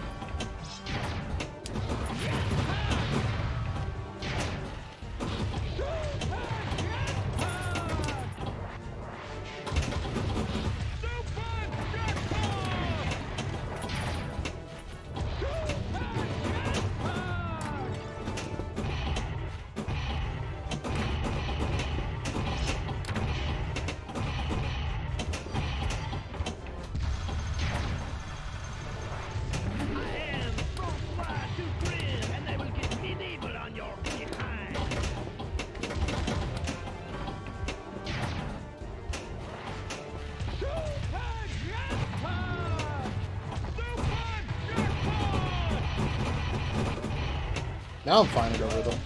Now I'm finding over them.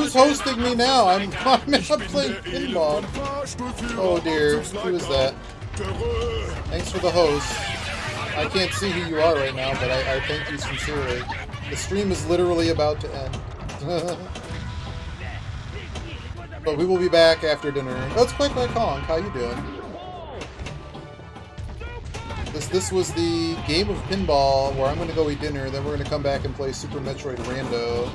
Who's hosting me now? I'm playing pinball. Oh dear, who is that? Thanks for the host. I can't see who you are right now, but I thank you sincerely. The stream is literally about to end. But we will be back after dinner. Oh, it's Quick Like Honk. How you doing? This was the game of pinball where I'm going to go eat dinner, then we're going to come back and play Super Metroid Rando.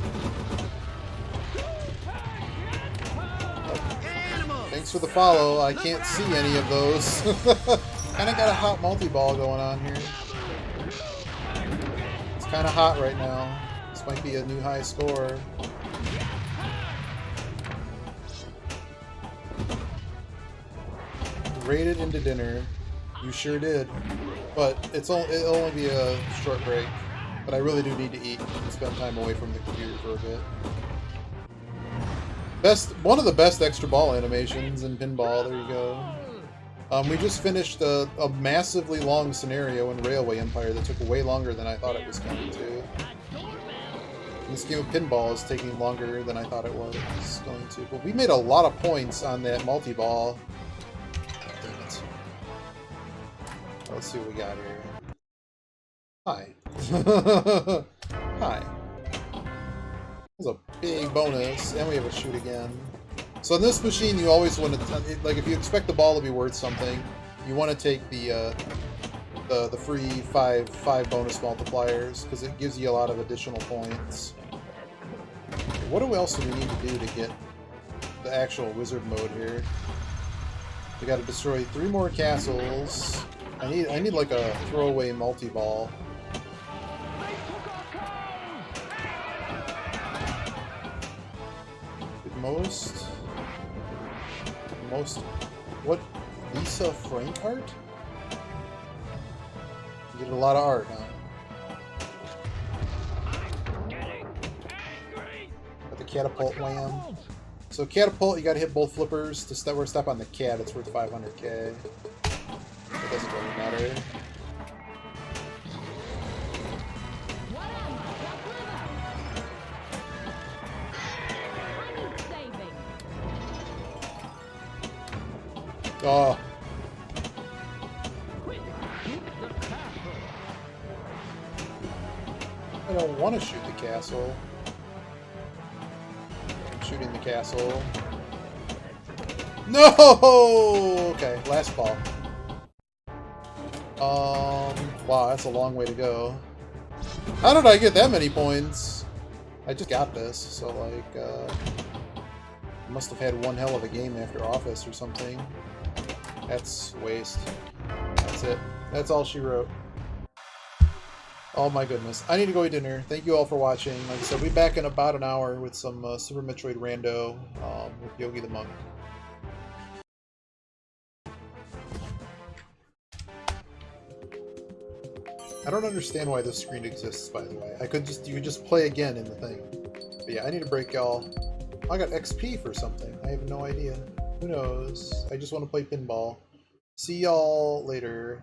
Thanks for the follow. I can't see any of those. Kind of got a hot multi-ball going on here. It's kind of hot right now. This might be a new high score. Raided into dinner. You sure did. But it'll only be a short break. But I really do need to eat and spend time away from the computer for a bit. One of the best extra ball animations in pinball. There you go. We just finished a massively long scenario in Railway Empire that took way longer than I thought it was going to. This game of pinball is taking longer than I thought it was going to. But we made a lot of points on that multi-ball. Damn it. Let's see what we got here. Hi. Hi. That's a big bonus, and we have a shoot again. So in this machine, you always want to, like, if you expect the ball to be worth something, you want to take the free five bonus multipliers because it gives you a lot of additional points. What else do we need to do to get the actual wizard mode here? We got to destroy 3 more castles. I need like a throwaway multi-ball. Most what? Lisa Frank art? You did a lot of art, huh? Got the catapult wham. So catapult, you gotta hit both flippers to step on the cat. It's worth 500k. It doesn't really matter. Oh. I don't want to shoot the castle. I'm shooting the castle. No! Okay, last ball. Wow, that's a long way to go. How did I get that many points? I just got this, so like, I must have had one hell of a game after Office or something. That's waste. That's it. That's all she wrote. Oh my goodness. I need to go eat dinner. Thank you all for watching. Like I said, we'll be back in about an hour with some Super Metroid Rando with Yogi the Monk. I don't understand why this screen exists, by the way. You could just play again in the thing. But yeah, I need to break y'all. I got XP for something. I have no idea. Who knows? I just want to play pinball. See y'all later.